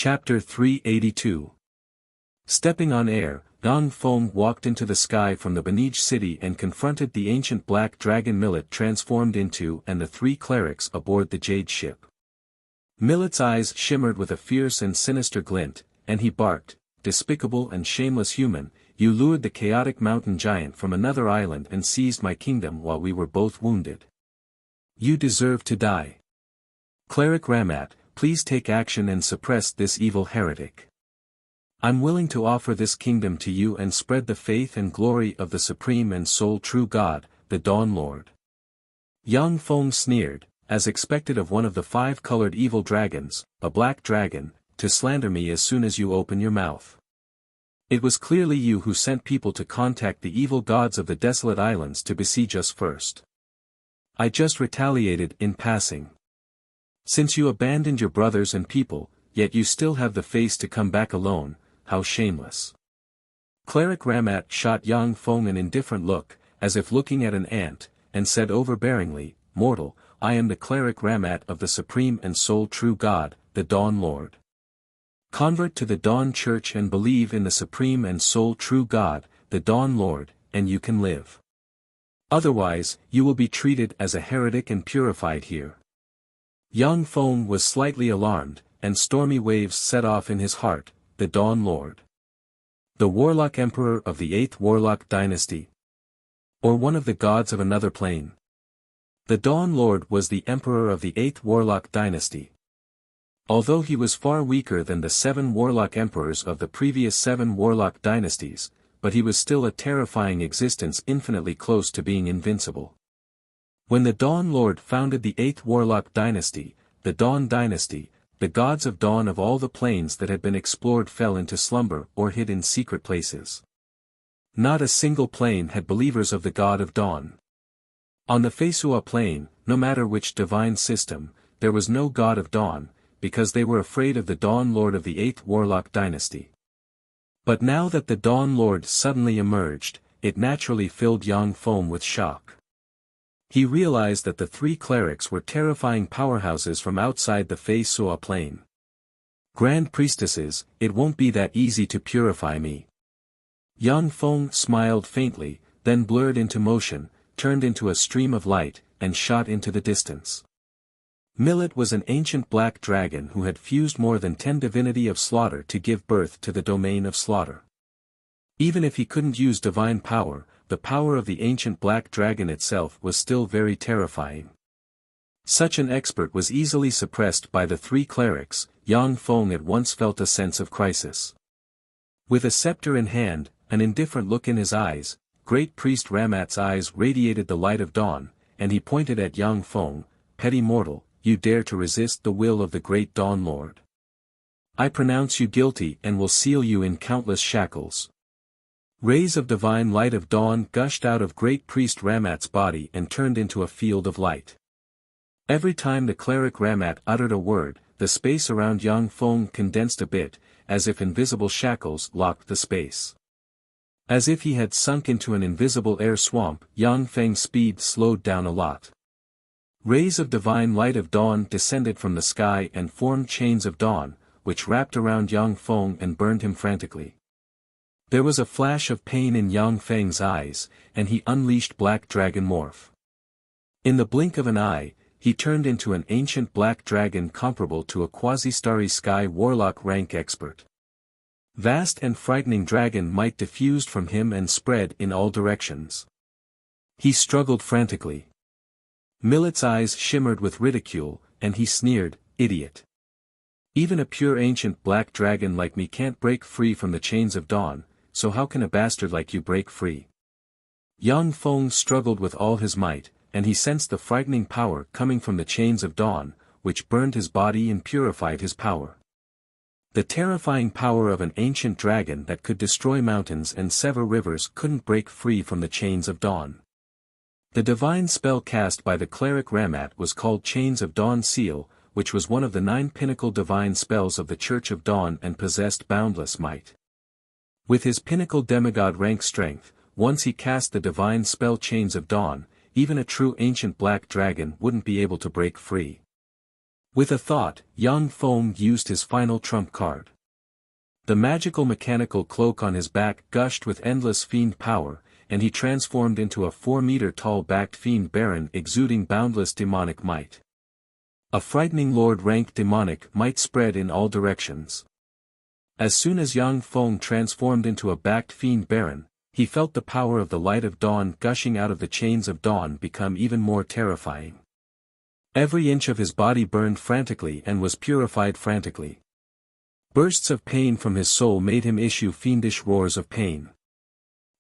Chapter 382. Stepping on air, Yang Feng walked into the sky from the Beniege city and confronted the ancient black dragon Millet transformed into and the three clerics aboard the jade ship. Millet's eyes shimmered with a fierce and sinister glint, and he barked, "Despicable and shameless human, you lured the chaotic mountain giant from another island and seized my kingdom while we were both wounded. You deserve to die. Cleric Ramat, please take action and suppress this evil heretic. I'm willing to offer this kingdom to you and spread the faith and glory of the supreme and sole true God, the Dawn Lord." Yang Feng sneered, as expected of one of the five-colored evil dragons, a black dragon, to slander me as soon as you open your mouth. It was clearly you who sent people to contact the evil gods of the desolate islands to besiege us first. I just retaliated in passing. Since you abandoned your brothers and people, yet you still have the face to come back alone, how shameless. Cleric Ramat shot Yang Feng an indifferent look, as if looking at an ant, and said overbearingly, "Mortal, I am the Cleric Ramat of the supreme and sole true God, the Dawn Lord. Convert to the Dawn Church and believe in the supreme and sole true God, the Dawn Lord, and you can live. Otherwise, you will be treated as a heretic and purified here." Yang Feng was slightly alarmed, and stormy waves set off in his heart, the Dawn Lord. The Warlock Emperor of the 8th Warlock Dynasty? Or one of the gods of another plane? The Dawn Lord was the Emperor of the 8th Warlock Dynasty. Although he was far weaker than the 7 Warlock Emperors of the previous 7 Warlock Dynasties, but he was still a terrifying existence infinitely close to being invincible. When the Dawn Lord founded the 8th Warlock Dynasty, the Dawn Dynasty, the gods of dawn of all the planes that had been explored fell into slumber or hid in secret places. Not a single plane had believers of the God of Dawn. On the Fesua plane, no matter which divine system, there was no God of Dawn, because they were afraid of the Dawn Lord of the 8th Warlock Dynasty. But now that the Dawn Lord suddenly emerged, it naturally filled Yang Feng with shock. He realized that the three clerics were terrifying powerhouses from outside the Fesua plane. Grand Priestesses, it won't be that easy to purify me. Yang Feng smiled faintly, then blurred into motion, turned into a stream of light, and shot into the distance. Millet was an ancient black dragon who had fused more than 10 divinity of slaughter to give birth to the domain of slaughter. Even if he couldn't use divine power, the power of the ancient black dragon itself was still very terrifying. Such an expert was easily suppressed by the three clerics. Yang Feng at once felt a sense of crisis. With a scepter in hand, an indifferent look in his eyes, Great Priest Ramat's eyes radiated the light of dawn, and he pointed at Yang Feng, "Petty mortal, you dare to resist the will of the great Dawn Lord. I pronounce you guilty and will seal you in countless shackles." Rays of divine light of dawn gushed out of Great Priest Ramat's body and turned into a field of light. Every time the Cleric Ramat uttered a word, the space around Yang Feng condensed a bit, as if invisible shackles locked the space. As if he had sunk into an invisible air swamp, Yang Feng's speed slowed down a lot. Rays of divine light of dawn descended from the sky and formed chains of dawn, which wrapped around Yang Feng and burned him frantically. There was a flash of pain in Yang Feng's eyes, and he unleashed Black Dragon Morph. In the blink of an eye, he turned into an ancient black dragon comparable to a quasi-starry sky warlock rank expert. Vast and frightening dragon might diffused from him and spread in all directions. He struggled frantically. Millet's eyes shimmered with ridicule, and he sneered, "Idiot. Even a pure ancient black dragon like me can't break free from the chains of dawn, so how can a bastard like you break free?" Yang Feng struggled with all his might, and he sensed the frightening power coming from the chains of dawn, which burned his body and purified his power. The terrifying power of an ancient dragon that could destroy mountains and sever rivers couldn't break free from the chains of dawn. The divine spell cast by the Cleric Ramat was called Chains of Dawn Seal, which was one of the 9 pinnacle divine spells of the Church of Dawn and possessed boundless might. With his pinnacle demigod rank strength, once he cast the divine spell Chains of Dawn, even a true ancient black dragon wouldn't be able to break free. With a thought, Yang Feng used his final trump card. The magical mechanical cloak on his back gushed with endless fiend power, and he transformed into a 4-meter-tall backed fiend baron exuding boundless demonic might. A frightening lord-rank demonic might spread in all directions. As soon as Yang Feng transformed into a backed fiend baron, he felt the power of the light of dawn gushing out of the chains of dawn become even more terrifying. Every inch of his body burned frantically and was purified frantically. Bursts of pain from his soul made him issue fiendish roars of pain.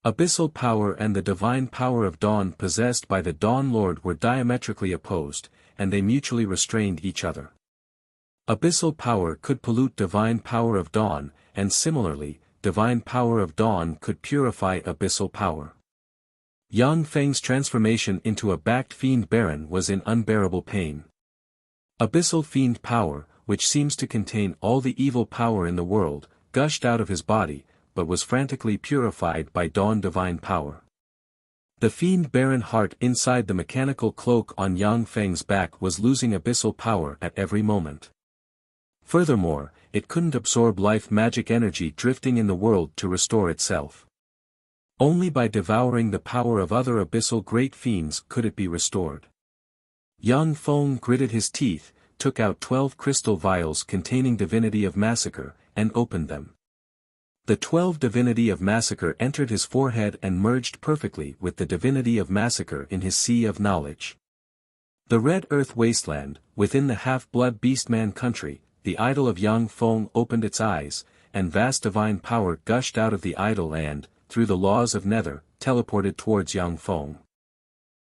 Abyssal power and the divine power of dawn possessed by the Dawn Lord were diametrically opposed, and they mutually restrained each other. Abyssal power could pollute divine power of dawn, and similarly, divine power of dawn could purify abyssal power. Yang Feng's transformation into a backed fiend baron was in unbearable pain. Abyssal fiend power, which seems to contain all the evil power in the world, gushed out of his body, but was frantically purified by dawn divine power. The fiend baron heart inside the mechanical cloak on Yang Feng's back was losing abyssal power at every moment. Furthermore, it couldn't absorb life magic energy drifting in the world to restore itself. Only by devouring the power of other abyssal great fiends could it be restored. Yang Feng gritted his teeth, took out 12 crystal vials containing Divinity of Massacre, and opened them. The 12 Divinity of Massacre entered his forehead and merged perfectly with the Divinity of Massacre in his sea of knowledge. The Red Earth Wasteland, within the half-blood beastman country, the idol of Yang Feng opened its eyes, and vast divine power gushed out of the idol and, through the laws of Nether, teleported towards Yang Feng.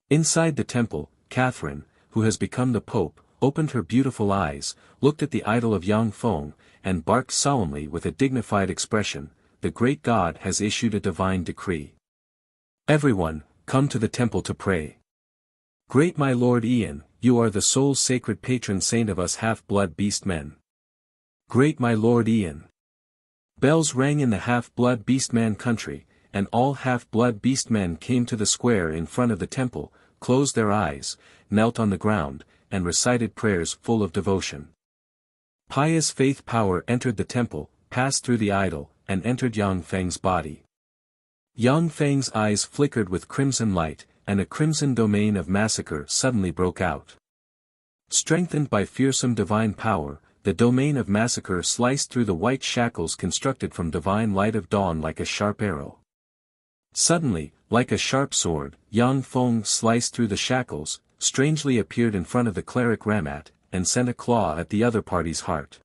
Inside the temple, Catherine, who has become the Pope, opened her beautiful eyes, looked at the idol of Yang Feng, and barked solemnly with a dignified expression, "The great God has issued a divine decree. Everyone, come to the temple to pray. Great my Lord Ian, you are the sole sacred patron saint of us half-blood beast men. Great my Lord Ian." Bells rang in the half-blood beastman country, and all half-blood beastmen came to the square in front of the temple, closed their eyes, knelt on the ground, and recited prayers full of devotion. Pious faith power entered the temple, passed through the idol, and entered Yang Feng's body. Yang Feng's eyes flickered with crimson light, and a crimson domain of massacre suddenly broke out. Strengthened by fearsome divine power, the domain of massacre sliced through the white shackles constructed from divine light of dawn like a sharp arrow. Suddenly, like a sharp sword, Yang Feng sliced through the shackles, strangely appeared in front of the cleric Ramat, and sent a claw at the other party's heart.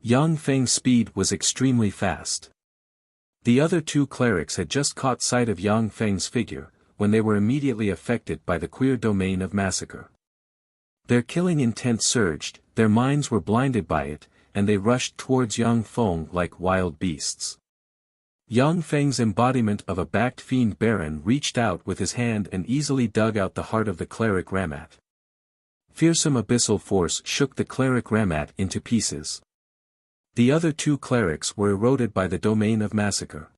Yang Feng's speed was extremely fast. The other two clerics had just caught sight of Yang Feng's figure, when they were immediately affected by the queer domain of massacre. Their killing intent surged, their minds were blinded by it, and they rushed towards Yang Feng like wild beasts. Yang Feng's embodiment of a backed fiend baron reached out with his hand and easily dug out the heart of the cleric Ramat. Fearsome abyssal force shook the cleric Ramat into pieces. The other two clerics were eroded by the domain of massacre.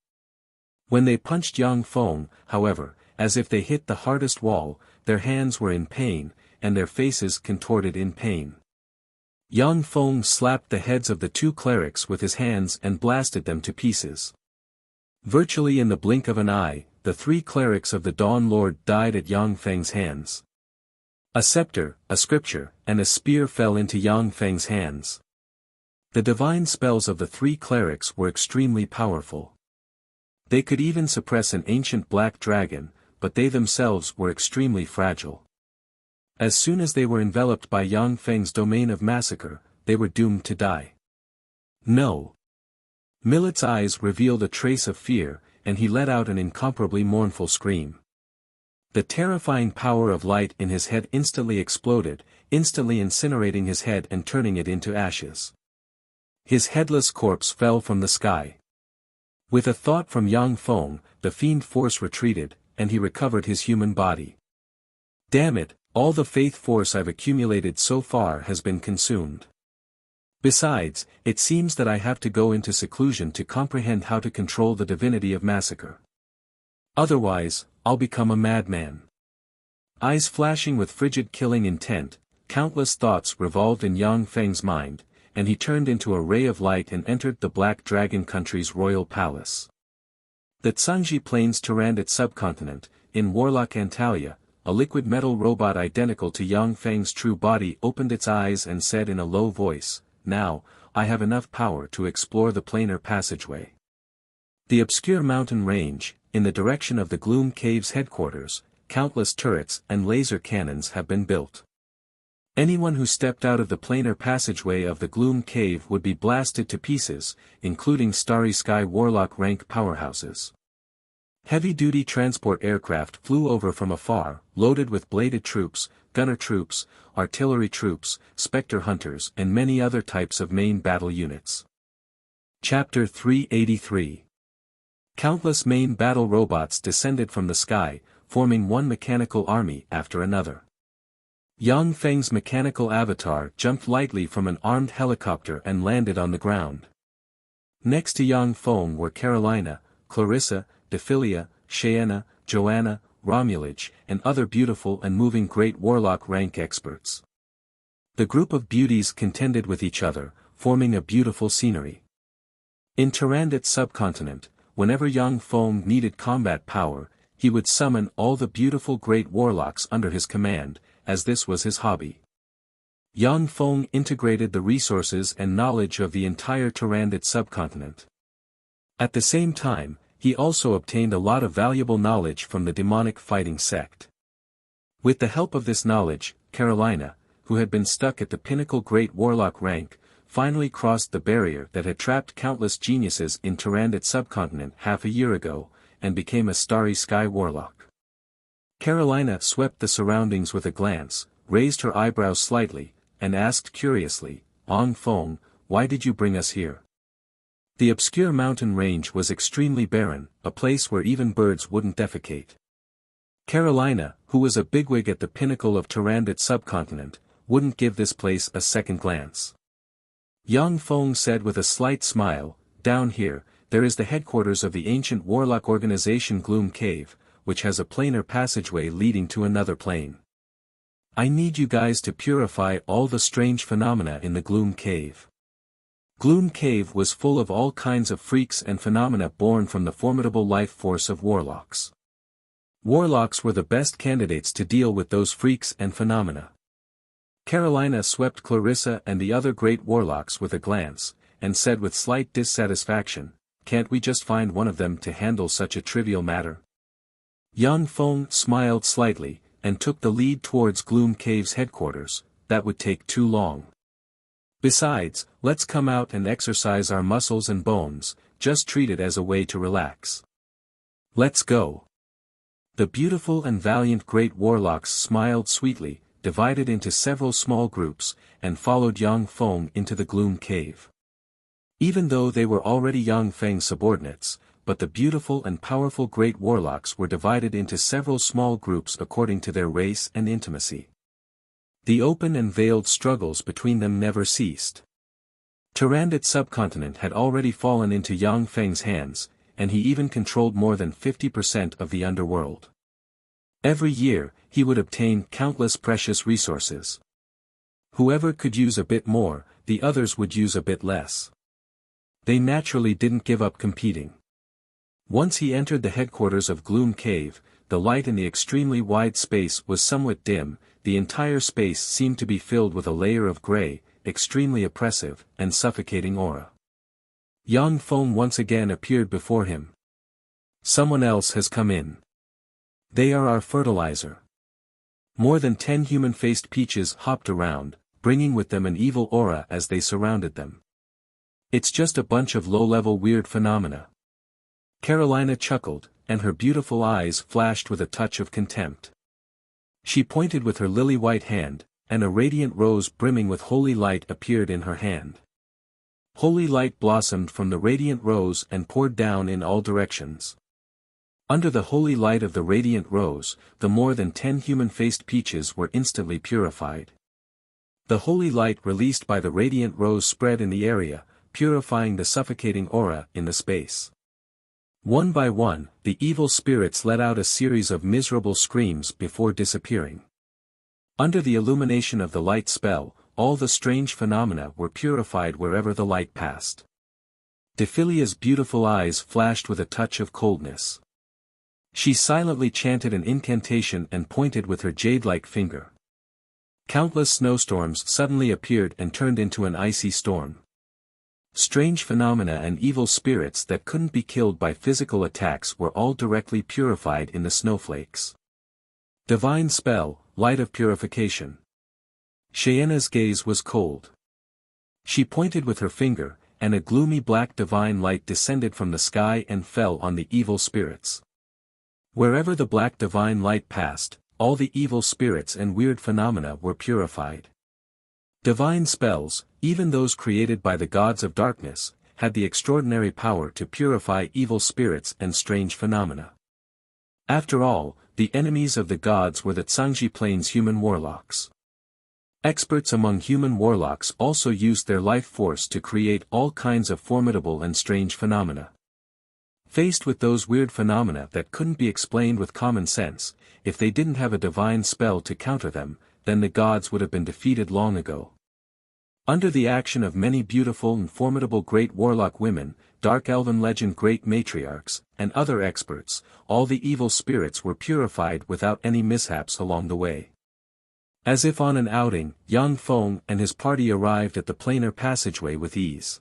When they punched Yang Feng, however, as if they hit the hardest wall, their hands were in pain, and their faces contorted in pain. Yang Feng slapped the heads of the two clerics with his hands and blasted them to pieces. Virtually in the blink of an eye, the 3 clerics of the Dawn Lord died at Yang Feng's hands. A scepter, a scripture, and a spear fell into Yang Feng's hands. The divine spells of the 3 clerics were extremely powerful. They could even suppress an ancient black dragon, but they themselves were extremely fragile. As soon as they were enveloped by Yang Feng's domain of massacre, they were doomed to die. No. Millet's eyes revealed a trace of fear, and he let out an incomparably mournful scream. The terrifying power of light in his head instantly exploded, instantly incinerating his head and turning it into ashes. His headless corpse fell from the sky. With a thought from Yang Feng, the fiend force retreated, and he recovered his human body. Damn it, all the faith force I've accumulated so far has been consumed. Besides, it seems that I have to go into seclusion to comprehend how to control the divinity of massacre. Otherwise, I'll become a madman. Eyes flashing with frigid killing intent, countless thoughts revolved in Yang Feng's mind, and he turned into a ray of light and entered the Black Dragon Country's royal palace. The Tsangji Plains Tyrannid subcontinent, in Warlock Antalya, a liquid metal robot identical to Yang Feng's true body opened its eyes and said in a low voice, "Now, I have enough power to explore the planar passageway." The obscure mountain range, in the direction of the Gloom Cave's headquarters, countless turrets and laser cannons have been built. Anyone who stepped out of the planar passageway of the Gloom Cave would be blasted to pieces, including Starry Sky Warlock rank powerhouses. Heavy-duty transport aircraft flew over from afar, loaded with bladed troops, gunner troops, artillery troops, Spectre hunters and many other types of main battle units. Chapter 383. Countless main battle robots descended from the sky, forming one mechanical army after another. Yang Feng's mechanical avatar jumped lightly from an armed helicopter and landed on the ground. Next to Yang Feng were Carolina, Clarissa, Dephilia, Cheyenne, Joanna, Romulage, and other beautiful and moving great warlock rank experts. The group of beauties contended with each other, forming a beautiful scenery. In Tyrannid subcontinent, whenever Yang Feng needed combat power, he would summon all the beautiful great warlocks under his command, as this was his hobby. Yang Feng integrated the resources and knowledge of the entire Tyrannid subcontinent. At the same time, he also obtained a lot of valuable knowledge from the demonic fighting sect. With the help of this knowledge, Carolina, who had been stuck at the pinnacle great warlock rank, finally crossed the barrier that had trapped countless geniuses in Tyrannid subcontinent half a year ago, and became a Starry Sky warlock. Carolina swept the surroundings with a glance, raised her eyebrows slightly, and asked curiously, "Yang Feng, why did you bring us here?" The obscure mountain range was extremely barren, a place where even birds wouldn't defecate. Carolina, who was a bigwig at the pinnacle of Tyrannid subcontinent, wouldn't give this place a second glance. Yang Feng said with a slight smile, "Down here, there is the headquarters of the ancient warlock organization Gloom Cave, which has a planar passageway leading to another plane. I need you guys to purify all the strange phenomena in the Gloom Cave." Gloom Cave was full of all kinds of freaks and phenomena born from the formidable life force of warlocks. Warlocks were the best candidates to deal with those freaks and phenomena. Carolina swept Clarissa and the other great warlocks with a glance, and said with slight dissatisfaction, "Can't we just find one of them to handle such a trivial matter?" Yang Feng smiled slightly, and took the lead towards Gloom Cave's headquarters. "That would take too long. Besides, let's come out and exercise our muscles and bones, just treat it as a way to relax. Let's go." The beautiful and valiant great warlocks smiled sweetly, divided into several small groups, and followed Yang Feng into the Gloom Cave. Even though they were already Yang Feng's subordinates, but the beautiful and powerful great warlocks were divided into several small groups according to their race and intimacy. The open and veiled struggles between them never ceased. Tyrannid subcontinent had already fallen into Yang Feng's hands, and he even controlled more than 50% of the underworld. Every year, he would obtain countless precious resources. Whoever could use a bit more, the others would use a bit less. They naturally didn't give up competing. Once he entered the headquarters of Gloom Cave, the light in the extremely wide space was somewhat dim. The entire space seemed to be filled with a layer of gray, extremely oppressive, and suffocating aura. Yang Feng once again appeared before him. "Someone else has come in. They are our fertilizer." More than 10 human-faced peaches hopped around, bringing with them an evil aura as they surrounded them. "It's just a bunch of low-level weird phenomena." Carolina chuckled, and her beautiful eyes flashed with a touch of contempt. She pointed with her lily-white hand, and a radiant rose brimming with holy light appeared in her hand. Holy light blossomed from the radiant rose and poured down in all directions. Under the holy light of the radiant rose, the more than 10 human-faced peaches were instantly purified. The holy light released by the radiant rose spread in the area, purifying the suffocating aura in the space. One by one, the evil spirits let out a series of miserable screams before disappearing. Under the illumination of the light spell, all the strange phenomena were purified wherever the light passed. Dephilia's beautiful eyes flashed with a touch of coldness. She silently chanted an incantation and pointed with her jade-like finger. Countless snowstorms suddenly appeared and turned into an icy storm. Strange phenomena and evil spirits that couldn't be killed by physical attacks were all directly purified in the snowflakes. Divine spell, light of purification. Cheyenne's gaze was cold. She pointed with her finger, and a gloomy black divine light descended from the sky and fell on the evil spirits. Wherever the black divine light passed, all the evil spirits and weird phenomena were purified. Divine spells, even those created by the gods of darkness, had the extraordinary power to purify evil spirits and strange phenomena. After all, the enemies of the gods were the Tsangji Plains human warlocks. Experts among human warlocks also used their life force to create all kinds of formidable and strange phenomena. Faced with those weird phenomena that couldn't be explained with common sense, if they didn't have a divine spell to counter them, then the gods would have been defeated long ago. Under the action of many beautiful and formidable great warlock women, dark elven legend great matriarchs, and other experts, all the evil spirits were purified without any mishaps along the way. As if on an outing, Yang Feng and his party arrived at the planar passageway with ease.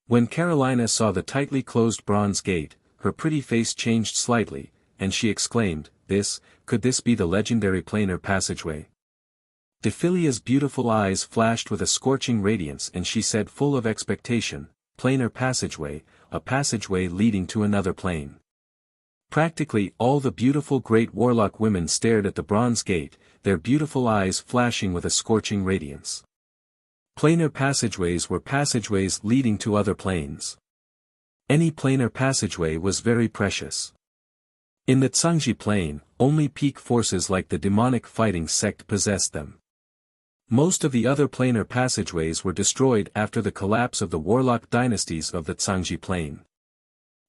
When Carolina saw the tightly closed bronze gate, her pretty face changed slightly, and she exclaimed, Could this be the legendary planar passageway? Dephilia's beautiful eyes flashed with a scorching radiance and she said full of expectation, planar passageway, a passageway leading to another plane. Practically all the beautiful great warlock women stared at the bronze gate, their beautiful eyes flashing with a scorching radiance. Planar passageways were passageways leading to other planes. Any planar passageway was very precious. In the Tsangji plane, only peak forces like the demonic fighting sect possessed them. Most of the other planar passageways were destroyed after the collapse of the warlock dynasties of the Tsangji plane.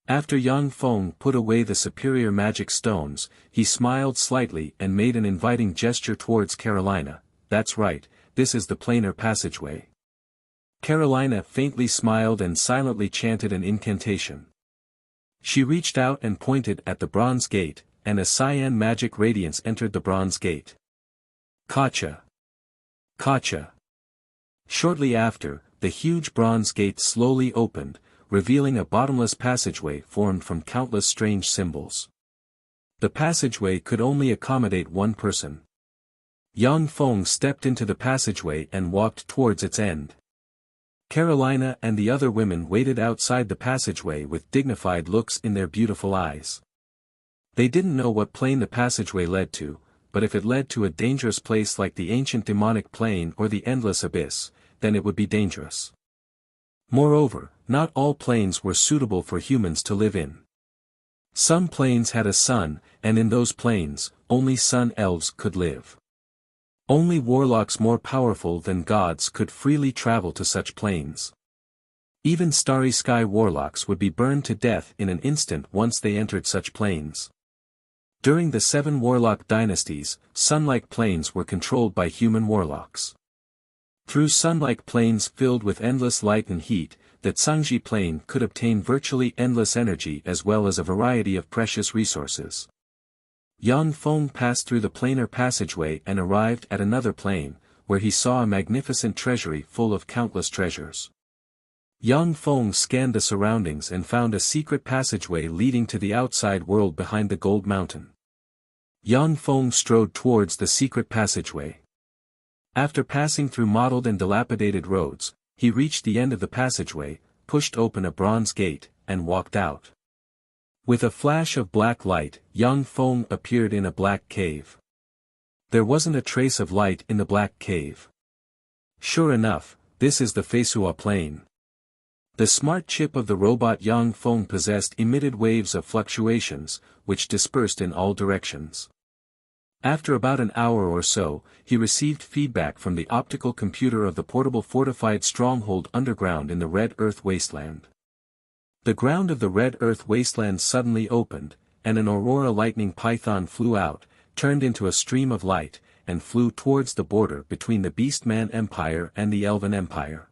After Yang Feng put away the superior magic stones, he smiled slightly and made an inviting gesture towards Carolina. That's right, this is the planar passageway. Carolina faintly smiled and silently chanted an incantation. She reached out and pointed at the bronze gate, and a cyan magic radiance entered the bronze gate. Kacha! Kacha! Shortly after, the huge bronze gate slowly opened, revealing a bottomless passageway formed from countless strange symbols. The passageway could only accommodate one person. Yang Feng stepped into the passageway and walked towards its end. Carolina and the other women waited outside the passageway with dignified looks in their beautiful eyes. They didn't know what plane the passageway led to, but if it led to a dangerous place like the ancient demonic plane or the endless abyss, then it would be dangerous. Moreover, not all planes were suitable for humans to live in. Some planes had a sun, and in those planes, only sun elves could live. Only warlocks more powerful than gods could freely travel to such planes. Even starry sky warlocks would be burned to death in an instant once they entered such planes. During the 7 warlock dynasties, sun-like planes were controlled by human warlocks. Through sun-like planes filled with endless light and heat, the Tsangji plane could obtain virtually endless energy as well as a variety of precious resources. Yang Feng passed through the planar passageway and arrived at another plane, where he saw a magnificent treasury full of countless treasures. Yang Feng scanned the surroundings and found a secret passageway leading to the outside world behind the gold mountain. Yang Feng strode towards the secret passageway. After passing through mottled and dilapidated roads, he reached the end of the passageway, pushed open a bronze gate, and walked out. With a flash of black light, Yang Feng appeared in a black cave. There wasn't a trace of light in the black cave. Sure enough, this is the Feisua plane. The smart chip of the robot Yang Feng possessed emitted waves of fluctuations, which dispersed in all directions. After about an hour or so, he received feedback from the optical computer of the portable fortified stronghold underground in the Red Earth Wasteland. The ground of the Red Earth Wasteland suddenly opened, and an aurora lightning python flew out, turned into a stream of light, and flew towards the border between the Beastman Empire and the Elven Empire.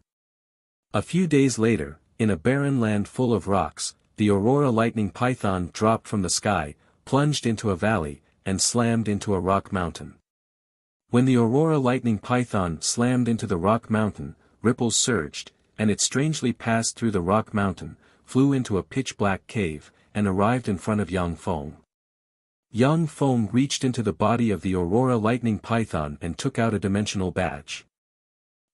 A few days later, in a barren land full of rocks, the Aurora Lightning Python dropped from the sky, plunged into a valley, and slammed into a rock mountain. When the Aurora Lightning Python slammed into the rock mountain, ripples surged, and it strangely passed through the rock mountain, flew into a pitch-black cave, and arrived in front of Yang Feng. Yang Feng reached into the body of the Aurora Lightning Python and took out a dimensional badge.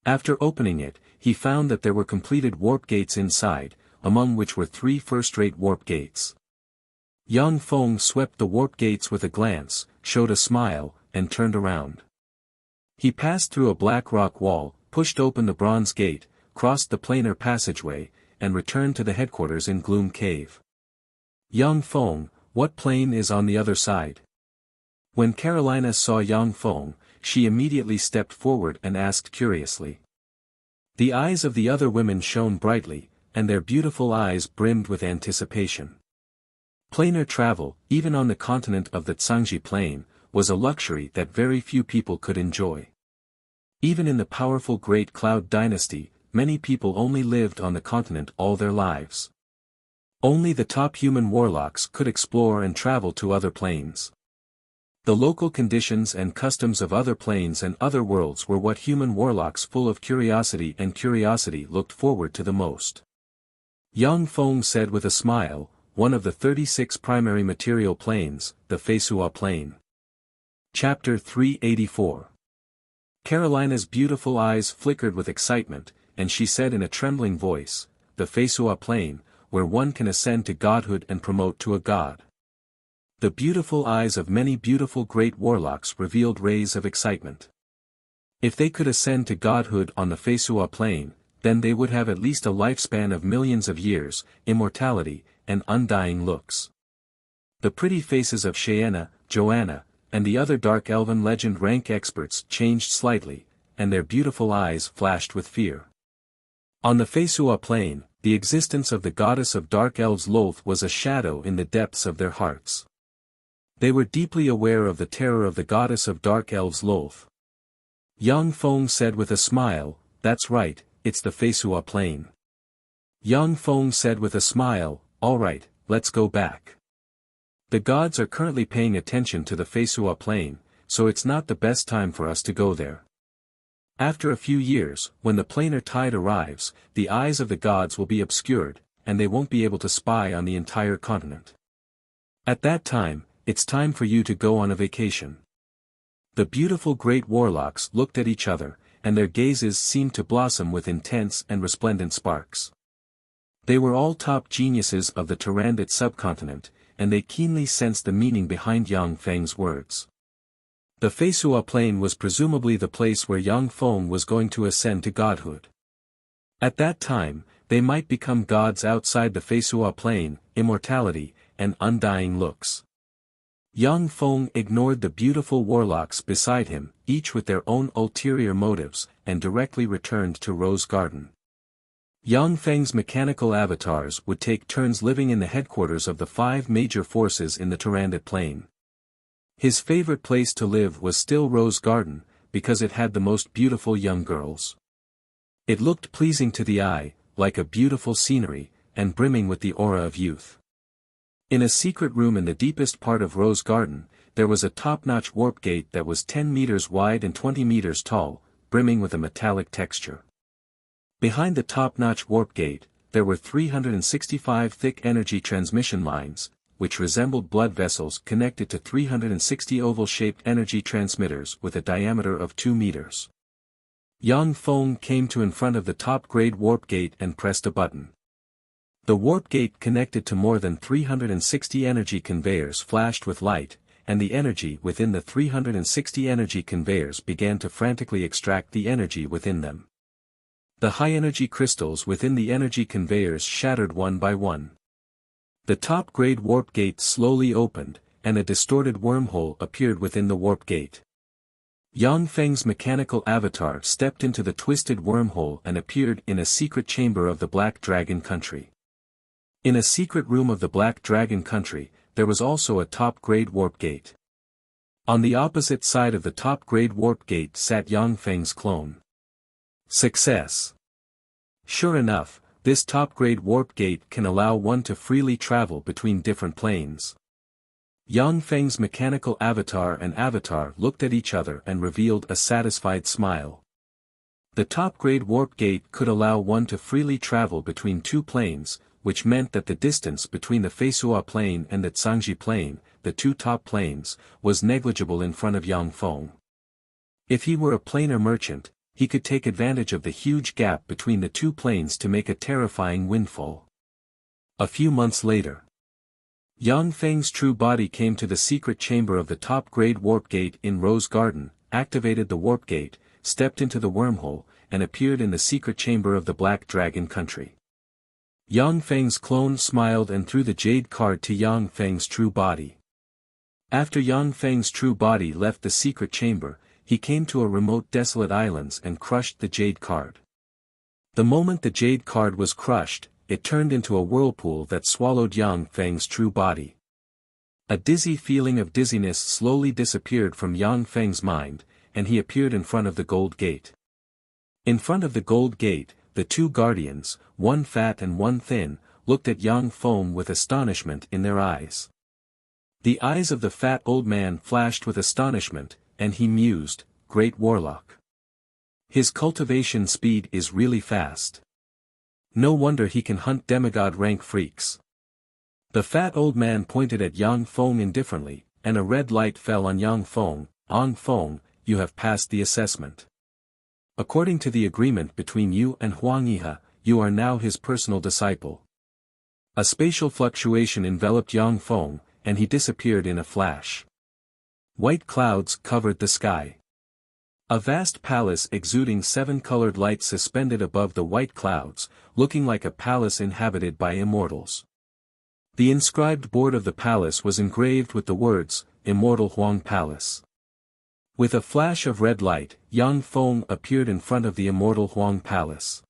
After opening it, he found that there were completed warp gates inside, among which were 3 first-rate warp gates. Yang Feng swept the warp gates with a glance, showed a smile, and turned around. He passed through a black rock wall, pushed open the bronze gate, crossed the planar passageway, and returned to the headquarters in Gloom Cave. Yang Feng, what plane is on the other side? When Carolina saw Yang Feng, she immediately stepped forward and asked curiously. The eyes of the other women shone brightly, and their beautiful eyes brimmed with anticipation. Planar travel, even on the continent of the Tsangji Plain, was a luxury that very few people could enjoy. Even in the powerful Great Cloud Dynasty, many people only lived on the continent all their lives. Only the top human warlocks could explore and travel to other planes. The local conditions and customs of other planes and other worlds were what human warlocks full of curiosity looked forward to the most. Yang Feng said with a smile, one of the 36 primary material planes, the Feisua plane. Chapter 384. Carolina's beautiful eyes flickered with excitement, and she said in a trembling voice, the Feisua plane, where one can ascend to godhood and promote to a god. The beautiful eyes of many beautiful great warlocks revealed rays of excitement. If they could ascend to godhood on the Feisua plane, then they would have at least a lifespan of millions of years, immortality, and undying looks. The pretty faces of Cheyenne, Joanna, and the other Dark Elven legend rank experts changed slightly, and their beautiful eyes flashed with fear. On the Feisua plane, the existence of the goddess of Dark Elves Lolth was a shadow in the depths of their hearts. They were deeply aware of the terror of the goddess of Dark Elves Lolth. Yang Feng said with a smile, that's right, it's the Feisua plane. Yang Feng said with a smile, all right, let's go back. The gods are currently paying attention to the Feisua plane, so it's not the best time for us to go there. After a few years, when the planar tide arrives, the eyes of the gods will be obscured, and they won't be able to spy on the entire continent. At that time, it's time for you to go on a vacation. The beautiful great warlocks looked at each other, and their gazes seemed to blossom with intense and resplendent sparks. They were all top geniuses of the Tyrannid subcontinent, and they keenly sensed the meaning behind Yang Feng's words. The Feisua plane was presumably the place where Yang Feng was going to ascend to godhood. At that time, they might become gods outside the Feisua plane, immortality, and undying looks. Yang Feng ignored the beautiful warlocks beside him, each with their own ulterior motives, and directly returned to Rose Garden. Yang Feng's mechanical avatars would take turns living in the headquarters of the 5 major forces in the Tyrannid plane. His favorite place to live was still Rose Garden, because it had the most beautiful young girls. It looked pleasing to the eye, like a beautiful scenery, and brimming with the aura of youth. In a secret room in the deepest part of Rose Garden, there was a top-notch warp gate that was 10 meters wide and 20 meters tall, brimming with a metallic texture. Behind the top-notch warp gate, there were 365 thick energy transmission lines, which resembled blood vessels connected to 360 oval-shaped energy transmitters with a diameter of 2 meters. Yang Feng came to in front of the top-grade warp gate and pressed a button. The warp gate connected to more than 360 energy conveyors flashed with light, and the energy within the 360 energy conveyors began to frantically extract the energy within them. The high-energy crystals within the energy conveyors shattered one by one. The top-grade warp gate slowly opened, and a distorted wormhole appeared within the warp gate. Yang Feng's mechanical avatar stepped into the twisted wormhole and appeared in a secret chamber of the Black Dragon Country. In a secret room of the Black Dragon Country, there was also a top-grade warp gate. On the opposite side of the top-grade warp gate sat Yang Feng's clone. Success! Sure enough, this top-grade warp gate can allow one to freely travel between different planes. Yang Feng's mechanical avatar and avatar looked at each other and revealed a satisfied smile. The top-grade warp gate could allow one to freely travel between two planes, which meant that the distance between the Feisua plane and the Zhangji plane, the two top planes, was negligible in front of Yang Feng. If he were a planar merchant, he could take advantage of the huge gap between the two planes to make a terrifying windfall. A few months later, Yang Feng's true body came to the secret chamber of the top-grade warp gate in Rose Garden, activated the warp gate, stepped into the wormhole, and appeared in the secret chamber of the Black Dragon country. Yang Feng's clone smiled and threw the jade card to Yang Feng's true body. After Yang Feng's true body left the secret chamber, he came to a remote desolate islands and crushed the jade card. The moment the jade card was crushed, it turned into a whirlpool that swallowed Yang Feng's true body. A dizzy feeling of dizziness slowly disappeared from Yang Feng's mind, and he appeared in front of the gold gate. In front of the gold gate, the two guardians, one fat and one thin, looked at Yang Feng with astonishment in their eyes. The eyes of the fat old man flashed with astonishment, and he mused, "Great warlock. His cultivation speed is really fast. No wonder he can hunt demigod rank freaks." The fat old man pointed at Yang Feng indifferently, and a red light fell on Yang Feng. "Ang Feng, you have passed the assessment. According to the agreement between you and Huang Yihe, you are now his personal disciple." A spatial fluctuation enveloped Yang Feng, and he disappeared in a flash. White clouds covered the sky. A vast palace exuding seven-colored lights suspended above the white clouds, looking like a palace inhabited by immortals. The inscribed board of the palace was engraved with the words, "Immortal Huang Palace." With a flash of red light, Yang Feng appeared in front of the Immortal Huang Palace.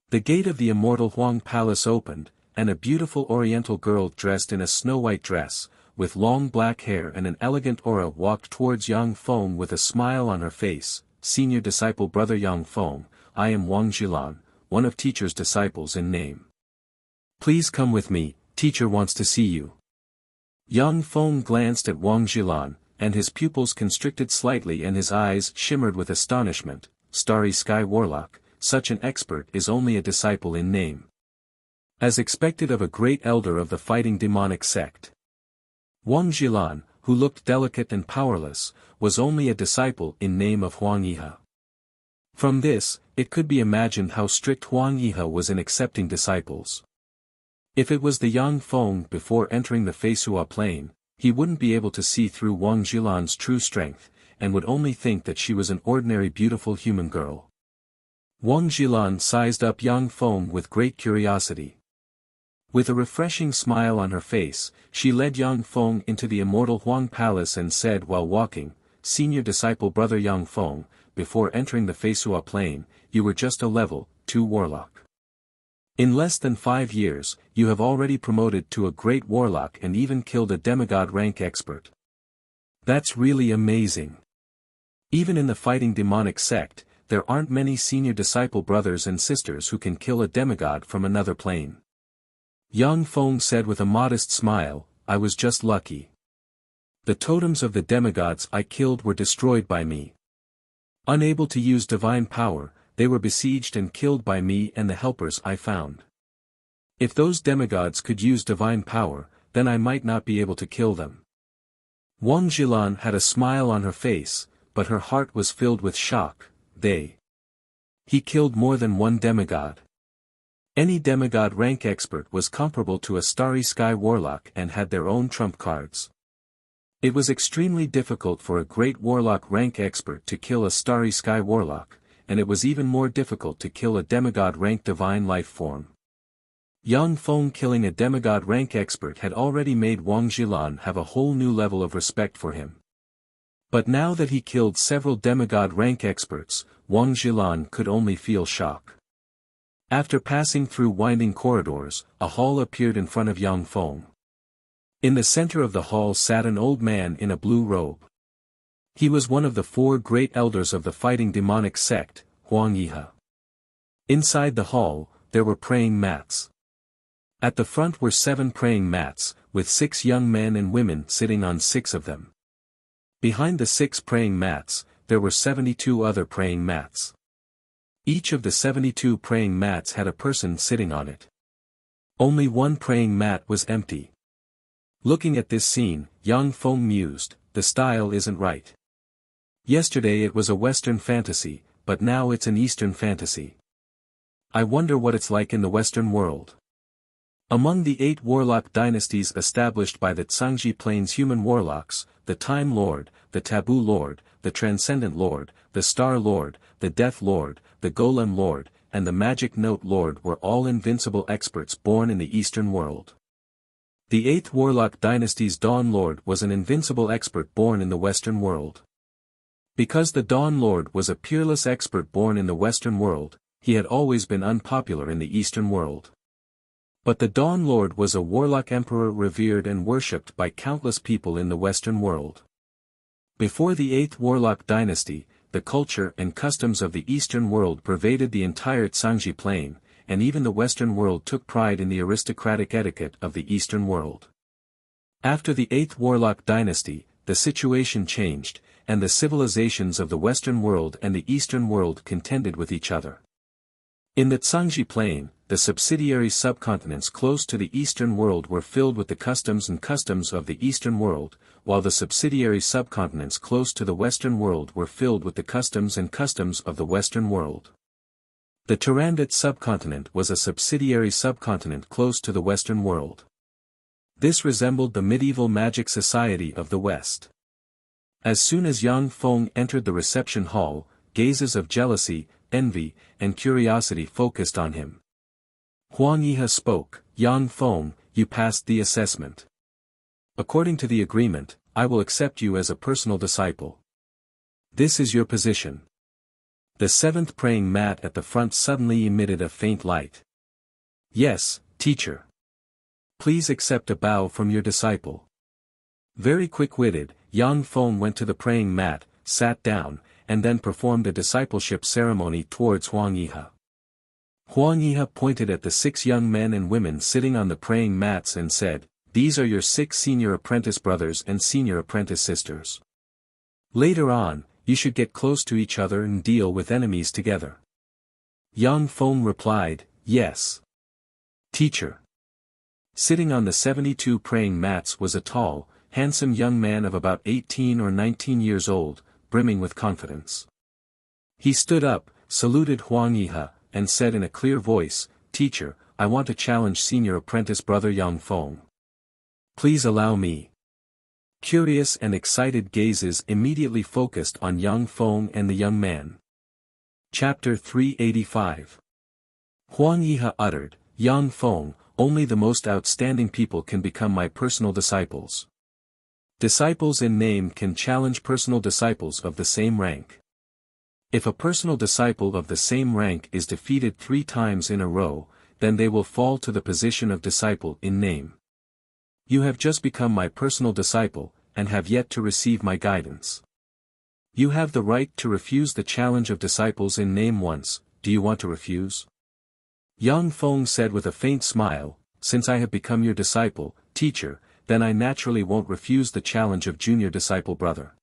The gate of the Immortal Huang Palace opened, and a beautiful oriental girl dressed in a snow-white dress, with long black hair and an elegant aura walked towards Yang Feng with a smile on her face. "Senior disciple brother Yang Feng, I am Wang Jilan, one of teacher's disciples in name. Please come with me, teacher wants to see you." Yang Feng glanced at Wang Jilan, and his pupils constricted slightly and his eyes shimmered with astonishment. "Starry Sky Warlock, such an expert is only a disciple in name. As expected of a great elder of the fighting demonic sect." Wang Jilan, who looked delicate and powerless, was only a disciple in name of Huang Yihe. From this, it could be imagined how strict Huang Yihe was in accepting disciples. If it was the Yang Feng before entering the Feisua plane, he wouldn't be able to see through Wang Jilan's true strength, and would only think that she was an ordinary beautiful human girl. Wang Jilan sized up Yang Feng with great curiosity. With a refreshing smile on her face, she led Yang Feng into the Immortal Huang Palace and said while walking, "Senior disciple brother Yang Feng, before entering the Feisua plane, you were just a level 2 warlock. In less than 5 years, you have already promoted to a great warlock and even killed a demigod rank expert. That's really amazing. Even in the fighting demonic sect, there aren't many senior disciple brothers and sisters who can kill a demigod from another plane." Yang Feng said with a modest smile, "I was just lucky. The totems of the demigods I killed were destroyed by me. Unable to use divine power, they were besieged and killed by me and the helpers I found. If those demigods could use divine power, then I might not be able to kill them." Wang Jilan had a smile on her face, but her heart was filled with shock. He killed more than one demigod. Any demigod rank expert was comparable to a Starry Sky Warlock and had their own trump cards. It was extremely difficult for a great warlock rank expert to kill a Starry Sky Warlock, and it was even more difficult to kill a demigod rank divine life form. Yang Feng killing a demigod rank expert had already made Wang Jilan have a whole new level of respect for him. But now that he killed several demigod rank experts, Wang Jilan could only feel shock. After passing through winding corridors, a hall appeared in front of Yang Feng. In the center of the hall sat an old man in a blue robe. He was one of the 4 great elders of the fighting demonic sect, Huangyihe. Inside the hall, there were praying mats. At the front were 7 praying mats, with 6 young men and women sitting on 6 of them. Behind the 6 praying mats, there were 72 other praying mats. Each of the 72 praying mats had a person sitting on it. Only one praying mat was empty. Looking at this scene, Yang Feng mused, the style isn't right. Yesterday it was a Western fantasy, but now it's an Eastern fantasy. I wonder what it's like in the Western world. Among the 8 warlock dynasties established by the Zhangji Plains human warlocks, the Time Lord, the Taboo Lord, the Transcendent Lord, the Star Lord, the Death Lord, the Golem Lord, and the Magic Note Lord were all invincible experts born in the Eastern world. The 8th warlock dynasty's Dawn Lord was an invincible expert born in the Western world. Because the Dawn Lord was a peerless expert born in the Western world, he had always been unpopular in the Eastern world. But the Dawn Lord was a warlock emperor revered and worshipped by countless people in the Western world. Before the 8th warlock dynasty, the culture and customs of the Eastern world pervaded the entire Zhangji Plain, and even the Western world took pride in the aristocratic etiquette of the Eastern world. After the 8th warlock dynasty, the situation changed, and the civilizations of the Western world and the Eastern world contended with each other. In the Zhangji Plain, the subsidiary subcontinents close to the Eastern world were filled with the customs of the Eastern world, while the subsidiary subcontinents close to the Western world were filled with the customs of the Western world. The Turandot subcontinent was a subsidiary subcontinent close to the Western world. This resembled the medieval magic society of the West. As soon as Yang Feng entered the reception hall, gazes of jealousy, envy, and curiosity focused on him. Huangyihe spoke, Yang Feng, you passed the assessment. According to the agreement, I will accept you as a personal disciple. This is your position. The 7th praying mat at the front suddenly emitted a faint light. Yes, teacher. Please accept a bow from your disciple. Very quick-witted, Yang Feng went to the praying mat, sat down, and then performed a discipleship ceremony towards Huangyihe. Huangyihe pointed at the 6 young men and women sitting on the praying mats and said, these are your 6 senior apprentice brothers and senior apprentice sisters. Later on, you should get close to each other and deal with enemies together. Yang Feng replied, yes. Teacher. Sitting on the 72 praying mats was a tall, handsome young man of about 18 or 19 years old, brimming with confidence. He stood up, saluted Huangyihe, and said in a clear voice, Teacher, I want to challenge senior apprentice brother Yang Feng. Please allow me. Curious and excited gazes immediately focused on Yang Feng and the young man. Chapter 385. Huangyihe uttered, Yang Feng, only the most outstanding people can become my personal disciples. Disciples in name can challenge personal disciples of the same rank. If a personal disciple of the same rank is defeated 3 times in a row, then they will fall to the position of disciple in name. You have just become my personal disciple, and have yet to receive my guidance. You have the right to refuse the challenge of disciples in name once, do you want to refuse? Yang Feng said with a faint smile, since I have become your disciple, teacher, then I naturally won't refuse the challenge of junior disciple brother.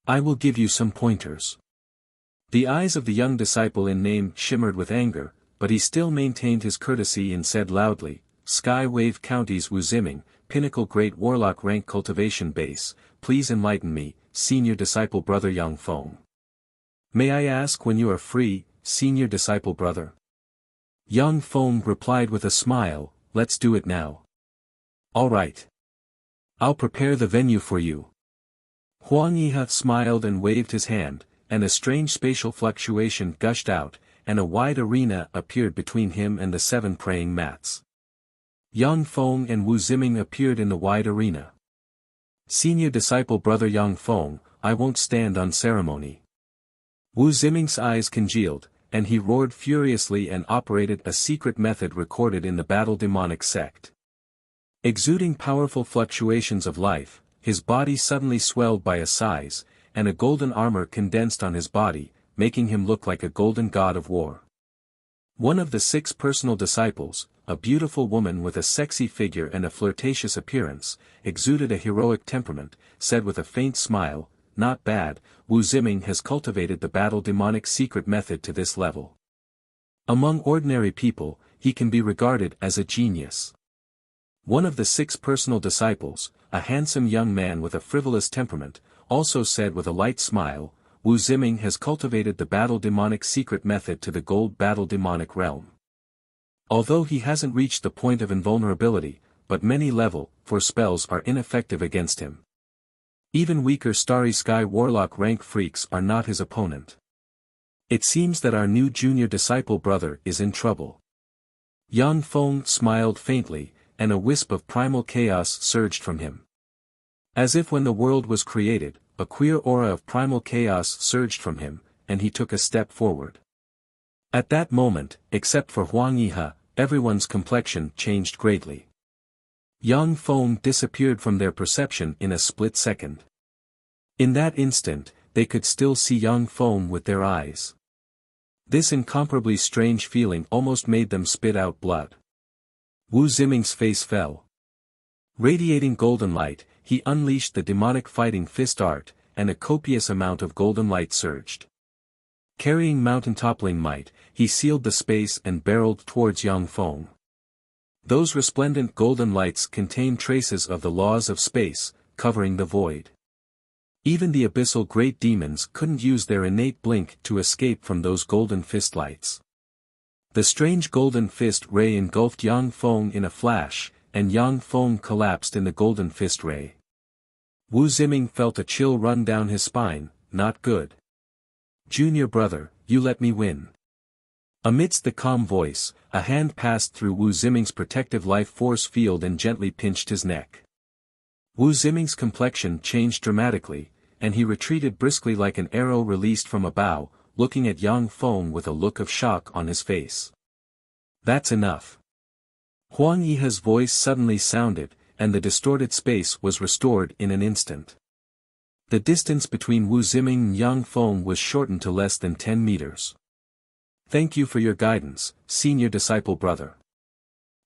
I will give you some pointers. The eyes of the young disciple in name shimmered with anger, but he still maintained his courtesy and said loudly, Sky Wave County's Wuxia, Pinnacle Great Warlock Rank Cultivation Base, please enlighten me, senior disciple brother Yang Feng. May I ask when you are free, senior disciple brother? Yang Feng replied with a smile, let's do it now. All right. I'll prepare the venue for you. Huangyihe smiled and waved his hand, and a strange spatial fluctuation gushed out, and a wide arena appeared between him and the 7 praying mats. Yang Feng and Wuxia appeared in the wide arena. Senior disciple brother Yang Feng, I won't stand on ceremony. Wuxia's eyes congealed, and he roared furiously and operated a secret method recorded in the battle demonic sect. Exuding powerful fluctuations of life, his body suddenly swelled by a size, and a golden armor condensed on his body, making him look like a golden god of war. One of the 6 personal disciples, a beautiful woman with a sexy figure and a flirtatious appearance, exuded a heroic temperament, said with a faint smile, "Not bad, Wu Ziming has cultivated the battle demonic secret method to this level. Among ordinary people, he can be regarded as a genius." One of the 6 personal disciples, a handsome young man with a frivolous temperament, also said with a light smile, "Wu Ziming has cultivated the battle demonic secret method to the gold battle demonic realm. Although he hasn't reached the point of invulnerability, but many level 4 spells are ineffective against him. Even weaker Starry Sky Warlock rank freaks are not his opponent. It seems that our new junior disciple brother is in trouble." Yang Feng smiled faintly, and a wisp of primal chaos surged from him. As if when the world was created, a queer aura of primal chaos surged from him, and he took a step forward. At that moment, except for Huang Yihe, everyone's complexion changed greatly. Yang Feng disappeared from their perception in a split second. In that instant, they could still see Yang Feng with their eyes. This incomparably strange feeling almost made them spit out blood. Wu Ziming's face fell. Radiating golden light, he unleashed the demonic fighting fist art, and a copious amount of golden light surged. Carrying mountain-toppling might, he sealed the space and barreled towards Yang Feng. Those resplendent golden lights contained traces of the laws of space, covering the void. Even the abyssal great demons couldn't use their innate blink to escape from those golden fist lights. The strange golden fist ray engulfed Yang Feng in a flash, and Yang Feng collapsed in the golden fist ray. Wu Ziming felt a chill run down his spine. Not good. "Junior brother, you let me win." Amidst the calm voice, a hand passed through Wu Ziming's protective life force field and gently pinched his neck. Wu Ziming's complexion changed dramatically, and he retreated briskly like an arrow released from a bow, looking at Yang Feng with a look of shock on his face. "That's enough." Huang Yihe's voice suddenly sounded, and the distorted space was restored in an instant. The distance between Wu Ziming and Yang Feng was shortened to less than 10 meters. "Thank you for your guidance, senior disciple brother."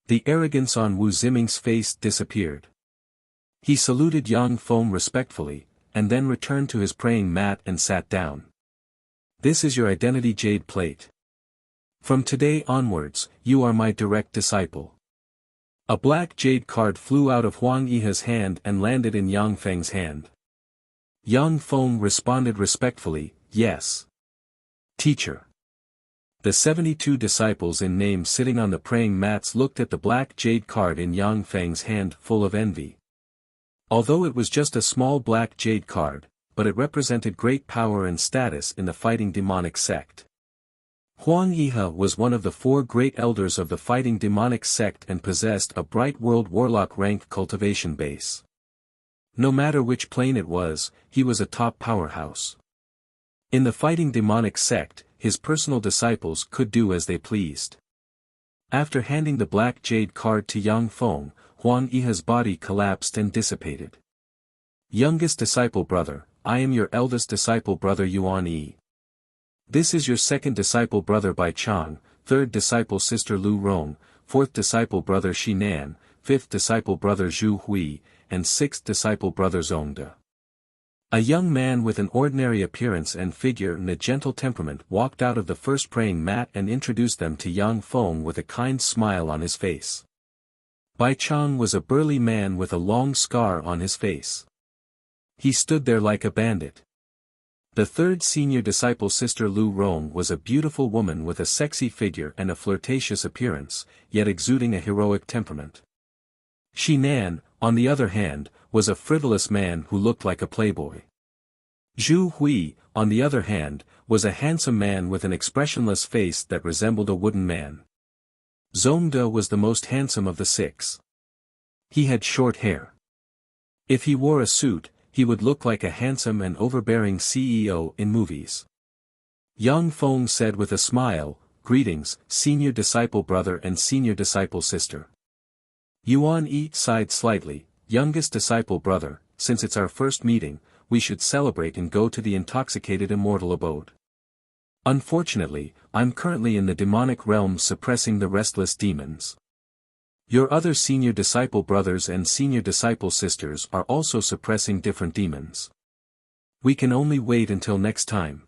The arrogance on Wu Ziming's face disappeared. He saluted Yang Feng respectfully, and then returned to his praying mat and sat down. "This is your identity jade plate. From today onwards, you are my direct disciple." A black jade card flew out of Huang Yihe's hand and landed in Yang Feng's hand. Yang Feng responded respectfully, "Yes. Teacher." The 72 disciples in name sitting on the praying mats looked at the black jade card in Yang Feng's hand full of envy. Although it was just a small black jade card, but it represented great power and status in the fighting demonic sect. Huang Yihe was one of the 4 great elders of the fighting demonic sect and possessed a bright world warlock rank cultivation base. No matter which plane it was, he was a top powerhouse. In the fighting demonic sect, his personal disciples could do as they pleased. After handing the black jade card to Yang Feng, Huang Yihe's body collapsed and dissipated. "Youngest disciple brother, I am your eldest disciple brother Yuan Yi. This is your second disciple brother Bai Chang, third disciple sister Lu Rong, fourth disciple brother Shi Nan, fifth disciple brother Zhu Hui, and sixth disciple brother Zongde." A young man with an ordinary appearance and figure and a gentle temperament walked out of the first praying mat and introduced them to Yang Feng with a kind smile on his face. Bai Chang was a burly man with a long scar on his face. He stood there like a bandit. The third senior disciple sister Lu Rong was a beautiful woman with a sexy figure and a flirtatious appearance, yet exuding a heroic temperament. Shi Nan, on the other hand, was a frivolous man who looked like a playboy. Zhu Hui, on the other hand, was a handsome man with an expressionless face that resembled a wooden man. Zongde was the most handsome of the 6. He had short hair. If he wore a suit, he would look like a handsome and overbearing CEO in movies. Yang Feng said with a smile, "Greetings, senior disciple brother and senior disciple sister." Yuan Yi sighed slightly, "Youngest disciple brother, since it's our first meeting, we should celebrate and go to the intoxicated immortal abode. Unfortunately, I'm currently in the demonic realm suppressing the restless demons. Your other senior disciple brothers and senior disciple sisters are also suppressing different demons. We can only wait until next time.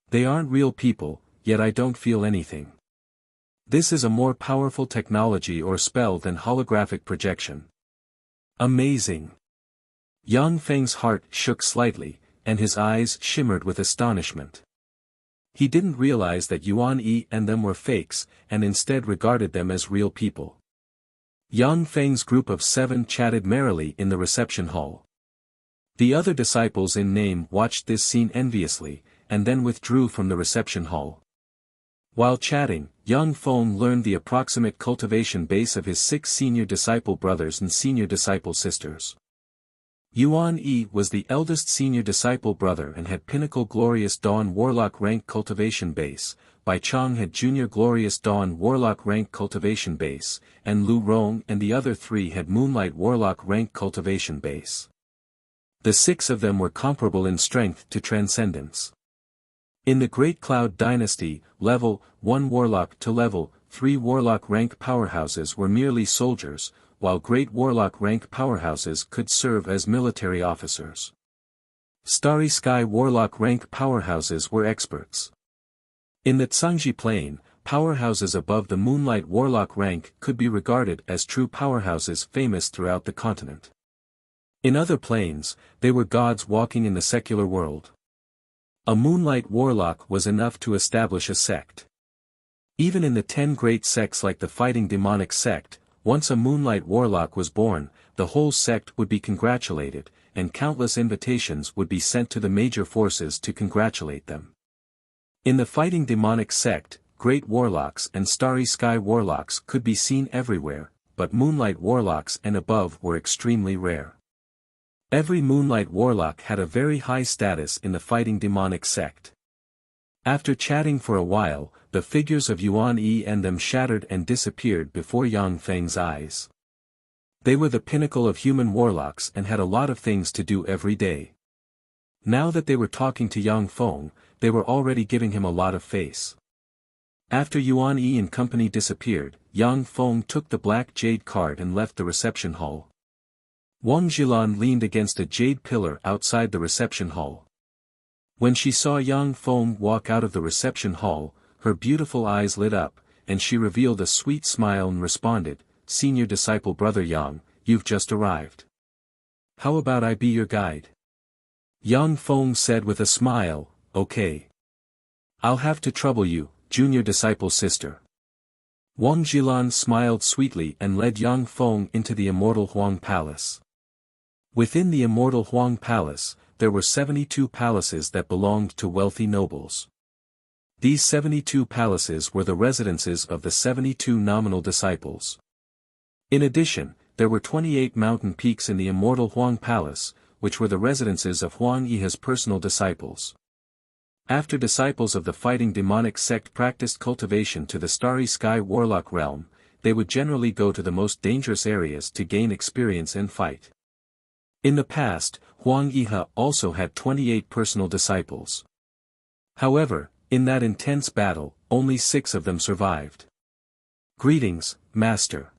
They aren't real people, yet I don't feel anything. This is a more powerful technology or spell than holographic projection. Amazing. Yang Feng's heart shook slightly, and his eyes shimmered with astonishment. He didn't realize that Yuan Yi and them were fakes, and instead regarded them as real people. Yang Feng's group of 7 chatted merrily in the reception hall. The other disciples in name watched this scene enviously, and then withdrew from the reception hall. While chatting, Yang Feng learned the approximate cultivation base of his 6 senior disciple brothers and senior disciple sisters. Yuan Yi was the eldest senior disciple brother and had Pinnacle Glorious Dawn Warlock rank cultivation base, Bai Chong had Junior Glorious Dawn Warlock rank cultivation base, and Lu Rong and the other 3 had Moonlight Warlock rank cultivation base. The 6 of them were comparable in strength to Transcendence. In the Great Cloud Dynasty, level 1 Warlock to level 3 Warlock rank powerhouses were merely soldiers, while Great Warlock rank powerhouses could serve as military officers. Starry Sky Warlock rank powerhouses were experts. In the Tsangji Plain, powerhouses above the Moonlight Warlock rank could be regarded as true powerhouses famous throughout the continent. In other planes, they were gods walking in the secular world. A Moonlight Warlock was enough to establish a sect. Even in the 10 great sects like the Fighting Demonic sect, once a Moonlight Warlock was born, the whole sect would be congratulated, and countless invitations would be sent to the major forces to congratulate them. In the Fighting Demonic sect, Great Warlocks and Starry Sky Warlocks could be seen everywhere, but Moonlight Warlocks and above were extremely rare. Every Moonlight Warlock had a very high status in the Fighting Demonic sect. After chatting for a while, the figures of Yuan Yi and them shattered and disappeared before Yang Feng's eyes. They were the pinnacle of human warlocks and had a lot of things to do every day. Now that they were talking to Yang Feng, they were already giving him a lot of face. After Yuan Yi and company disappeared, Yang Feng took the black jade card and left the reception hall. Wang Jilan leaned against a jade pillar outside the reception hall. When she saw Yang Feng walk out of the reception hall, her beautiful eyes lit up, and she revealed a sweet smile and responded, "Senior disciple brother Yang, you've just arrived. How about I be your guide?" Yang Feng said with a smile, "Okay. I'll have to trouble you, junior disciple sister." Wang Jilan smiled sweetly and led Yang Feng into the Immortal Huang Palace. Within the Immortal Huang Palace, there were 72 palaces that belonged to wealthy nobles. These 72 palaces were the residences of the 72 nominal disciples. In addition, there were 28 mountain peaks in the Immortal Huang Palace, which were the residences of Huang Yi's personal disciples. After disciples of the Fighting Demonic sect practiced cultivation to the Starry Sky Warlock realm, they would generally go to the most dangerous areas to gain experience and fight. In the past, Huang Yi also had 28 personal disciples. However, in that intense battle, only 6 of them survived. Greetings, Master.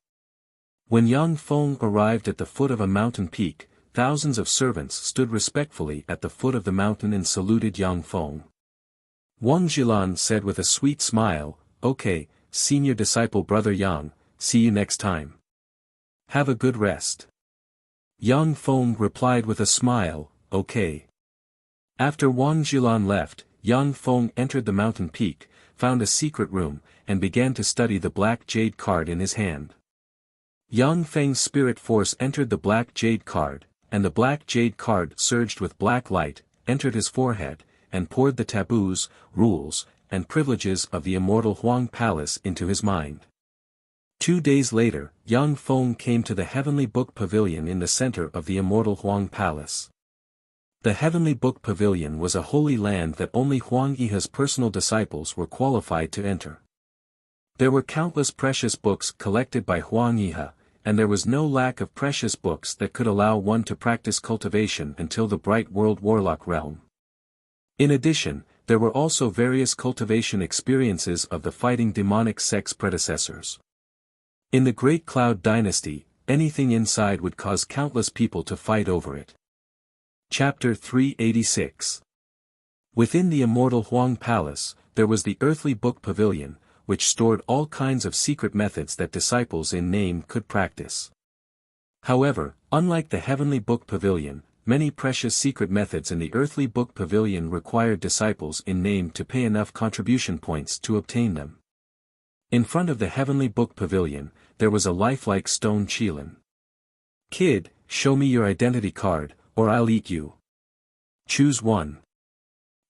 When Yang Feng arrived at the foot of a mountain peak, thousands of servants stood respectfully at the foot of the mountain and saluted Yang Feng. Wang Jilan said with a sweet smile, "Okay, senior disciple brother Yang, see you next time. Have a good rest." Yang Feng replied with a smile, "Okay." After Wang Jilan left, Yang Feng entered the mountain peak, found a secret room, and began to study the black jade card in his hand. Yang Feng's spirit force entered the black jade card, and the black jade card surged with black light, entered his forehead, and poured the taboos, rules, and privileges of the Immortal Huang Palace into his mind. 2 days later, Yang Feng came to the Heavenly Book Pavilion in the center of the Immortal Huang Palace. The Heavenly Book Pavilion was a holy land that only Huang Yi's personal disciples were qualified to enter. There were countless precious books collected by Huang Yi, and there was no lack of precious books that could allow one to practice cultivation until the Bright World Warlock realm. In addition, there were also various cultivation experiences of the fighting demonic sect's predecessors. In the Great Cloud Dynasty, anything inside would cause countless people to fight over it. Chapter 386. Within the immortal Huang Palace, there was the Earthly Book Pavilion, which stored all kinds of secret methods that disciples in name could practice. However, unlike the Heavenly Book Pavilion, many precious secret methods in the Earthly Book Pavilion required disciples in name to pay enough contribution points to obtain them. In front of the Heavenly Book Pavilion, there was a lifelike stone Qilin. "Kid, show me your identity card, or I'll eat you. Choose one."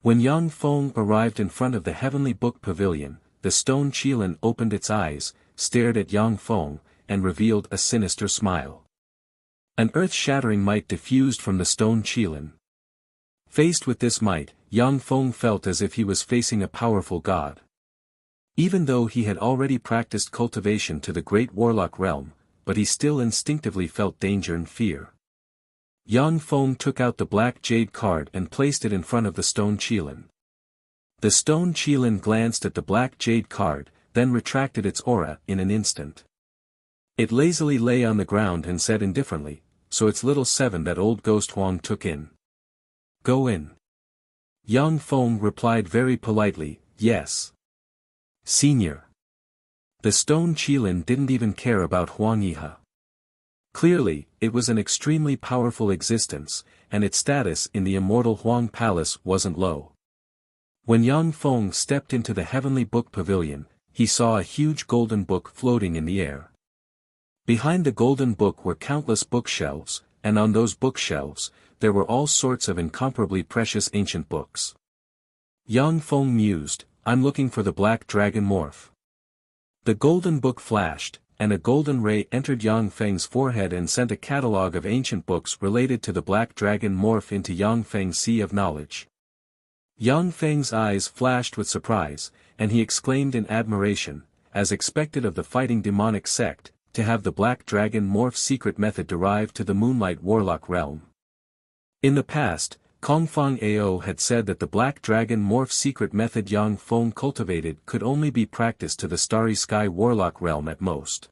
When Yang Feng arrived in front of the Heavenly Book Pavilion, the stone Qilin opened its eyes, stared at Yang Feng, and revealed a sinister smile. An earth-shattering might diffused from the stone Qilin. Faced with this might, Yang Feng felt as if he was facing a powerful god. Even though he had already practiced cultivation to the Great Warlock realm, but he still instinctively felt danger and fear. Yang Feng took out the black jade card and placed it in front of the stone Qilin. The stone Qilin glanced at the black jade card, then retracted its aura in an instant. It lazily lay on the ground and said indifferently, "So it's little 7 that old ghost Huang took in. Go in." Yang Feng replied very politely, "Yes. Senior." The stone Qilin didn't even care about Huang Yihe. Clearly, it was an extremely powerful existence, and its status in the immortal Huang Palace wasn't low. When Yang Feng stepped into the Heavenly Book Pavilion, he saw a huge golden book floating in the air. Behind the golden book were countless bookshelves, and on those bookshelves, there were all sorts of incomparably precious ancient books. Yang Feng mused, "I'm looking for the Black Dragon Morph." The golden book flashed, and a golden ray entered Yang Feng's forehead and sent a catalogue of ancient books related to the Black Dragon Morph into Yang Feng's sea of knowledge. Yang Feng's eyes flashed with surprise, and he exclaimed in admiration, as expected of the fighting demonic sect, to have the Black Dragon Morph secret method derived to the Moonlight Warlock realm. In the past, Kongfang Ao had said that the Black Dragon Morph secret method Yang Feng cultivated could only be practiced to the Starry Sky Warlock realm at most.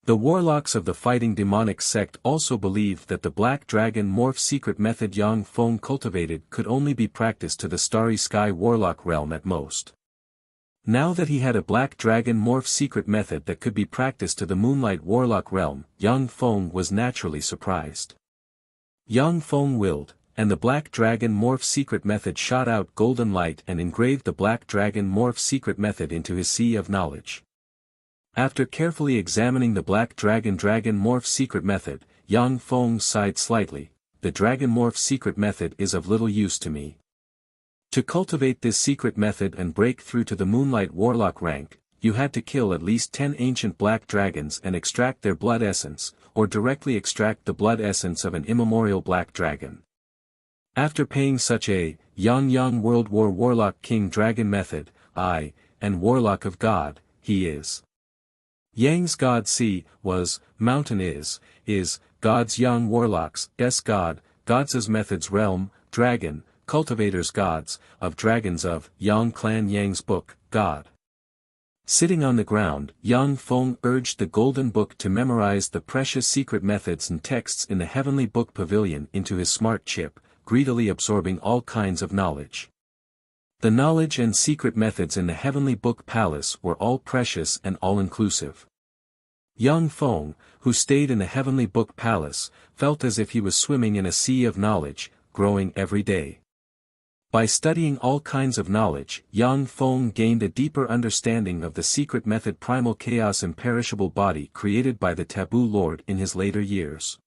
The warlocks of the fighting demonic sect also believed that the Black Dragon Morph secret method Yang Feng cultivated could only be practiced to the Starry Sky Warlock realm at most. Now that he had a Black Dragon Morph secret method that could be practiced to the Moonlight Warlock realm, Yang Feng was naturally surprised. Yang Feng willed, and the Black Dragon Morph secret method shot out golden light and engraved the Black Dragon Morph secret method into his sea of knowledge. After carefully examining the Black Dragon Morph secret method, Yang Feng sighed slightly, "The Dragon Morph secret method is of little use to me. To cultivate this secret method and break through to the Moonlight Warlock rank, you had to kill at least 10 ancient black dragons and extract their blood essence, or directly extract the blood essence of an immemorial black dragon. After paying such a Yang World War Warlock King Dragon method, and Warlock of God, he is. Yang's God Sea, was, Mountain is, God's Yang Warlocks, God, Gods' methods realm, Dragon, Cultivators Gods, of Dragons of, Yang Clan Yang's Book, God." Sitting on the ground, Yang Feng urged the golden book to memorize the precious secret methods and texts in the Heavenly Book Pavilion into his smart chip, greedily absorbing all kinds of knowledge. The knowledge and secret methods in the Heavenly Book Palace were all precious and all-inclusive. Yang Feng, who stayed in the Heavenly Book Palace, felt as if he was swimming in a sea of knowledge, growing every day. By studying all kinds of knowledge, Yang Feng gained a deeper understanding of the secret method Primal Chaos imperishable body created by the Taboo Lord in his later years.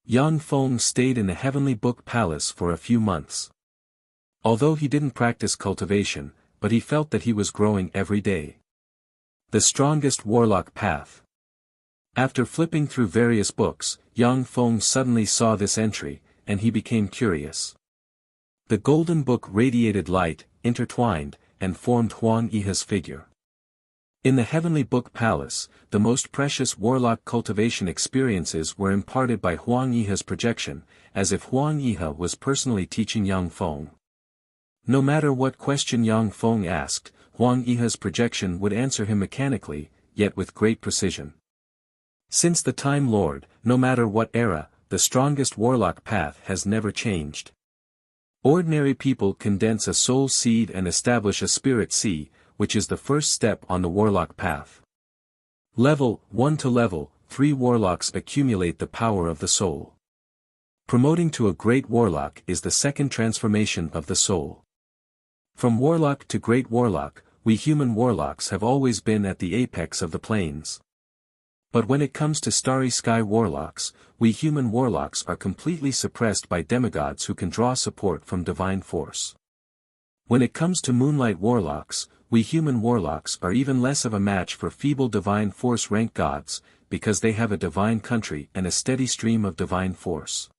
Yang Feng stayed in the Heavenly Book Palace for a few months. Although he didn't practice cultivation, but he felt that he was growing every day. The Strongest Warlock Path. After flipping through various books, Yang Feng suddenly saw this entry, and he became curious. The golden book radiated light, intertwined, and formed Huang Yihe's figure. In the Heavenly Book Palace, the most precious warlock cultivation experiences were imparted by Huang Yihe's projection, as if Huang Yihe was personally teaching Yang Feng. No matter what question Yang Feng asked, Huang Yihe's projection would answer him mechanically, yet with great precision. Since the Time Lord, no matter what era, the strongest warlock path has never changed. Ordinary people condense a soul seed and establish a spirit seed, which is the first step on the warlock path. Level 1 to Level 3 warlocks accumulate the power of the soul. Promoting to a great warlock is the second transformation of the soul. From warlock to great warlock, we human warlocks have always been at the apex of the planes. But when it comes to starry sky warlocks, we human warlocks are completely suppressed by demigods who can draw support from divine force. When it comes to moonlight warlocks, we human warlocks are even less of a match for feeble divine force rank gods, because they have a divine country and a steady stream of divine force.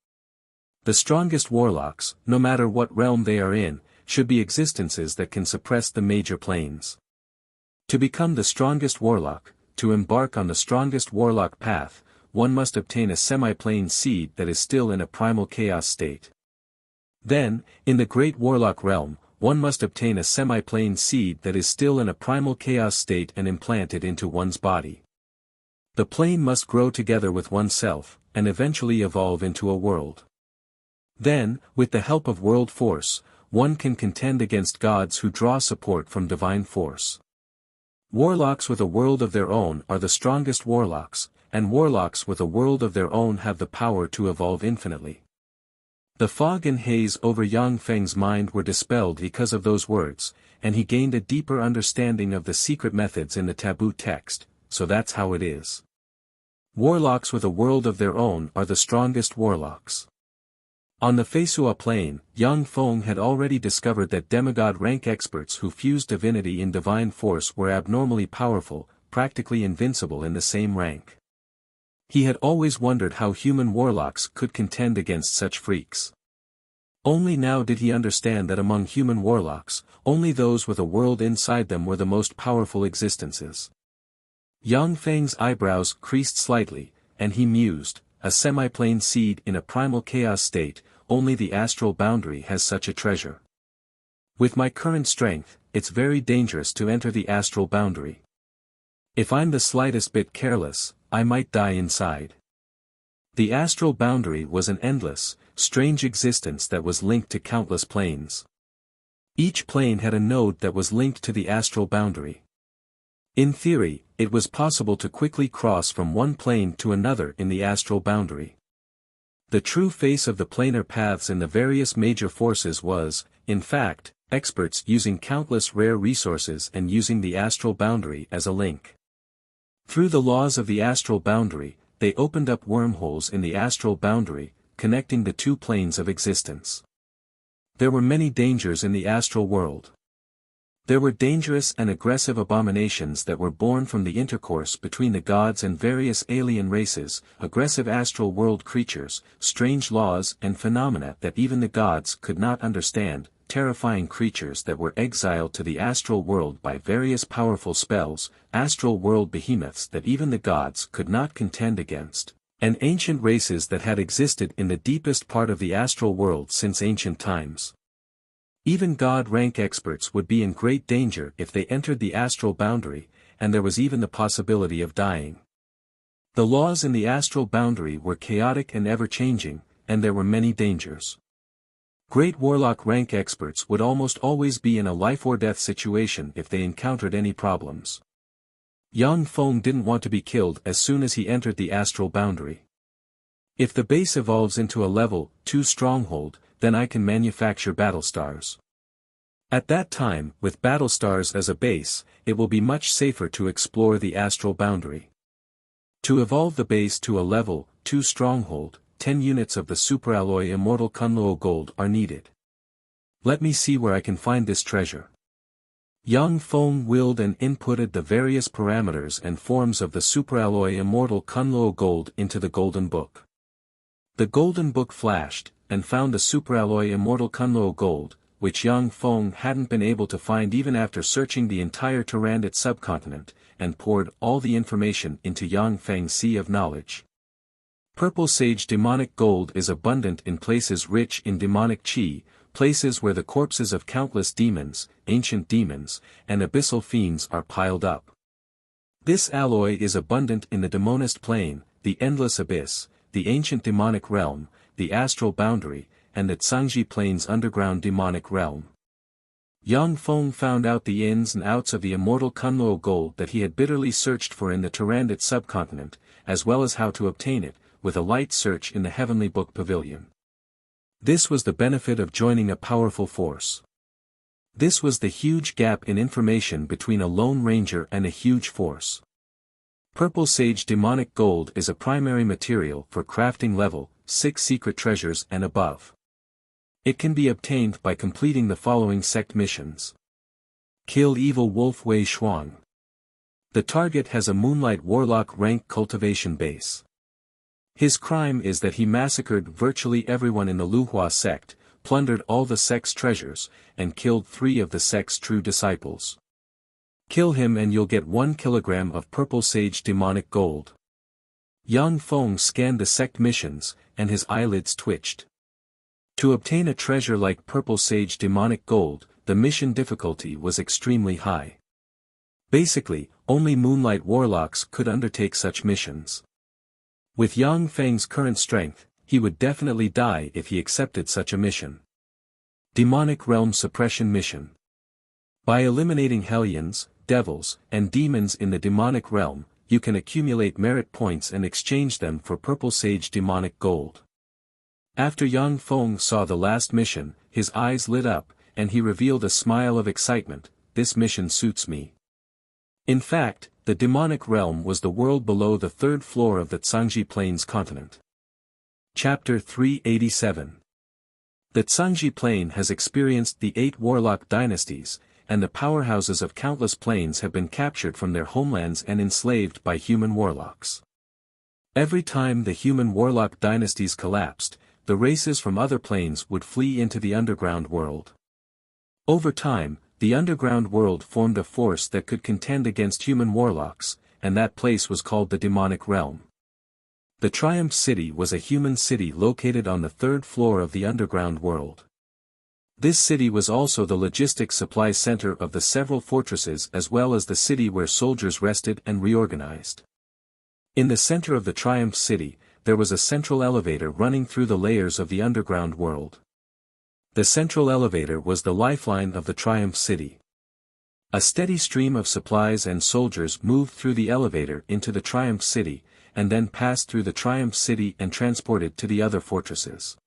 The strongest warlocks, no matter what realm they are in, should be existences that can suppress the major planes. To become the strongest warlock, to embark on the strongest warlock path, one must obtain a semi-plane seed that is still in a primal chaos state. Then, in the great warlock realm, one must obtain a semi-plane seed that is still in a primal chaos state and implant it into one's body. The plane must grow together with oneself, and eventually evolve into a world. Then, with the help of world force, one can contend against gods who draw support from divine force. Warlocks with a world of their own are the strongest warlocks, and warlocks with a world of their own have the power to evolve infinitely. The fog and haze over Yang Feng's mind were dispelled because of those words, and he gained a deeper understanding of the secret methods in the taboo text, so that's how it is. Warlocks with a world of their own are the strongest warlocks. On the Feisua plane, Yang Feng had already discovered that demigod rank experts who fused divinity in divine force were abnormally powerful, practically invincible in the same rank. He had always wondered how human warlocks could contend against such freaks. Only now did he understand that among human warlocks, only those with a world inside them were the most powerful existences. Yang Feng's eyebrows creased slightly, and he mused, a semi-plane seed in a primal chaos state, only the astral boundary has such a treasure. With my current strength, it's very dangerous to enter the astral boundary. If I'm the slightest bit careless, I might die inside. The astral boundary was an endless, strange existence that was linked to countless planes. Each plane had a node that was linked to the astral boundary. In theory, it was possible to quickly cross from one plane to another in the astral boundary. The true face of the planar paths in the various major forces was, in fact, experts using countless rare resources and using the astral boundary as a link. Through the laws of the astral boundary, they opened up wormholes in the astral boundary, connecting the two planes of existence. There were many dangers in the astral world. There were dangerous and aggressive abominations that were born from the intercourse between the gods and various alien races, aggressive astral world creatures, strange laws and phenomena that even the gods could not understand, terrifying creatures that were exiled to the astral world by various powerful spells, astral world behemoths that even the gods could not contend against, and ancient races that had existed in the deepest part of the astral world since ancient times. Even god-rank experts would be in great danger if they entered the astral boundary, and there was even the possibility of dying. The laws in the astral boundary were chaotic and ever-changing, and there were many dangers. Great warlock rank experts would almost always be in a life-or-death situation if they encountered any problems. Yang Feng didn't want to be killed as soon as he entered the astral boundary. If the base evolves into a level 2 stronghold, then I can manufacture battle stars. At that time, with battle stars as a base, it will be much safer to explore the astral boundary. To evolve the base to a level 2 stronghold, 10 units of the superalloy immortal Kunluo gold are needed. Let me see where I can find this treasure. Yang Feng willed and inputted the various parameters and forms of the superalloy immortal Kunluo gold into the golden book. The golden book flashed, and found the superalloy immortal Kunluo gold, which Yang Feng hadn't been able to find even after searching the entire Tyrannid subcontinent, and poured all the information into Yang Feng's sea of knowledge. Purple sage demonic gold is abundant in places rich in demonic qi, places where the corpses of countless demons, ancient demons, and abyssal fiends are piled up. This alloy is abundant in the demonist plane, the endless abyss, the ancient demonic realm, the astral boundary, and the Tsangji plane's underground demonic realm. Yang Feng found out the ins and outs of the immortal Kunluo gold that he had bitterly searched for in the Turandot subcontinent, as well as how to obtain it, with a light search in the Heavenly Book Pavilion. This was the benefit of joining a powerful force. This was the huge gap in information between a lone ranger and a huge force. Purple sage demonic gold is a primary material for crafting level 6 secret treasures and above. It can be obtained by completing the following sect missions. Kill evil wolf Wei Shuang. The target has a Moonlight Warlock rank cultivation base. His crime is that he massacred virtually everyone in the Luhua sect, plundered all the sect's treasures, and killed 3 of the sect's true disciples. Kill him and you'll get 1 kilogram of purple sage demonic gold. Yang Feng scanned the sect missions, and his eyelids twitched. To obtain a treasure like purple sage demonic gold, the mission difficulty was extremely high. Basically, only Moonlight Warlocks could undertake such missions. With Yang Feng's current strength, he would definitely die if he accepted such a mission. Demonic Realm Suppression Mission. By eliminating hellions, devils, and demons in the demonic realm, you can accumulate merit points and exchange them for purple sage demonic gold. After Yang Feng saw the last mission, his eyes lit up, and he revealed a smile of excitement. This mission suits me. In fact, the demonic realm was the world below the 3rd floor of the Tsangji Plains continent. Chapter 387. The Tsangji Plain has experienced the 8 warlock dynasties, and the powerhouses of countless plains have been captured from their homelands and enslaved by human warlocks. Every time the human warlock dynasties collapsed, the races from other planes would flee into the underground world. Over time, the underground world formed a force that could contend against human warlocks, and that place was called the demonic realm. The Triumph City was a human city located on the 3rd floor of the underground world. This city was also the logistics supply center of the several fortresses as well as the city where soldiers rested and reorganized. In the center of the Triumph City, there was a central elevator running through the layers of the underground world. The central elevator was the lifeline of the Triumph City. A steady stream of supplies and soldiers moved through the elevator into the Triumph City, and then passed through the Triumph City and transported to the other fortresses.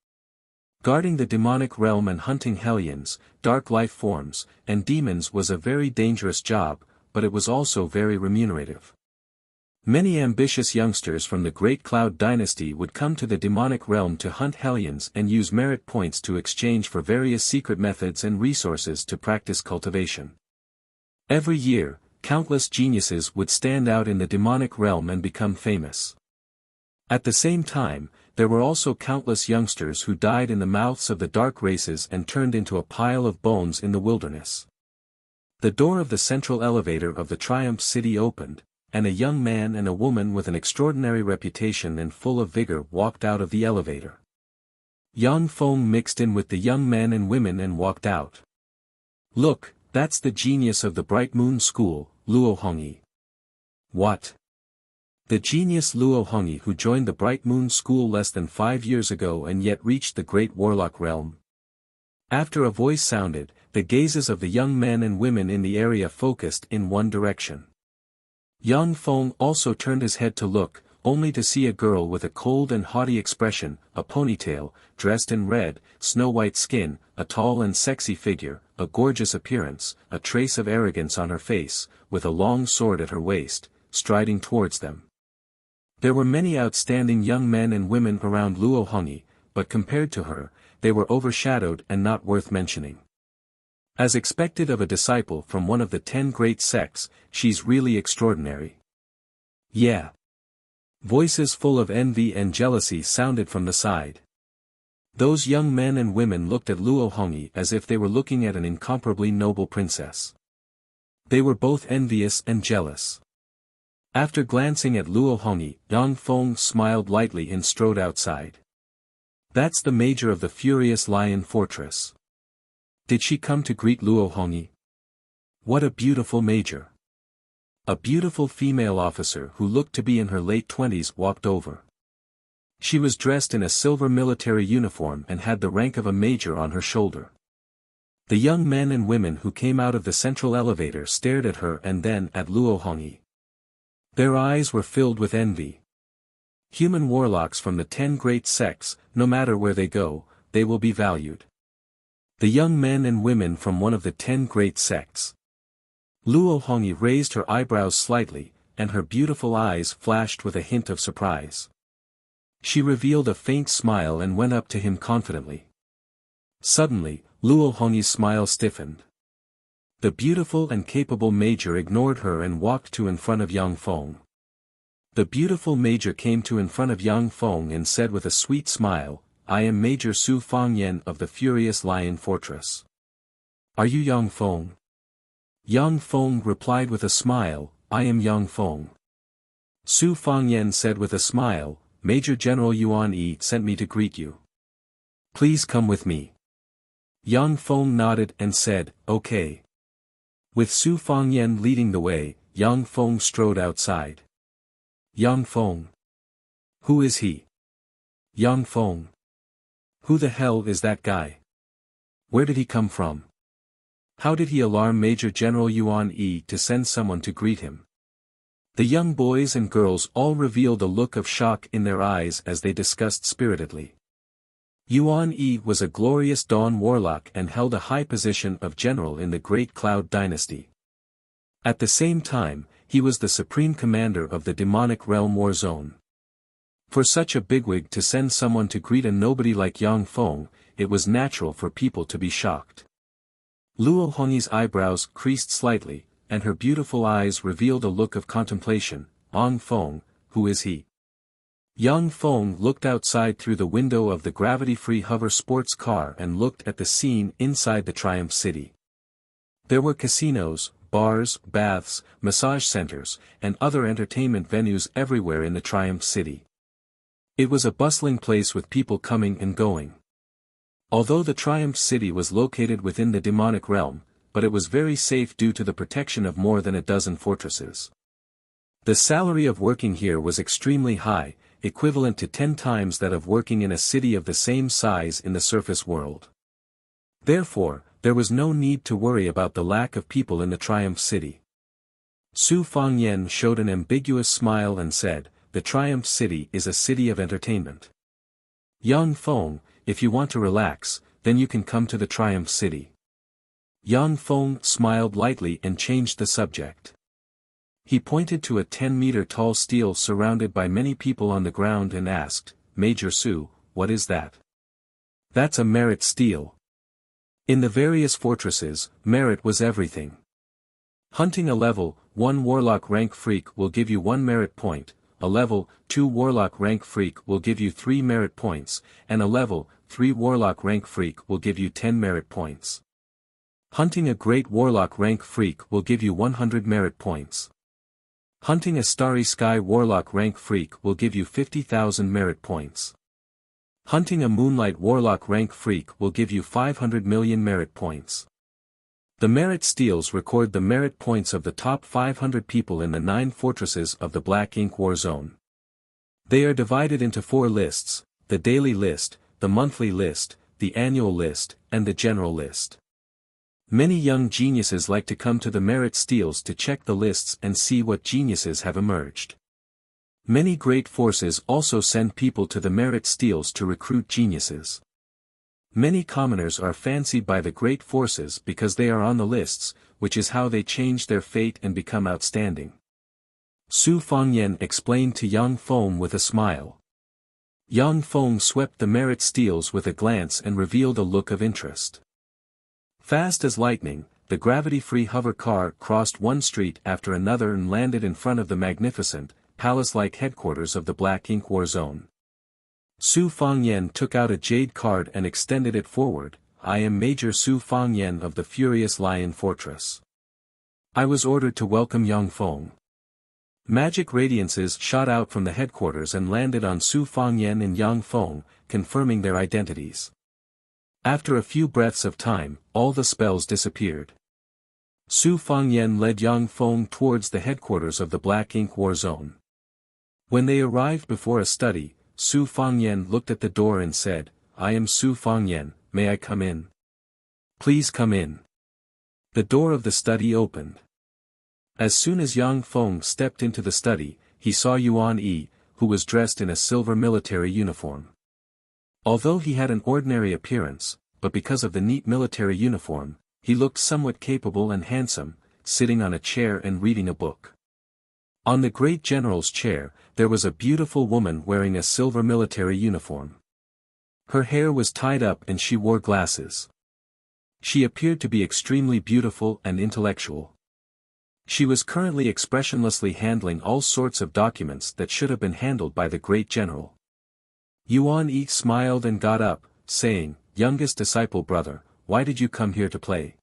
Guarding the demonic realm and hunting hellions, dark life forms, and demons was a very dangerous job, but it was also very remunerative. Many ambitious youngsters from the Great Cloud Dynasty would come to the demonic realm to hunt hellions and use merit points to exchange for various secret methods and resources to practice cultivation. Every year, countless geniuses would stand out in the demonic realm and become famous. At the same time, there were also countless youngsters who died in the mouths of the dark races and turned into a pile of bones in the wilderness. The door of the central elevator of the Triumph City opened, and a young man and a woman with an extraordinary reputation and full of vigor walked out of the elevator. Yang Feng mixed in with the young men and women and walked out. Look, that's the genius of the Bright Moon School, Luo Hongyi. What? The genius Luo Hongyi who joined the Bright Moon School less than 5 years ago and yet reached the Great Warlock Realm? After a voice sounded, the gazes of the young men and women in the area focused in one direction. Yang Feng also turned his head to look, only to see a girl with a cold and haughty expression, a ponytail, dressed in red, snow-white skin, a tall and sexy figure, a gorgeous appearance, a trace of arrogance on her face, with a long sword at her waist, striding towards them. There were many outstanding young men and women around Luo Hongyi, but compared to her, they were overshadowed and not worth mentioning. As expected of a disciple from one of the 10 great sects, she's really extraordinary. Yeah. Voices full of envy and jealousy sounded from the side. Those young men and women looked at Luo Hongyi as if they were looking at an incomparably noble princess. They were both envious and jealous. After glancing at Luo Hongyi, Yang Feng smiled lightly and strode outside. That's the major of the Furious Lion Fortress. Did she come to greet Luo Hongyi? What a beautiful major. A beautiful female officer who looked to be in her late 20s walked over. She was dressed in a silver military uniform and had the rank of a major on her shoulder. The young men and women who came out of the central elevator stared at her and then at Luo Hongyi. Their eyes were filled with envy. Human warlocks from the 10 great sects, no matter where they go, they will be valued. The young men and women from one of the 10 great sects. Luo Hongyi raised her eyebrows slightly, and her beautiful eyes flashed with a hint of surprise. She revealed a faint smile and went up to him confidently. Suddenly, Luo Hongyi's smile stiffened. The beautiful and capable major ignored her and walked to in front of Yang Feng. The beautiful major came to in front of Yang Feng and said with a sweet smile, "I am Major Su Fangyan of the Furious Lion Fortress." "Are you Yang Feng?" Yang Feng replied with a smile, "I am Yang Feng." Su Fangyan said with a smile, "Major General Yuan Yi sent me to greet you. Please come with me." Yang Feng nodded and said, "Okay." With Su Fangyan leading the way, Yang Feng strode outside. Yang Feng. Who is he? Yang Feng. Who the hell is that guy? Where did he come from? How did he alarm Major General Yuan Yi to send someone to greet him? The young boys and girls all revealed a look of shock in their eyes as they discussed spiritedly. Yuan Yi was a glorious Dawn warlock and held a high position of general in the Great Cloud Dynasty. At the same time, he was the supreme commander of the demonic realm war zone. For such a bigwig to send someone to greet a nobody like Yang Feng, it was natural for people to be shocked. Luo Hongyi's eyebrows creased slightly, and her beautiful eyes revealed a look of contemplation. "Yang Feng, who is he?" Yang Feng looked outside through the window of the gravity-free hover sports car and looked at the scene inside the Triumph City. There were casinos, bars, baths, massage centers, and other entertainment venues everywhere in the Triumph City. It was a bustling place with people coming and going. Although the Triumph City was located within the demonic realm, but it was very safe due to the protection of more than a dozen fortresses. The salary of working here was extremely high, equivalent to 10 times that of working in a city of the same size in the surface world. Therefore, there was no need to worry about the lack of people in the Triumph City. Su Fangyan showed an ambiguous smile and said, "The Triumph City is a city of entertainment. Yang Feng, if you want to relax, then you can come to the Triumph City." Yang Feng smiled lightly and changed the subject. He pointed to a 10-meter tall stele surrounded by many people on the ground and asked, "Major Su, what is that?" "That's a merit stele." In the various fortresses, merit was everything. Hunting a level 1 warlock rank freak will give you 1 merit point, a level 2 warlock rank freak will give you 3 merit points, and a level 3 warlock rank freak will give you 10 merit points. Hunting a great warlock rank freak will give you 100 merit points. Hunting a starry sky warlock rank freak will give you 50,000 merit points. Hunting a moonlight warlock rank freak will give you 500 million merit points. The merit steles record the merit points of the top 500 people in the 9 fortresses of the Black Ink War Zone. They are divided into 4 lists, the daily list, the monthly list, the annual list, and the general list. Many young geniuses like to come to the merit steles to check the lists and see what geniuses have emerged. Many great forces also send people to the merit steles to recruit geniuses. Many commoners are fancied by the great forces because they are on the lists, which is how they change their fate and become outstanding. Su Fangyan explained to Yang Feng with a smile. Yang Feng swept the merit steles with a glance and revealed a look of interest. Fast as lightning, the gravity-free hover car crossed one street after another and landed in front of the magnificent, palace-like headquarters of the Black Ink War Zone. Su Fangyan took out a jade card and extended it forward. "I am Major Su Fangyan of the Furious Lion Fortress. I was ordered to welcome Yang Feng." Magic radiances shot out from the headquarters and landed on Su Fangyan and Yang Feng, confirming their identities. After a few breaths of time, all the spells disappeared. Su Fangyan led Yang Feng towards the headquarters of the Black Ink War Zone. When they arrived before a study, Su Fangyan looked at the door and said, "I am Su Fangyan, may I come in?" "Please come in." The door of the study opened. As soon as Yang Feng stepped into the study, he saw Yuan Yi, who was dressed in a silver military uniform. Although he had an ordinary appearance, but because of the neat military uniform, he looked somewhat capable and handsome, sitting on a chair and reading a book. On the great general's chair, there was a beautiful woman wearing a silver military uniform. Her hair was tied up and she wore glasses. She appeared to be extremely beautiful and intellectual. She was currently expressionlessly handling all sorts of documents that should have been handled by the great general. Yuan Yi smiled and got up, saying, "Youngest disciple brother, why did you come here to play?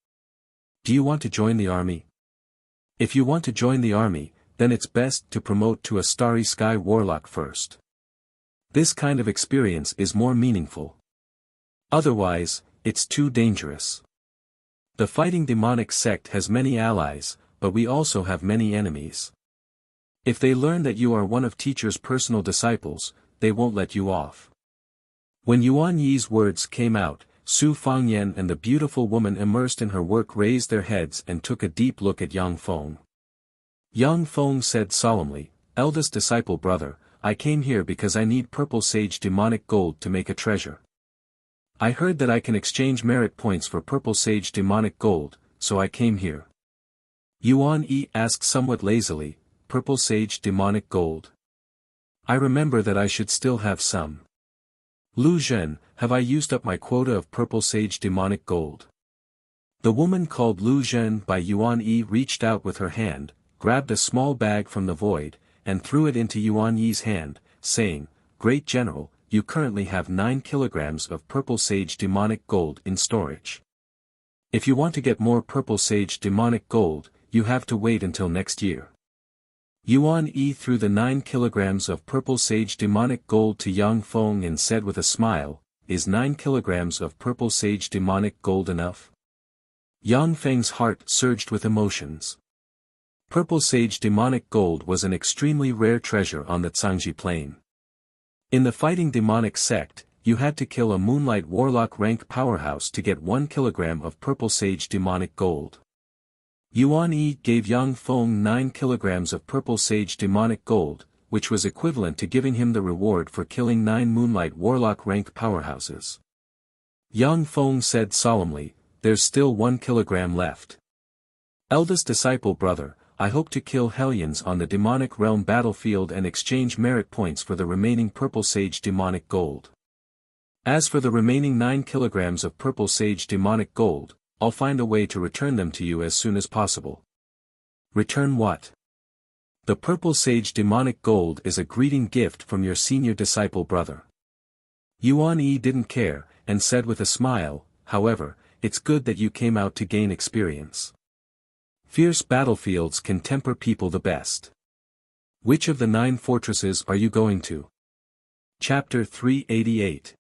Do you want to join the army? If you want to join the army, then it's best to promote to a Starry Sky Warlock first. This kind of experience is more meaningful. Otherwise, it's too dangerous. The fighting demonic sect has many allies, but we also have many enemies. If they learn that you are one of teacher's personal disciples, they won't let you off." When Yuan Yi's words came out, Su Fangyan and the beautiful woman immersed in her work raised their heads and took a deep look at Yang Feng. Yang Feng said solemnly, "Eldest disciple brother, I came here because I need purple sage demonic gold to make a treasure. I heard that I can exchange merit points for purple sage demonic gold, so I came here." Yuan Yi asked somewhat lazily, "Purple sage demonic gold? I remember that I should still have some. Lu Zhen, have I used up my quota of purple sage demonic gold?" The woman called Lu Zhen by Yuan Yi reached out with her hand, grabbed a small bag from the void, and threw it into Yuan Yi's hand, saying, "Great General, you currently have 9 kilograms of purple sage demonic gold in storage. If you want to get more purple sage demonic gold, you have to wait until next year." Yuan Yi threw the 9 kilograms of purple sage demonic gold to Yang Feng and said with a smile, "Is 9 kilograms of purple sage demonic gold enough?" Yang Feng's heart surged with emotions. Purple sage demonic gold was an extremely rare treasure on the Cangji plain. In the fighting demonic sect, you had to kill a moonlight warlock rank powerhouse to get 1 kilogram of purple sage demonic gold. Yuan Yi gave Yang Feng 9 kilograms of purple sage demonic gold, which was equivalent to giving him the reward for killing 9 moonlight warlock rank powerhouses. Yang Feng said solemnly, "There's still 1 kilogram left. Eldest disciple brother, I hope to kill Hellions on the demonic realm battlefield and exchange merit points for the remaining purple sage demonic gold. As for the remaining 9 kilograms of purple sage demonic gold, I'll find a way to return them to you as soon as possible." "Return what?" "The purple sage demonic gold is a greeting gift from your senior disciple brother." Yuan Yi didn't care, and said with a smile, "However, it's good that you came out to gain experience. Fierce battlefields can temper people the best. Which of the 9 fortresses are you going to?" Chapter 388.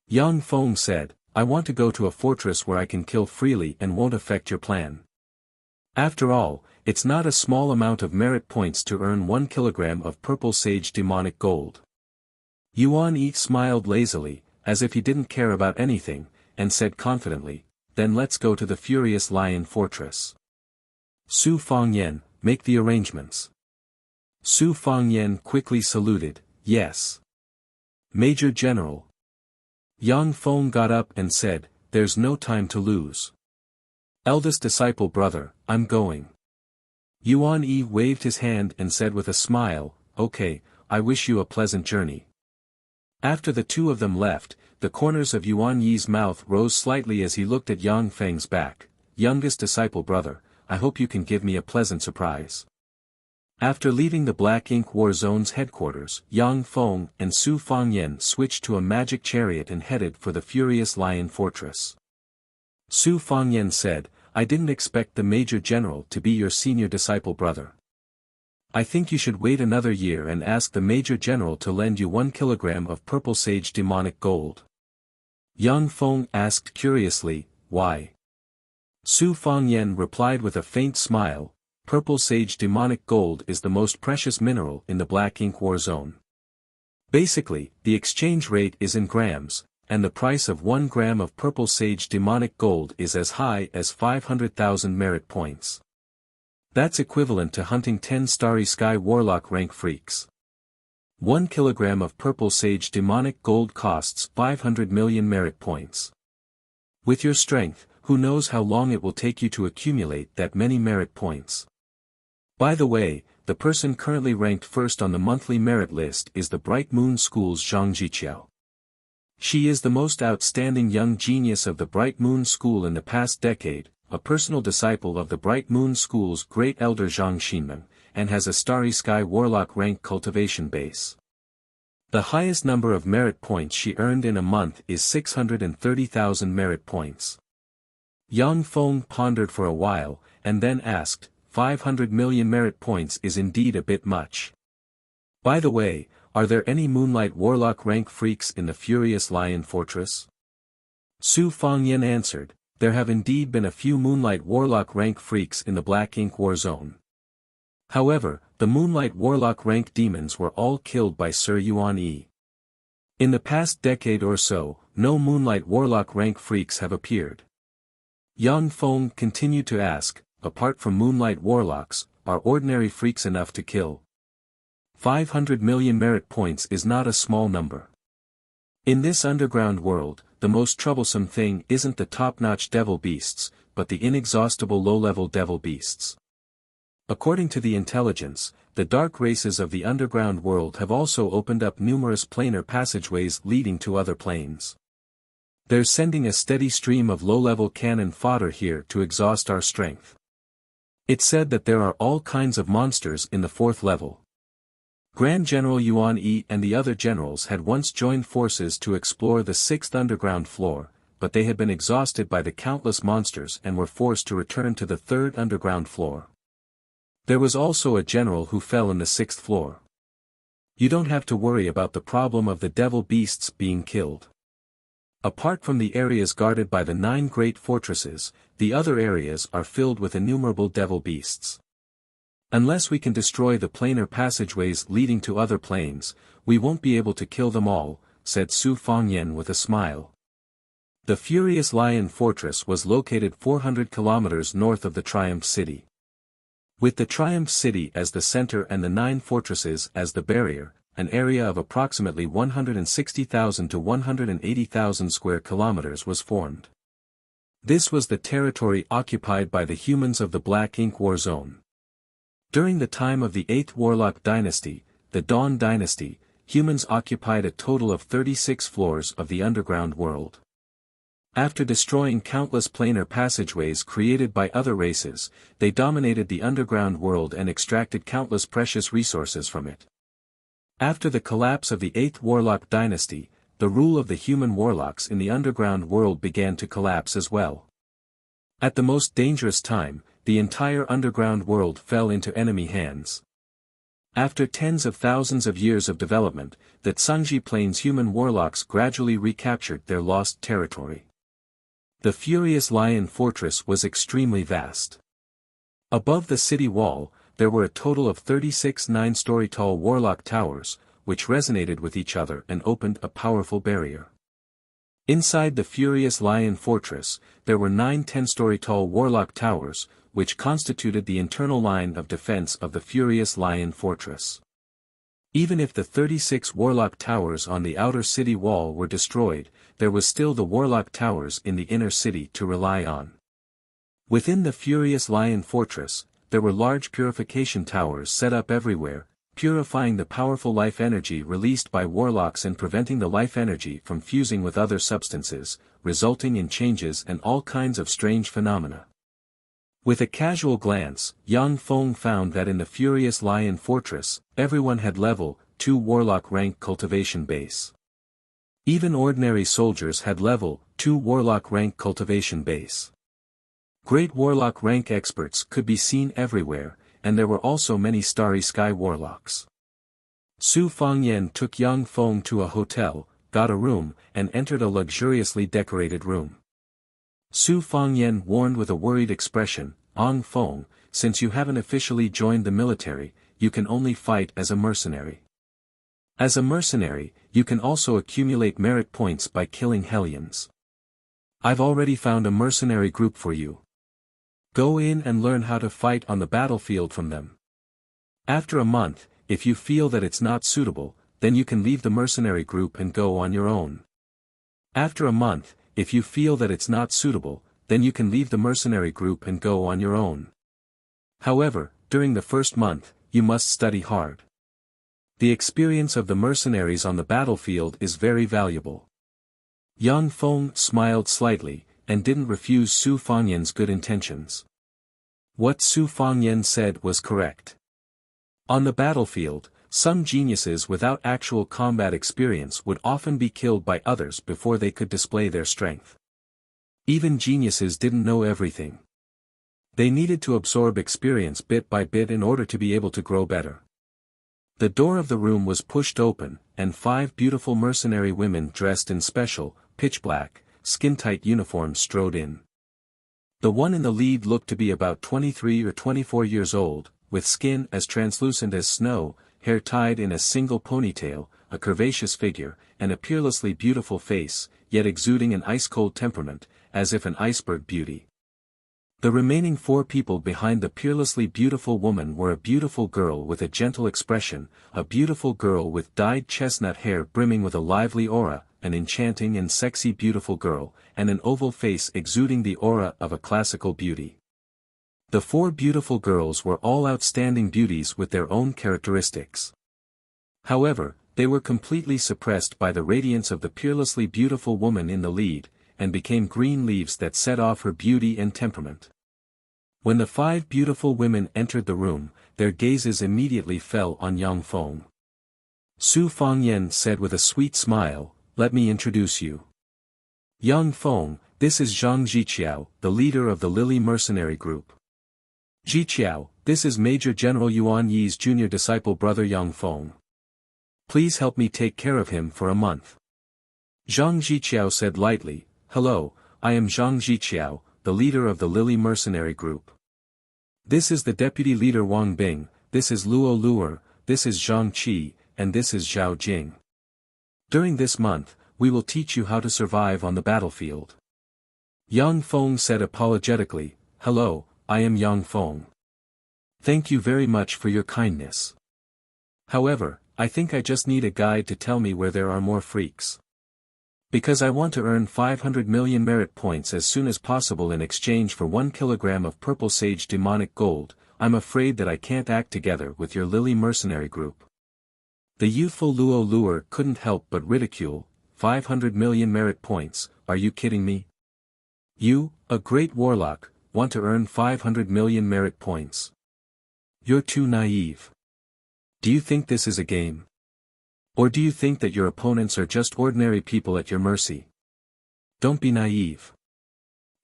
Yang Feng said, "I want to go to a fortress where I can kill freely and won't affect your plan. After all, it's not a small amount of merit points to earn 1 kilogram of purple sage demonic gold." Yuan Yi smiled lazily, as if he didn't care about anything, and said confidently, "Then let's go to the Furious Lion Fortress. Su Fangyan, make the arrangements." Su Fangyan quickly saluted, "Yes. Major General." Yang Feng got up and said, "There's no time to lose. Eldest disciple brother, I'm going." Yuan Yi waved his hand and said with a smile, "Okay, I wish you a pleasant journey." After the two of them left, the corners of Yuan Yi's mouth rose slightly as he looked at Yang Feng's back. "Youngest disciple brother, I hope you can give me a pleasant surprise." After leaving the Black Ink War Zone's headquarters, Yang Feng and Su Fangyan switched to a magic chariot and headed for the Furious Lion Fortress. Su Fangyan said, "I didn't expect the Major General to be your senior disciple brother. I think you should wait another year and ask the Major General to lend you 1 kilogram of purple sage demonic gold. Yang Feng asked curiously, why? Su Fangyan replied with a faint smile, purple sage demonic gold is the most precious mineral in the Black Ink War Zone. Basically, the exchange rate is in grams, and the price of 1 gram of purple sage demonic gold is as high as 500,000 merit points. That's equivalent to hunting 10 Starry Sky Warlock rank freaks. 1 kilogram of purple sage demonic gold costs 500 million merit points. With your strength, who knows how long it will take you to accumulate that many merit points. By the way, the person currently ranked first on the monthly merit list is the Bright Moon School's Zhang Jiqiao. She is the most outstanding young genius of the Bright Moon School in the past decade, a personal disciple of the Bright Moon School's great elder Zhang Xinmeng, and has a Starry Sky Warlock rank cultivation base. The highest number of merit points she earned in a month is 630,000 merit points. Yang Feng pondered for a while, and then asked, 500 million merit points is indeed a bit much. By the way, are there any Moonlight Warlock rank freaks in the Furious Lion Fortress? Su Fangyan answered, there have indeed been a few Moonlight Warlock rank freaks in the Black Ink War Zone. However, the Moonlight Warlock rank demons were all killed by Sir Yuan Yi. In the past decade or so, no Moonlight Warlock rank freaks have appeared. Yang Feng continued to ask, apart from Moonlight Warlocks, are ordinary freaks enough to kill? 500 million merit points is not a small number. In this underground world, the most troublesome thing isn't the top-notch devil beasts, but the inexhaustible low-level devil beasts. According to the intelligence, the dark races of the underground world have also opened up numerous planar passageways leading to other planes. They're sending a steady stream of low-level cannon fodder here to exhaust our strength. It's said that there are all kinds of monsters in the 4th level. Grand General Yuan Yi and the other generals had once joined forces to explore the 6th underground floor, but they had been exhausted by the countless monsters and were forced to return to the 3rd underground floor. There was also a general who fell in the 6th floor. You don't have to worry about the problem of the devil beasts being killed. Apart from the areas guarded by the 9 great fortresses, the other areas are filled with innumerable devil beasts. Unless we can destroy the planar passageways leading to other planes, we won't be able to kill them all, said Su Fangyan with a smile. The Furious Lion Fortress was located 400 kilometers north of the Triumph City. With the Triumph City as the center and the 9 fortresses as the barrier, an area of approximately 160,000 to 180,000 square kilometers was formed. This was the territory occupied by the humans of the Black Ink War Zone. During the time of the 8th Warlock Dynasty, the Dawn Dynasty, humans occupied a total of 36 floors of the underground world. After destroying countless planar passageways created by other races, they dominated the underground world and extracted countless precious resources from it. After the collapse of the 8th Warlock Dynasty, the rule of the human warlocks in the underground world began to collapse as well. At the most dangerous time, the entire underground world fell into enemy hands. After tens of thousands of years of development, the Tsangji Plains human warlocks gradually recaptured their lost territory. The Furious Lion Fortress was extremely vast. Above the city wall, there were a total of 36 9-story tall warlock towers, which resonated with each other and opened a powerful barrier. Inside the Furious Lion Fortress, there were 9 10-story tall warlock towers, which constituted the internal line of defense of the Furious Lion Fortress. Even if the 36 warlock towers on the outer city wall were destroyed, there was still the warlock towers in the inner city to rely on. Within the Furious Lion Fortress, there were large purification towers set up everywhere, purifying the powerful life energy released by warlocks and preventing the life energy from fusing with other substances, resulting in changes and all kinds of strange phenomena. With a casual glance, Yang Feng found that in the Furious Lion Fortress, everyone had level 2 warlock rank cultivation base. Even ordinary soldiers had level 2 warlock rank cultivation base. Great warlock rank experts could be seen everywhere, and there were also many starry sky warlocks. Su Fangyan took Yang Feng to a hotel, got a room, and entered a luxuriously decorated room. Su Fangyan warned with a worried expression, "Ang Feng, since you haven't officially joined the military, you can only fight as a mercenary. As a mercenary, you can also accumulate merit points by killing Hellions. I've already found a mercenary group for you. Go in and learn how to fight on the battlefield from them. After a month, if you feel that it's not suitable, then you can leave the mercenary group and go on your own. After a month, if you feel that it's not suitable, then you can leave the mercenary group and go on your own. However, during the first month, you must study hard. The experience of the mercenaries on the battlefield is very valuable." Yang Feng smiled slightly, and didn't refuse Su Fangyan's good intentions. What Su Fangyan said was correct. On the battlefield, some geniuses without actual combat experience would often be killed by others before they could display their strength. Even geniuses didn't know everything. They needed to absorb experience bit by bit in order to be able to grow better. The door of the room was pushed open, and 5 beautiful mercenary women dressed in special, pitch-black, skin-tight uniforms strode in. The one in the lead looked to be about 23 or 24 years old, with skin as translucent as snow, hair tied in a single ponytail, a curvaceous figure, and a peerlessly beautiful face, yet exuding an ice-cold temperament, as if an iceberg beauty. The remaining 4 people behind the peerlessly beautiful woman were a beautiful girl with a gentle expression, a beautiful girl with dyed chestnut hair brimming with a lively aura, an enchanting and sexy beautiful girl, and an oval face exuding the aura of a classical beauty. The 4 beautiful girls were all outstanding beauties with their own characteristics. However, they were completely suppressed by the radiance of the peerlessly beautiful woman in the lead, and became green leaves that set off her beauty and temperament. When the 5 beautiful women entered the room, their gazes immediately fell on Yang Feng. Su Fangyan said with a sweet smile, "Let me introduce you. Yang Feng, this is Zhang Jiqiao, the leader of the Lily Mercenary Group. Jiqiao, this is Major General Yuan Yi's junior disciple brother Yang Feng. Please help me take care of him for a month." Zhang Jiqiao said lightly, "Hello, I am Zhang Jiqiao, the leader of the Lily Mercenary Group. This is the deputy leader Wang Bing, this is Luo Luer, this is Zhang Qi, and this is Zhao Jing. During this month, we will teach you how to survive on the battlefield." Yang Feng said apologetically, "Hello, I am Yang Feng. Thank you very much for your kindness. However, I think I just need a guide to tell me where there are more freaks. Because I want to earn 500 million merit points as soon as possible in exchange for 1 kilogram of purple sage demonic gold, I'm afraid that I can't act together with your Lily Mercenary Group." The youthful Luo Luer couldn't help but ridicule, 500 million merit points, are you kidding me? You, a great warlock, want to earn 500 million merit points? You're too naive. Do you think this is a game? Or do you think that your opponents are just ordinary people at your mercy? Don't be naive.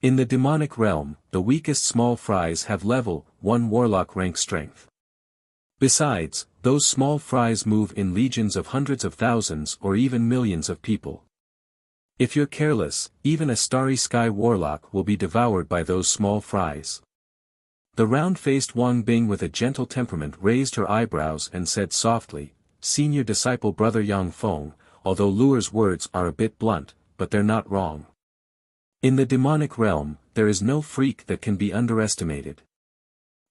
In the demonic realm, the weakest small fries have level 1 warlock rank strength. Besides, those small fries move in legions of hundreds of thousands or even millions of people. If you're careless, even a starry sky warlock will be devoured by those small fries. The round-faced Wang Bing with a gentle temperament raised her eyebrows and said softly, "Senior disciple brother Yang Feng, although Luer's words are a bit blunt, but they're not wrong. In the demonic realm, there is no freak that can be underestimated.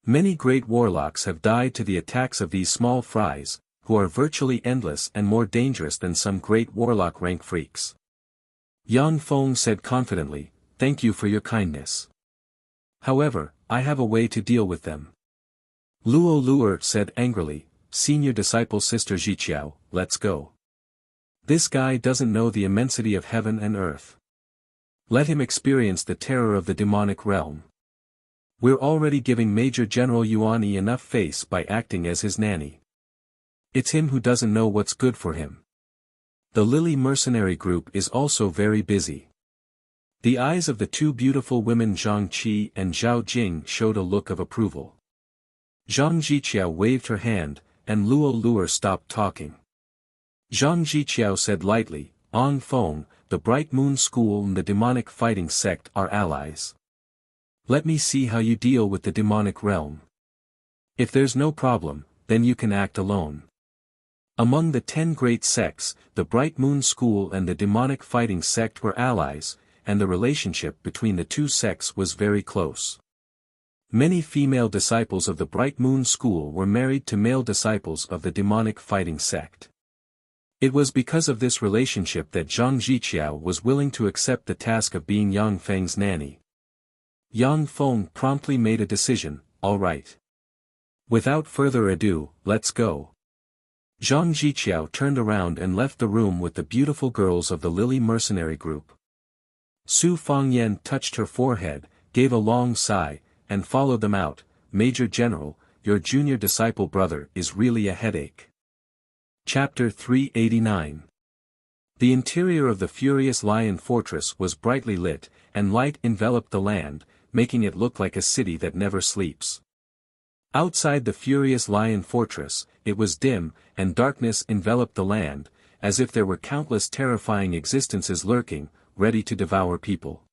Many great warlocks have died to the attacks of these small fries, who are virtually endless and more dangerous than some great warlock rank freaks." Yang Feng said confidently, "Thank you for your kindness. However, I have a way to deal with them." Luo Luer said angrily, "Senior disciple sister Jiqiao, let's go. This guy doesn't know the immensity of heaven and earth. Let him experience the terror of the demonic realm. We're already giving Major General Yuan Yi enough face by acting as his nanny. It's him who doesn't know what's good for him." The Lily Mercenary Group is also very busy. The eyes of the 2 beautiful women Zhang Qi and Zhao Jing showed a look of approval. Zhang Jiqiao waved her hand, and Luo Luer stopped talking. Zhang Jiqiao said lightly, "On Feng, the Bright Moon School and the demonic fighting sect are allies. Let me see how you deal with the demonic realm. If there's no problem, then you can act alone." Among the 10 great sects, the Bright Moon School and the demonic fighting sect were allies, and the relationship between the two sects was very close. Many female disciples of the Bright Moon School were married to male disciples of the demonic fighting sect. It was because of this relationship that Zhang Jiqiao was willing to accept the task of being Yang Feng's nanny. Yang Feng promptly made a decision, "All right. Without further ado, let's go." Zhang Jiqiao turned around and left the room with the beautiful girls of the Lily mercenary group. Su Fangyan touched her forehead, gave a long sigh, and followed them out. "Major General, your junior disciple brother is really a headache." Chapter 389. The interior of the Furious Lion Fortress was brightly lit, and light enveloped the land, making it look like a city that never sleeps. Outside the Furious Lion Fortress, it was dim, and darkness enveloped the land, as if there were countless terrifying existences lurking, ready to devour people.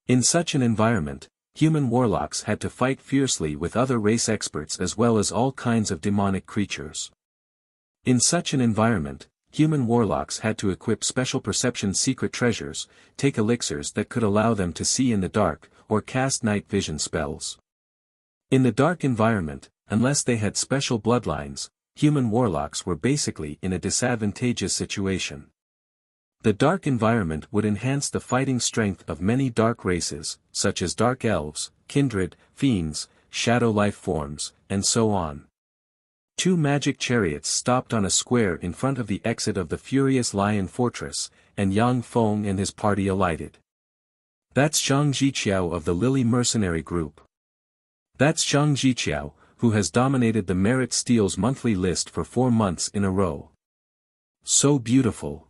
In such an environment, human warlocks had to fight fiercely with other race experts as well as all kinds of demonic creatures. In such an environment, human warlocks had to equip special perception secret treasures, take elixirs that could allow them to see in the dark, or cast night vision spells. In the dark environment, unless they had special bloodlines, human warlocks were basically in a disadvantageous situation. The dark environment would enhance the fighting strength of many dark races, such as dark elves, kindred, fiends, shadow life forms, and so on. 2 magic chariots stopped on a square in front of the exit of the Furious Lion Fortress, and Yang Feng and his party alighted. "That's Zhang Jiqiao of the Lily Mercenary Group. That's Zhang Jiqiao, who has dominated the Merit Steel's monthly list for 4 months in a row. So beautiful."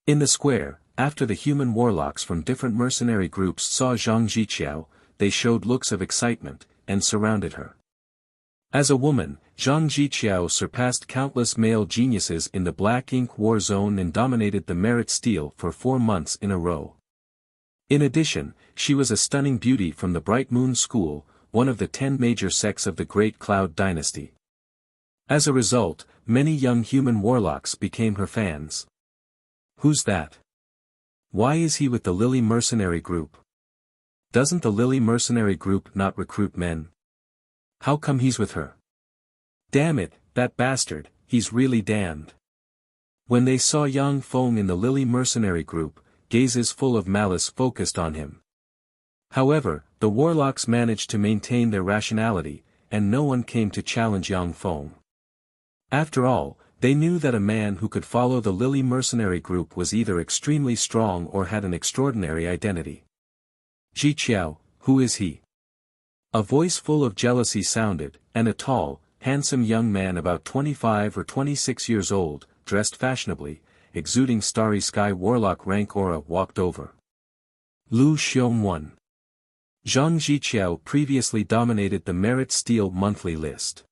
In the square, after the human warlocks from different mercenary groups saw Zhang Jiqiao, they showed looks of excitement, and surrounded her. As a woman, Zhang Jiqiao surpassed countless male geniuses in the Black Ink War Zone and dominated the Merit Steel for 4 months in a row. In addition, she was a stunning beauty from the Bright Moon School, one of the 10 major sects of the Great Cloud Dynasty. As a result, many young human warlocks became her fans. "Who's that? Why is he with the Lily Mercenary Group? Doesn't the Lily Mercenary Group not recruit men? How come he's with her? Damn it, that bastard, he's really damned." When they saw Yang Feng in the Lily Mercenary Group, gazes full of malice focused on him. However, the warlocks managed to maintain their rationality, and no one came to challenge Yang Feng. After all, they knew that a man who could follow the Lily Mercenary Group was either extremely strong or had an extraordinary identity. "Jiqiao, who is he?" A voice full of jealousy sounded, and a tall, handsome young man about 25 or 26 years old, dressed fashionably, exuding starry sky warlock rank aura walked over. Lu Xiong. Zhang Jiqiao previously dominated the Merit Steel monthly list.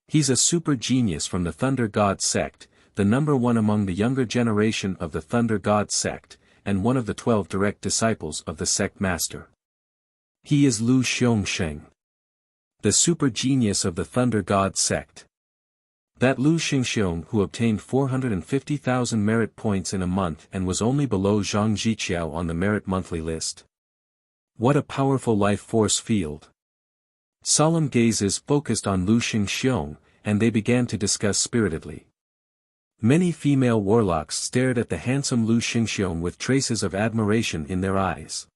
He's a super genius from the Thunder God sect, the number 1 among the younger generation of the Thunder God sect, and one of the 12 direct disciples of the sect master. He is Lu Xiongsheng, the super genius of the Thunder God sect. That Lu Xingxiong who obtained 450,000 merit points in a month and was only below Zhang Jiqiao on the merit monthly list. What a powerful life force field. Solemn gazes focused on Lu Xingxiong, and they began to discuss spiritedly. Many female warlocks stared at the handsome Lu Xingxiong with traces of admiration in their eyes.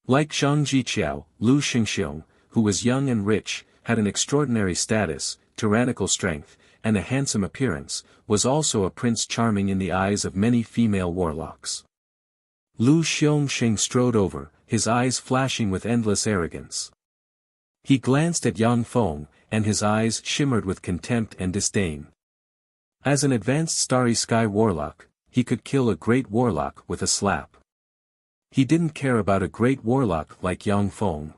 Like Zhang Jiqiao, Lu Xingxiong, who was young and rich, had an extraordinary status, tyrannical strength, and a handsome appearance, was also a prince charming in the eyes of many female warlocks. Lu Xiongsheng strode over, his eyes flashing with endless arrogance. He glanced at Yang Feng, and his eyes shimmered with contempt and disdain. As an advanced starry sky warlock, he could kill a great warlock with a slap. He didn't care about a great warlock like Yang Feng.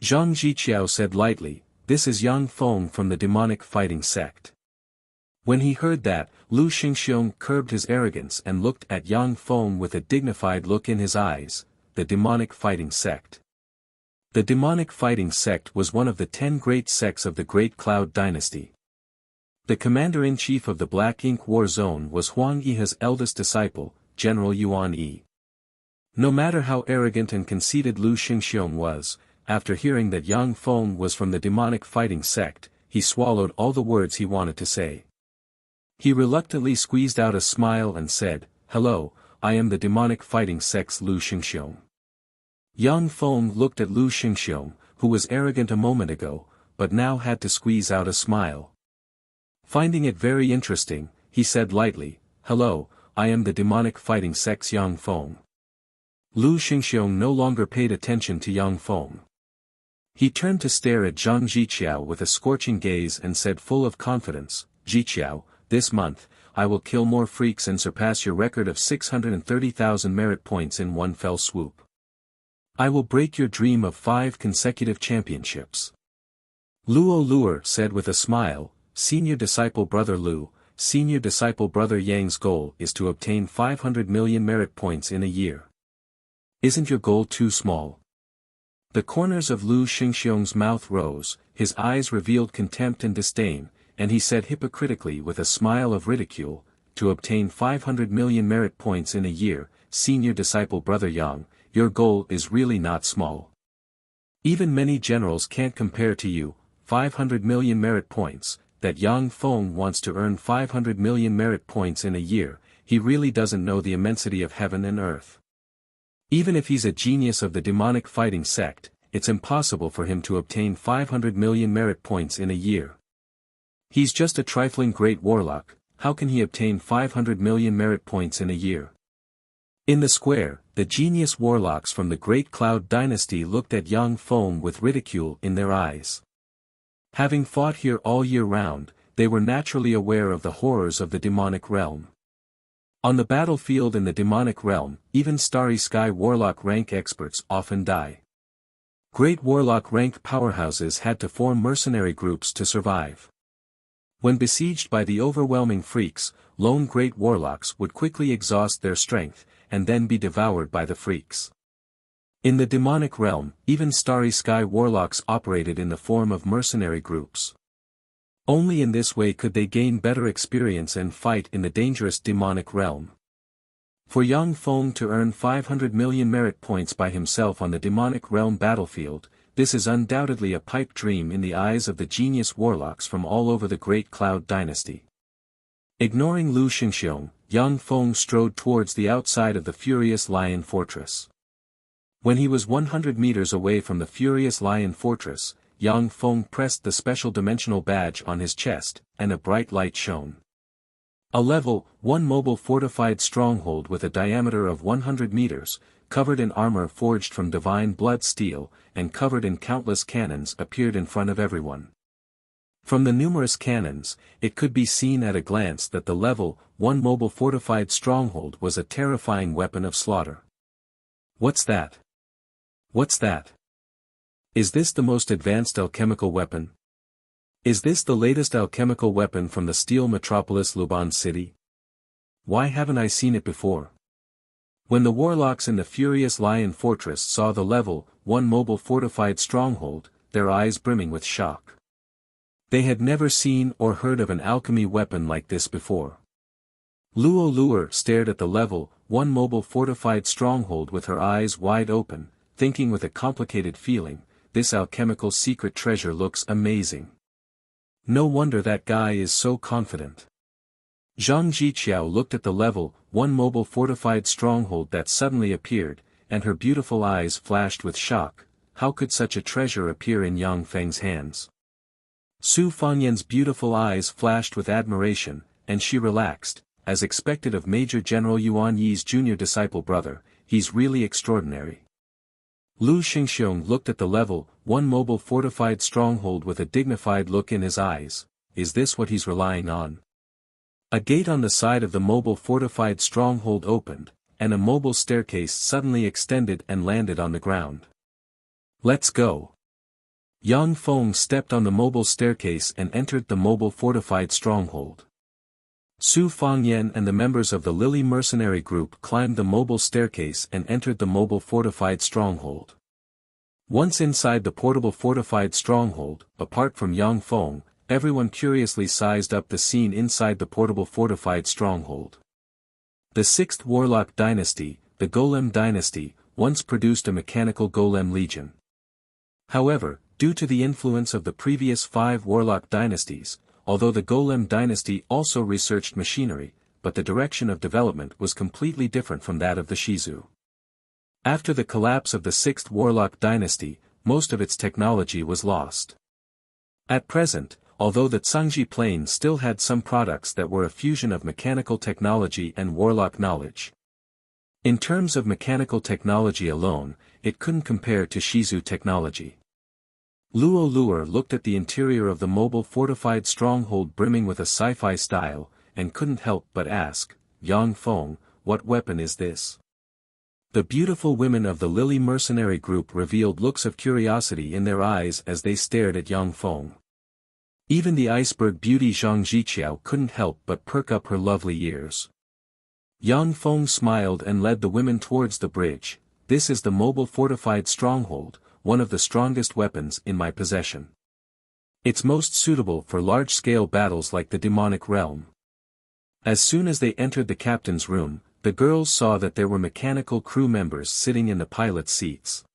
Zhang Jiqiao said lightly, this is Yang Feng from the demonic fighting sect." When he heard that, Lu Xingxiong curbed his arrogance and looked at Yang Feng with a dignified look in his eyes. The demonic fighting sect. The demonic fighting sect was one of the 10 great sects of the Great Cloud Dynasty. The commander-in-chief of the Black Ink War Zone was Huang Yihe's eldest disciple, General Yuan Yi. No matter how arrogant and conceited Lu Xingxiong was, after hearing that Yang Feng was from the demonic fighting sect, he swallowed all the words he wanted to say. He reluctantly squeezed out a smile and said, "Hello, I am the demonic fighting sect's Lu Xingxiong." Yang Feng looked at Lu Xingxiong, who was arrogant a moment ago, but now had to squeeze out a smile. Finding it very interesting, he said lightly, "Hello, I am the demonic fighting sect's Yang Feng." Lu Xingxiong no longer paid attention to Yang Feng. He turned to stare at Zhang Jiqiao with a scorching gaze and said full of confidence, "Jiqiao, this month, I will kill more freaks and surpass your record of 630,000 merit points in one fell swoop. I will break your dream of 5 consecutive championships." Luo Luer said with a smile, "Senior disciple brother Lu, senior disciple brother Yang's goal is to obtain 500 million merit points in a year. Isn't your goal too small?" The corners of Lu Xingxiong's mouth rose, his eyes revealed contempt and disdain, and he said hypocritically with a smile of ridicule, "To obtain 500 million merit points in a year, senior disciple brother Yang, your goal is really not small. Even many generals can't compare to you, 500 million merit points, that Yang Feng wants to earn 500 million merit points in a year, he really doesn't know the immensity of heaven and earth. Even if he's a genius of the demonic fighting sect, it's impossible for him to obtain 500 million merit points in a year. He's just a trifling great warlock, how can he obtain 500 million merit points in a year?" In the square, the genius warlocks from the Great Cloud Dynasty looked at Yang Feng with ridicule in their eyes. Having fought here all year round, they were naturally aware of the horrors of the demonic realm. On the battlefield in the demonic realm, even Starry Sky warlock rank experts often die. Great warlock rank powerhouses had to form mercenary groups to survive. When besieged by the overwhelming freaks, lone great warlocks would quickly exhaust their strength, and then be devoured by the freaks. In the demonic realm, even Starry Sky warlocks operated in the form of mercenary groups. Only in this way could they gain better experience and fight in the dangerous demonic realm. For Yang Feng to earn 500 million merit points by himself on the demonic realm battlefield, this is undoubtedly a pipe dream in the eyes of the genius warlocks from all over the Great Cloud Dynasty. Ignoring Lu Xingxiong, Yang Feng strode towards the outside of the Furious Lion Fortress. When he was 100 meters away from the Furious Lion Fortress, Yang Feng pressed the special dimensional badge on his chest, and a bright light shone. A level 1 mobile fortified stronghold with a diameter of 100 meters, covered in armor forged from divine blood steel, and covered in countless cannons appeared in front of everyone. From the numerous cannons, it could be seen at a glance that the level 1 mobile fortified stronghold was a terrifying weapon of slaughter. What's that? What's that? Is this the most advanced alchemical weapon? Is this the latest alchemical weapon from the steel metropolis Luban City? Why haven't I seen it before? When the warlocks in the Furious Lion Fortress saw the level 1 mobile fortified stronghold, their eyes brimming with shock. They had never seen or heard of an alchemy weapon like this before. Luo Luer stared at the level 1 mobile fortified stronghold with her eyes wide open, thinking with a complicated feeling, this alchemical secret treasure looks amazing. No wonder that guy is so confident. Zhang Jiqiao looked at the level 1 mobile fortified stronghold that suddenly appeared, and her beautiful eyes flashed with shock. How could such a treasure appear in Yang Feng's hands? Su Fangyan's beautiful eyes flashed with admiration, and she relaxed, as expected of Major General Yuan Yi's junior disciple brother, he's really extraordinary. Lu Xingxiong looked at the level 1 mobile fortified stronghold with a dignified look in his eyes. Is this what he's relying on? A gate on the side of the mobile fortified stronghold opened, and a mobile staircase suddenly extended and landed on the ground. Let's go. Yang Feng stepped on the mobile staircase and entered the mobile fortified stronghold. Su Fangyan and the members of the Lily mercenary group climbed the mobile staircase and entered the mobile fortified stronghold. Once inside the portable fortified stronghold, apart from Yang Feng, everyone curiously sized up the scene inside the portable fortified stronghold. The sixth warlock dynasty, the Golem dynasty, once produced a mechanical golem legion. However, due to the influence of the previous 5 warlock dynasties, although the Golem dynasty also researched machinery, but the direction of development was completely different from that of the Shizu. After the collapse of the 6th warlock dynasty, most of its technology was lost. At present, although the Cangji plane still had some products that were a fusion of mechanical technology and warlock knowledge. In terms of mechanical technology alone, it couldn't compare to Shizu technology. Luo Luer looked at the interior of the mobile fortified stronghold brimming with a sci-fi style, and couldn't help but ask, Yang Feng, what weapon is this? The beautiful women of the Lily mercenary group revealed looks of curiosity in their eyes as they stared at Yang Feng. Even the iceberg beauty Zhang Jiqiao couldn't help but perk up her lovely ears. Yang Feng smiled and led the women towards the bridge. This is the mobile fortified stronghold, one of the strongest weapons in my possession. It's most suitable for large-scale battles like the demonic realm. As soon as they entered the captain's room, the girls saw that there were mechanical crew members sitting in the pilot's seats.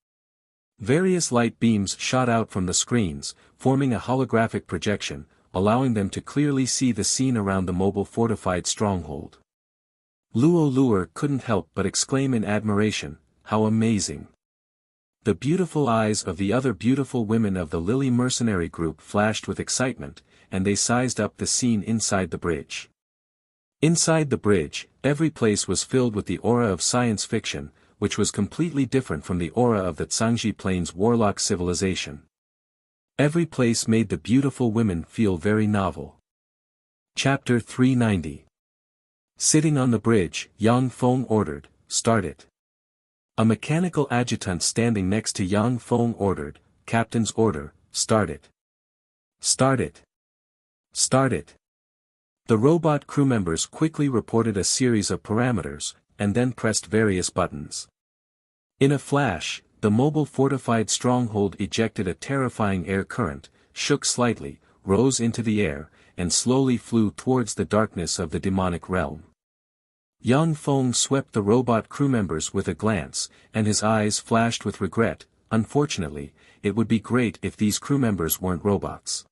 Various light beams shot out from the screens, forming a holographic projection, allowing them to clearly see the scene around the mobile fortified stronghold. Luo Luer couldn't help but exclaim in admiration, how amazing! The beautiful eyes of the other beautiful women of the Lily mercenary group flashed with excitement, and they sized up the scene inside the bridge. Inside the bridge, every place was filled with the aura of science fiction, which was completely different from the aura of the Cangji Plains warlock civilization. Every place made the beautiful women feel very novel. Chapter 390. Sitting on the bridge, Yang Feng ordered, "Start it." A mechanical adjutant standing next to Yang Feng ordered, "Captain's order, start it. Start it. Start it." The robot crew members quickly reported a series of parameters, and then pressed various buttons. In a flash, the mobile fortified stronghold ejected a terrifying air current, shook slightly, rose into the air, and slowly flew towards the darkness of the demonic realm. Yang Feng swept the robot crew members with a glance, and his eyes flashed with regret. Unfortunately, it would be great if these crew members weren't robots.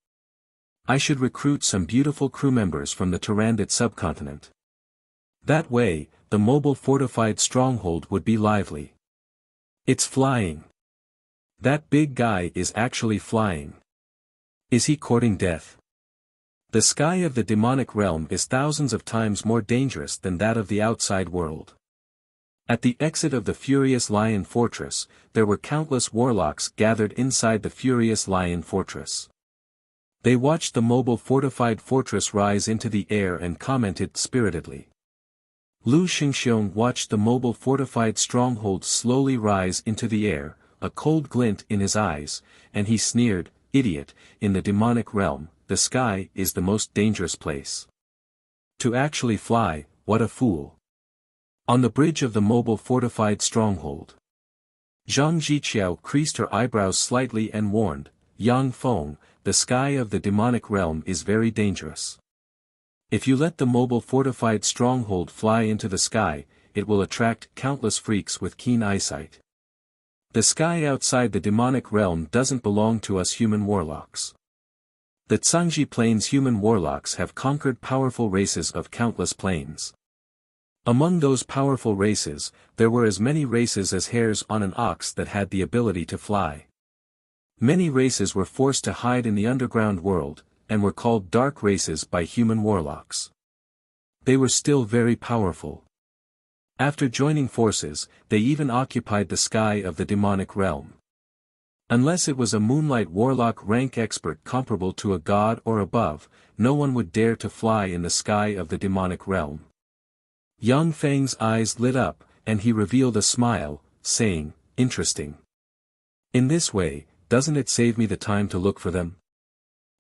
I should recruit some beautiful crew members from the Tyrannid subcontinent. That way, the mobile fortified stronghold would be lively. It's flying. That big guy is actually flying. Is he courting death? The sky of the demonic realm is thousands of times more dangerous than that of the outside world. At the exit of the Furious Lion Fortress, there were countless warlocks gathered inside the Furious Lion Fortress. They watched the mobile fortified fortress rise into the air and commented spiritedly. Lu Xingxiong watched the mobile fortified stronghold slowly rise into the air, a cold glint in his eyes, and he sneered, "Idiot, in the demonic realm, the sky is the most dangerous place. To actually fly, what a fool." On the bridge of the mobile fortified stronghold, Zhang Jiqiao creased her eyebrows slightly and warned, "Yang Feng, the sky of the demonic realm is very dangerous. If you let the mobile fortified stronghold fly into the sky, it will attract countless freaks with keen eyesight. The sky outside the demonic realm doesn't belong to us human warlocks. The Cangji Plains human warlocks have conquered powerful races of countless plains. Among those powerful races, there were as many races as hairs on an ox that had the ability to fly. Many races were forced to hide in the underground world, and were called dark races by human warlocks. They were still very powerful. After joining forces, they even occupied the sky of the demonic realm. Unless it was a moonlight warlock rank expert comparable to a god or above, no one would dare to fly in the sky of the demonic realm. Yang Feng's eyes lit up, and he revealed a smile, saying, "Interesting." In this way, doesn't it save me the time to look for them?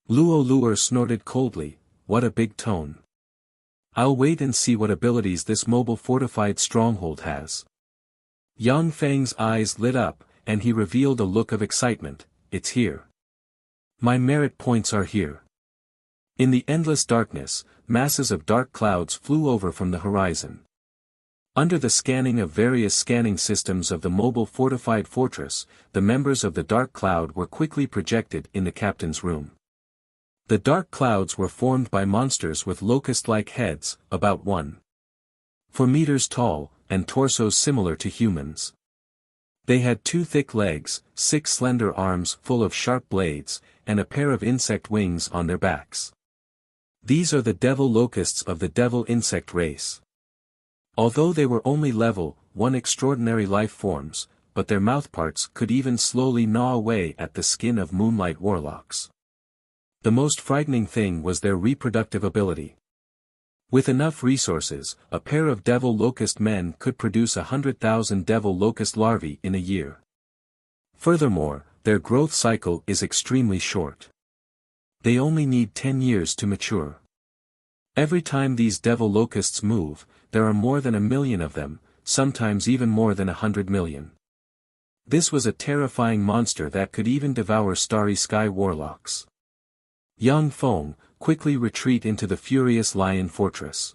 Luo Luer snorted coldly, what a big tone. I'll wait and see what abilities this mobile fortified stronghold has. Yang Feng's eyes lit up, and he revealed a look of excitement, it's here. My merit points are here. In the endless darkness, masses of dark clouds flew over from the horizon. Under the scanning of various scanning systems of the mobile fortified fortress, the members of the dark cloud were quickly projected in the captain's room. The dark clouds were formed by monsters with locust-like heads, about 1.4 meters tall, and torsos similar to humans. They had 2 thick legs, 6 slender arms full of sharp blades, and a pair of insect wings on their backs. These are the devil locusts of the devil insect race. Although they were only level 1 extraordinary life forms, but their mouthparts could even slowly gnaw away at the skin of moonlight warlocks. The most frightening thing was their reproductive ability. With enough resources, a pair of devil locust men could produce 100,000 devil locust larvae in a year. Furthermore, their growth cycle is extremely short. They only need 10 years to mature. Every time these devil locusts move, there are more than 1 million of them, sometimes even more than 100 million. This was a terrifying monster that could even devour starry sky warlocks. Yang Feng, quickly retreat into the furious lion fortress.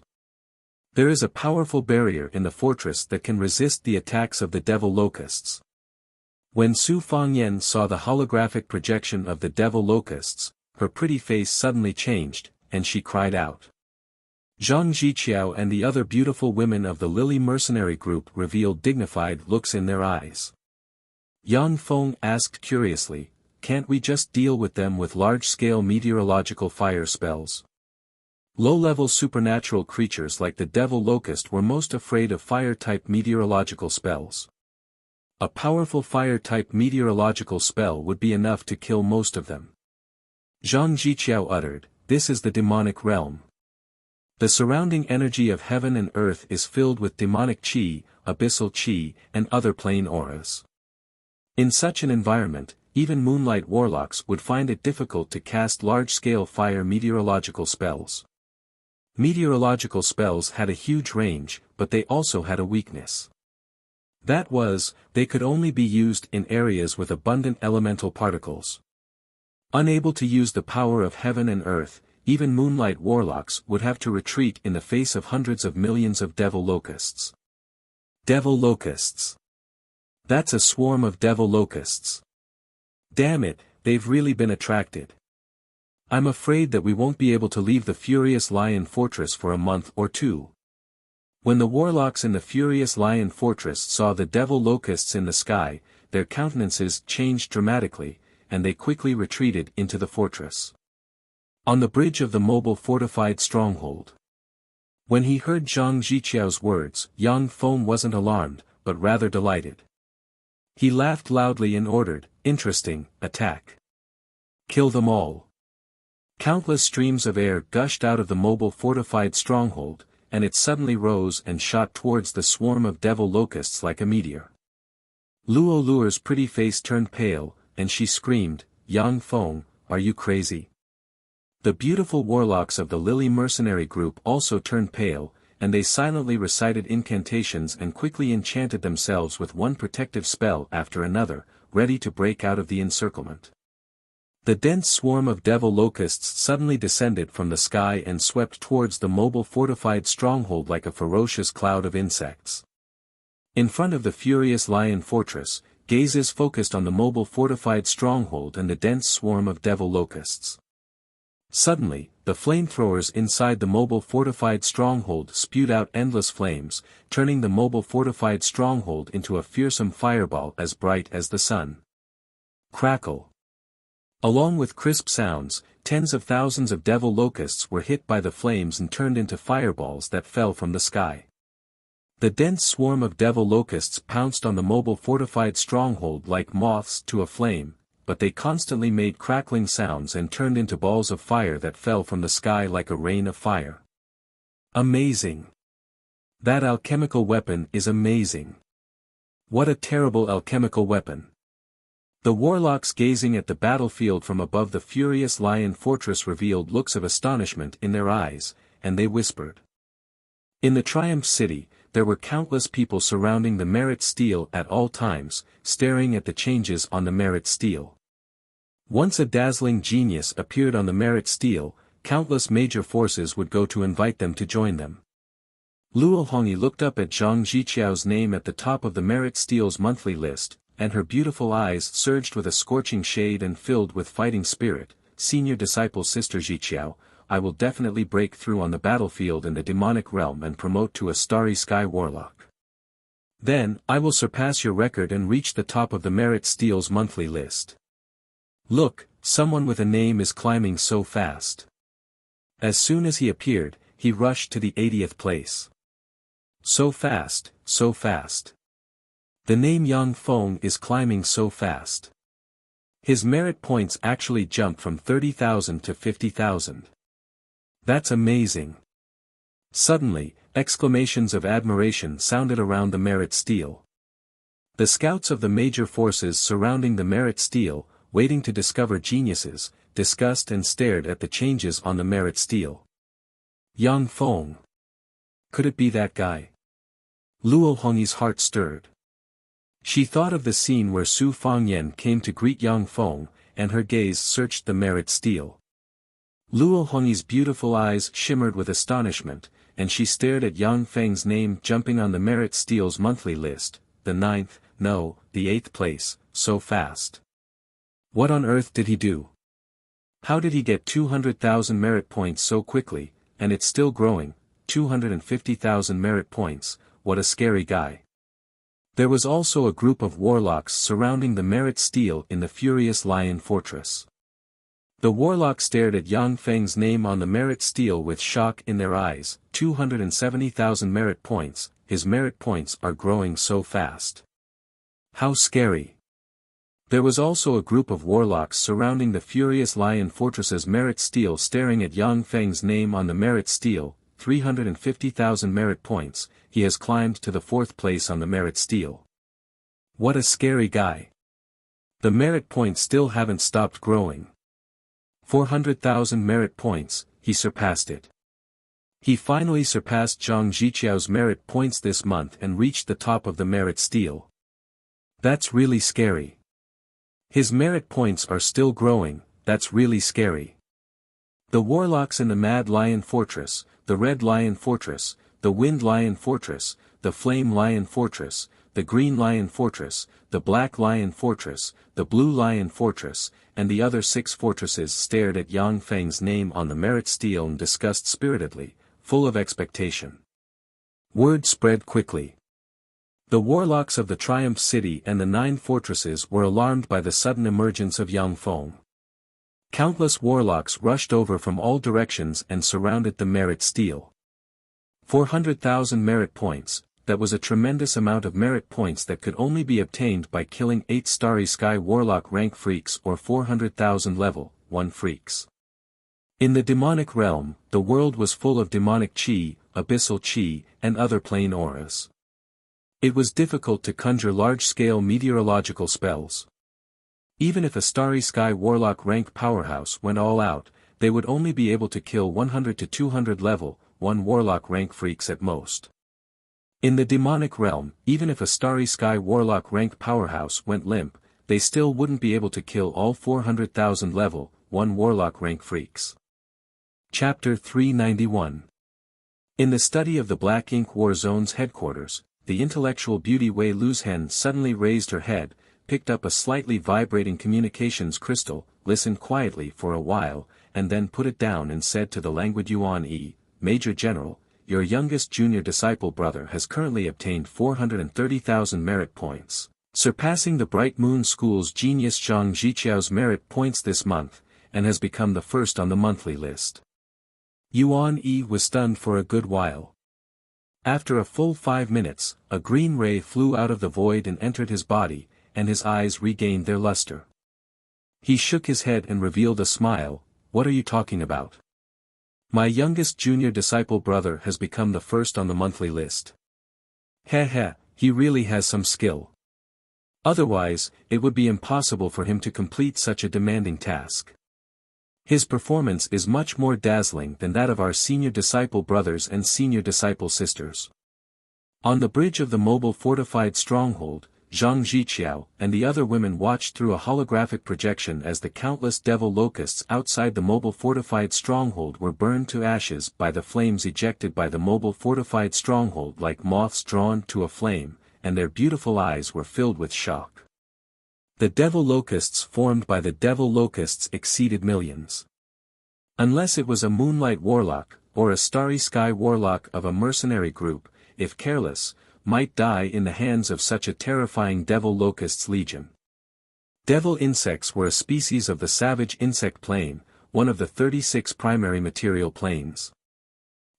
There is a powerful barrier in the fortress that can resist the attacks of the devil locusts. When Su Fangyan saw the holographic projection of the devil locusts, her pretty face suddenly changed, and she cried out. Zhang Jiqiao and the other beautiful women of the Lily mercenary group revealed dignified looks in their eyes. Yang Feng asked curiously, can't we just deal with them with large-scale meteorological fire spells? Low-level supernatural creatures like the devil locust were most afraid of fire-type meteorological spells. A powerful fire-type meteorological spell would be enough to kill most of them. Zhang Jiqiao uttered, this is the demonic realm. The surrounding energy of heaven and earth is filled with demonic chi, abyssal chi, and other plane auras. In such an environment, even moonlight warlocks would find it difficult to cast large-scale fire meteorological spells. Meteorological spells had a huge range, but they also had a weakness. That was, they could only be used in areas with abundant elemental particles. Unable to use the power of heaven and earth, even moonlight warlocks would have to retreat in the face of hundreds of millions of devil locusts. Devil locusts. That's a swarm of devil locusts. Damn it, they've really been attracted. I'm afraid that we won't be able to leave the Furious Lion Fortress for a month or 2. When the warlocks in the Furious Lion Fortress saw the devil locusts in the sky, their countenances changed dramatically, and they quickly retreated into the fortress. On the bridge of the mobile fortified stronghold. When he heard Zhang Jiqiao's words, Yang Feng wasn't alarmed, but rather delighted. He laughed loudly and ordered, interesting, attack. Kill them all. Countless streams of air gushed out of the mobile fortified stronghold, and it suddenly rose and shot towards the swarm of devil locusts like a meteor. Luo Luer's pretty face turned pale, and she screamed, Yang Feng, are you crazy? The beautiful warlocks of the Lily mercenary group also turned pale, and they silently recited incantations and quickly enchanted themselves with one protective spell after another, ready to break out of the encirclement. The dense swarm of devil locusts suddenly descended from the sky and swept towards the mobile fortified stronghold like a ferocious cloud of insects. In front of the furious lion fortress, gazes focused on the mobile fortified stronghold and the dense swarm of devil locusts. Suddenly, the flamethrowers inside the mobile fortified stronghold spewed out endless flames, turning the mobile fortified stronghold into a fearsome fireball as bright as the sun. Crackle. Along with crisp sounds, tens of thousands of devil locusts were hit by the flames and turned into fireballs that fell from the sky. The dense swarm of devil locusts pounced on the mobile fortified stronghold like moths to a flame, but they constantly made crackling sounds and turned into balls of fire that fell from the sky like a rain of fire. Amazing! That alchemical weapon is amazing. What a terrible alchemical weapon! The warlocks gazing at the battlefield from above the furious lion fortress revealed looks of astonishment in their eyes, and they whispered. In the Triumph City, there were countless people surrounding the Merit Stele at all times, staring at the changes on the Merit Stele. Once a dazzling genius appeared on the Merit Stele, countless major forces would go to invite them to join them. Luo Hongyi looked up at Zhang Ziqiao's name at the top of the Merit Stele's monthly list, and her beautiful eyes surged with a scorching shade and filled with fighting spirit. Senior disciple Sister Ziqiao, I will definitely break through on the battlefield in the demonic realm and promote to a starry sky warlock. Then, I will surpass your record and reach the top of the Merit Stele's monthly list. Look, someone with a name is climbing so fast. As soon as he appeared, he rushed to the 80th place. So fast, so fast. The name Yang Feng is climbing so fast. His merit points actually jumped from 30,000 to 50,000. That's amazing. Suddenly, exclamations of admiration sounded around the Merit Stele. The scouts of the major forces surrounding the Merit Stele, waiting to discover geniuses, discussed and stared at the changes on the Merit Stele. Yang Feng. Could it be that guy? Luo Hongyi's heart stirred. She thought of the scene where Su Fangyan came to greet Yang Feng, and her gaze searched the Merit Stele. Luo Hongyi's beautiful eyes shimmered with astonishment, and she stared at Yang Feng's name jumping on the Merit Stele's monthly list, the 9th, no, the 8th place, so fast. What on earth did he do? How did he get 200,000 merit points so quickly, and it's still growing, 250,000 merit points, what a scary guy. There was also a group of warlocks surrounding the Merit Stele in the furious lion fortress. The warlocks stared at Yang Feng's name on the Merit Stele with shock in their eyes. 270,000 merit points, his merit points are growing so fast. How scary. There was also a group of warlocks surrounding the furious lion fortress's Merit Stele staring at Yang Feng's name on the Merit Stele. 350,000 merit points, he has climbed to the 4th place on the Merit Stele. What a scary guy. The merit points still haven't stopped growing. 400,000 merit points, he surpassed it. He finally surpassed Zhang Ziqiao's merit points this month and reached the top of the Merit Stele. That's really scary. His merit points are still growing, that's really scary. The warlocks in the Mad Lion Fortress, the Red Lion Fortress, the Wind Lion Fortress, the Flame Lion Fortress, the Green Lion Fortress, the Black Lion Fortress, the Blue Lion Fortress, and the other 6 fortresses stared at Yang Feng's name on the Merit Stele and discussed spiritedly, full of expectation. Word spread quickly. The warlocks of the Triumph City and the 9 fortresses were alarmed by the sudden emergence of Yang Feng. Countless warlocks rushed over from all directions and surrounded the Merit Stele. 400,000 merit points, that was a tremendous amount of merit points that could only be obtained by killing 8 Starry Sky Warlock rank freaks or 400,000 level 1 freaks. In the demonic realm, the world was full of demonic chi, abyssal chi, and other plane auras. It was difficult to conjure large-scale meteorological spells. Even if a Starry Sky Warlock rank powerhouse went all out, they would only be able to kill 100 to 200 level 1 Warlock rank freaks at most. In the demonic realm, even if a Starry Sky Warlock rank powerhouse went limp, they still wouldn't be able to kill all 400,000 level 1 Warlock rank freaks. Chapter 391. In the study of the Black Ink War Zone's headquarters, the intellectual beauty Wei Luzhen suddenly raised her head, picked up a slightly vibrating communications crystal, listened quietly for a while, and then put it down and said to the languid Yuan Yi, Major General, your youngest junior disciple brother has currently obtained 430,000 merit points, surpassing the Bright Moon School's genius Zhang Ziqiao's merit points this month, and has become the first on the monthly list. Yuan Yi was stunned for a good while. After a full 5 minutes, a green ray flew out of the void and entered his body, and his eyes regained their luster. He shook his head and revealed a smile. What are you talking about? My youngest junior disciple brother has become the first on the monthly list. He really has some skill. Otherwise, it would be impossible for him to complete such a demanding task. His performance is much more dazzling than that of our senior disciple brothers and senior disciple sisters. On the bridge of the mobile fortified stronghold, Zhang Jiqiao and the other women watched through a holographic projection as the countless devil locusts outside the mobile fortified stronghold were burned to ashes by the flames ejected by the mobile fortified stronghold like moths drawn to a flame, and their beautiful eyes were filled with shock. The devil locusts formed by the devil locusts exceeded millions. Unless it was a moonlight warlock, or a starry sky warlock of a mercenary group, if careless, might die in the hands of such a terrifying devil locusts legion. Devil insects were a species of the savage insect plane, one of the 36 primary material planes.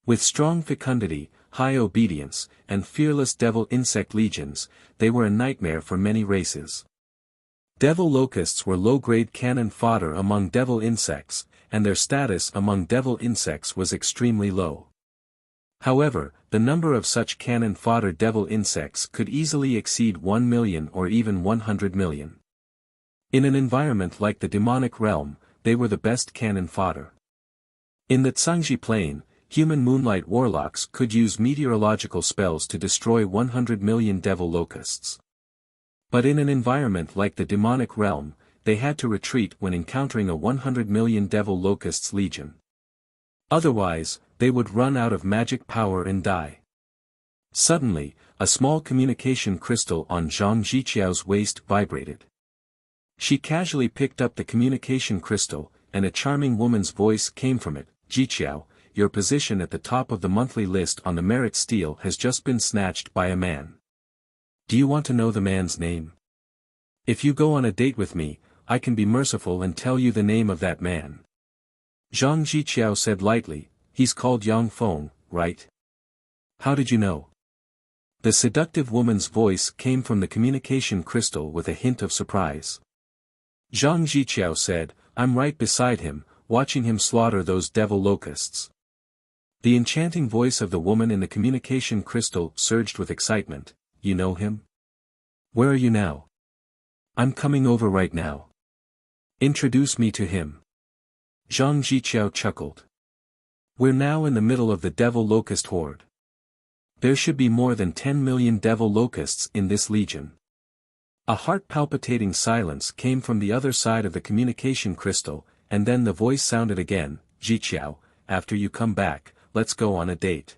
With strong fecundity, high obedience, and fearless devil insect legions, they were a nightmare for many races. Devil locusts were low-grade cannon fodder among devil insects, and their status among devil insects was extremely low. However, the number of such cannon fodder devil insects could easily exceed 1 million or even 100 million. In an environment like the demonic realm, they were the best cannon fodder. In the Tsangji plane, human moonlight warlocks could use meteorological spells to destroy 100 million devil locusts. But in an environment like the demonic realm, they had to retreat when encountering a 100 million devil locusts legion. Otherwise, they would run out of magic power and die. Suddenly, a small communication crystal on Zhang Jiqiao's waist vibrated. She casually picked up the communication crystal, and a charming woman's voice came from it. "Jiqiao, your position at the top of the monthly list on the merit stele has just been snatched by a man. Do you want to know the man's name? If you go on a date with me, I can be merciful and tell you the name of that man." Zhang Jiqiao said lightly, "He's called Yang Feng, right? How did you know?" The seductive woman's voice came from the communication crystal with a hint of surprise. Zhang Jiqiao said, "I'm right beside him, watching him slaughter those devil locusts." The enchanting voice of the woman in the communication crystal surged with excitement. "You know him? Where are you now?" "I'm coming over right now." "Introduce me to him." Zhang Jiqiao chuckled. "We're now in the middle of the devil locust horde. There should be more than 10 million devil locusts in this legion." A heart-palpitating silence came from the other side of the communication crystal, and then the voice sounded again, "Jiqiao, after you come back, let's go on a date."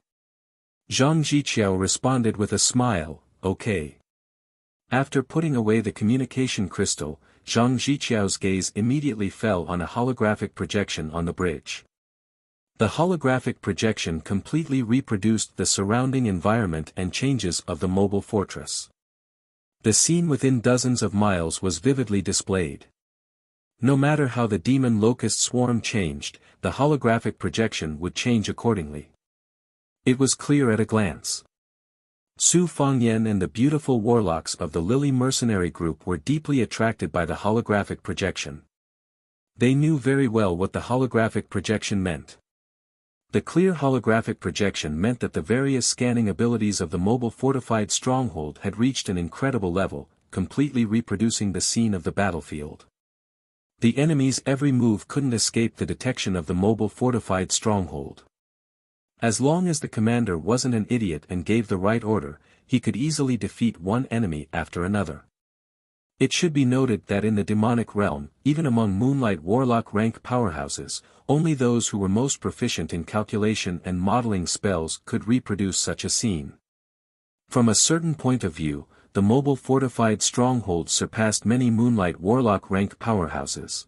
Zhang Jiqiao responded with a smile, "Okay." After putting away the communication crystal, Zhang Jiqiao's gaze immediately fell on a holographic projection on the bridge. The holographic projection completely reproduced the surrounding environment and changes of the mobile fortress. The scene within dozens of miles was vividly displayed. No matter how the demon locust swarm changed, the holographic projection would change accordingly. It was clear at a glance. Su Fangyan and the beautiful warlocks of the Lily mercenary group were deeply attracted by the holographic projection. They knew very well what the holographic projection meant. The clear holographic projection meant that the various scanning abilities of the mobile fortified stronghold had reached an incredible level, completely reproducing the scene of the battlefield. The enemy's every move couldn't escape the detection of the mobile fortified stronghold. As long as the commander wasn't an idiot and gave the right order, he could easily defeat one enemy after another. It should be noted that in the demonic realm, even among moonlight warlock rank powerhouses, only those who were most proficient in calculation and modeling spells could reproduce such a scene. From a certain point of view, the mobile fortified stronghold surpassed many moonlight warlock rank powerhouses.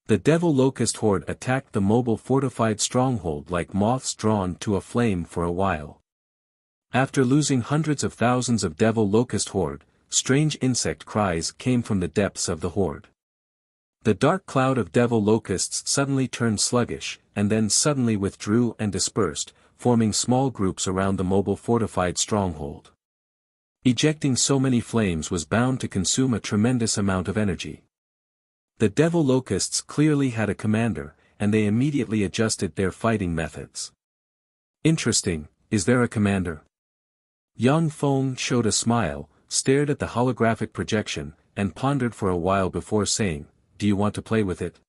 The devil locust horde attacked the mobile fortified stronghold like moths drawn to a flame for a while. After losing hundreds of thousands of devil locust horde, strange insect cries came from the depths of the horde. The dark cloud of devil locusts suddenly turned sluggish, and then suddenly withdrew and dispersed, forming small groups around the mobile fortified stronghold. Ejecting so many flames was bound to consume a tremendous amount of energy. The devil locusts clearly had a commander, and they immediately adjusted their fighting methods. "Interesting, is there a commander?" Yang Feng showed a smile, stared at the holographic projection, and pondered for a while before saying, "Do you want to play with it?"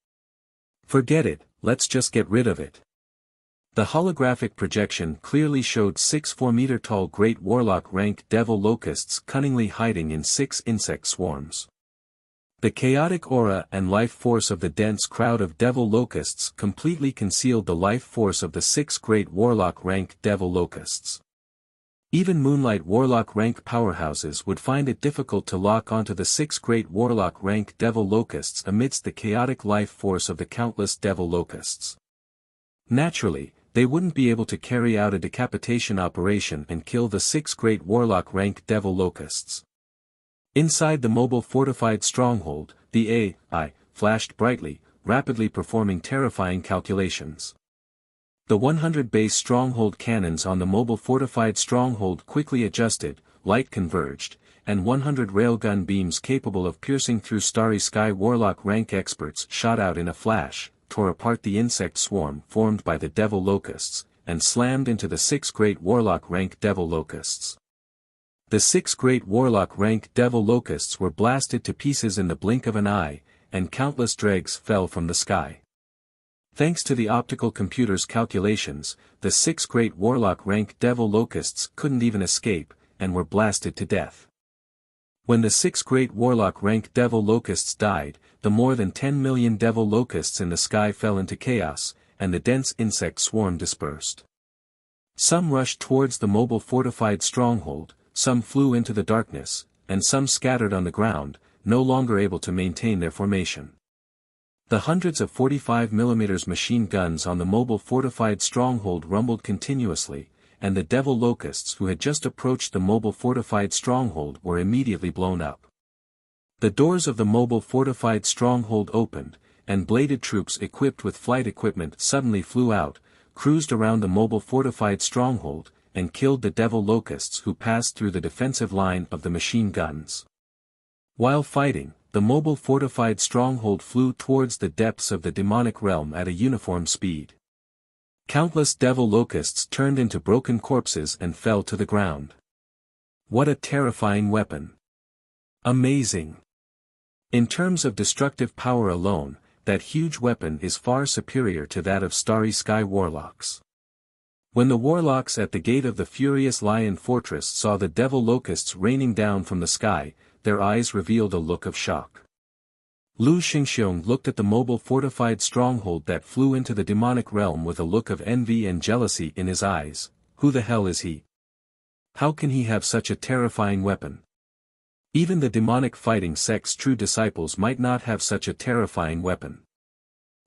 "Forget it, let's just get rid of it." The holographic projection clearly showed 6 4-meter-tall great warlock-rank devil locusts cunningly hiding in 6 insect swarms. The chaotic aura and life force of the dense crowd of devil locusts completely concealed the life force of the 6 great warlock-rank devil locusts. Even Moonlight Warlock-rank powerhouses would find it difficult to lock onto the 6 great Warlock-rank devil locusts amidst the chaotic life force of the countless devil locusts. Naturally, they wouldn't be able to carry out a decapitation operation and kill the 6 great Warlock-rank devil locusts. Inside the mobile fortified stronghold, the AI flashed brightly, rapidly performing terrifying calculations. The 100 base stronghold cannons on the mobile fortified stronghold quickly adjusted, light converged, and 100 railgun beams capable of piercing through starry sky warlock rank experts shot out in a flash, tore apart the insect swarm formed by the devil locusts, and slammed into the 6 great warlock rank devil locusts. The 6 great warlock-rank devil locusts were blasted to pieces in the blink of an eye, and countless dregs fell from the sky. Thanks to the optical computer's calculations, the 6 great warlock-rank devil locusts couldn't even escape, and were blasted to death. When the 6 great warlock-rank devil locusts died, the more than 10 million devil locusts in the sky fell into chaos, and the dense insect swarm dispersed. Some rushed towards the mobile fortified stronghold, some flew into the darkness, and some scattered on the ground, no longer able to maintain their formation. The hundreds of 45mm machine guns on the mobile fortified stronghold rumbled continuously, and the devil locusts who had just approached the mobile fortified stronghold were immediately blown up. The doors of the mobile fortified stronghold opened, and bladed troops equipped with flight equipment suddenly flew out, cruised around the mobile fortified stronghold, and killed the devil locusts who passed through the defensive line of the machine guns. While fighting, the mobile fortified stronghold flew towards the depths of the demonic realm at a uniform speed. Countless devil locusts turned into broken corpses and fell to the ground. What a terrifying weapon! Amazing! In terms of destructive power alone, that huge weapon is far superior to that of Starry Sky Warlocks. When the warlocks at the gate of the Furious Lion Fortress saw the devil locusts raining down from the sky, their eyes revealed a look of shock. Lu Xingxiong looked at the mobile fortified stronghold that flew into the demonic realm with a look of envy and jealousy in his eyes. Who the hell is he? How can he have such a terrifying weapon? Even the demonic fighting sect's true disciples might not have such a terrifying weapon.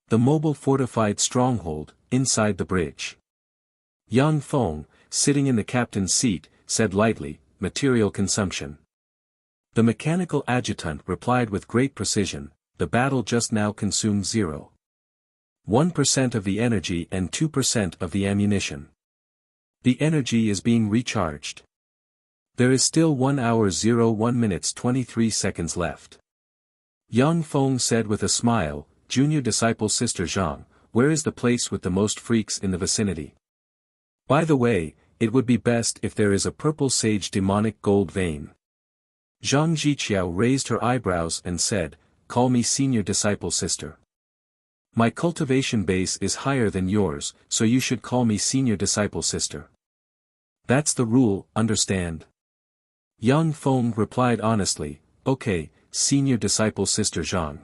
The mobile fortified stronghold, inside the bridge. Yang Feng, sitting in the captain's seat, said lightly, "Material consumption." The mechanical adjutant replied with great precision, "The battle just now consumed 0.1% of the energy and 2% of the ammunition. The energy is being recharged. There is still 1 hour 01 minutes 23 seconds left." Yang Feng said with a smile, "Junior disciple Sister Zhang, where is the place with the most freaks in the vicinity? By the way, it would be best if there is a purple sage demonic gold vein." Zhang Jiqiao raised her eyebrows and said, "Call me senior disciple sister. My cultivation base is higher than yours, so you should call me senior disciple sister. That's the rule, understand?" Yang Feng replied honestly, "Okay, senior disciple sister Zhang."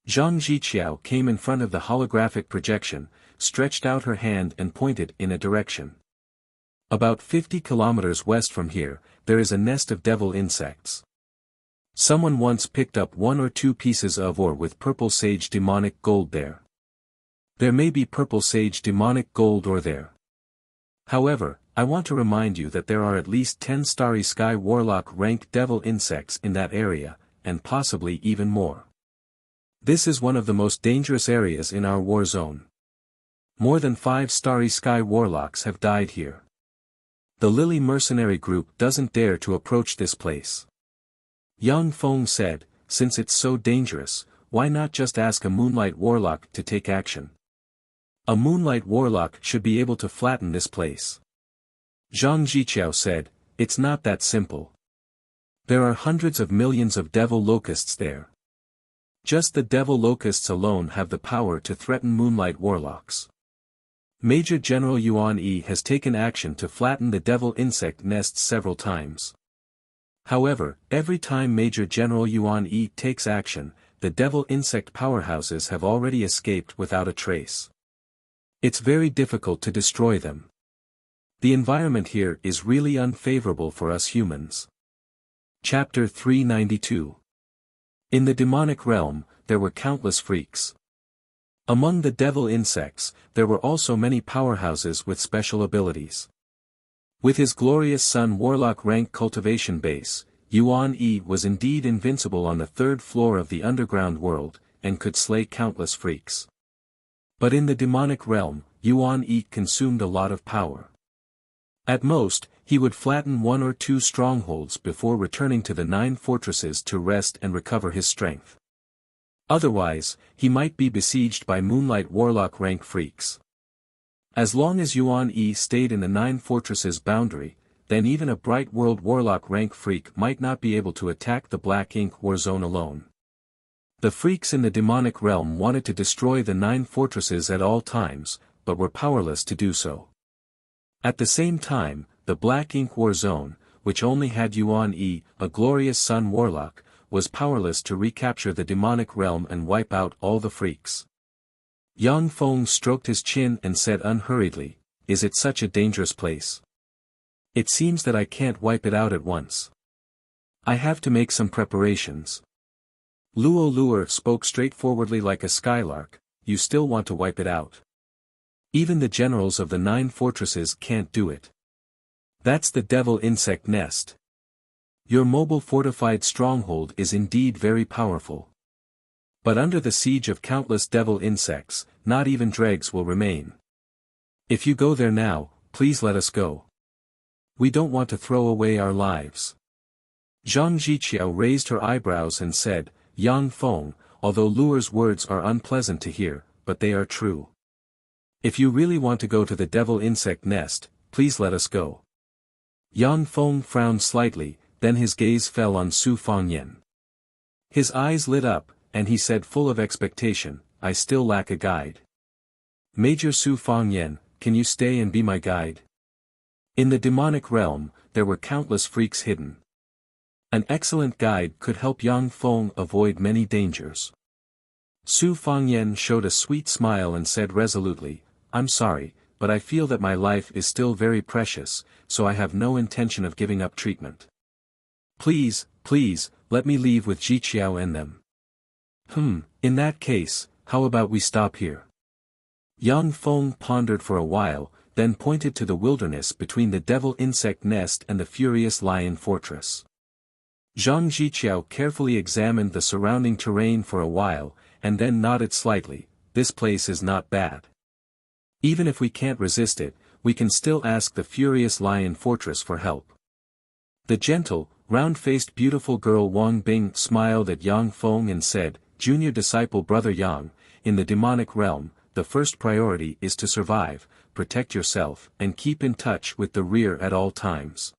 Zhang Jiqiao came in front of the holographic projection, stretched out her hand and pointed in a direction. About 50 kilometers west from here, there is a nest of devil insects. Someone once picked up 1 or 2 pieces of ore with purple sage demonic gold there. There may be purple sage demonic gold ore there. However, I want to remind you that there are at least 10 Starry Sky Warlock rank devil insects in that area, and possibly even more. This is one of the most dangerous areas in our war zone. More than 5 Starry Sky Warlocks have died here. The Lily mercenary group doesn't dare to approach this place. Yang Feng said, "Since it's so dangerous, why not just ask a Moonlight Warlock to take action? A Moonlight Warlock should be able to flatten this place." Zhang Jiqiao said, "It's not that simple. There are hundreds of millions of devil locusts there. Just the devil locusts alone have the power to threaten Moonlight Warlocks. Major General Yuan Yi has taken action to flatten the devil insect nests several times. However, every time Major General Yuan Yi takes action, the devil insect powerhouses have already escaped without a trace. It's very difficult to destroy them. The environment here is really unfavorable for us humans. Chapter 392. In the demonic realm, there were countless freaks. Among the devil insects, there were also many powerhouses with special abilities. With his glorious Sun Warlock rank cultivation base, Yuan Yi was indeed invincible on the third floor of the underground world, and could slay countless freaks. But in the demonic realm, Yuan Yi consumed a lot of power. At most, he would flatten 1 or 2 strongholds before returning to the 9 fortresses to rest and recover his strength. Otherwise, he might be besieged by Moonlight Warlock rank freaks. As long as Yuan Yi stayed in the 9 fortresses boundary, then even a Bright World Warlock rank freak might not be able to attack the Black Ink War Zone alone. The freaks in the demonic realm wanted to destroy the 9 fortresses at all times, but were powerless to do so. At the same time, the Black Ink War Zone, which only had Yuan Yi, a glorious Sun Warlock, was powerless to recapture the demonic realm and wipe out all the freaks. Yang Feng stroked his chin and said unhurriedly, "Is it such a dangerous place? It seems that I can't wipe it out at once. I have to make some preparations." Luo Luer spoke straightforwardly like a skylark, "You still want to wipe it out? Even the generals of the 9 fortresses can't do it. That's the devil insect nest. Your mobile fortified stronghold is indeed very powerful. But under the siege of countless devil insects, not even dregs will remain. If you go there now, please let us go. We don't want to throw away our lives." Zhang Jiqiao raised her eyebrows and said, "Yang Feng, although Luer's words are unpleasant to hear, but they are true. If you really want to go to the devil insect nest, please let us go." Yang Feng frowned slightly, then his gaze fell on Su Fangyan. His eyes lit up, and he said full of expectation, "I still lack a guide. Major Su Fangyan, can you stay and be my guide?" In the demonic realm, there were countless freaks hidden. An excellent guide could help Yang Feng avoid many dangers. Su Fangyan showed a sweet smile and said resolutely, "I'm sorry, but I feel that my life is still very precious, so I have no intention of giving up treatment. Please, let me leave with Jiqiao and them." In that case, how about we stop here?" Yang Feng pondered for a while, then pointed to the wilderness between the devil insect nest and the furious lion fortress. Zhang Jiqiao carefully examined the surrounding terrain for a while, and then nodded slightly, "This place is not bad. Even if we can't resist it, we can still ask the furious lion fortress for help." The gentle, round-faced beautiful girl Wang Bing smiled at Yang Feng and said, "Junior disciple brother Yang, in the demonic realm, the first priority is to survive, protect yourself, and keep in touch with the rear at all times.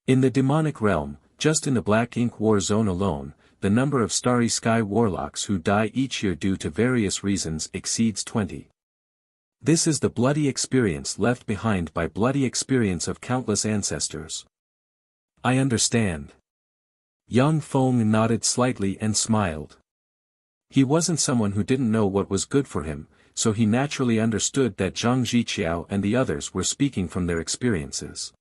In the demonic realm, just in the Black Ink War Zone alone, the number of Starry Sky Warlocks who die each year due to various reasons exceeds 20. This is the bloody experience left behind by bloody experience of countless ancestors." "I understand." Yang Feng nodded slightly and smiled. He wasn't someone who didn't know what was good for him, so he naturally understood that Zhang Jiqiao and the others were speaking from their experiences.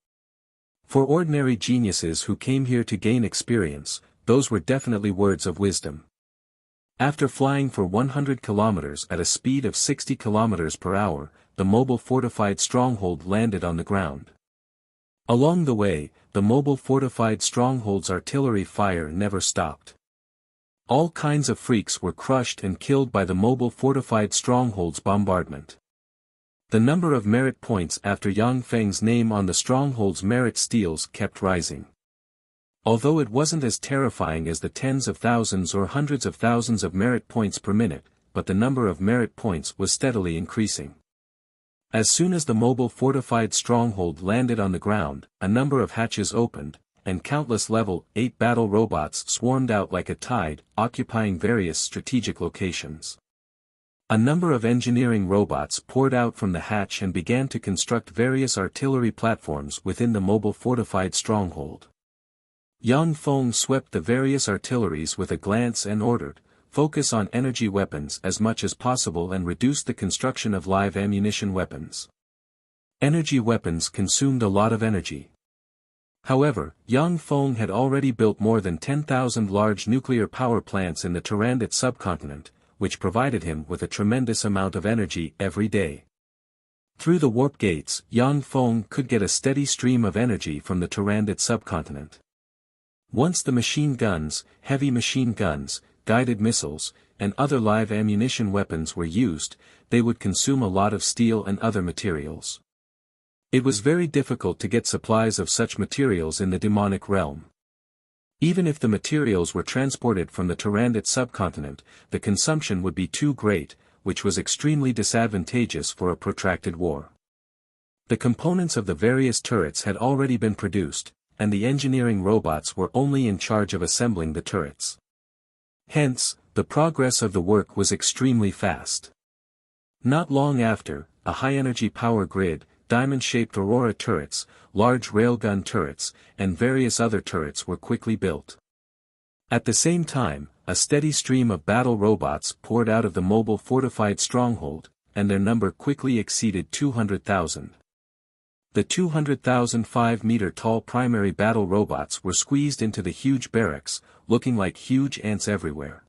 For ordinary geniuses who came here to gain experience, those were definitely words of wisdom. After flying for 100 kilometers at a speed of 60 kilometers per hour, the mobile fortified stronghold landed on the ground. Along the way, the mobile fortified stronghold's artillery fire never stopped. All kinds of freaks were crushed and killed by the mobile fortified stronghold's bombardment. The number of merit points after Yang Feng's name on the stronghold's merit steals kept rising. Although it wasn't as terrifying as the tens of thousands or hundreds of thousands of merit points per minute, but the number of merit points was steadily increasing. As soon as the mobile fortified stronghold landed on the ground, a number of hatches opened, and countless level 8 battle robots swarmed out like a tide, occupying various strategic locations. A number of engineering robots poured out from the hatch and began to construct various artillery platforms within the mobile fortified stronghold. Yang Feng swept the various artilleries with a glance and ordered, "Focus on energy weapons as much as possible and reduce the construction of live ammunition weapons." Energy weapons consumed a lot of energy. However, Yang Feng had already built more than 10,000 large nuclear power plants in the Turandot subcontinent, which provided him with a tremendous amount of energy every day. Through the warp gates, Yang Feng could get a steady stream of energy from the Turandot subcontinent. Once the machine guns, heavy machine guns, guided missiles, and other live ammunition weapons were used, they would consume a lot of steel and other materials. It was very difficult to get supplies of such materials in the demonic realm. Even if the materials were transported from the Turandot subcontinent, the consumption would be too great, which was extremely disadvantageous for a protracted war. The components of the various turrets had already been produced, and the engineering robots were only in charge of assembling the turrets. Hence, the progress of the work was extremely fast. Not long after, a high-energy power grid, diamond-shaped aurora turrets, large railgun turrets, and various other turrets were quickly built. At the same time, a steady stream of battle robots poured out of the mobile fortified stronghold, and their number quickly exceeded 200,000. The 200,000 5-meter-tall primary battle robots were squeezed into the huge barracks, looking like huge ants everywhere.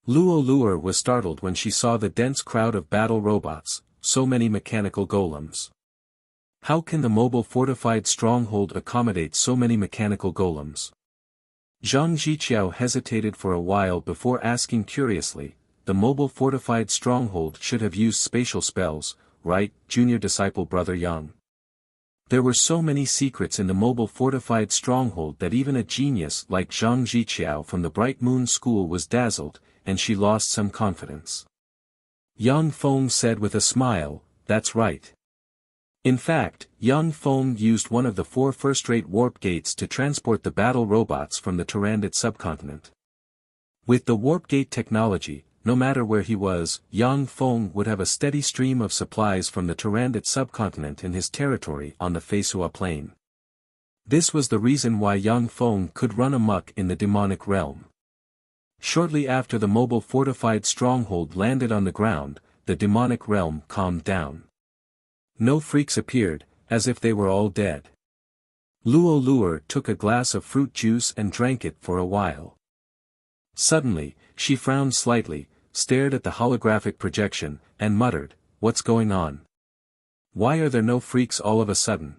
Luo Luo was startled when she saw the dense crowd of battle robots, so many mechanical golems. How can the mobile fortified stronghold accommodate so many mechanical golems? Zhang Jiqiao hesitated for a while before asking curiously, "The mobile fortified stronghold should have used spatial spells, right, junior disciple brother Yang?" There were so many secrets in the mobile fortified stronghold that even a genius like Zhang Jiqiao from the Bright Moon School was dazzled, and she lost some confidence. Yang Feng said with a smile, "That's right." In fact, Yang Feng used one of the 4 first-rate warp gates to transport the battle robots from the Turandot subcontinent. With the warp gate technology, no matter where he was, Yang Feng would have a steady stream of supplies from the Turandot subcontinent in his territory on the Feisua plain. This was the reason why Yang Feng could run amok in the demonic realm. Shortly after the mobile fortified stronghold landed on the ground, the demonic realm calmed down. No freaks appeared, as if they were all dead. Luo Luo took a glass of fruit juice and drank it for a while. Suddenly, she frowned slightly, stared at the holographic projection, and muttered, "What's going on? Why are there no freaks all of a sudden?"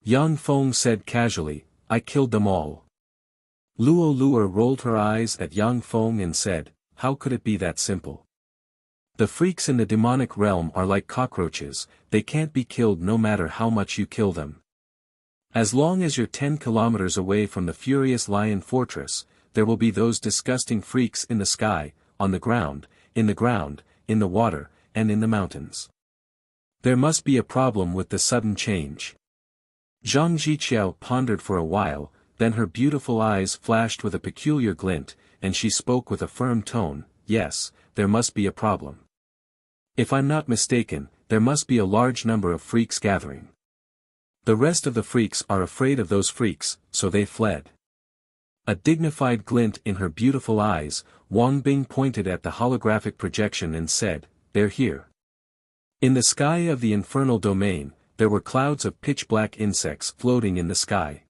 Yang Feng said casually, "I killed them all." Luo Luo rolled her eyes at Yang Feng and said, "How could it be that simple? The freaks in the demonic realm are like cockroaches, they can't be killed no matter how much you kill them. As long as you're 10 kilometers away from the Furious Lion Fortress, there will be those disgusting freaks in the sky, on the ground, in the water, and in the mountains. There must be a problem with the sudden change." Zhang Jiqiao pondered for a while, then her beautiful eyes flashed with a peculiar glint, and she spoke with a firm tone, "Yes, there must be a problem. If I'm not mistaken, there must be a large number of freaks gathering. The rest of the freaks are afraid of those freaks, so they fled." A dignified glint in her beautiful eyes, Wang Bing pointed at the holographic projection and said, "They're here." In the sky of the infernal domain, there were clouds of pitch-black insects floating in the sky.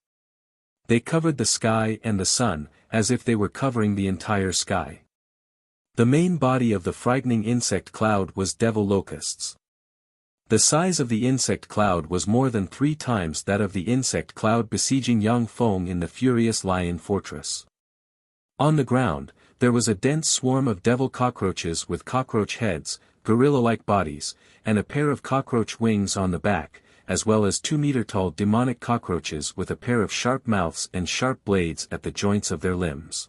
They covered the sky and the sun, as if they were covering the entire sky. The main body of the frightening insect cloud was devil locusts. The size of the insect cloud was more than 3 times that of the insect cloud besieging Yang Feng in the Furious Lion Fortress. On the ground, there was a dense swarm of devil cockroaches with cockroach heads, gorilla-like bodies, and a pair of cockroach wings on the back, as well as 2-meter-tall demonic cockroaches with a pair of sharp mouths and sharp blades at the joints of their limbs.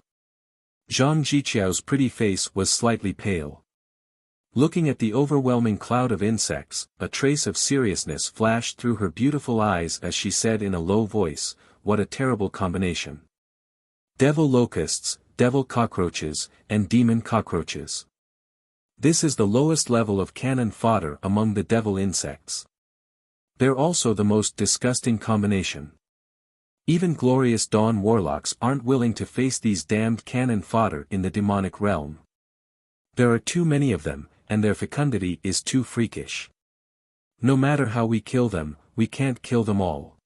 Zhang Jiqiao's pretty face was slightly pale. Looking at the overwhelming cloud of insects, a trace of seriousness flashed through her beautiful eyes as she said in a low voice, what a terrible combination. Devil locusts, devil cockroaches, and demon cockroaches. This is the lowest level of cannon fodder among the devil insects. They're also the most disgusting combination. Even glorious dawn warlocks aren't willing to face these damned cannon fodder in the demonic realm. There are too many of them, and their fecundity is too freakish. No matter how we kill them, we can't kill them all.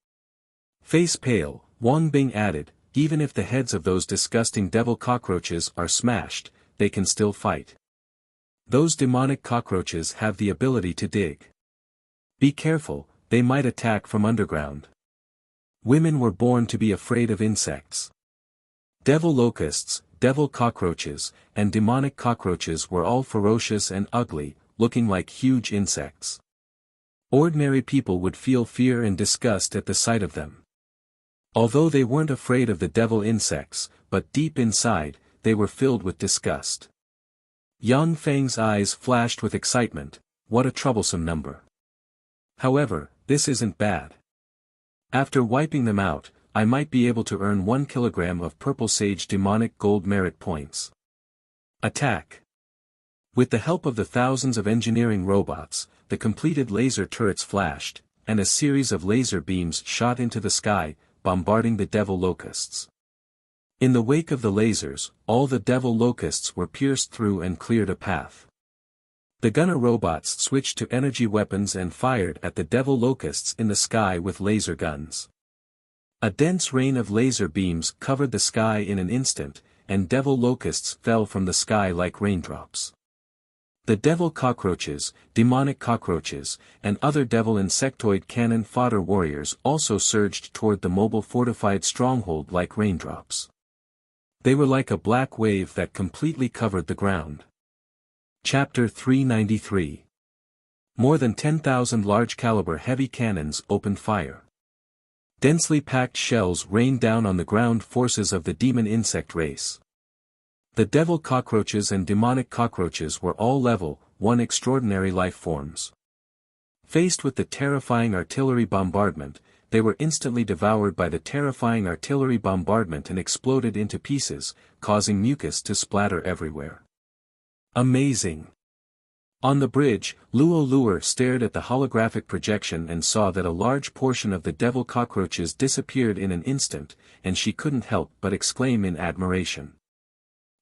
Face pale, Wang Bing added, even if the heads of those disgusting devil cockroaches are smashed, they can still fight. Those demonic cockroaches have the ability to dig. Be careful, they might attack from underground. Women were born to be afraid of insects. Devil locusts, devil cockroaches, and demonic cockroaches were all ferocious and ugly, looking like huge insects. Ordinary people would feel fear and disgust at the sight of them. Although they weren't afraid of the devil insects, but deep inside, they were filled with disgust. Yang Feng's eyes flashed with excitement. What a troublesome number. However, this isn't bad. After wiping them out, I might be able to earn 1 kilogram of purple sage demonic gold merit points. Attack! With the help of the thousands of engineering robots, the completed laser turrets flashed, and a series of laser beams shot into the sky, bombarding the devil locusts. In the wake of the lasers, all the devil locusts were pierced through and cleared a path. The gunner robots switched to energy weapons and fired at the devil locusts in the sky with laser guns. A dense rain of laser beams covered the sky in an instant, and devil locusts fell from the sky like raindrops. The devil cockroaches, demonic cockroaches, and other devil insectoid cannon fodder warriors also surged toward the mobile fortified stronghold like raindrops. They were like a black wave that completely covered the ground. Chapter 393. More than 10,000 large-caliber heavy cannons opened fire. Densely packed shells rained down on the ground forces of the demon insect race. The devil cockroaches and demonic cockroaches were all level, one extraordinary life forms. Faced with the terrifying artillery bombardment, they were instantly devoured by the terrifying artillery bombardment and exploded into pieces, causing mucus to splatter everywhere. Amazing! On the bridge, Luo Luer stared at the holographic projection and saw that a large portion of the devil cockroaches disappeared in an instant, and she couldn't help but exclaim in admiration.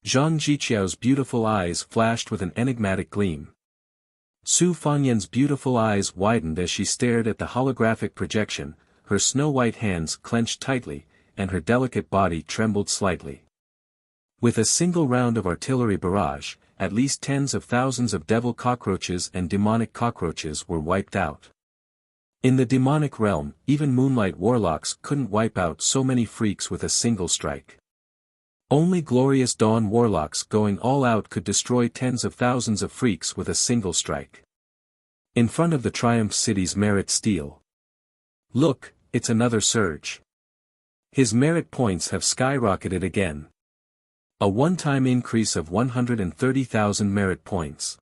Zhang Jiqiao's beautiful eyes flashed with an enigmatic gleam. Su Fanyan's beautiful eyes widened as she stared at the holographic projection, her snow-white hands clenched tightly, and her delicate body trembled slightly. With a single round of artillery barrage, at least tens of thousands of devil cockroaches and demonic cockroaches were wiped out. In the demonic realm, even moonlight warlocks couldn't wipe out so many freaks with a single strike. Only glorious dawn warlocks going all out could destroy tens of thousands of freaks with a single strike. In front of the Triumph City's merit steel. Look, it's another surge. His merit points have skyrocketed again. A one-time increase of 130,000 merit points.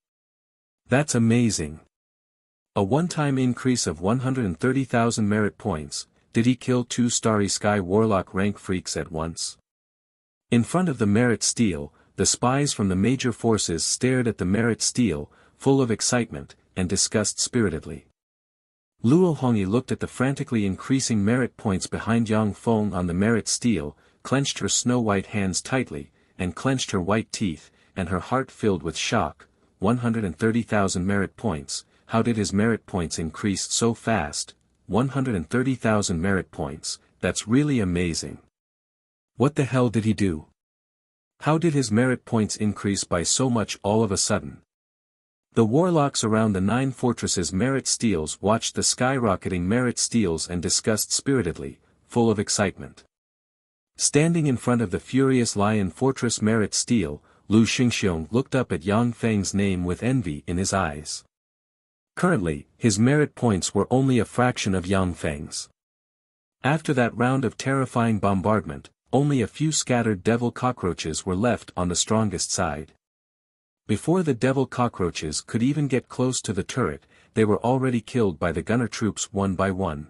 That's amazing. A one-time increase of 130,000 merit points. Did he kill 2 Starry Sky Warlock rank freaks at once? In front of the merit steel, the spies from the major forces stared at the merit steel, full of excitement, and discussed spiritedly. Luo Hongyi looked at the frantically increasing merit points behind Yang Feng on the merit steel, clenched her snow-white hands tightly, and clenched her white teeth, and her heart filled with shock. 130,000 merit points, how did his merit points increase so fast? 130,000 merit points, that's really amazing. What the hell did he do? How did his merit points increase by so much all of a sudden? The warlocks around the 9 fortresses' merit steels watched the skyrocketing merit steels and discussed spiritedly, full of excitement. Standing in front of the furious lion fortress merit steel, Lu Xingxiong looked up at Yang Feng's name with envy in his eyes. Currently, his merit points were only a fraction of Yang Feng's. After that round of terrifying bombardment, only a few scattered devil cockroaches were left on the strongest side. Before the devil cockroaches could even get close to the turret, they were already killed by the gunner troops one by one.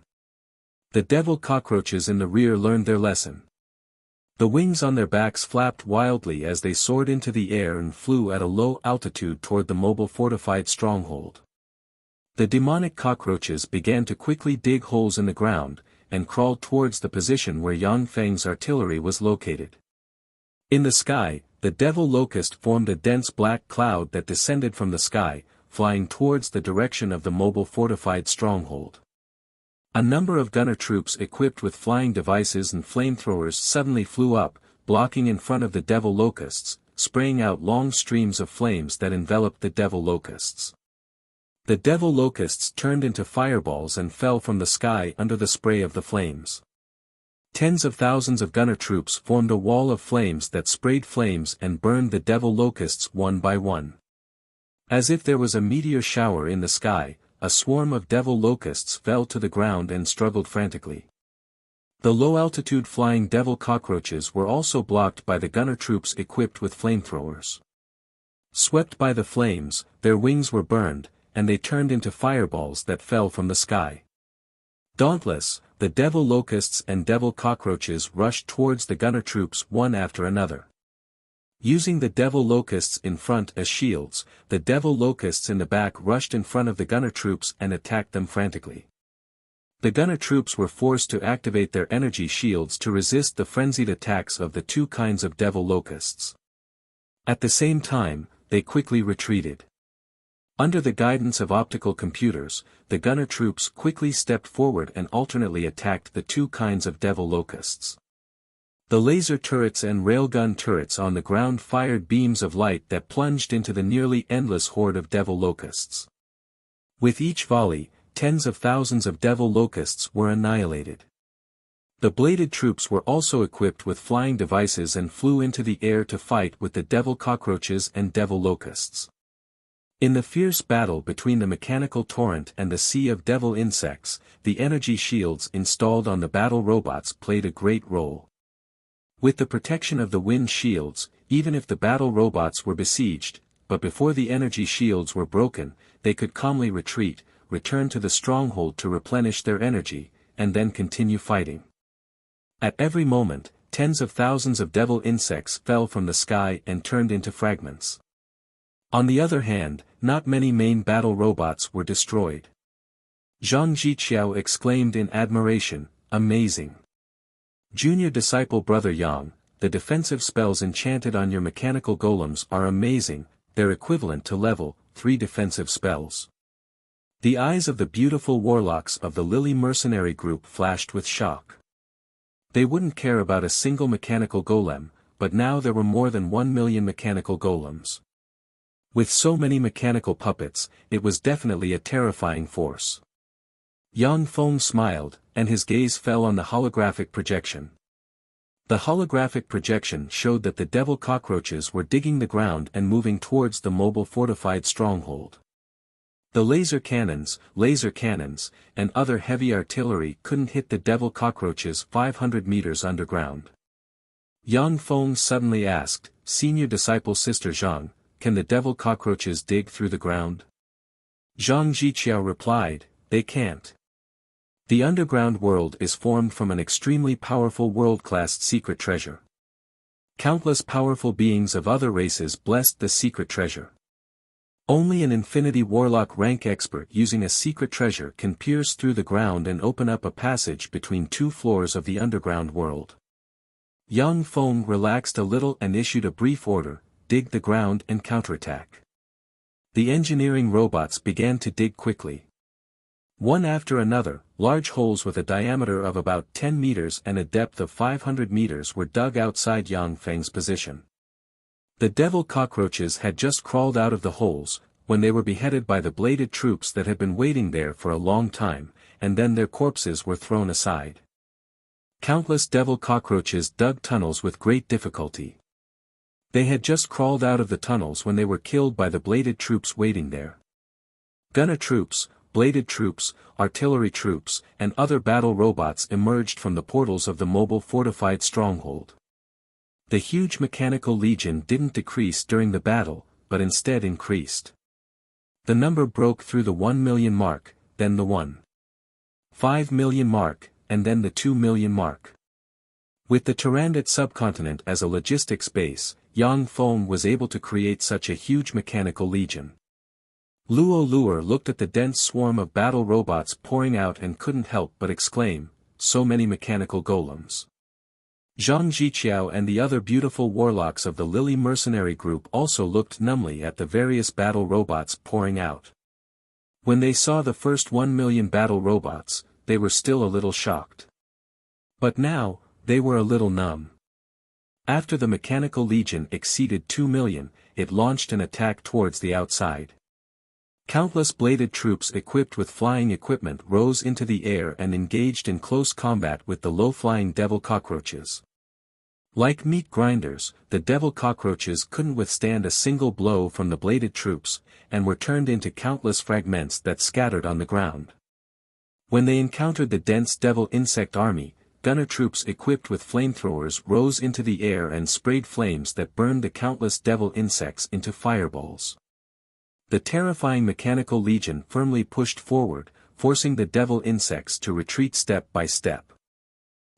The devil cockroaches in the rear learned their lesson. The wings on their backs flapped wildly as they soared into the air and flew at a low altitude toward the mobile fortified stronghold. The demonic cockroaches began to quickly dig holes in the ground, and crawled towards the position where Yang Feng's artillery was located. In the sky, the devil locust formed a dense black cloud that descended from the sky, flying towards the direction of the mobile fortified stronghold. A number of gunner troops equipped with flying devices and flamethrowers suddenly flew up, blocking in front of the devil locusts, spraying out long streams of flames that enveloped the devil locusts. The devil locusts turned into fireballs and fell from the sky under the spray of the flames. Tens of thousands of gunner troops formed a wall of flames that sprayed flames and burned the devil locusts one by one. As if there was a meteor shower in the sky, a swarm of devil locusts fell to the ground and struggled frantically. The low-altitude flying devil cockroaches were also blocked by the gunner troops equipped with flamethrowers. Swept by the flames, their wings were burned, and they turned into fireballs that fell from the sky. Dauntless, the devil locusts and devil cockroaches rushed towards the gunner troops one after another. Using the devil locusts in front as shields, the devil locusts in the back rushed in front of the gunner troops and attacked them frantically. The gunner troops were forced to activate their energy shields to resist the frenzied attacks of the two kinds of devil locusts. At the same time, they quickly retreated. Under the guidance of optical computers, the gunner troops quickly stepped forward and alternately attacked the two kinds of devil locusts. The laser turrets and railgun turrets on the ground fired beams of light that plunged into the nearly endless horde of devil locusts. With each volley, tens of thousands of devil locusts were annihilated. The bladed troops were also equipped with flying devices and flew into the air to fight with the devil cockroaches and devil locusts. In the fierce battle between the mechanical torrent and the sea of devil insects, the energy shields installed on the battle robots played a great role. With the protection of the wind shields, even if the battle robots were besieged, but before the energy shields were broken, they could calmly retreat, return to the stronghold to replenish their energy, and then continue fighting. At every moment, tens of thousands of devil insects fell from the sky and turned into fragments. On the other hand, not many main battle robots were destroyed. Zhang Jiqiao exclaimed in admiration, "Amazing. Junior disciple Brother Yang, the defensive spells enchanted on your mechanical golems are amazing, they're equivalent to level 3 defensive spells." The eyes of the beautiful warlocks of the Lily mercenary group flashed with shock. They wouldn't care about a single mechanical golem, but now there were more than 1 million mechanical golems. With so many mechanical puppets, it was definitely a terrifying force. Yang Feng smiled, and his gaze fell on the holographic projection. The holographic projection showed that the devil cockroaches were digging the ground and moving towards the mobile fortified stronghold. The laser cannons, and other heavy artillery couldn't hit the devil cockroaches 500 meters underground. Yang Feng suddenly asked, "Senior disciple Sister Zhang, can the devil cockroaches dig through the ground?" Zhang Jiqiao replied, "They can't. The underground world is formed from an extremely powerful world-class secret treasure. Countless powerful beings of other races blessed the secret treasure. Only an Infinity Warlock rank expert using a secret treasure can pierce through the ground and open up a passage between 2 floors of the underground world." Yang Feng relaxed a little and issued a brief order, "Dig the ground and counterattack." The engineering robots began to dig quickly. One after another, large holes with a diameter of about 10 meters and a depth of 500 meters were dug outside Yang Feng's position. The devil cockroaches had just crawled out of the holes, when they were beheaded by the bladed troops that had been waiting there for a long time, and then their corpses were thrown aside. Countless devil cockroaches dug tunnels with great difficulty. They had just crawled out of the tunnels when they were killed by the bladed troops waiting there. Gunner troops, bladed troops, artillery troops, and other battle robots emerged from the portals of the mobile fortified stronghold. The huge mechanical legion didn't decrease during the battle, but instead increased. The number broke through the 1 million mark, then the 1.5 million mark, and then the 2 million mark. With the Turandot subcontinent as a logistics base, Yang Feng was able to create such a huge mechanical legion. Luo Luo looked at the dense swarm of battle robots pouring out and couldn't help but exclaim, so many mechanical golems. Zhang Jiqiao and the other beautiful warlocks of the Lily mercenary group also looked numbly at the various battle robots pouring out. When they saw the first 1 million battle robots, they were still a little shocked. But now, they were a little numb. After the mechanical legion exceeded 2 million, it launched an attack towards the outside. Countless bladed troops equipped with flying equipment rose into the air and engaged in close combat with the low-flying devil cockroaches. Like meat grinders, the devil cockroaches couldn't withstand a single blow from the bladed troops, and were turned into countless fragments that scattered on the ground. When they encountered the dense devil insect army, gunner troops equipped with flamethrowers rose into the air and sprayed flames that burned the countless devil insects into fireballs. The terrifying mechanical legion firmly pushed forward, forcing the devil insects to retreat step by step.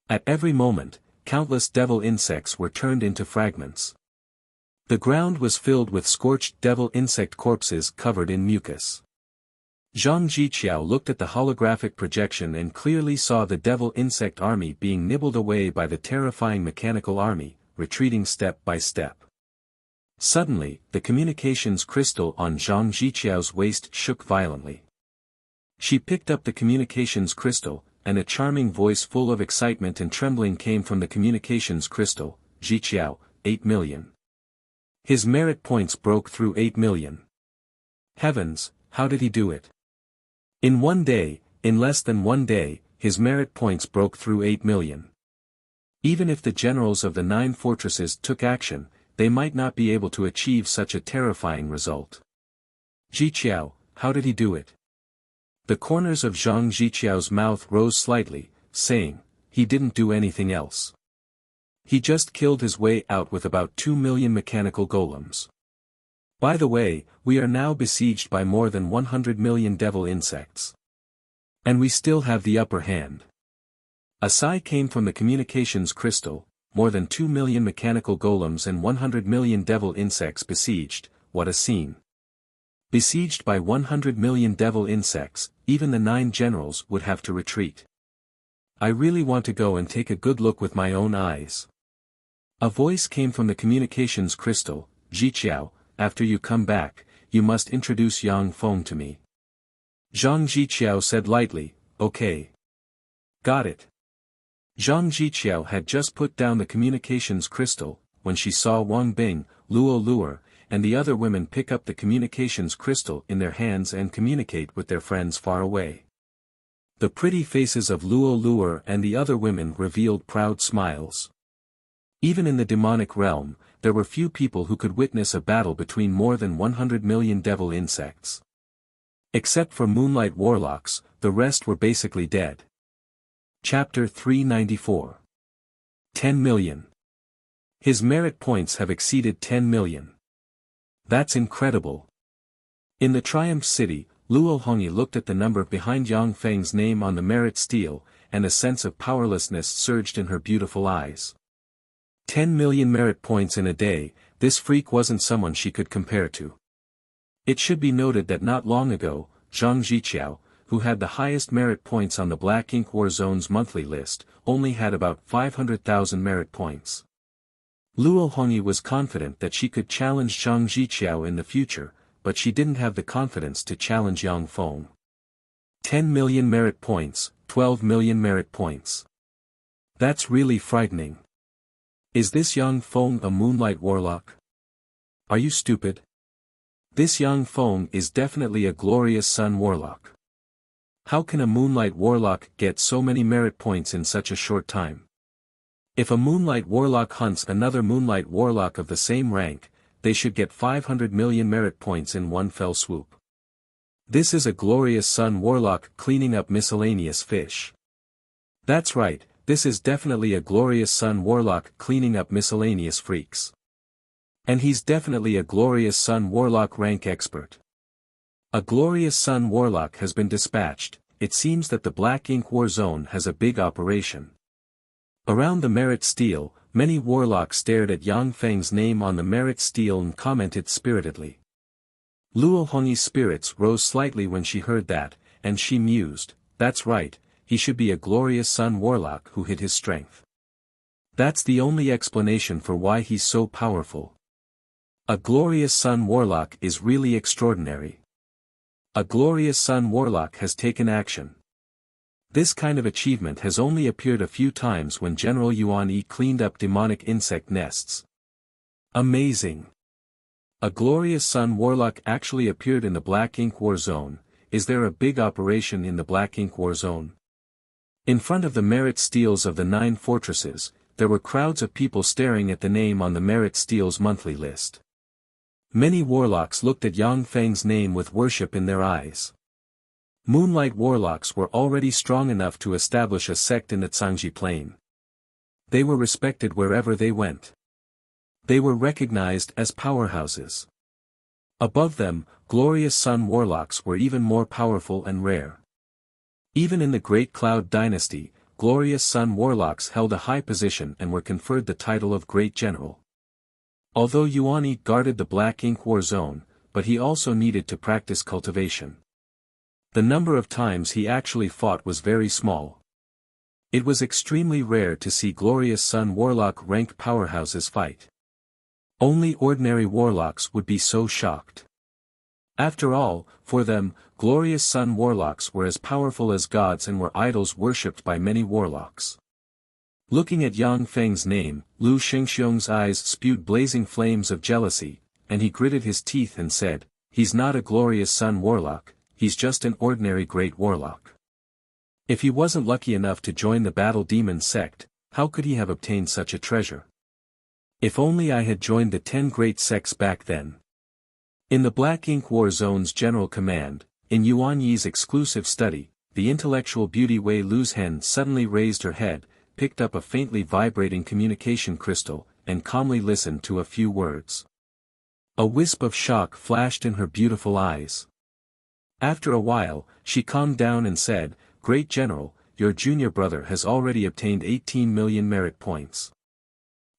At every moment, countless devil insects were turned into fragments. The ground was filled with scorched devil insect corpses covered in mucus. Zhang Jiqiao looked at the holographic projection and clearly saw the devil insect army being nibbled away by the terrifying mechanical army, retreating step by step. Suddenly, the communications crystal on Zhang Jiqiao's waist shook violently. She picked up the communications crystal, and a charming voice full of excitement and trembling came from the communications crystal. Jiqiao, 8 million. His merit points broke through 8 million. Heavens, how did he do it? In one day, in less than 1 day, his merit points broke through 8 million. Even if the generals of the 9 fortresses took action, they might not be able to achieve such a terrifying result. Jiqiao, how did he do it? The corners of Zhang Jiqiao's mouth rose slightly, saying, he didn't do anything else. He just killed his way out with about 2 million mechanical golems. By the way, we are now besieged by more than 100 million devil insects. And we still have the upper hand. A sigh came from the communications crystal, more than 2 million mechanical golems and 100 million devil insects besieged, what a scene. Besieged by 100 million devil insects, even the 9 generals would have to retreat. I really want to go and take a good look with my own eyes. A voice came from the communications crystal, Jiqiao, after you come back, you must introduce Yang Feng to me. Zhang Jiqiao said lightly, okay. Got it. Zhang Jiqiao had just put down the communications crystal, when she saw Wang Bing, Luo Luo, and the other women pick up the communications crystal in their hands and communicate with their friends far away. The pretty faces of Luo Luo and the other women revealed proud smiles. Even in the demonic realm, there were few people who could witness a battle between more than 100 million devil insects. Except for Moonlight Warlocks, the rest were basically dead. Chapter 394. 10 million. His merit points have exceeded 10 million. That's incredible. In the Triumph City, Luo Hongyi looked at the number behind Yang Feng's name on the merit stele, and a sense of powerlessness surged in her beautiful eyes. 10 million merit points in a day, this freak wasn't someone she could compare to. It should be noted that not long ago, Zhang Jiqiao, who had the highest merit points on the Black Ink War Zone's monthly list, only had about 500,000 merit points. Luo Hongyi was confident that she could challenge Zhang Jiqiao in the future, but she didn't have the confidence to challenge Yang Feng. 10 million merit points, 12 million merit points. That's really frightening. Is this Yang Feng a Moonlight Warlock? Are you stupid? This Yang Feng is definitely a Glorious Sun Warlock. How can a Moonlight Warlock get so many merit points in such a short time? If a Moonlight Warlock hunts another Moonlight Warlock of the same rank, they should get 500 million merit points in one fell swoop. This is a Glorious Sun Warlock cleaning up miscellaneous fish. That's right, this is definitely a Glorious Sun Warlock cleaning up miscellaneous freaks. And he's definitely a Glorious Sun Warlock rank expert. A Glorious Sun Warlock has been dispatched, it seems that the Black Ink War Zone has a big operation. Around the Merit Stele, many warlocks stared at Yang Feng's name on the Merit Stele and commented spiritedly. Luo Hongyi's spirits rose slightly when she heard that, and she mused, "That's right, he should be a glorious sun warlock who hid his strength. That's the only explanation for why he's so powerful. A glorious sun warlock is really extraordinary. A glorious sun warlock has taken action. This kind of achievement has only appeared a few times when General Yuan Yi cleaned up demonic insect nests. Amazing. A glorious sun warlock actually appeared in the Black Ink War Zone. Is there a big operation in the Black Ink War Zone?" In front of the Merit Steles of the 9 fortresses, there were crowds of people staring at the name on the Merit Steles monthly list. Many warlocks looked at Yang Feng's name with worship in their eyes. Moonlight warlocks were already strong enough to establish a sect in the Cangji Plain. They were respected wherever they went. They were recognized as powerhouses. Above them, glorious sun warlocks were even more powerful and rare. Even in the Great Cloud Dynasty, glorious sun warlocks held a high position and were conferred the title of Great General. Although Yuan Yi guarded the Black Ink War Zone, but he also needed to practice cultivation. The number of times he actually fought was very small. It was extremely rare to see glorious sun warlock rank powerhouses fight. Only ordinary warlocks would be so shocked. After all, for them, glorious sun warlocks were as powerful as gods and were idols worshipped by many warlocks. Looking at Yang Feng's name, Lu Xingxiong's eyes spewed blazing flames of jealousy, and he gritted his teeth and said, "He's not a glorious sun warlock, he's just an ordinary great warlock. If he wasn't lucky enough to join the Battle Demon sect, how could he have obtained such a treasure? If only I had joined the 10 great sects back then." In the Black Ink War Zone's general command, in Yuan Yi's exclusive study, the intellectual beauty Wei Luzhen suddenly raised her head, picked up a faintly vibrating communication crystal, and calmly listened to a few words. A wisp of shock flashed in her beautiful eyes. After a while, she calmed down and said, "Great General, your junior brother has already obtained 18 million merit points."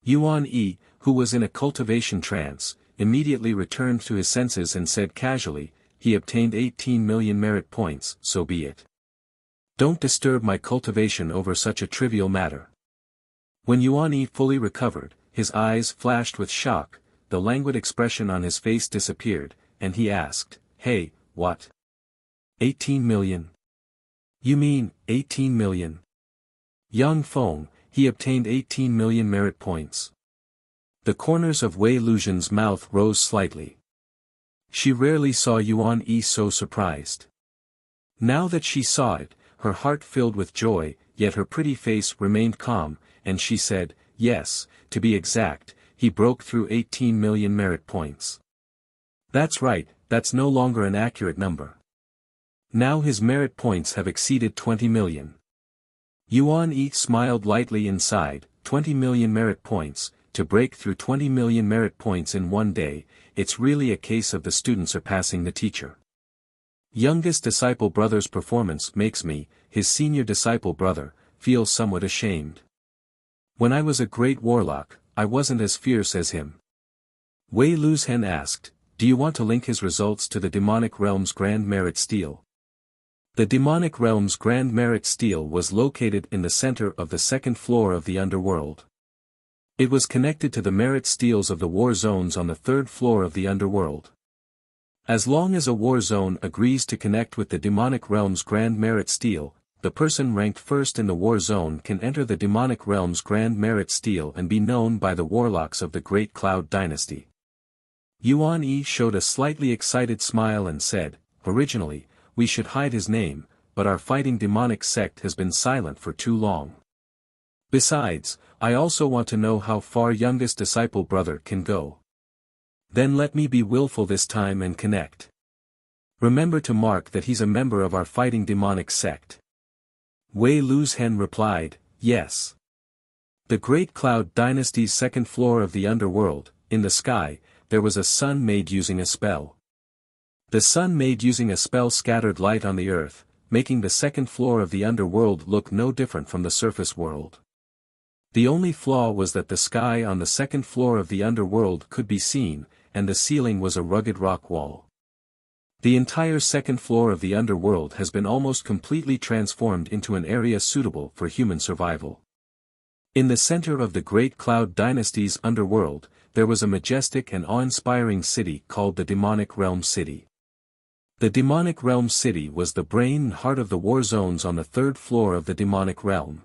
Yuan Yi, who was in a cultivation trance, immediately returned to his senses and said casually, "He obtained 18 million merit points, so be it. Don't disturb my cultivation over such a trivial matter." When Yuan Yi fully recovered, his eyes flashed with shock, the languid expression on his face disappeared, and he asked, "Hey, what? 18 million? You mean, 18 million? Yang Feng, he obtained 18 million merit points." The corners of Wei Luzhen's mouth rose slightly. She rarely saw Yuan Yi so surprised. Now that she saw it, her heart filled with joy, yet her pretty face remained calm, and she said, "Yes, to be exact, he broke through 18 million merit points." "That's right, that's no longer an accurate number. Now his merit points have exceeded 20 million. Yuan Yi smiled lightly and sighed, 20 million merit points, to break through 20 million merit points in one day, it's really a case of the student surpassing the teacher. Youngest disciple brother's performance makes me, his senior disciple brother, feel somewhat ashamed. When I was a great warlock, I wasn't as fierce as him." Wei Luzhen asked, "Do you want to link his results to the demonic realm's Grand Merit Stele?" The demonic realm's Grand Merit Stele was located in the center of the second floor of the underworld. It was connected to the merit steles of the war zones on the third floor of the underworld. As long as a war zone agrees to connect with the demonic realm's Grand Merit Stele, the person ranked first in the war zone can enter the demonic realm's Grand Merit Stele and be known by the warlocks of the Great Cloud Dynasty. Yuan Yi showed a slightly excited smile and said, "Originally, we should hide his name, but our fighting demonic sect has been silent for too long. Besides, I also want to know how far youngest disciple brother can go. Then let me be willful this time and connect. Remember to mark that he's a member of our fighting demonic sect." Wei Luzhen replied, "Yes." The Great Cloud Dynasty's second floor of the underworld, in the sky, there was a sun made using a spell. The sun made using a spell scattered light on the earth, making the second floor of the underworld look no different from the surface world. The only flaw was that the sky on the second floor of the underworld could be seen, and the ceiling was a rugged rock wall. The entire second floor of the underworld has been almost completely transformed into an area suitable for human survival. In the center of the Great Cloud Dynasty's underworld, there was a majestic and awe-inspiring city called the Demonic Realm City. The Demonic Realm City was the brain and heart of the war zones on the third floor of the Demonic Realm.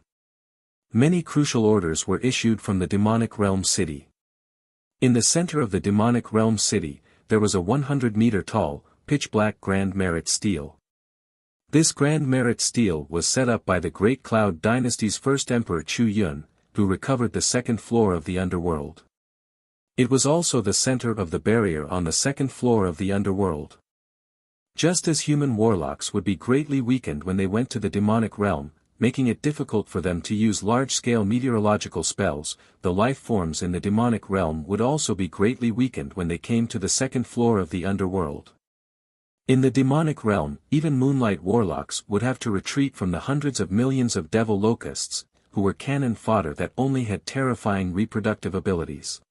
Many crucial orders were issued from the Demonic Realm City. In the center of the Demonic Realm City, there was a 100-meter-tall, pitch-black Grand Merit Stele. This Grand Merit Stele was set up by the Great Cloud Dynasty's first emperor Chu Yun, who recovered the second floor of the underworld. It was also the center of the barrier on the second floor of the underworld. Just as human warlocks would be greatly weakened when they went to the demonic realm, making it difficult for them to use large-scale meteorological spells, the life forms in the demonic realm would also be greatly weakened when they came to the second floor of the underworld. In the demonic realm, even moonlight warlocks would have to retreat from the hundreds of millions of devil locusts, who were cannon fodder that only had terrifying reproductive abilities.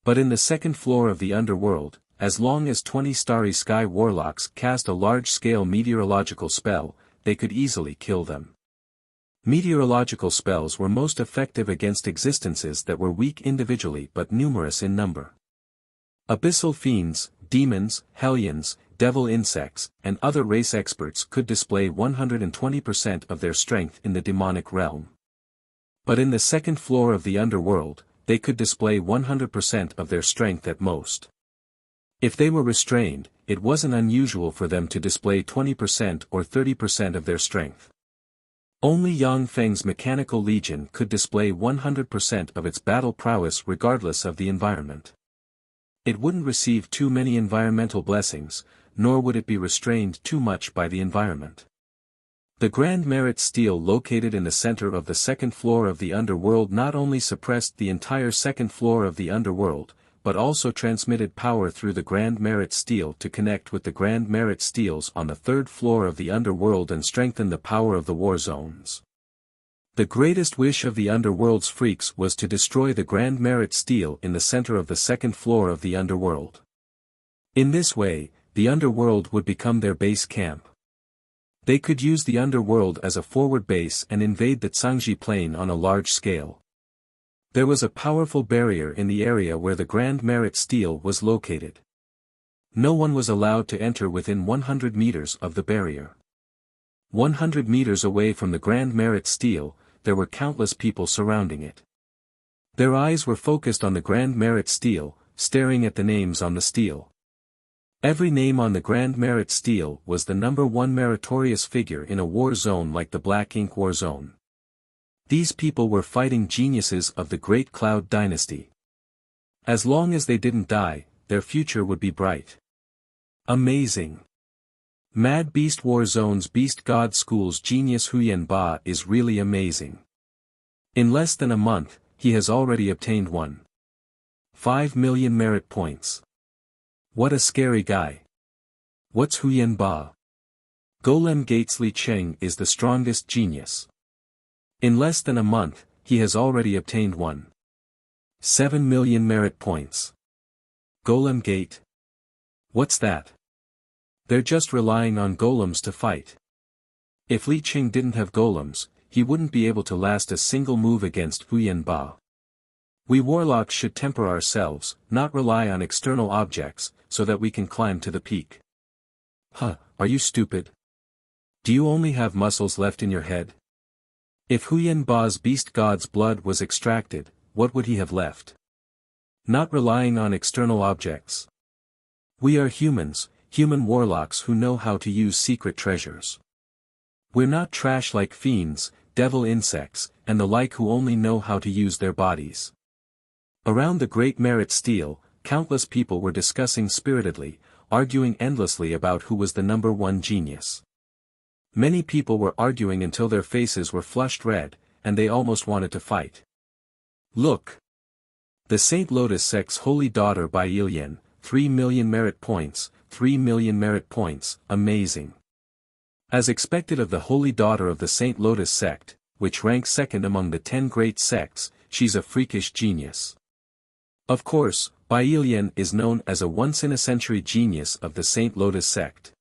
But in the second floor of the underworld, as long as 20 Starry Sky warlocks cast a large-scale meteorological spell, they could easily kill them. Meteorological spells were most effective against existences that were weak individually but numerous in number. Abyssal fiends, demons, hellions, devil insects, and other race experts could display 120% of their strength in the demonic realm. But in the second floor of the underworld, they could display 100% of their strength at most. If they were restrained, it wasn't unusual for them to display 20% or 30% of their strength. Only Yang Feng's Mechanical Legion could display 100% of its battle prowess regardless of the environment. It wouldn't receive too many environmental blessings, nor would it be restrained too much by the environment. The Grand Merit Stele located in the center of the second floor of the underworld not only suppressed the entire second floor of the underworld, but also transmitted power through the Grand Merit Stele to connect with the Grand Merit Steles on the third floor of the underworld and strengthen the power of the war zones. The greatest wish of the underworld's freaks was to destroy the Grand Merit Stele in the center of the second floor of the underworld. In this way, the underworld would become their base camp. They could use the underworld as a forward base and invade the Zhangji Plain on a large scale. There was a powerful barrier in the area where the Grand Merit Stele was located. No one was allowed to enter within 100 meters of the barrier. 100 meters away from the Grand Merit Stele, there were countless people surrounding it. Their eyes were focused on the Grand Merit Stele, staring at the names on the stele. Every name on the Grand Merit Stele was the number one meritorious figure in a war zone like the Black Ink War Zone. These people were fighting geniuses of the Great Cloud Dynasty. As long as they didn't die, their future would be bright. Amazing. Mad Beast War Zone's Beast God School's genius Huyen Ba is really amazing. In less than a month, he has already obtained 1.5 million merit points. What a scary guy. What's Huyen Ba? Golem Gates Li Cheng is the strongest genius. In less than a month, he has already obtained 1.7 million merit points. Golem Gate? What's that? They're just relying on golems to fight. If Li Qing didn't have golems, he wouldn't be able to last a single move against Huyen Ba. We warlocks should temper ourselves, not rely on external objects, so that we can climb to the peak. Huh, are you stupid? Do you only have muscles left in your head? If Huyen Ba's beast god's blood was extracted, what would he have left? Not relying on external objects. We are humans, human warlocks who know how to use secret treasures. We're not trash like fiends, devil insects, and the like who only know how to use their bodies. Around the Great Merit Stele, countless people were discussing spiritedly, arguing endlessly about who was the number one genius. Many people were arguing until their faces were flushed red, and they almost wanted to fight. Look! The Saint Lotus Sect's holy daughter Bai Yilian, 3 million merit points, 3 million merit points, amazing. As expected of the holy daughter of the Saint Lotus sect, which ranks second among the 10 great sects, she's a freakish genius. Of course, Bailian is known as a once-in-a-century genius of the Saint Lotus sect.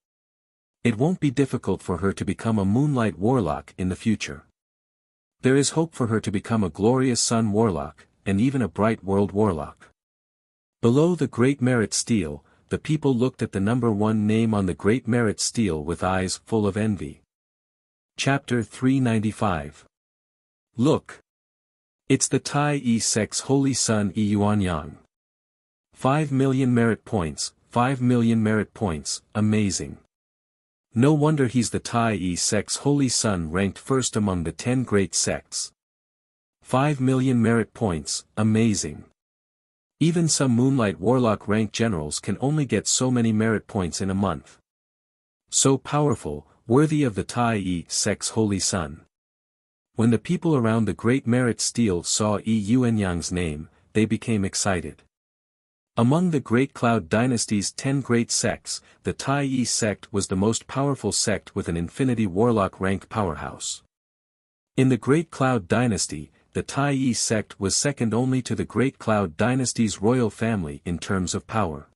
It won't be difficult for her to become a moonlight warlock in the future. There is hope for her to become a glorious sun warlock, and even a bright world warlock. Below the Great Merit Stele, the people looked at the number 1 name on the Great Merit Stele with eyes full of envy. Chapter 395. Look! It's the Tai Yi sect's holy son Yi Yuanyang. 5 million merit points, 5 million merit points, amazing. No wonder he's the Tai Yi sect's holy son ranked first among the 10 great sects. 5 million merit points, amazing. Even some Moonlight Warlock rank generals can only get so many merit points in a month. So powerful, worthy of the Tai Yi sect's holy son. When the people around the Great Merit Stele saw Yi Yuanyang's name, they became excited. Among the Great Cloud Dynasty's 10 great sects, the Tai Yi sect was the most powerful sect with an Infinity Warlock rank powerhouse. In the Great Cloud Dynasty, the Tai Yi sect was second only to the Great Cloud Dynasty's royal family in terms of power.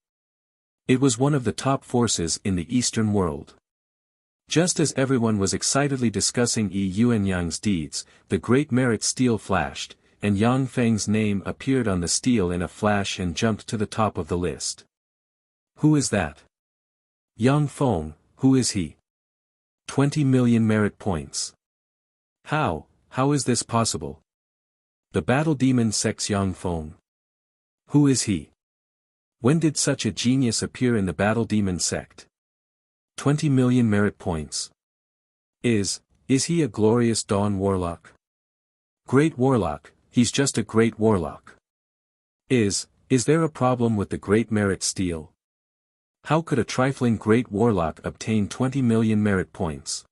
It was one of the top forces in the Eastern world. Just as everyone was excitedly discussing Yi Yuanyang's deeds, the Great Merit Stele flashed, and Yang Feng's name appeared on the stele in a flash and jumped to the top of the list. Who is that? Yang Feng, who is he? 20 million merit points. How is this possible? The Battle Demon sect's Yang Feng. Who is he? When did such a genius appear in the Battle Demon sect? 20 million merit points. Is he a glorious Dawn Warlock? Great Warlock, he's just a great Warlock. Is there a problem with the Great Merit Stele? How could a trifling Great Warlock obtain 20 million merit points?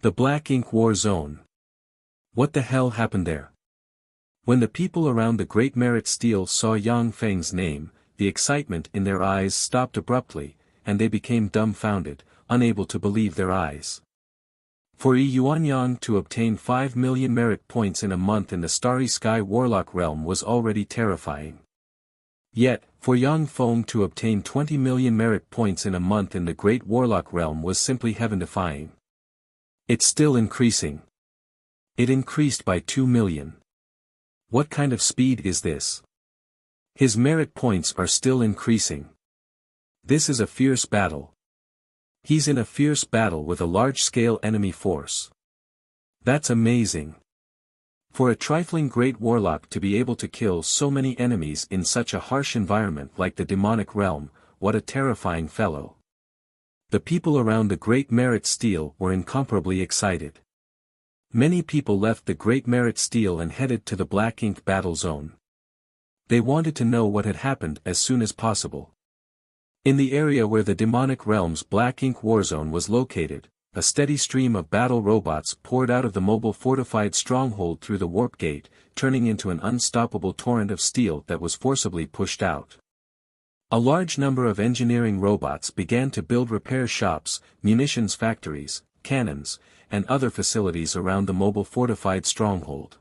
The Black Ink War Zone. What the hell happened there? When the people around the Great Merit Stele saw Yang Feng's name, the excitement in their eyes stopped abruptly, and they became dumbfounded, unable to believe their eyes. For Yi Yuanyang to obtain 5 million merit points in a month in the Starry Sky Warlock realm was already terrifying. Yet, for Yang Feng to obtain 20 million merit points in a month in the Great Warlock realm was simply heaven-defying. It's still increasing. It increased by 2 million. What kind of speed is this? His merit points are still increasing. This is a fierce battle. He's in a fierce battle with a large-scale enemy force. That's amazing. For a trifling great warlock to be able to kill so many enemies in such a harsh environment like the demonic realm, what a terrifying fellow. The people around the Great Merit Stele were incomparably excited. Many people left the Great Merit Stele and headed to the Black Ink battle zone. They wanted to know what had happened as soon as possible. In the area where the demonic realm's Black Ink Warzone was located, a steady stream of battle robots poured out of the mobile fortified stronghold through the warp gate, turning into an unstoppable torrent of steel that was forcibly pushed out. A large number of engineering robots began to build repair shops, munitions factories, cannons, and other facilities around the mobile fortified stronghold.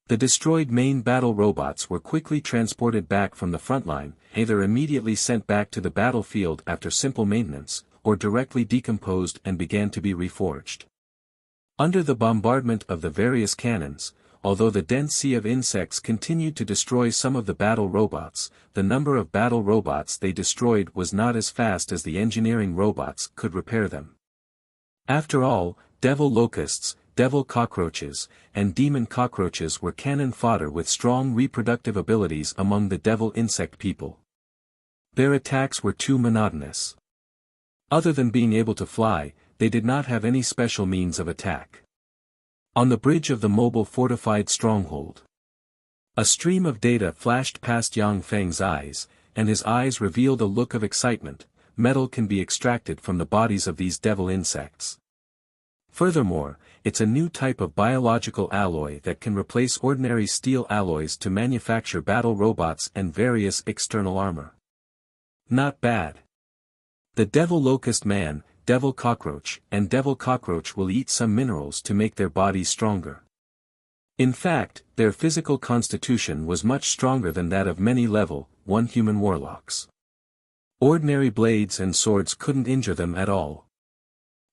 The destroyed main battle robots were quickly transported back from the front line, either immediately sent back to the battlefield after simple maintenance, or directly decomposed and began to be reforged. Under the bombardment of the various cannons, although the dense sea of insects continued to destroy some of the battle robots, the number of battle robots they destroyed was not as fast as the engineering robots could repair them. After all, devil locusts, devil cockroaches, and demon cockroaches were cannon fodder with strong reproductive abilities among the devil insect people. Their attacks were too monotonous. Other than being able to fly, they did not have any special means of attack. On the bridge of the mobile fortified stronghold, a stream of data flashed past Yang Feng's eyes, and his eyes revealed a look of excitement. Metal can be extracted from the bodies of these devil insects. Furthermore, it's a new type of biological alloy that can replace ordinary steel alloys to manufacture battle robots and various external armor. Not bad. The Devil Locust Man, devil cockroach, and devil cockroach will eat some minerals to make their bodies stronger. In fact, their physical constitution was much stronger than that of many level 1 human warlocks. Ordinary blades and swords couldn't injure them at all.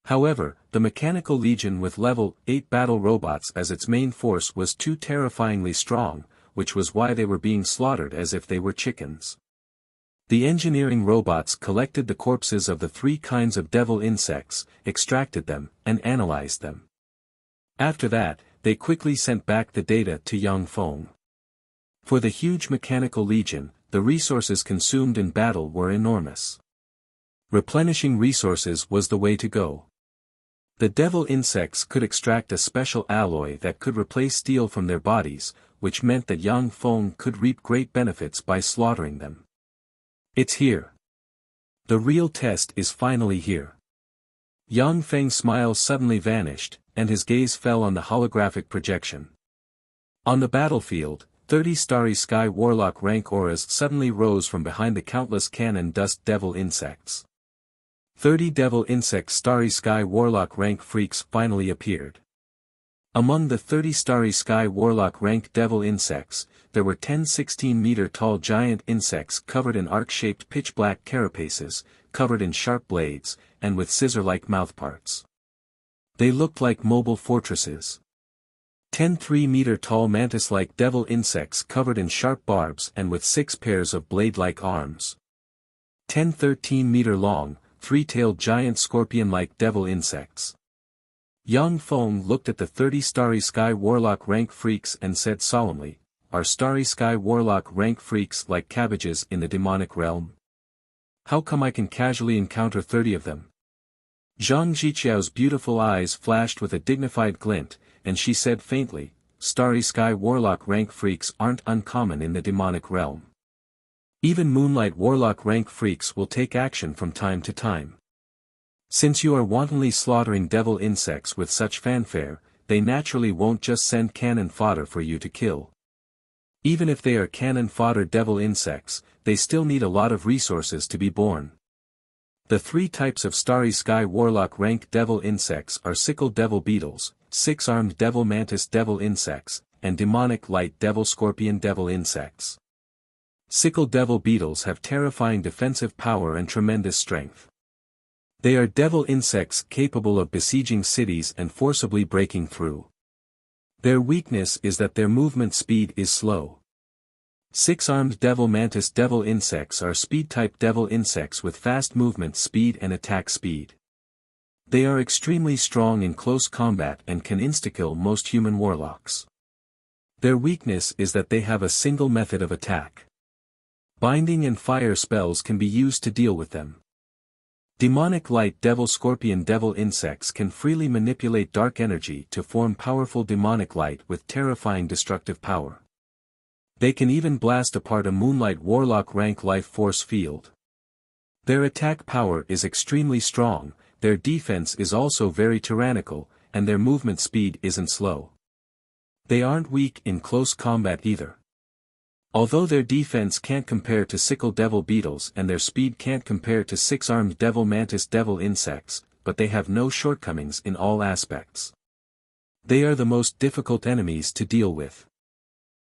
However, the Mechanical Legion with level 8 battle robots as its main force was too terrifyingly strong, which was why they were being slaughtered as if they were chickens. The engineering robots collected the corpses of the 3 kinds of devil insects, extracted them, and analyzed them. After that, they quickly sent back the data to Yang Feng. For the huge Mechanical Legion, the resources consumed in battle were enormous. Replenishing resources was the way to go. The devil insects could extract a special alloy that could replace steel from their bodies, which meant that Yang Feng could reap great benefits by slaughtering them. It's here. The real test is finally here. Yang Feng's smile suddenly vanished, and his gaze fell on the holographic projection. On the battlefield, 30 Starry Sky Warlock rank auras suddenly rose from behind the countless cannon dust devil insects. 30 devil insect Starry Sky Warlock rank freaks finally appeared. Among the 30 Starry Sky Warlock rank devil insects, there were 10 16-meter tall giant insects covered in arc-shaped pitch-black carapaces, covered in sharp blades, and with scissor-like mouthparts. They looked like mobile fortresses. 10 3-meter tall mantis-like devil insects covered in sharp barbs and with 6 pairs of blade-like arms. 10 13-meter long, 3-tailed giant scorpion-like devil insects. Yang Feng looked at the 30 Starry Sky Warlock rank freaks and said solemnly, "Are Starry Sky Warlock rank freaks like cabbages in the demonic realm? How come I can casually encounter 30 of them?" Zhang Ziqiao's beautiful eyes flashed with a dignified glint, and she said faintly, "Starry Sky Warlock rank freaks aren't uncommon in the demonic realm. Even Moonlight Warlock rank freaks will take action from time to time. Since you are wantonly slaughtering devil insects with such fanfare, they naturally won't just send cannon fodder for you to kill. Even if they are cannon fodder devil insects, they still need a lot of resources to be born. The 3 types of Starry Sky Warlock rank devil insects are sickle devil beetles, 6-armed devil mantis devil insects, and demonic light devil scorpion devil insects. Sickle devil beetles have terrifying defensive power and tremendous strength. They are devil insects capable of besieging cities and forcibly breaking through. Their weakness is that their movement speed is slow. 6-armed devil mantis devil insects are speed-type devil insects with fast movement speed and attack speed. They are extremely strong in close combat and can insta-kill most human warlocks. Their weakness is that they have a single method of attack. Binding and fire spells can be used to deal with them. Demonic light devil scorpion devil insects can freely manipulate dark energy to form powerful demonic light with terrifying destructive power. They can even blast apart a moonlight warlock rank life force field. Their attack power is extremely strong, their defense is also very tyrannical, and their movement speed isn't slow. They aren't weak in close combat either. Although their defense can't compare to sickle devil beetles and their speed can't compare to 6-armed devil mantis devil insects, but they have no shortcomings in all aspects. They are the most difficult enemies to deal with.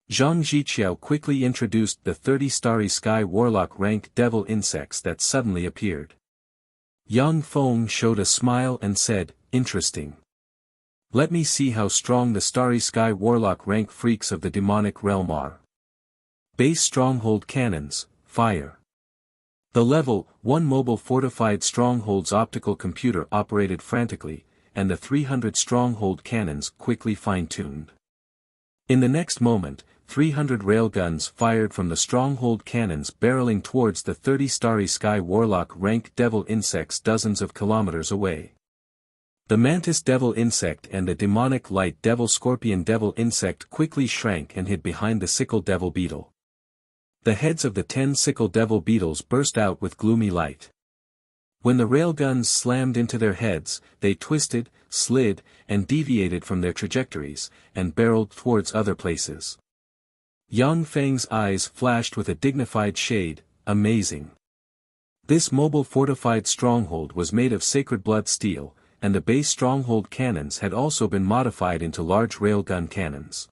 Zhang Ziqiao quickly introduced the 30 Starry Sky Warlock rank devil insects that suddenly appeared. Yang Feng showed a smile and said, "Interesting. Let me see how strong the Starry Sky Warlock rank freaks of the demonic realm are." Base Stronghold Cannons, Fire. The Level 1 Mobile Fortified Stronghold's optical computer operated frantically, and the 300 Stronghold cannons quickly fine-tuned. In the next moment, 300 railguns fired from the Stronghold cannons barreling towards the 30 Starry Sky Warlock rank devil insects dozens of kilometers away. The Mantis Devil Insect and the Demonic Light Devil Scorpion Devil Insect quickly shrank and hid behind the Sickle Devil Beetle. The heads of the 10 Sickle Devil Beetles burst out with gloomy light. When the railguns slammed into their heads, they twisted, slid, and deviated from their trajectories, and barreled towards other places. Yang Feng's eyes flashed with a dignified shade, "Amazing. This mobile fortified stronghold was made of sacred blood steel, and the base stronghold cannons had also been modified into large railgun cannons.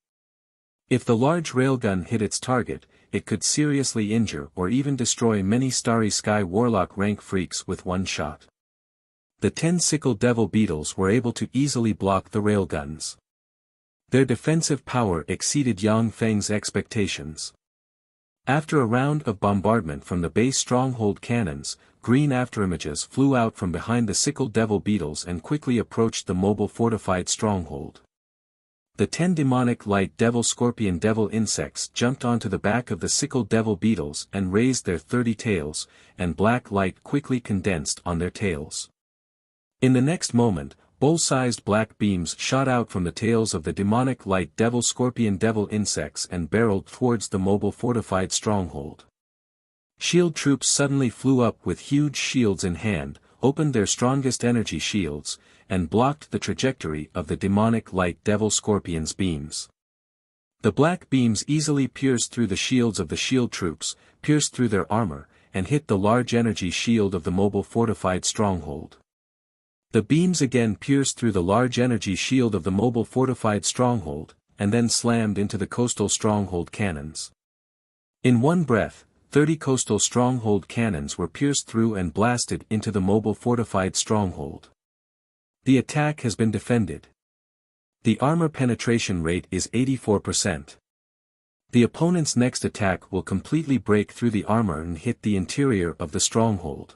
If the large railgun hit its target, it could seriously injure or even destroy many Starry Sky Warlock rank freaks with one shot. The 10 sickle devil beetles were able to easily block the railguns. Their defensive power exceeded Yang Feng's expectations. After a round of bombardment from the base stronghold cannons, green afterimages flew out from behind the sickle devil beetles and quickly approached the mobile fortified stronghold. The 10 demonic light devil scorpion devil insects jumped onto the back of the sickle devil beetles and raised their 30 tails, and black light quickly condensed on their tails. In the next moment, bowl-sized black beams shot out from the tails of the demonic light devil scorpion devil insects and barreled towards the mobile fortified stronghold. Shield troops suddenly flew up with huge shields in hand, opened their strongest energy shields, and blocked the trajectory of the demonic light devil scorpion's beams. The black beams easily pierced through the shields of the shield troops, pierced through their armor, and hit the large energy shield of the mobile fortified stronghold. The beams again pierced through the large energy shield of the mobile fortified stronghold, and then slammed into the coastal stronghold cannons. In one breath, 30 coastal stronghold cannons were pierced through and blasted into the mobile fortified stronghold. The attack has been defended. The armor penetration rate is 84%. The opponent's next attack will completely break through the armor and hit the interior of the stronghold.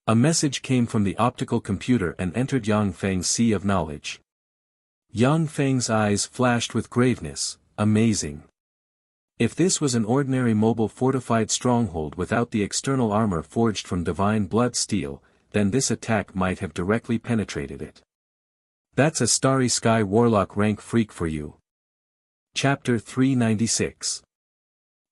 A message came from the optical computer and entered Yang Feng's sea of knowledge. Yang Feng's eyes flashed with graveness. Amazing. If this was an ordinary mobile fortified stronghold without the external armor forged from divine blood steel, then this attack might have directly penetrated it. That's a Starry Sky Warlock rank freak for you. Chapter 396.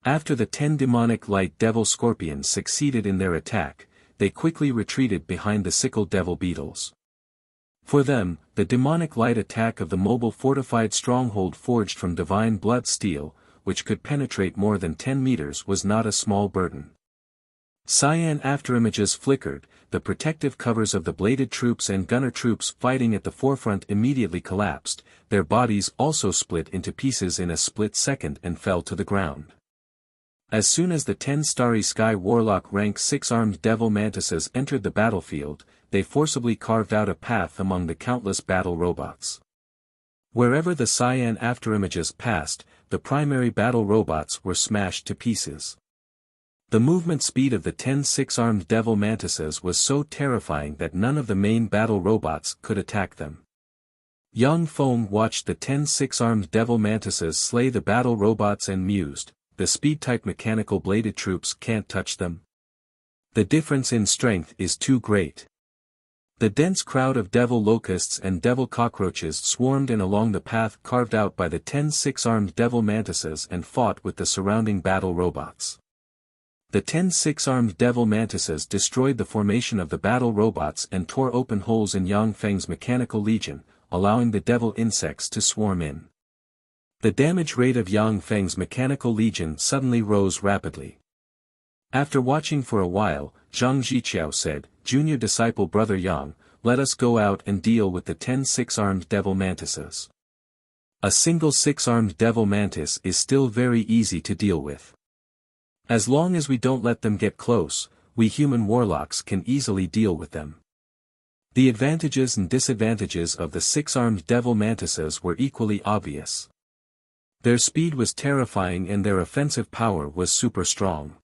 After the 10 demonic light devil scorpions succeeded in their attack, they quickly retreated behind the sickle devil beetles. For them, the demonic light attack of the mobile fortified stronghold forged from divine blood steel, which could penetrate more than 10 meters, was not a small burden. Cyan afterimages flickered, the protective covers of the bladed troops and gunner troops fighting at the forefront immediately collapsed, their bodies also split into pieces in a split second and fell to the ground. As soon as the 10 Starry Sky Warlock rank 6 armed devil mantises entered the battlefield, they forcibly carved out a path among the countless battle robots. Wherever the cyan afterimages passed, the primary battle robots were smashed to pieces. The movement speed of the 10 six-armed devil mantises was so terrifying that none of the main battle robots could attack them. Yang Feng watched the 10 six-armed devil mantises slay the battle robots and mused, the speed-type mechanical bladed troops can't touch them. The difference in strength is too great. The dense crowd of devil locusts and devil cockroaches swarmed in along the path carved out by the 10 six-armed devil mantises and fought with the surrounding battle robots. The 10 six-armed devil mantises destroyed the formation of the battle robots and tore open holes in Yang Feng's mechanical legion, allowing the devil insects to swarm in. The damage rate of Yang Feng's mechanical legion suddenly rose rapidly. After watching for a while, Zhang Ziqiao said, "Junior disciple brother Yang, let us go out and deal with the 10 six-armed devil mantises." A single six-armed devil mantis is still very easy to deal with. As long as we don't let them get close, we human warlocks can easily deal with them. The advantages and disadvantages of the six-armed devil mantises were equally obvious. Their speed was terrifying and their offensive power was super strong.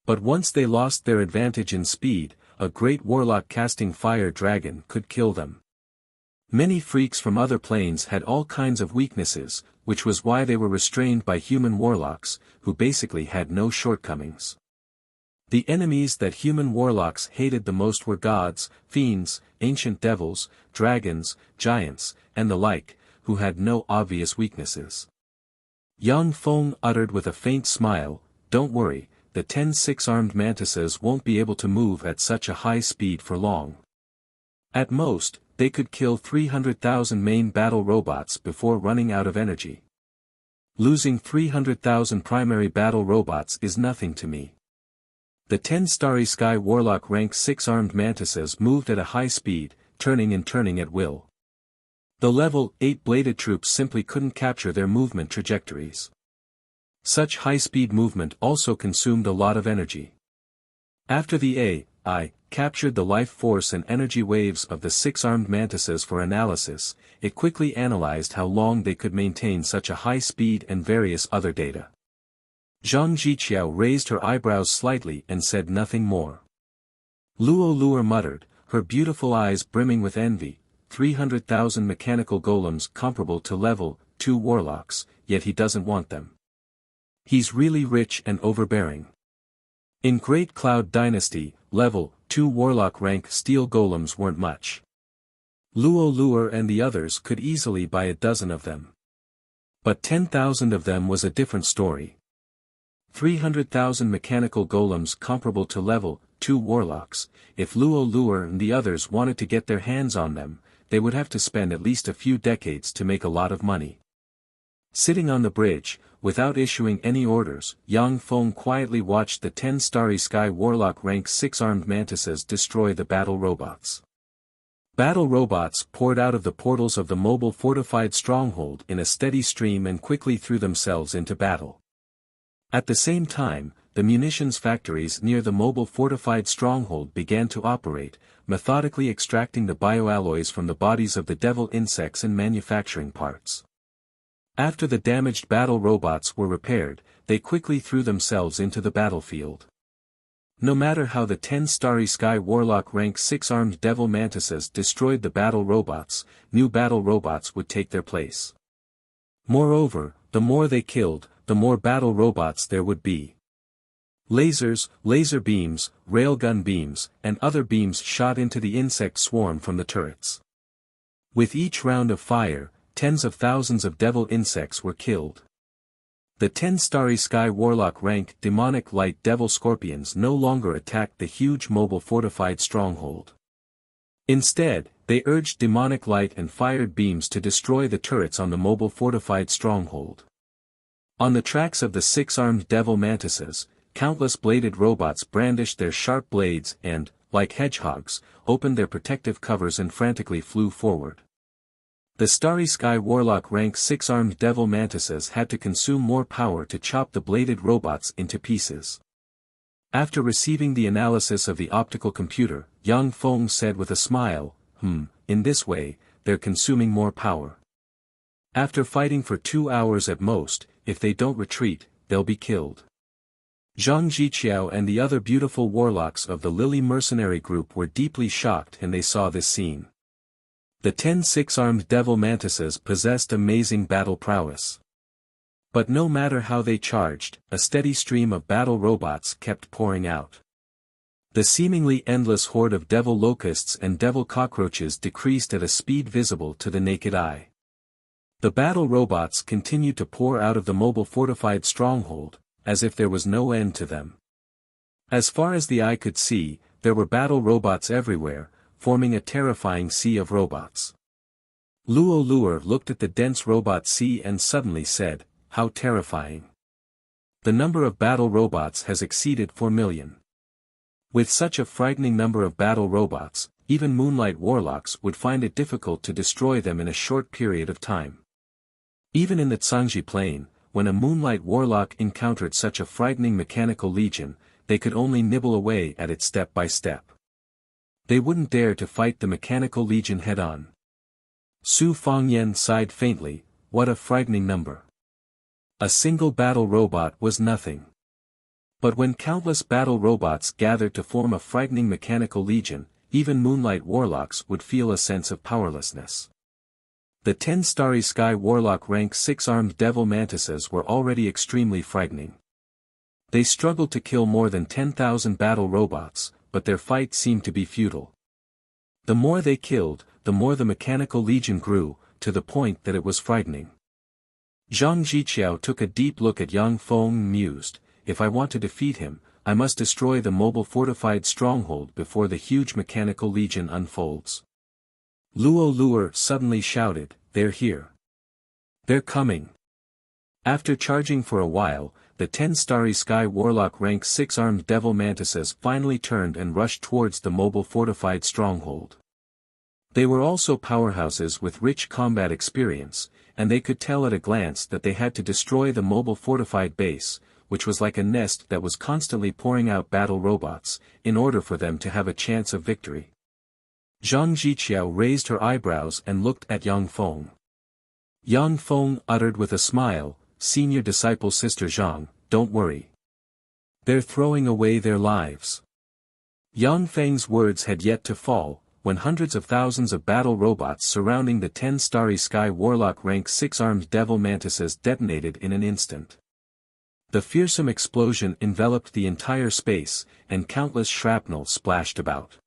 But once they lost their advantage in speed, a great warlock casting fire dragon could kill them. Many freaks from other planes had all kinds of weaknesses, which was why they were restrained by human warlocks, who basically had no shortcomings. The enemies that human warlocks hated the most were gods, fiends, ancient devils, dragons, giants, and the like, who had no obvious weaknesses. Yang Feng uttered with a faint smile, "Don't worry, the 10 six-armed mantises won't be able to move at such a high speed for long. At most, they could kill 300,000 main battle robots before running out of energy. Losing 300,000 primary battle robots is nothing to me." The 10 Starry Sky Warlock rank 6 armed mantises moved at a high speed, turning and turning at will. The level 8 bladed troops simply couldn't capture their movement trajectories. Such high-speed movement also consumed a lot of energy. After the AI captured the life force and energy waves of the 6 armed mantises for analysis, it quickly analyzed how long they could maintain such a high speed and various other data. Zhang Jiqiao raised her eyebrows slightly and said nothing more. Luo Luer muttered, her beautiful eyes brimming with envy, 300,000 mechanical golems comparable to level 2 warlocks, yet he doesn't want them. He's really rich and overbearing. In Great Cloud Dynasty, level 2 warlock rank steel golems weren't much. Luo Luer and the others could easily buy a dozen of them. But 10,000 of them was a different story. 300,000 mechanical golems comparable to level 2 warlocks, if Luo Luer and the others wanted to get their hands on them, they would have to spend at least a few decades to make a lot of money. Sitting on the bridge, without issuing any orders, Yang Feng quietly watched the 10 Starry Sky Warlock rank 6 armed mantises destroy the battle robots. Battle robots poured out of the portals of the mobile fortified stronghold in a steady stream and quickly threw themselves into battle. At the same time, the munitions factories near the mobile fortified stronghold began to operate, methodically extracting the bioalloys from the bodies of the devil insects and manufacturing parts. After the damaged battle robots were repaired, they quickly threw themselves into the battlefield. No matter how the 10 Starry Sky Warlock rank 6 armed devil mantises destroyed the battle robots, new battle robots would take their place. Moreover, the more they killed, the more battle robots there would be. Lasers, laser beams, railgun beams, and other beams shot into the insect swarm from the turrets. With each round of fire, tens of thousands of devil insects were killed. The 10 Starry Sky Warlock rank demonic light devil scorpions no longer attacked the huge mobile fortified stronghold. Instead, they urged demonic light and fired beams to destroy the turrets on the mobile fortified stronghold. On the tracks of the 6 armed devil mantises, countless bladed robots brandished their sharp blades and, like hedgehogs, opened their protective covers and frantically flew forward. The Starry Sky Warlock rank 6 armed devil mantises had to consume more power to chop the bladed robots into pieces. After receiving the analysis of the optical computer, Yang Feng said with a smile, in this way, they're consuming more power. After fighting for 2 hours at most, if they don't retreat, they'll be killed. Zhang Jiqiao and the other beautiful warlocks of the Lily mercenary group were deeply shocked when they saw this scene. The 10 6-armed devil mantises possessed amazing battle prowess. But no matter how they charged, a steady stream of battle robots kept pouring out. The seemingly endless horde of devil locusts and devil cockroaches decreased at a speed visible to the naked eye. The battle robots continued to pour out of the mobile fortified stronghold, as if there was no end to them. As far as the eye could see, there were battle robots everywhere, forming a terrifying sea of robots. Luo Luer looked at the dense robot sea and suddenly said, "How terrifying. The number of battle robots has exceeded 4 million. With such a frightening number of battle robots, even Moonlight Warlocks would find it difficult to destroy them in a short period of time." Even in the Zhangji Plain, when a Moonlight Warlock encountered such a frightening mechanical legion, they could only nibble away at it step by step. They wouldn't dare to fight the mechanical legion head-on. Su Fangyan sighed faintly, what a frightening number. A single battle robot was nothing. But when countless battle robots gathered to form a frightening mechanical legion, even Moonlight Warlocks would feel a sense of powerlessness. The 10 Starry Sky Warlock rank 6-armed devil mantises were already extremely frightening. They struggled to kill more than 10,000 battle robots, but their fight seemed to be futile. The more they killed, the more the mechanical legion grew, to the point that it was frightening. Zhang Jiqiao took a deep look at Yang Feng and mused, if I want to defeat him, I must destroy the mobile fortified stronghold before the huge mechanical legion unfolds. Luo Luer suddenly shouted, they're here. They're coming. After charging for a while, the 10-starry Sky Warlock rank 6 armed devil mantises finally turned and rushed towards the mobile fortified stronghold. They were also powerhouses with rich combat experience, and they could tell at a glance that they had to destroy the mobile fortified base, which was like a nest that was constantly pouring out battle robots, in order for them to have a chance of victory. Zhang Jiqiao raised her eyebrows and looked at Yang Feng. Yang Feng uttered with a smile, "Senior disciple Sister Zhang, don't worry. They're throwing away their lives." Yang Feng's words had yet to fall, when hundreds of thousands of battle robots surrounding the 10-starry Sky Warlock rank 6 armed devil mantises detonated in an instant. The fearsome explosion enveloped the entire space, and countless shrapnel splashed about.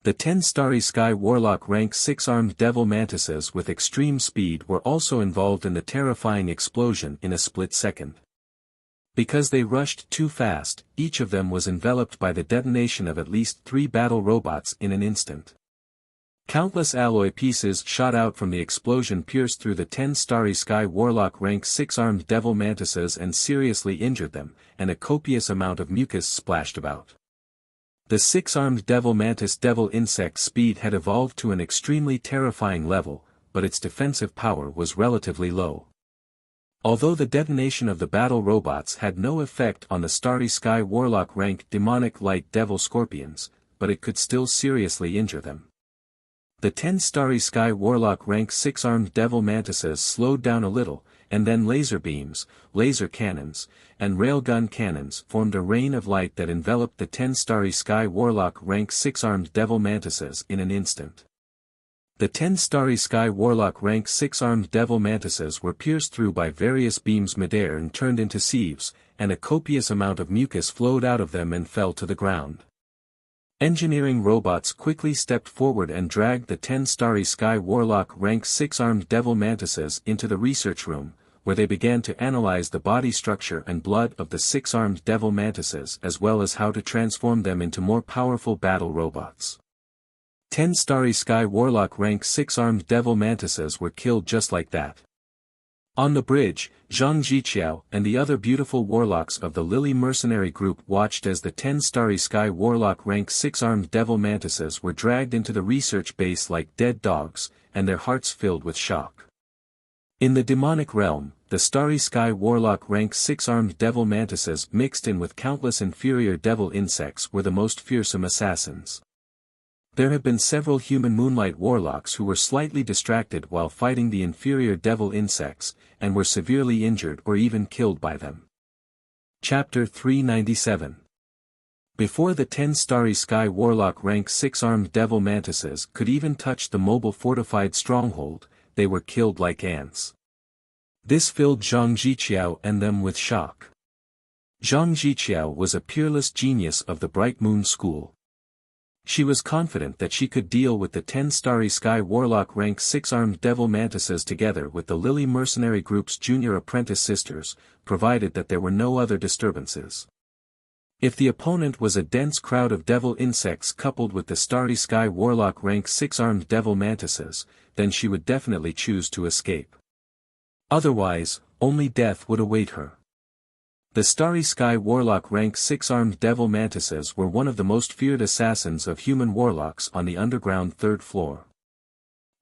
The 10-starry Sky Warlock rank 6 armed devil mantises with extreme speed were also involved in the terrifying explosion in a split second. Because they rushed too fast, each of them was enveloped by the detonation of at least 3 battle robots in an instant. Countless alloy pieces shot out from the explosion, pierced through the 10-starry Sky Warlock rank 6 armed devil mantises and seriously injured them, and a copious amount of mucus splashed about. The 6-armed devil mantis devil insect speed had evolved to an extremely terrifying level, but its defensive power was relatively low. Although the detonation of the battle robots had no effect on the Starry Sky Warlock rank demonic light devil scorpions, but it could still seriously injure them. The 10-starry Sky Warlock rank 6 armed devil mantises slowed down a little, and then laser beams, laser cannons, and railgun cannons formed a rain of light that enveloped the 10-starry Sky Warlock rank 6 armed devil mantises in an instant. The 10-starry Sky Warlock rank 6 armed devil mantises were pierced through by various beams midair and turned into sieves, and a copious amount of mucus flowed out of them and fell to the ground. Engineering robots quickly stepped forward and dragged the 10-starry Sky Warlock rank 6 armed devil mantises into the research room, where they began to analyze the body structure and blood of the 6-armed devil mantises as well as how to transform them into more powerful battle robots. 10-starry Sky Warlock rank 6 armed devil mantises were killed just like that. On the bridge, Zhang Jiqiao and the other beautiful warlocks of the Lily mercenary group watched as the 10-starry Sky Warlock rank 6 armed devil mantises were dragged into the research base like dead dogs, and their hearts filled with shock. In the demonic realm, the Starry Sky Warlock rank 6 armed devil mantises mixed in with countless inferior devil insects were the most fearsome assassins. There have been several human moonlight warlocks who were slightly distracted while fighting the inferior devil insects, and were severely injured or even killed by them. Chapter 397. Before the 10-starry Sky Warlock rank 6 armed devil mantises could even touch the mobile fortified stronghold, they were killed like ants. This filled Zhang Jiqiao and them with shock. Zhang Jiqiao was a peerless genius of the Bright Moon School. She was confident that she could deal with the 10-starry Sky Warlock rank 6 armed devil mantises together with the Lily mercenary group's junior apprentice sisters, provided that there were no other disturbances. If the opponent was a dense crowd of devil insects coupled with the Starry Sky Warlock rank 6 armed devil mantises, then she would definitely choose to escape. Otherwise, only death would await her. The Starry Sky Warlock rank 6 armed devil mantises were one of the most feared assassins of human warlocks on the underground 3rd floor.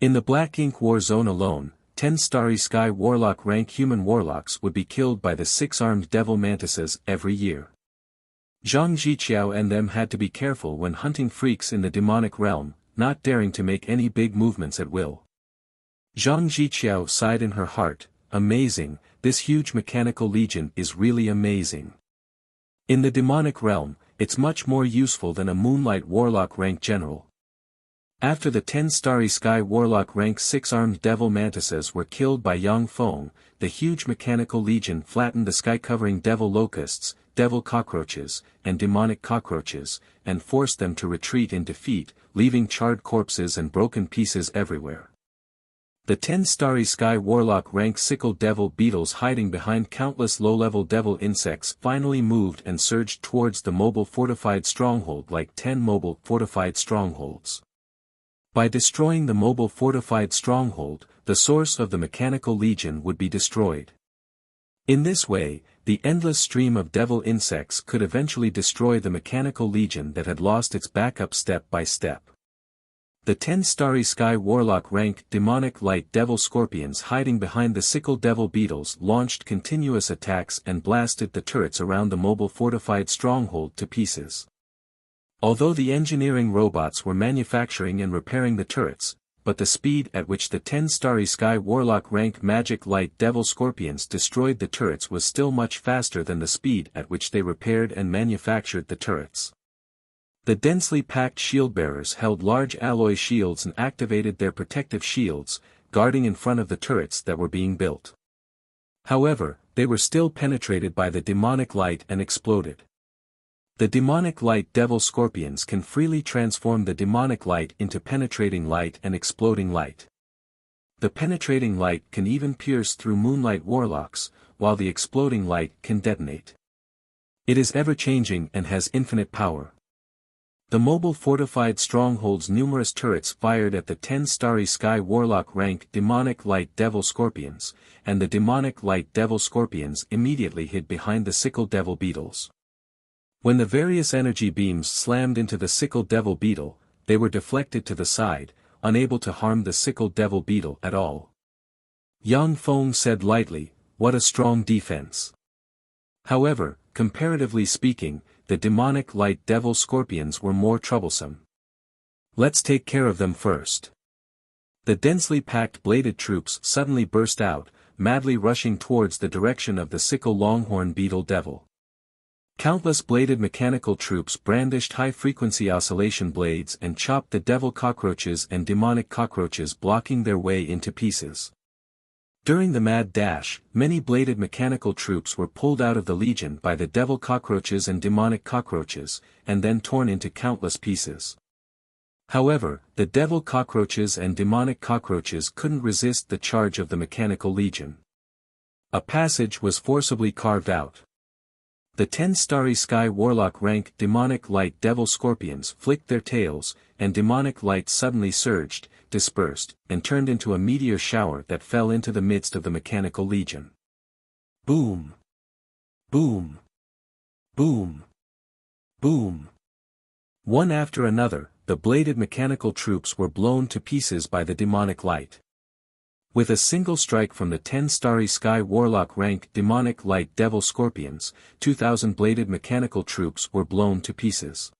In the Black Ink War Zone alone, 10 Starry Sky Warlock rank human warlocks would be killed by the 6 armed devil mantises every year. Zhang Jiqiao and them had to be careful when hunting freaks in the demonic realm, not daring to make any big movements at will. Zhang Jiqiao sighed in her heart, amazing, this huge mechanical legion is really amazing. In the demonic realm, it's much more useful than a moonlight warlock rank general. After the 10 Starry Sky Warlock rank 6 armed devil mantises were killed by Yang Feng, the huge mechanical legion flattened the sky-covering devil locusts, devil cockroaches, and demonic cockroaches, and forced them to retreat in defeat, leaving charred corpses and broken pieces everywhere. The 10 Starry Sky Warlock rank sickle devil beetles hiding behind countless low-level devil insects finally moved and surged towards the mobile fortified stronghold like 10 mobile fortified strongholds. By destroying the mobile fortified stronghold, the source of the mechanical legion would be destroyed. In this way, The endless stream of devil insects could eventually destroy the mechanical legion that had lost its backup step by step. The 10 Starry Sky Warlock rank demonic light devil scorpions hiding behind the sickle devil beetles launched continuous attacks and blasted the turrets around the mobile fortified stronghold to pieces. Although the engineering robots were manufacturing and repairing the turrets, but the speed at which the 10 Starry Sky Warlock rank magic light devil scorpions destroyed the turrets was still much faster than the speed at which they repaired and manufactured the turrets. The densely packed shield bearers held large alloy shields and activated their protective shields, guarding in front of the turrets that were being built. However, they were still penetrated by the demonic light and exploded. The demonic light devil scorpions can freely transform the demonic light into penetrating light and exploding light. The penetrating light can even pierce through moonlight warlocks, while the exploding light can detonate. It is ever-changing and has infinite power. The mobile fortified stronghold's numerous turrets fired at the 10 Starry Sky Warlock rank demonic light devil scorpions, and the demonic light devil scorpions immediately hid behind the sickle devil beetles. When the various energy beams slammed into the sickle devil beetle, they were deflected to the side, unable to harm the sickle devil beetle at all. Yang Feng said lightly, "What a strong defense." However, comparatively speaking, the demonic light devil scorpions were more troublesome. Let's take care of them first. The densely packed bladed troops suddenly burst out, madly rushing towards the direction of the sickle longhorn beetle devil. Countless bladed mechanical troops brandished high-frequency oscillation blades and chopped the devil cockroaches and demonic cockroaches, blocking their way into pieces. During the mad dash, many bladed mechanical troops were pulled out of the legion by the devil cockroaches and demonic cockroaches, and then torn into countless pieces. However, the devil cockroaches and demonic cockroaches couldn't resist the charge of the mechanical legion. A passage was forcibly carved out. The 10 Starry Sky Warlock rank demonic light devil scorpions flicked their tails, and demonic light suddenly surged, dispersed, and turned into a meteor shower that fell into the midst of the mechanical legion. Boom! Boom! Boom! Boom! One after another, the bladed mechanical troops were blown to pieces by the demonic light. With a single strike from the 10 Starry Sky Warlock rank demonic light devil scorpions, 2,000 bladed mechanical troops were blown to pieces.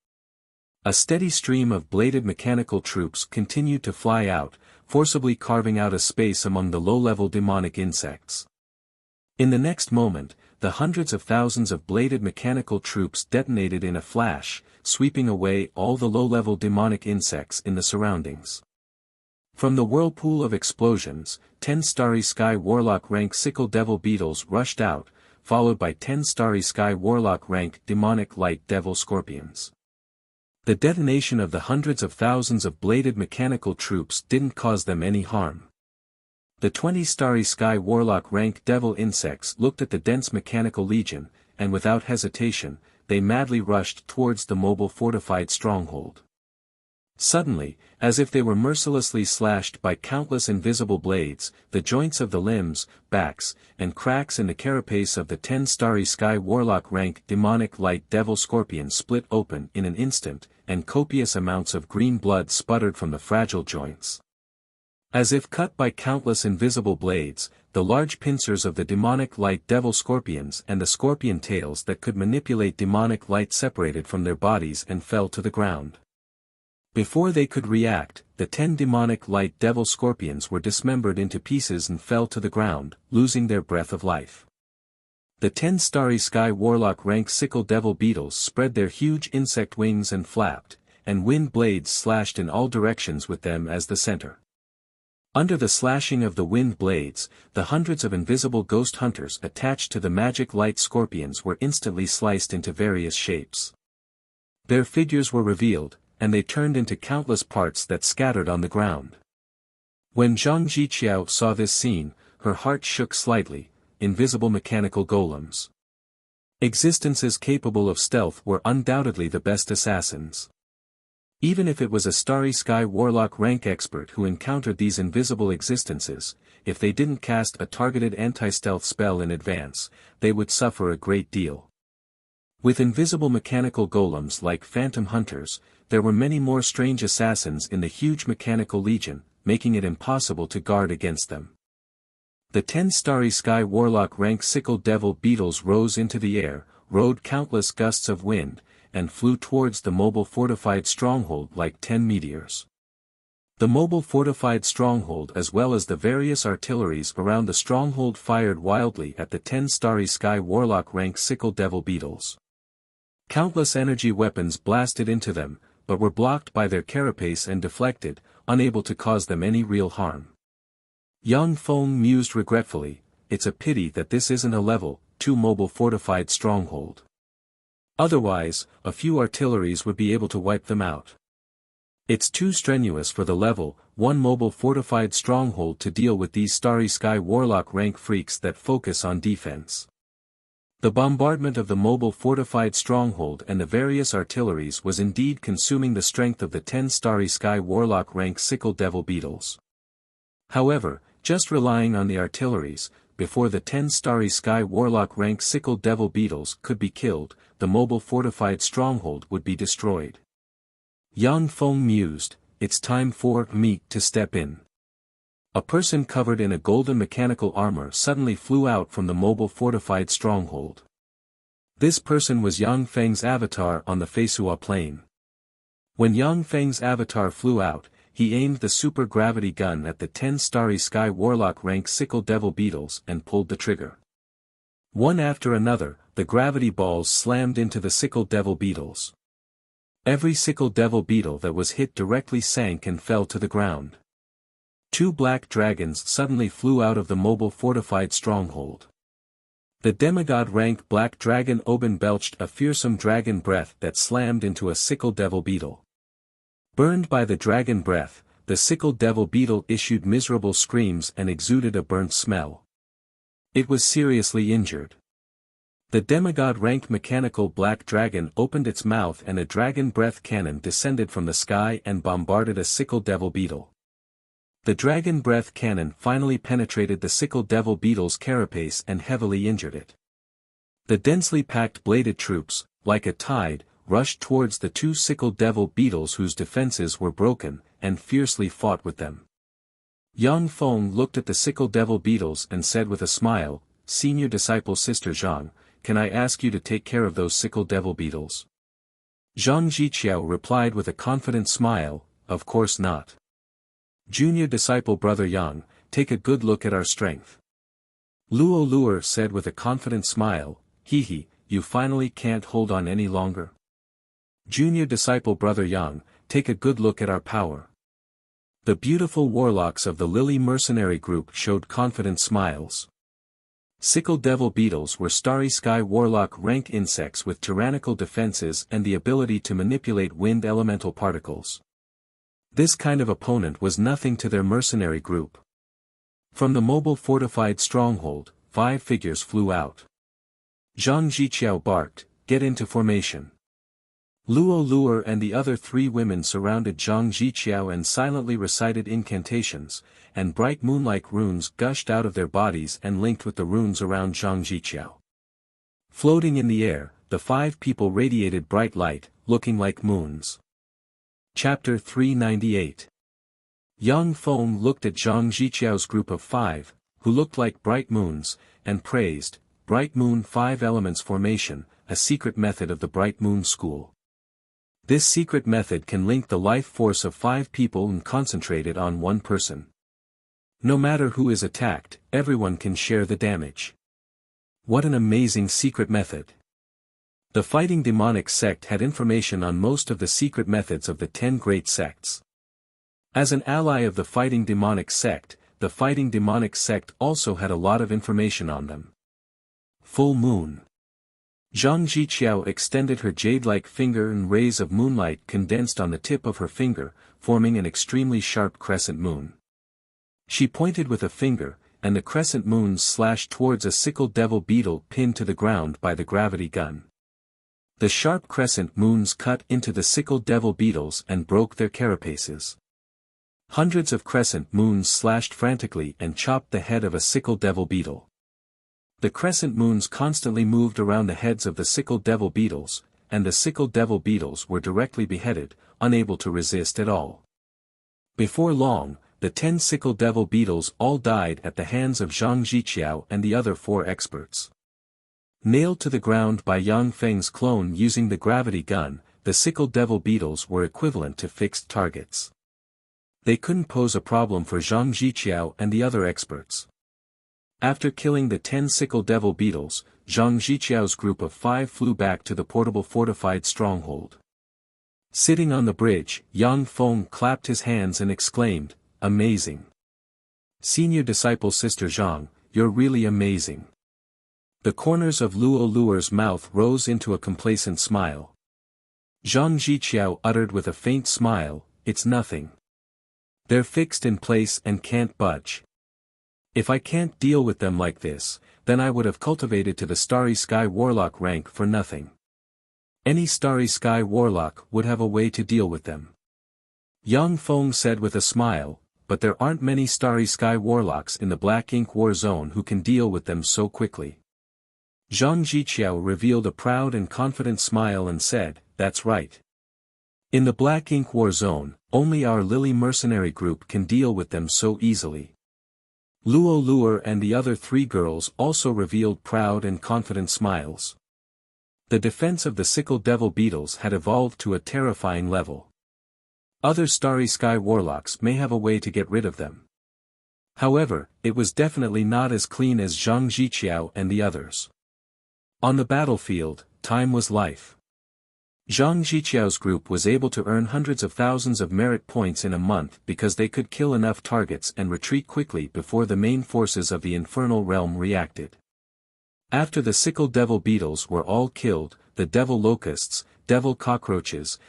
A steady stream of bladed mechanical troops continued to fly out, forcibly carving out a space among the low-level demonic insects. In the next moment, the hundreds of thousands of bladed mechanical troops detonated in a flash, sweeping away all the low-level demonic insects in the surroundings. From the whirlpool of explosions, 10 Starry Sky Warlock rank sickle devil beetles rushed out, followed by 10 Starry Sky Warlock rank demonic light devil scorpions. The detonation of the hundreds of thousands of bladed mechanical troops didn't cause them any harm. The 20 Starry Sky Warlock rank devil insects looked at the dense mechanical legion, and without hesitation, they madly rushed towards the mobile fortified stronghold. Suddenly, as if they were mercilessly slashed by countless invisible blades, the joints of the limbs, backs, and cracks in the carapace of the 10 Starry Sky Warlock rank demonic light devil scorpion split open in an instant, and copious amounts of green blood sputtered from the fragile joints. As if cut by countless invisible blades, the large pincers of the demonic light devil scorpions and the scorpion tails that could manipulate demonic light separated from their bodies and fell to the ground. Before they could react, the 10 demonic light devil scorpions were dismembered into pieces and fell to the ground, losing their breath of life. The 10 Starry Sky Warlock rank sickle devil beetles spread their huge insect wings and flapped, and wind blades slashed in all directions with them as the center. Under the slashing of the wind blades, the hundreds of invisible ghost hunters attached to the magic light scorpions were instantly sliced into various shapes. Their figures were revealed, and they turned into countless parts that scattered on the ground. When Zhang Jiqiao saw this scene, her heart shook slightly. Invisible mechanical golems. Existences capable of stealth were undoubtedly the best assassins. Even if it was a Starry Sky Warlock rank expert who encountered these invisible existences, if they didn't cast a targeted anti-stealth spell in advance, they would suffer a great deal. With invisible mechanical golems like phantom hunters, there were many more strange assassins in the huge mechanical legion, making it impossible to guard against them. The 10 Starry Sky Warlock rank Sickle Devil beetles rose into the air, rode countless gusts of wind, and flew towards the mobile fortified stronghold like 10 meteors. The mobile fortified stronghold as well as the various artilleries around the stronghold fired wildly at the 10 Starry Sky Warlock rank Sickle Devil beetles. Countless energy weapons blasted into them, but were blocked by their carapace and deflected, unable to cause them any real harm. Yang Feng mused regretfully, it's a pity that this isn't a level 2 mobile fortified stronghold. Otherwise, a few artilleries would be able to wipe them out. It's too strenuous for the level 1 mobile fortified stronghold to deal with these Starry Sky Warlock rank freaks that focus on defense. The bombardment of the mobile fortified stronghold and the various artilleries was indeed consuming the strength of the 10 Starry Sky Warlock rank Sickle Devil beetles. However, just relying on the artilleries, before the 10 Starry Sky Warlock rank Sickle Devil beetles could be killed, the mobile fortified stronghold would be destroyed. Yang Feng mused, it's time for me to step in. A person covered in a golden mechanical armor suddenly flew out from the mobile fortified stronghold. This person was Yang Feng's avatar on the Feisua plain. When Yang Feng's avatar flew out, he aimed the super-gravity gun at the 10 Starry Sky Warlock rank Sickle Devil beetles and pulled the trigger. One after another, the gravity balls slammed into the Sickle Devil beetles. Every Sickle Devil beetle that was hit directly sank and fell to the ground. 2 black dragons suddenly flew out of the mobile fortified stronghold. The demigod rank black dragon Oben belched a fearsome dragon breath that slammed into a Sickle Devil beetle. Burned by the dragon breath, the Sickle Devil beetle issued miserable screams and exuded a burnt smell. It was seriously injured. The demigod rank mechanical black dragon opened its mouth and a dragon breath cannon descended from the sky and bombarded a Sickle Devil beetle. The dragon breath cannon finally penetrated the Sickle Devil beetle's carapace and heavily injured it. The densely packed bladed troops, like a tide, rushed towards the 2 Sickle Devil beetles whose defenses were broken, and fiercely fought with them. Yang Feng looked at the Sickle Devil beetles and said with a smile, Senior Disciple Sister Zhang, can I ask you to take care of those Sickle Devil beetles? Zhang Jiqiao replied with a confident smile, of course not. Junior Disciple Brother Yang, take a good look at our strength. Luo Luer said with a confident smile, Hee, you finally can't hold on any longer. Junior Disciple Brother Yang, take a good look at our power. The beautiful warlocks of the Lily Mercenary Group showed confident smiles. Sickle Devil beetles were Starry Sky Warlock rank insects with tyrannical defenses and the ability to manipulate wind elemental particles. This kind of opponent was nothing to their mercenary group. From the mobile fortified stronghold, 5 figures flew out. Zhang Jiqiao barked, get into formation. Luo Luer and the other 3 women surrounded Zhang Jiqiao and silently recited incantations, and bright moon-like runes gushed out of their bodies and linked with the runes around Zhang Jiqiao. Floating in the air, the 5 people radiated bright light, looking like moons. Chapter 398. Yang Feng looked at Zhang Jiqiao's group of 5, who looked like bright moons, and praised, Bright Moon 5 Elements Formation, a secret method of the Bright Moon School. This secret method can link the life force of 5 people and concentrate it on one person. No matter who is attacked, everyone can share the damage. What an amazing secret method. The Fighting Demonic Sect had information on most of the secret methods of the 10 great sects. As an ally of the Fighting Demonic Sect, the Fighting Demonic Sect also had a lot of information on them. Full Moon. Zhang Jiqiao extended her jade-like finger and rays of moonlight condensed on the tip of her finger, forming an extremely sharp crescent moon. She pointed with a finger, and the crescent moon slashed towards a Sickle Devil beetle pinned to the ground by the gravity gun. The sharp crescent moons cut into the Sickle Devil beetles and broke their carapaces. Hundreds of crescent moons slashed frantically and chopped the head of a sickle devil beetle. The crescent moons constantly moved around the heads of the sickle devil beetles, and the sickle devil beetles were directly beheaded, unable to resist at all. Before long, the 10 sickle devil beetles all died at the hands of Zhang Jiqiao and the other 4 experts. Nailed to the ground by Yang Feng's clone using the gravity gun, the sickle devil beetles were equivalent to fixed targets. They couldn't pose a problem for Zhang Jiqiao and the other experts. After killing the 10 sickle devil beetles, Zhang Jiqiao's group of 5 flew back to the portable fortified stronghold. Sitting on the bridge, Yang Feng clapped his hands and exclaimed, "Amazing! Senior disciple Sister Zhang, you're really amazing." The corners of Luo Luer's mouth rose into a complacent smile. Zhang Jiqiao uttered with a faint smile, "It's nothing. They're fixed in place and can't budge. If I can't deal with them like this, then I would have cultivated to the Starry Sky Warlock rank for nothing. Any Starry Sky Warlock would have a way to deal with them." Yang Feng said with a smile, "But there aren't many Starry Sky Warlocks in the Black Ink War Zone who can deal with them so quickly." Zhang Jiqiao revealed a proud and confident smile and said, "That's right. In the Black Ink War Zone, only our Lily mercenary group can deal with them so easily." Luo Luer and the other 3 girls also revealed proud and confident smiles. The defense of the sickle devil beetles had evolved to a terrifying level. Other Starry Sky Warlocks may have a way to get rid of them. However, it was definitely not as clean as Zhang Jiqiao and the others. On the battlefield, time was life. Zhang Jiqiao's group was able to earn hundreds of thousands of merit points in a month because they could kill enough targets and retreat quickly before the main forces of the infernal realm reacted. After the sickle devil beetles were all killed, the devil locusts, devil cockroaches,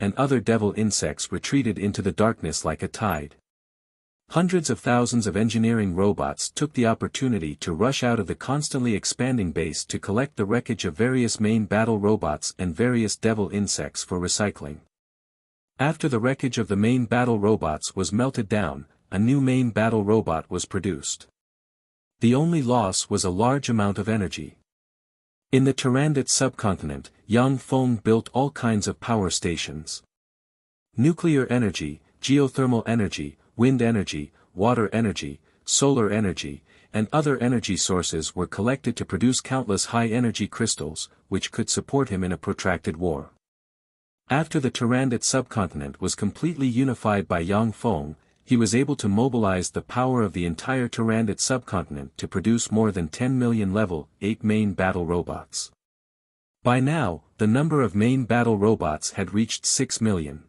and other devil insects retreated into the darkness like a tide. Hundreds of thousands of engineering robots took the opportunity to rush out of the constantly expanding base to collect the wreckage of various main battle robots and various devil insects for recycling. After the wreckage of the main battle robots was melted down, a new main battle robot was produced. The only loss was a large amount of energy. In the Tyrannid subcontinent, Yang Feng built all kinds of power stations. Nuclear energy, geothermal energy, wind energy, water energy, solar energy, and other energy sources were collected to produce countless high-energy crystals, which could support him in a protracted war. After the Tyrannid subcontinent was completely unified by Yang Feng, he was able to mobilize the power of the entire Tyrannid subcontinent to produce more than 10 million level 8 main battle robots. By now, the number of main battle robots had reached 6 million.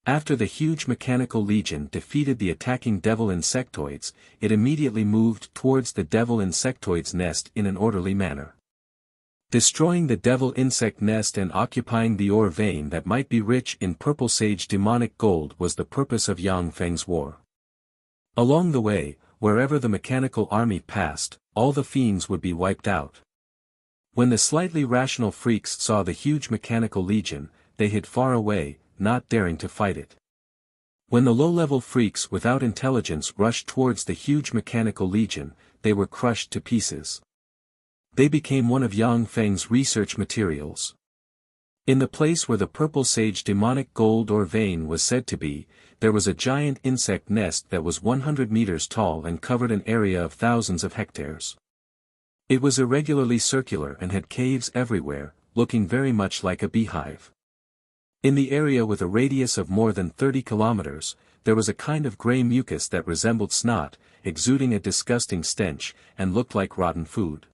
After the huge mechanical legion defeated the attacking devil insectoids, it immediately moved towards the devil insectoid's nest in an orderly manner. Destroying the devil insect nest and occupying the ore vein that might be rich in purple sage demonic gold was the purpose of Yang Feng's war. Along the way, wherever the mechanical army passed, all the fiends would be wiped out. When the slightly rational freaks saw the huge mechanical legion, they hid far away, not daring to fight it. When the low-level freaks without intelligence rushed towards the huge mechanical legion, they were crushed to pieces. They became one of Yang Feng's research materials. In the place where the purple sage demonic gold ore vein was said to be, there was a giant insect nest that was 100 meters tall and covered an area of thousands of hectares. It was irregularly circular and had caves everywhere, looking very much like a beehive. In the area with a radius of more than 30 kilometers, there was a kind of gray mucus that resembled snot, exuding a disgusting stench, and looked like rotten food.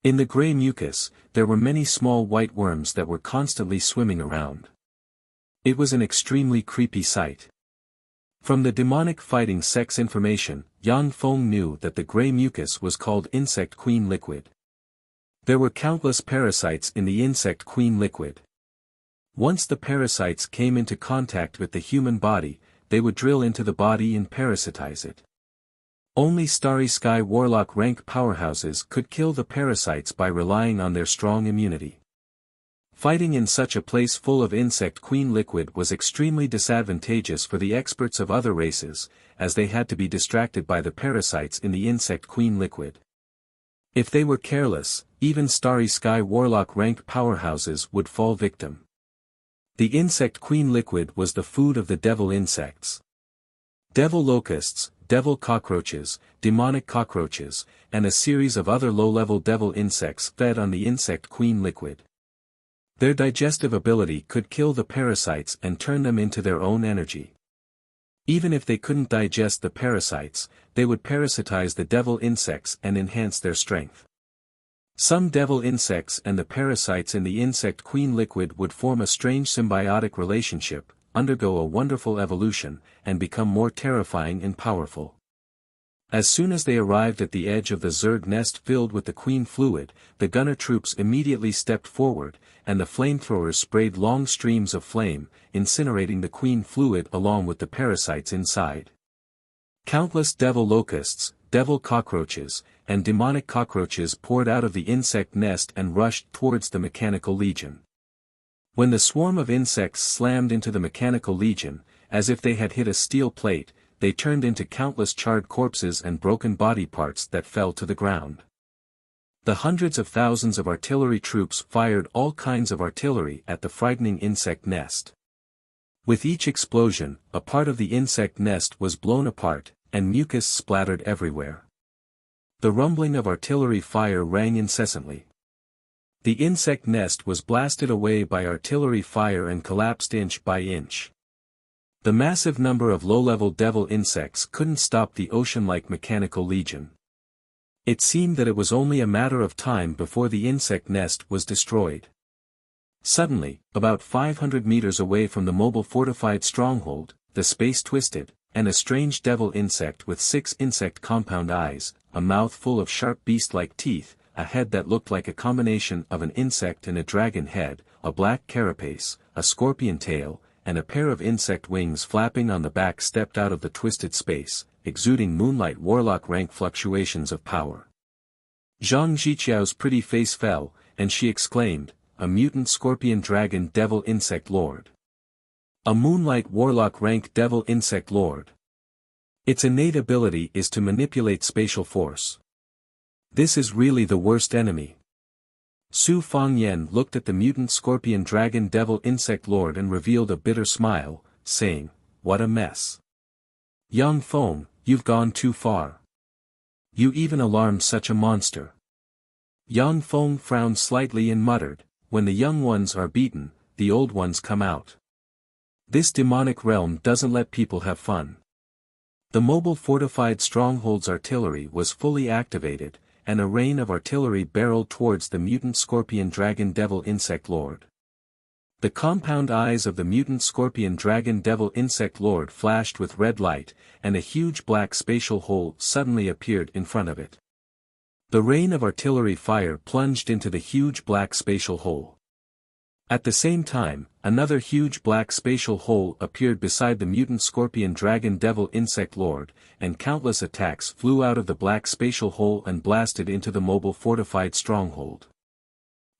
In the gray mucus, there were many small white worms that were constantly swimming around. It was an extremely creepy sight. From the demonic fighting sex information, Yang Feng knew that the gray mucus was called insect queen liquid. There were countless parasites in the insect queen liquid. Once the parasites came into contact with the human body, they would drill into the body and parasitize it. Only Starry Sky Warlock rank powerhouses could kill the parasites by relying on their strong immunity. Fighting in such a place full of insect queen liquid was extremely disadvantageous for the experts of other races, as they had to be distracted by the parasites in the insect queen liquid. If they were careless, even Starry Sky Warlock ranked powerhouses would fall victim. The insect queen liquid was the food of the devil insects. Devil locusts, devil cockroaches, demonic cockroaches, and a series of other low-level devil insects fed on the insect queen liquid. Their digestive ability could kill the parasites and turn them into their own energy. Even if they couldn't digest the parasites, they would parasitize the devil insects and enhance their strength. Some devil insects and the parasites in the insect queen liquid would form a strange symbiotic relationship, undergo a wonderful evolution, and become more terrifying and powerful. As soon as they arrived at the edge of the Zerg nest filled with the queen fluid, the gunner troops immediately stepped forward, and the flamethrowers sprayed long streams of flame, incinerating the queen fluid along with the parasites inside. Countless devil locusts, devil cockroaches, and demonic cockroaches poured out of the insect nest and rushed towards the mechanical legion. When the swarm of insects slammed into the mechanical legion, as if they had hit a steel plate, they turned into countless charred corpses and broken body parts that fell to the ground. The hundreds of thousands of artillery troops fired all kinds of artillery at the frightening insect nest. With each explosion, a part of the insect nest was blown apart, and mucus splattered everywhere. The rumbling of artillery fire rang incessantly. The insect nest was blasted away by artillery fire and collapsed inch by inch. The massive number of low-level devil insects couldn't stop the ocean-like mechanical legion. It seemed that it was only a matter of time before the insect nest was destroyed. Suddenly, about 500 meters away from the mobile fortified stronghold, the space twisted, and a strange devil insect with 6 insect compound eyes, a mouth full of sharp beast-like teeth, a head that looked like a combination of an insect and a dragon head, a black carapace, a scorpion tail, and a pair of insect wings flapping on the back stepped out of the twisted space, exuding moonlight warlock rank fluctuations of power. Zhang Ziqiao's pretty face fell, and she exclaimed, "A mutant scorpion dragon devil insect lord. A moonlight warlock rank devil insect lord. Its innate ability is to manipulate spatial force. This is really the worst enemy." Su Fangyan looked at the mutant scorpion dragon devil insect lord and revealed a bitter smile, saying, "What a mess. Yang Feng, you've gone too far. You even alarmed such a monster." Yang Feng frowned slightly and muttered, "When the young ones are beaten, the old ones come out. This demonic realm doesn't let people have fun." The mobile fortified stronghold's artillery was fully activated, and a rain of artillery barreled towards the mutant scorpion dragon devil insect lord. The compound eyes of the mutant scorpion dragon devil insect lord flashed with red light, and a huge black spatial hole suddenly appeared in front of it. The rain of artillery fire plunged into the huge black spatial hole. At the same time, another huge black spatial hole appeared beside the mutant scorpion dragon devil insect lord, and countless attacks flew out of the black spatial hole and blasted into the mobile fortified stronghold.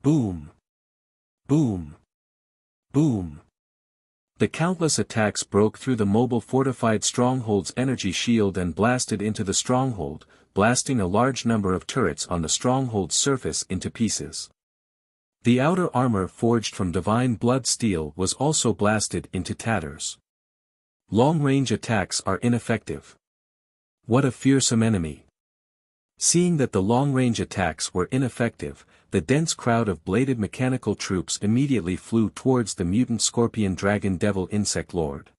Boom! Boom! Boom! The countless attacks broke through the mobile fortified stronghold's energy shield and blasted into the stronghold, blasting a large number of turrets on the stronghold's surface into pieces. The outer armor forged from divine blood steel was also blasted into tatters. Long-range attacks are ineffective. What a fearsome enemy. Seeing that the long-range attacks were ineffective, the dense crowd of bladed mechanical troops immediately flew towards the mutant scorpion dragon devil insect lord.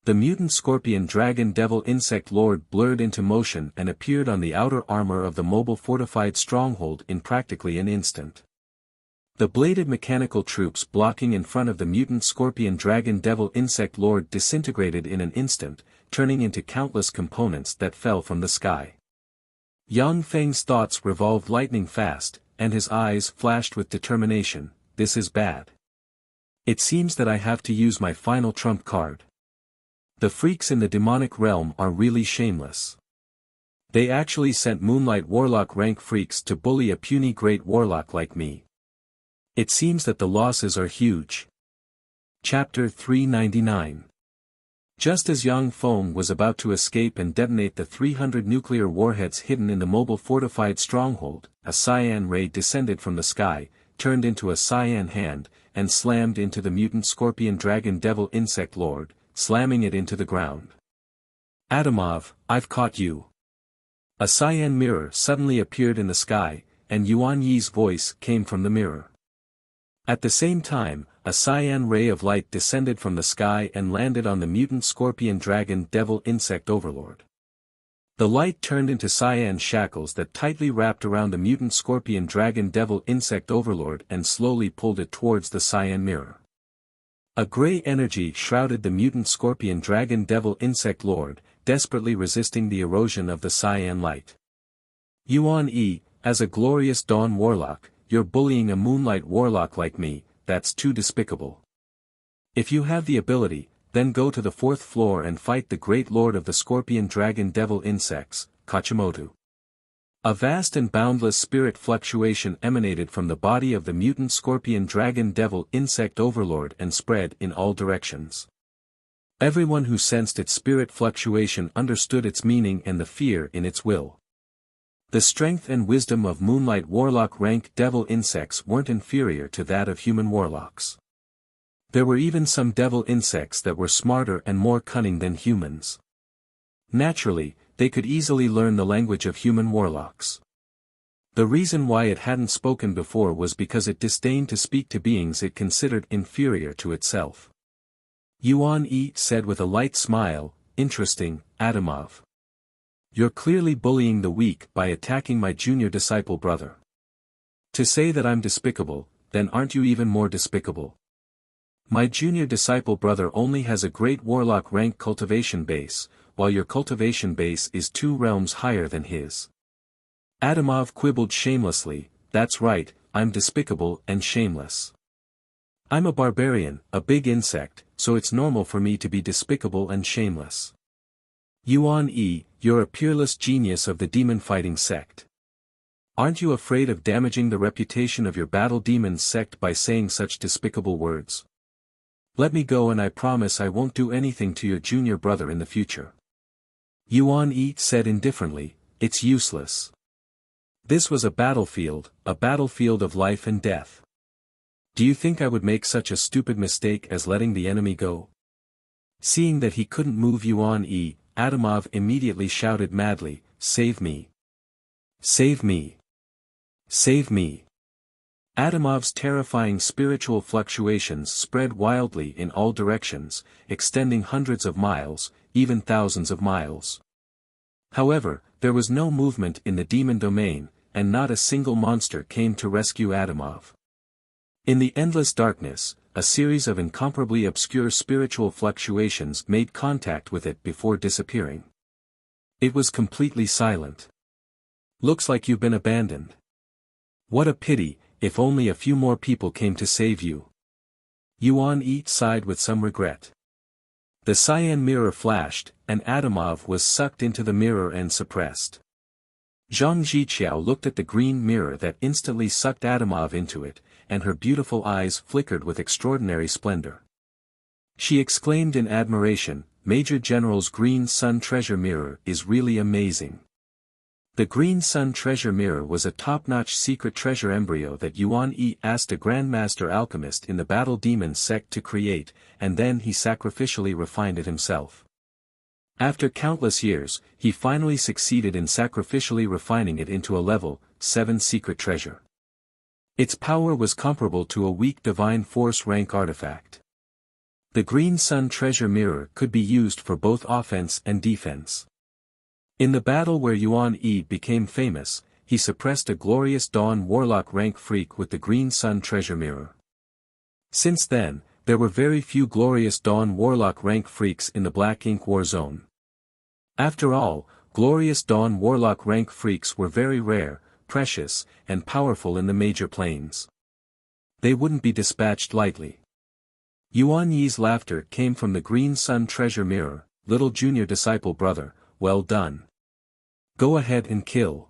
The mutant scorpion dragon devil insect lord blurred into motion and appeared on the outer armor of the mobile fortified stronghold in practically an instant. The bladed mechanical troops blocking in front of the mutant scorpion dragon devil insect lord disintegrated in an instant, turning into countless components that fell from the sky. Yang Feng's thoughts revolved lightning fast, and his eyes flashed with determination. This is bad. It seems that I have to use my final trump card. The freaks in the demonic realm are really shameless. They actually sent Moonlight Warlock rank freaks to bully a puny great warlock like me. It seems that the losses are huge. Chapter 399. Just as Yang Feng was about to escape and detonate the 300 nuclear warheads hidden in the mobile fortified stronghold, a cyan ray descended from the sky, turned into a cyan hand, and slammed into the mutant scorpion dragon devil insect lord, slamming it into the ground. Adamov, I've caught you. A cyan mirror suddenly appeared in the sky, and Yuan Yi's voice came from the mirror. At the same time, a cyan ray of light descended from the sky and landed on the mutant scorpion dragon devil insect overlord. The light turned into cyan shackles that tightly wrapped around the mutant scorpion dragon devil insect overlord and slowly pulled it towards the cyan mirror. A gray energy shrouded the mutant scorpion dragon devil insect lord, desperately resisting the erosion of the cyan light. Yuan Yi, as a glorious dawn warlock, you're bullying a moonlight warlock like me, that's too despicable. If you have the ability, then go to the 4th floor and fight the great lord of the scorpion dragon devil insects, Kachimoto. A vast and boundless spirit fluctuation emanated from the body of the mutant scorpion dragon devil insect overlord and spread in all directions. Everyone who sensed its spirit fluctuation understood its meaning and the fear in its will. The strength and wisdom of moonlight warlock rank devil insects weren't inferior to that of human warlocks. There were even some devil insects that were smarter and more cunning than humans. Naturally, they could easily learn the language of human warlocks. The reason why it hadn't spoken before was because it disdained to speak to beings it considered inferior to itself. Yuan Yi said with a light smile, "Interesting, Adamov. You're clearly bullying the weak by attacking my junior disciple brother. To say that I'm despicable, then aren't you even more despicable? My junior disciple brother only has a great warlock rank cultivation base, while your cultivation base is 2 realms higher than his." Adamov quibbled shamelessly, "That's right, I'm despicable and shameless. I'm a barbarian, a big insect, so it's normal for me to be despicable and shameless. Yuan Yi, you're a peerless genius of the demon-fighting sect. Aren't you afraid of damaging the reputation of your battle demon sect by saying such despicable words? Let me go and I promise I won't do anything to your junior brother in the future." Yuan Yi said indifferently, "It's useless. This was a battlefield of life and death. Do you think I would make such a stupid mistake as letting the enemy go?" Seeing that he couldn't move Yuan Yi, Adamov immediately shouted madly, "Save me! Save me! Save me!" Adamov's terrifying spiritual fluctuations spread wildly in all directions, extending hundreds of miles, even thousands of miles. However, there was no movement in the demon domain, and not a single monster came to rescue Adamov. In the endless darkness, a series of incomparably obscure spiritual fluctuations made contact with it before disappearing. It was completely silent. "Looks like you've been abandoned. What a pity, if only a few more people came to save you." Yuan Yi sighed with some regret. The cyan mirror flashed, and Adamov was sucked into the mirror and suppressed. Zhang Jiqiao looked at the green mirror that instantly sucked Adamov into it, and her beautiful eyes flickered with extraordinary splendor. She exclaimed in admiration, "Major General's Green Sun Treasure Mirror is really amazing." The Green Sun Treasure Mirror was a top-notch secret treasure embryo that Yuan Yi asked a Grandmaster Alchemist in the Battle Demon sect to create, and then he sacrificially refined it himself. After countless years, he finally succeeded in sacrificially refining it into a level 7 secret treasure. Its power was comparable to a weak divine force rank artifact. The Green Sun Treasure Mirror could be used for both offense and defense. In the battle where Yuan Yi became famous, he suppressed a glorious Dawn Warlock rank freak with the Green Sun Treasure Mirror. Since then, there were very few glorious Dawn Warlock rank freaks in the Black Ink War Zone. After all, glorious Dawn Warlock rank freaks were very rare, precious, and powerful in the major planes. They wouldn't be dispatched lightly. Yuan Yi's laughter came from the Green Sun Treasure Mirror, "Little junior disciple brother, well done. Go ahead and kill.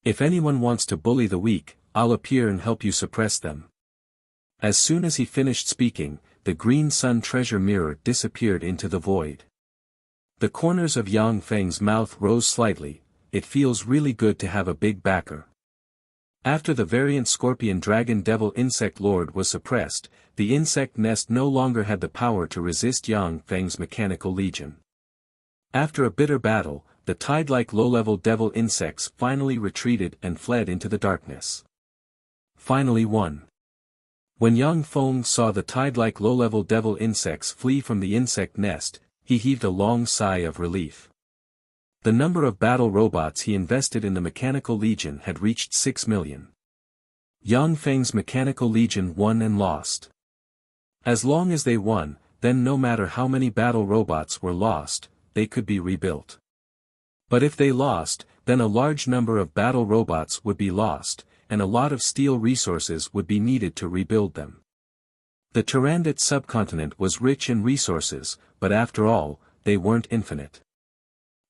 If anyone wants to bully the weak, I'll appear and help you suppress them." As soon as he finished speaking, the green sun treasure mirror disappeared into the void. The corners of Yang Feng's mouth rose slightly. It feels really good to have a big backer. After the variant Scorpion Dragon Devil Insect Lord was suppressed, the insect nest no longer had the power to resist Yang Feng's mechanical legion. After a bitter battle, the tide-like low-level devil insects finally retreated and fled into the darkness. Finally won. When Yang Feng saw the tide-like low-level devil insects flee from the insect nest, he heaved a long sigh of relief. The number of battle robots he invested in the Mechanical Legion had reached 6 million. Yang Feng's Mechanical Legion won and lost. As long as they won, then no matter how many battle robots were lost, they could be rebuilt. But if they lost, then a large number of battle robots would be lost, and a lot of steel resources would be needed to rebuild them. The Turandot subcontinent was rich in resources, but after all, they weren't infinite.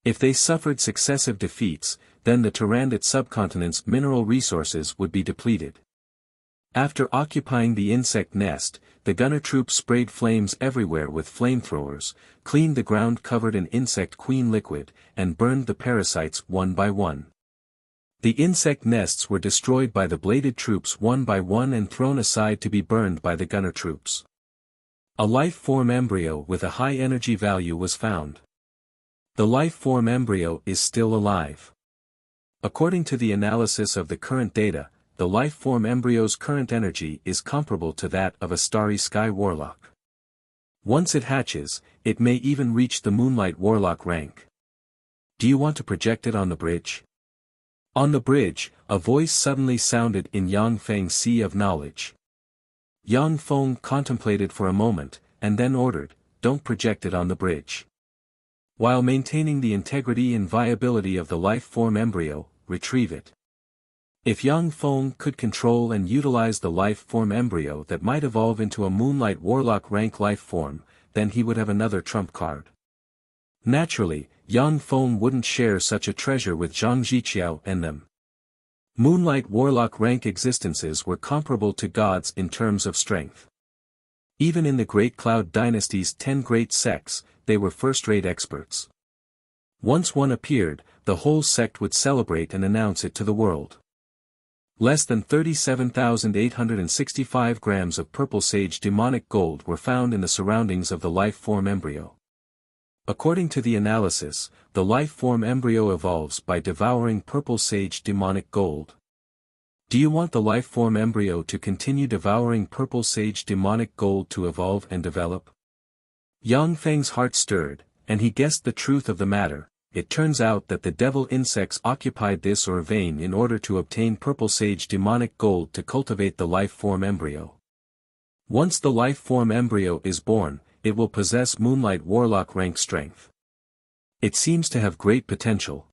If they suffered successive defeats, then the Turandot subcontinent's mineral resources would be depleted. After occupying the insect nest, the gunner troops sprayed flames everywhere with flamethrowers, cleaned the ground covered in insect queen liquid, and burned the parasites one by one. The insect nests were destroyed by the bladed troops one by one and thrown aside to be burned by the gunner troops. A life-form embryo with a high energy value was found. The life-form embryo is still alive. According to the analysis of the current data, the life-form embryo's current energy is comparable to that of a starry sky warlock. Once it hatches, it may even reach the Moonlight Warlock rank. Do you want to project it on the bridge? On the bridge, a voice suddenly sounded in Yang Feng's sea of knowledge. Yang Feng contemplated for a moment, and then ordered, "Don't project it on the bridge." While maintaining the integrity and viability of the life-form embryo, retrieve it. If Yang Feng could control and utilize the life-form embryo that might evolve into a Moonlight Warlock rank life-form, then he would have another trump card. Naturally, Yang Feng wouldn't share such a treasure with Zhang Jiqiao and them. Moonlight Warlock rank existences were comparable to gods in terms of strength. Even in the Great Cloud Dynasty's 10 great sects, they were first-rate experts. Once one appeared, the whole sect would celebrate and announce it to the world. Less than 37,865 grams of purple sage demonic gold were found in the surroundings of the life-form embryo. According to the analysis, the life-form embryo evolves by devouring purple sage demonic gold. Do you want the life-form embryo to continue devouring purple sage demonic gold to evolve and develop? Yang Feng's heart stirred, and he guessed the truth of the matter. It turns out that the devil insects occupied this or vein in order to obtain purple sage demonic gold to cultivate the life-form embryo. Once the life-form embryo is born, it will possess Moonlight Warlock rank strength. It seems to have great potential.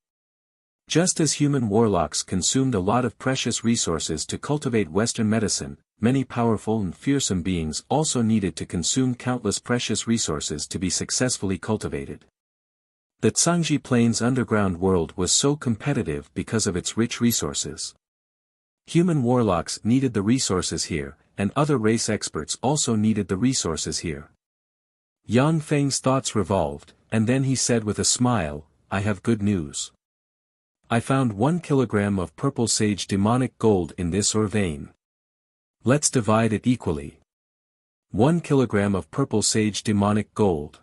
Just as human warlocks consumed a lot of precious resources to cultivate Western medicine, many powerful and fearsome beings also needed to consume countless precious resources to be successfully cultivated. The Zhangji Plains underground world was so competitive because of its rich resources. Human warlocks needed the resources here, and other race experts also needed the resources here. Yang Feng's thoughts revolved, and then he said with a smile, "I have good news. I found 1 kilogram of purple sage demonic gold in this ore vein. Let's divide it equally. 1 kilogram of purple sage demonic gold."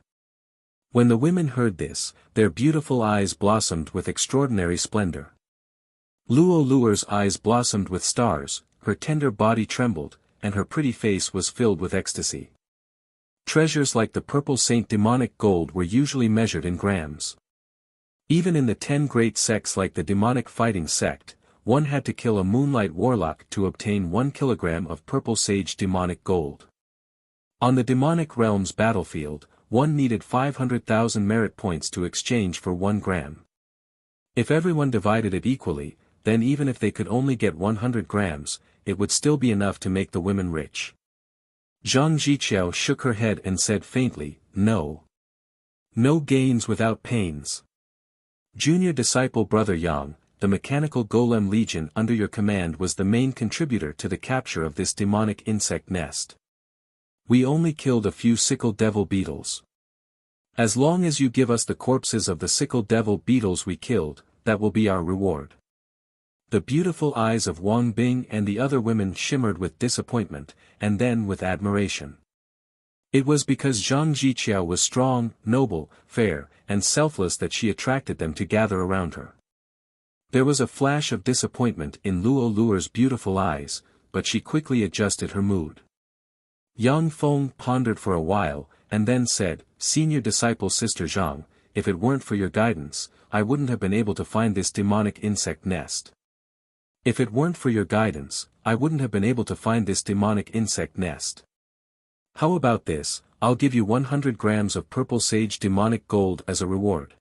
When the women heard this, their beautiful eyes blossomed with extraordinary splendor. Luo Luer's eyes blossomed with stars, her tender body trembled, and her pretty face was filled with ecstasy. Treasures like the purple saint demonic gold were usually measured in grams. Even in the 10 great sects like the demonic fighting sect, one had to kill a Moonlight Warlock to obtain 1 kilogram of purple sage demonic gold. On the demonic realm's battlefield, one needed 500,000 merit points to exchange for 1 gram. If everyone divided it equally, then even if they could only get 100 grams, it would still be enough to make the women rich. Zhang Jiqiao shook her head and said faintly, "No. No gains without pains." Junior disciple Brother Yang, the mechanical golem legion under your command was the main contributor to the capture of this demonic insect nest. We only killed a few sickle devil beetles. As long as you give us the corpses of the sickle devil beetles we killed, that will be our reward. The beautiful eyes of Wang Bing and the other women shimmered with disappointment, and then with admiration. It was because Zhang Jiqiao was strong, noble, fair, and selfless that she attracted them to gather around her. There was a flash of disappointment in Luo Luer's beautiful eyes, but she quickly adjusted her mood. Yang Feng pondered for a while, and then said, "Senior disciple Sister Zhang, if it weren't for your guidance, I wouldn't have been able to find this demonic insect nest. If it weren't for your guidance, I wouldn't have been able to find this demonic insect nest. How about this, I'll give you 100 grams of purple sage demonic gold as a reward."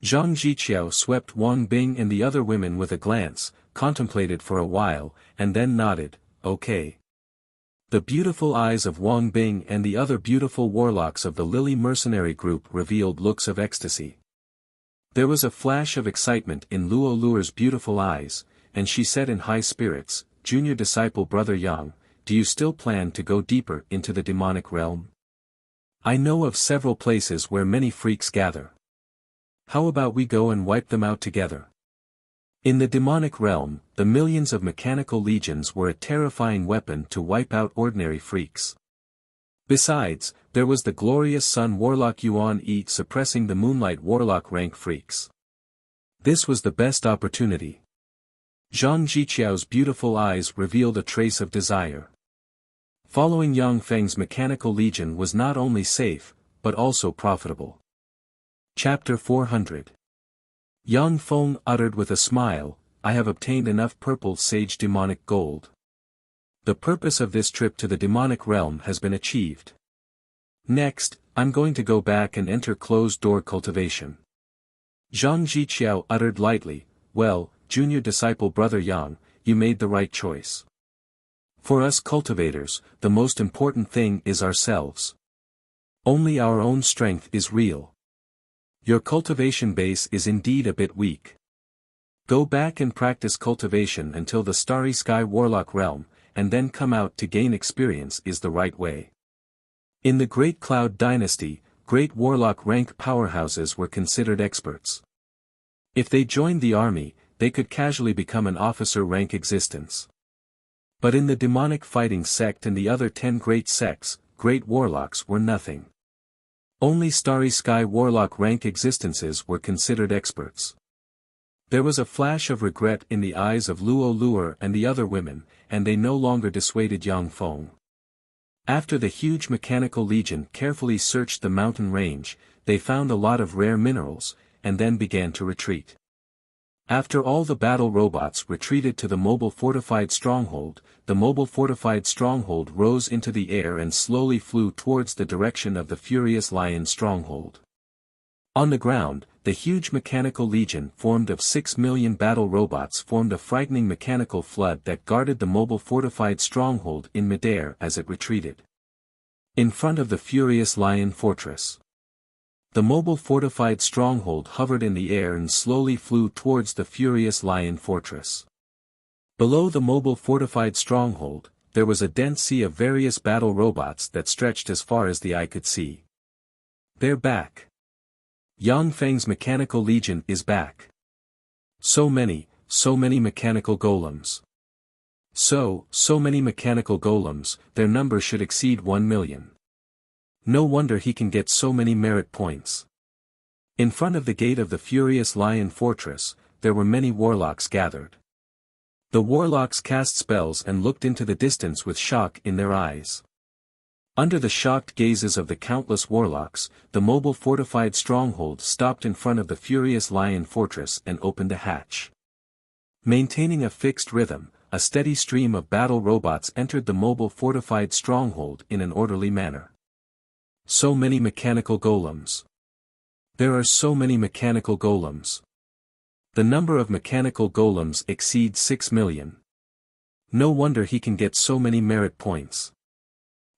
Zhang Jiqiao swept Wang Bing and the other women with a glance, contemplated for a while, and then nodded, "Okay." The beautiful eyes of Wang Bing and the other beautiful warlocks of the Lily mercenary group revealed looks of ecstasy. There was a flash of excitement in Luo Luer's beautiful eyes, and she said in high spirits, "Junior disciple Brother Yang, do you still plan to go deeper into the demonic realm? I know of several places where many freaks gather. How about we go and wipe them out together?" In the demonic realm, the millions of mechanical legions were a terrifying weapon to wipe out ordinary freaks. Besides, there was the glorious Sun Warlock Yuan Yi suppressing the Moonlight Warlock rank freaks. This was the best opportunity. Zhang Jiqiao's beautiful eyes revealed a trace of desire. Following Yang Feng's mechanical legion was not only safe, but also profitable. Chapter 400. Yang Feng uttered with a smile, "I have obtained enough purple sage demonic gold. The purpose of this trip to the demonic realm has been achieved. Next, I'm going to go back and enter closed-door cultivation." Zhang Jiqiao uttered lightly, "Well, Junior disciple Brother Yang, you made the right choice. For us cultivators, the most important thing is ourselves. Only our own strength is real. Your cultivation base is indeed a bit weak. Go back and practice cultivation until the Starry Sky Warlock realm, and then come out to gain experience is the right way." In the Great Cloud Dynasty, great warlock rank powerhouses were considered experts. If they joined the army, they could casually become an officer rank existence. But in the demonic fighting sect and the other 10 great sects, great warlocks were nothing. Only Starry Sky Warlock rank existences were considered experts. There was a flash of regret in the eyes of Luo Luer and the other women, and they no longer dissuaded Yang Feng. After the huge mechanical legion carefully searched the mountain range, they found a lot of rare minerals, and then began to retreat. After all the battle robots retreated to the mobile fortified stronghold, the mobile fortified stronghold rose into the air and slowly flew towards the direction of the furious lion stronghold. On the ground, the huge mechanical legion formed of 6 million battle robots formed a frightening mechanical flood that guarded the mobile fortified stronghold in midair as it retreated. In front of the furious lion fortress, the mobile fortified stronghold hovered in the air and slowly flew towards the furious lion fortress. Below the mobile fortified stronghold, there was a dense sea of various battle robots that stretched as far as the eye could see. They're back. Yang Feng's mechanical legion is back. So many mechanical golems. So many mechanical golems, their number should exceed 1 million. No wonder he can get so many merit points. In front of the gate of the furious lion fortress, there were many warlocks gathered. The warlocks cast spells and looked into the distance with shock in their eyes. Under the shocked gazes of the countless warlocks, the mobile fortified stronghold stopped in front of the furious lion fortress and opened a hatch. Maintaining a fixed rhythm, a steady stream of battle robots entered the mobile fortified stronghold in an orderly manner. So many mechanical golems. There are so many mechanical golems. The number of mechanical golems exceeds 6 million. No wonder he can get so many merit points.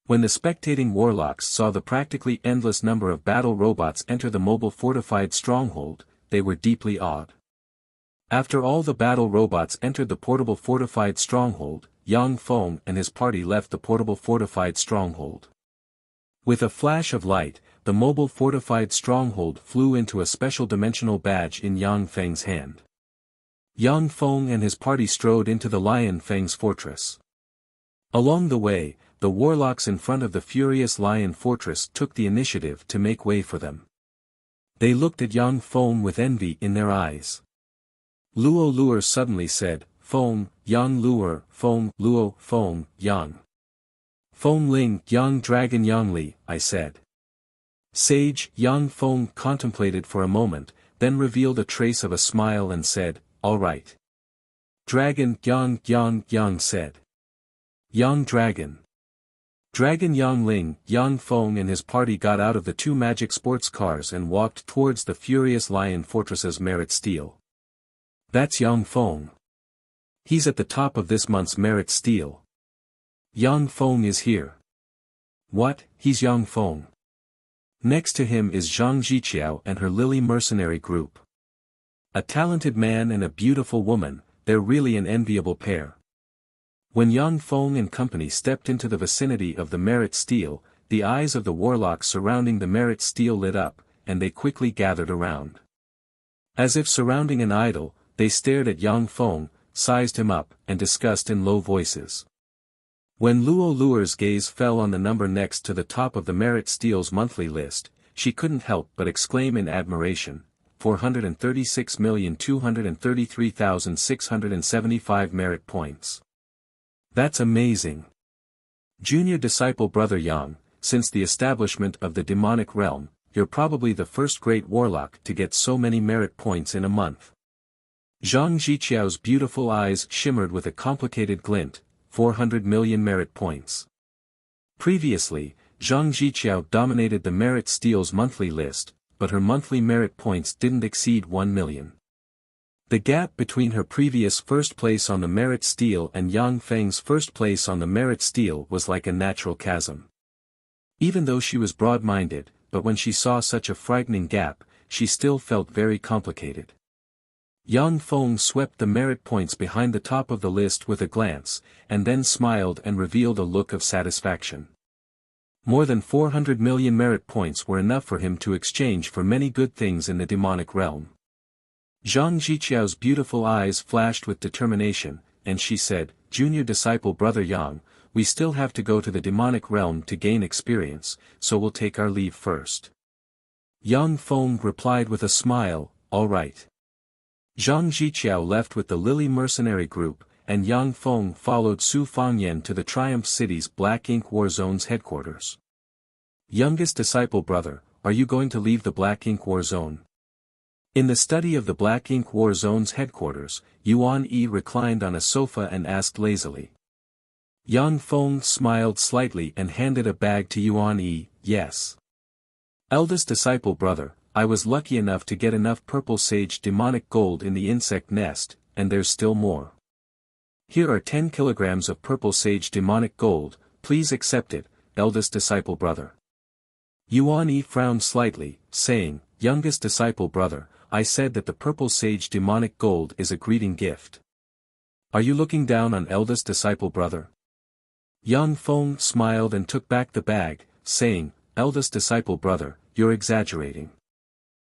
When the spectating warlocks saw the practically endless number of battle robots enter the mobile fortified stronghold, they were deeply awed. After all the battle robots entered the portable fortified stronghold, Yang Feng and his party left the portable fortified stronghold. With a flash of light, the mobile fortified stronghold flew into a special dimensional badge in Yang Feng's hand. Yang Feng and his party strode into the Lion Feng's fortress. Along the way, the warlocks in front of the furious Lion Fortress took the initiative to make way for them. They looked at Yang Feng with envy in their eyes. Luo Luer suddenly said, "Feng, Yang Luer, Feng, Luo, Feng, Yang. Feng Ling, Yang Dragon Yang Li," I said. Sage Yang Feng contemplated for a moment, then revealed a trace of a smile and said, "All right." Dragon Yang said. Yang Dragon. Dragon Yang Ling, Yang Feng and his party got out of the two magic sports cars and walked towards the furious Lion Fortress's Merit Steel. "That's Yang Feng. He's at the top of this month's Merit Steel. Yang Feng is here." "What, he's Yang Feng?" Next to him is Zhang Jiqiao and her Lily mercenary group. A talented man and a beautiful woman, they're really an enviable pair. When Yang Feng and company stepped into the vicinity of the Merit Steel, the eyes of the warlocks surrounding the Merit Steel lit up, and they quickly gathered around. As if surrounding an idol, they stared at Yang Feng, sized him up, and discussed in low voices. When Luo Luer's gaze fell on the number next to the top of the Merit Steel's monthly list, she couldn't help but exclaim in admiration, 436,233,675 merit points. That's amazing. Junior disciple Brother Yang, since the establishment of the demonic realm, you're probably the first great warlock to get so many merit points in a month. Zhang Jiqiao's beautiful eyes shimmered with a complicated glint, 400 million merit points. Previously, Zhang Jiqiao dominated the Merit Steel's monthly list, but her monthly merit points didn't exceed 1 million. The gap between her previous first place on the Merit Steel and Yang Feng's first place on the Merit Steel was like a natural chasm. Even though she was broad-minded, but when she saw such a frightening gap, she still felt very complicated. Yang Feng swept the merit points behind the top of the list with a glance, and then smiled and revealed a look of satisfaction. More than 400 million merit points were enough for him to exchange for many good things in the demonic realm. Zhang Jiqiao's beautiful eyes flashed with determination, and she said, "Junior disciple Brother Yang, we still have to go to the demonic realm to gain experience, so we'll take our leave first." Yang Feng replied with a smile, "All right." Zhang Jiqiao left with the Lily mercenary group, and Yang Feng followed Su Fangyan to the Triumph City's Black Ink War Zone's headquarters. Youngest disciple Brother, are you going to leave the Black Ink War Zone? In the study of the Black Ink War Zone's headquarters, Yuan Yi reclined on a sofa and asked lazily. Yang Feng smiled slightly and handed a bag to Yuan Yi, "Yes. Eldest disciple Brother, I was lucky enough to get enough purple sage demonic gold in the insect nest, and there's still more. Here are 10 kilograms of purple sage demonic gold, please accept it, eldest disciple Brother." Yuan Yi frowned slightly, saying, "Youngest disciple Brother, I said that the purple sage demonic gold is a greeting gift. Are you looking down on eldest disciple Brother?" Yang Feng smiled and took back the bag, saying, "Eldest disciple Brother, you're exaggerating.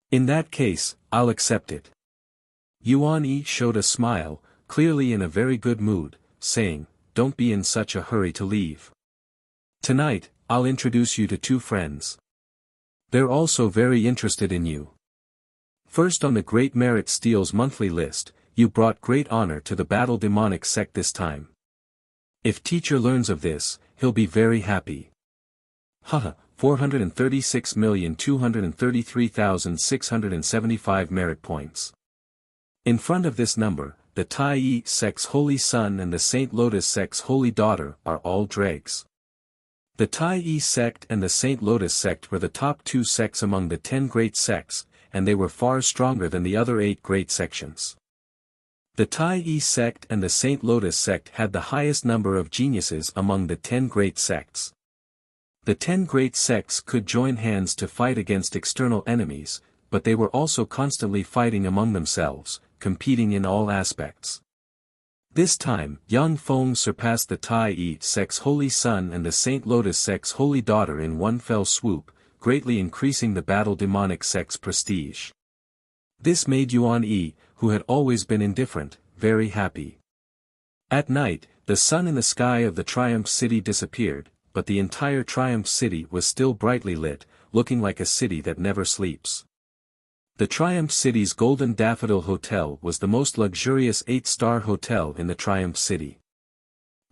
In that case, I'll accept it." Yuan Yi showed a smile, clearly in a very good mood, saying, "Don't be in such a hurry to leave. Tonight, I'll introduce you to two friends. They're also very interested in you. First on the Great Merit Steel's monthly list, you brought great honor to the Battle Demonic sect this time. If teacher learns of this, he'll be very happy. Haha, 436,233,675 merit points. In front of this number, the Tai Yi sect's Holy Son and the Saint Lotus sect's Holy Daughter are all dregs. The Tai Yi sect and the Saint Lotus sect were the top 2 sects among the 10 great sects, and they were far stronger than the other 8 great sections. The Tai Yi sect and the Saint Lotus sect had the highest number of geniuses among the 10 great sects. The 10 great sects could join hands to fight against external enemies, but they were also constantly fighting among themselves, competing in all aspects. This time, Yang Feng surpassed the Tai Yi Sect's holy son and the Saint Lotus Sect's holy daughter in one fell swoop, greatly increasing the Battle Demonic Sect's prestige. This made Yuan Yi, who had always been indifferent, very happy. At night, the sun in the sky of the Triumph City disappeared, but the entire Triumph City was still brightly lit, looking like a city that never sleeps. The Triumph City's Golden Daffodil Hotel was the most luxurious 8-star hotel in the Triumph City.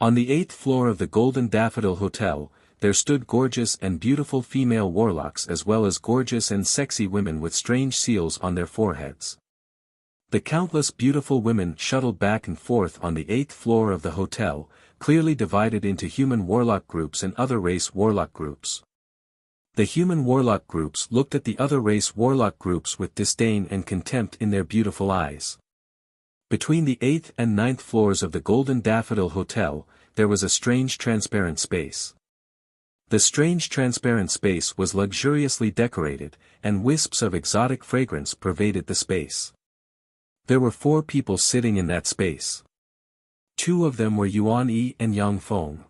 On the 8th floor of the Golden Daffodil Hotel, there stood gorgeous and beautiful female warlocks as well as gorgeous and sexy women with strange seals on their foreheads. The countless beautiful women shuttled back and forth on the 8th floor of the hotel, clearly divided into human warlock groups and other race warlock groups. The human warlock groups looked at the other race warlock groups with disdain and contempt in their beautiful eyes. Between the 8th and 9th floors of the Golden Daffodil Hotel, there was a strange transparent space. The strange transparent space was luxuriously decorated, and wisps of exotic fragrance pervaded the space. There were 4 people sitting in that space. 2 of them were Yuan Yi and Yang Feng.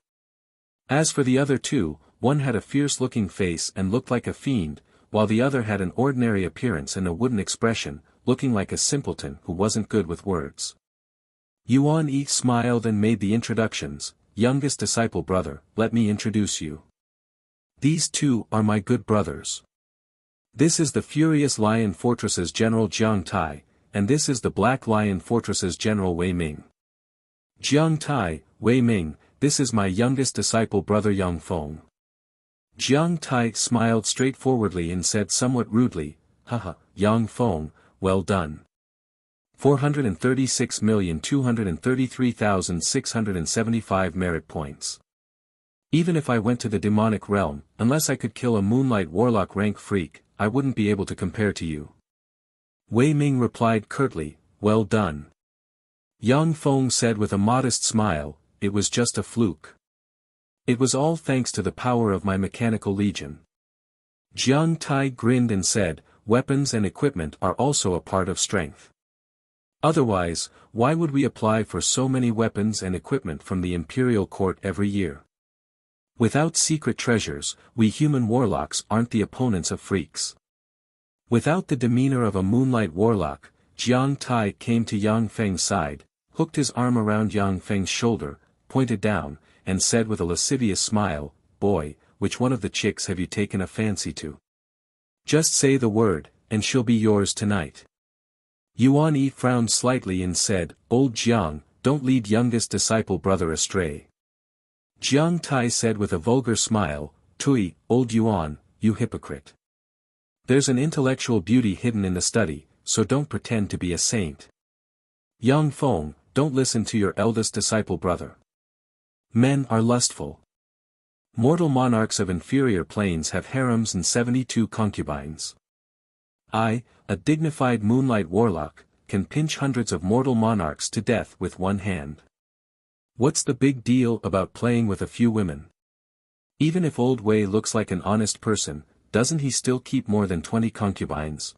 As for the other 2, one had a fierce-looking face and looked like a fiend, while the other had an ordinary appearance and a wooden expression, looking like a simpleton who wasn't good with words. Yuan Yi smiled and made the introductions. Youngest disciple brother, let me introduce you. These 2 are my good brothers. This is the Furious Lion Fortress's General Jiang Tai, and this is the Black Lion Fortress's General Wei Ming. Jiang Tai, Wei Ming, this is my youngest disciple brother Yang Feng. Jiang Tai smiled straightforwardly and said somewhat rudely, haha, Yang Feng, well done. 436,233,675 merit points. Even if I went to the demonic realm, unless I could kill a moonlight warlock rank freak, I wouldn't be able to compare to you. Wei Ming replied curtly, well done. Yang Feng said with a modest smile, it was just a fluke. It was all thanks to the power of my mechanical legion. Jiang Tai grinned and said, weapons and equipment are also a part of strength. Otherwise, why would we apply for so many weapons and equipment from the Imperial Court every year? Without secret treasures, we human warlocks aren't the opponents of freaks. Without the demeanor of a moonlight warlock, Jiang Tai came to Yang Feng's side, hooked his arm around Yang Feng's shoulder, pointed down, and said with a lascivious smile, boy, which one of the chicks have you taken a fancy to? Just say the word, and she'll be yours tonight. Yuan Yi frowned slightly and said, old Jiang, don't lead youngest disciple brother astray. Jiang Tai said with a vulgar smile, Tui, old Yuan, you hypocrite. There's an intellectual beauty hidden in the study, so don't pretend to be a saint. Yang Feng, don't listen to your eldest disciple brother. Men are lustful. Mortal monarchs of inferior planes have harems and 72 concubines. I, a dignified moonlight warlock, can pinch hundreds of mortal monarchs to death with one hand. What's the big deal about playing with a few women? Even if old Wei looks like an honest person, doesn't he still keep more than 20 concubines?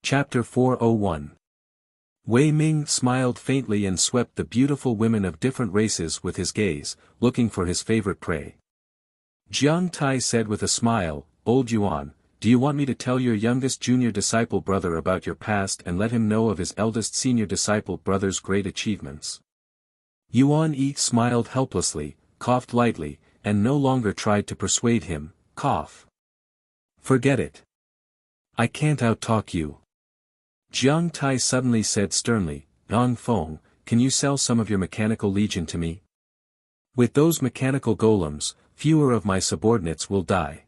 Chapter 401. Wei Ming smiled faintly and swept the beautiful women of different races with his gaze, looking for his favorite prey. Jiang Tai said with a smile, old Yuan, do you want me to tell your youngest junior disciple brother about your past and let him know of his eldest senior disciple brother's great achievements? Yuan Yi smiled helplessly, coughed lightly, and no longer tried to persuade him, cough. Forget it. I can't outtalk you. Jiang Tai suddenly said sternly, Yang Feng, can you sell some of your mechanical legion to me? With those mechanical golems, fewer of my subordinates will die.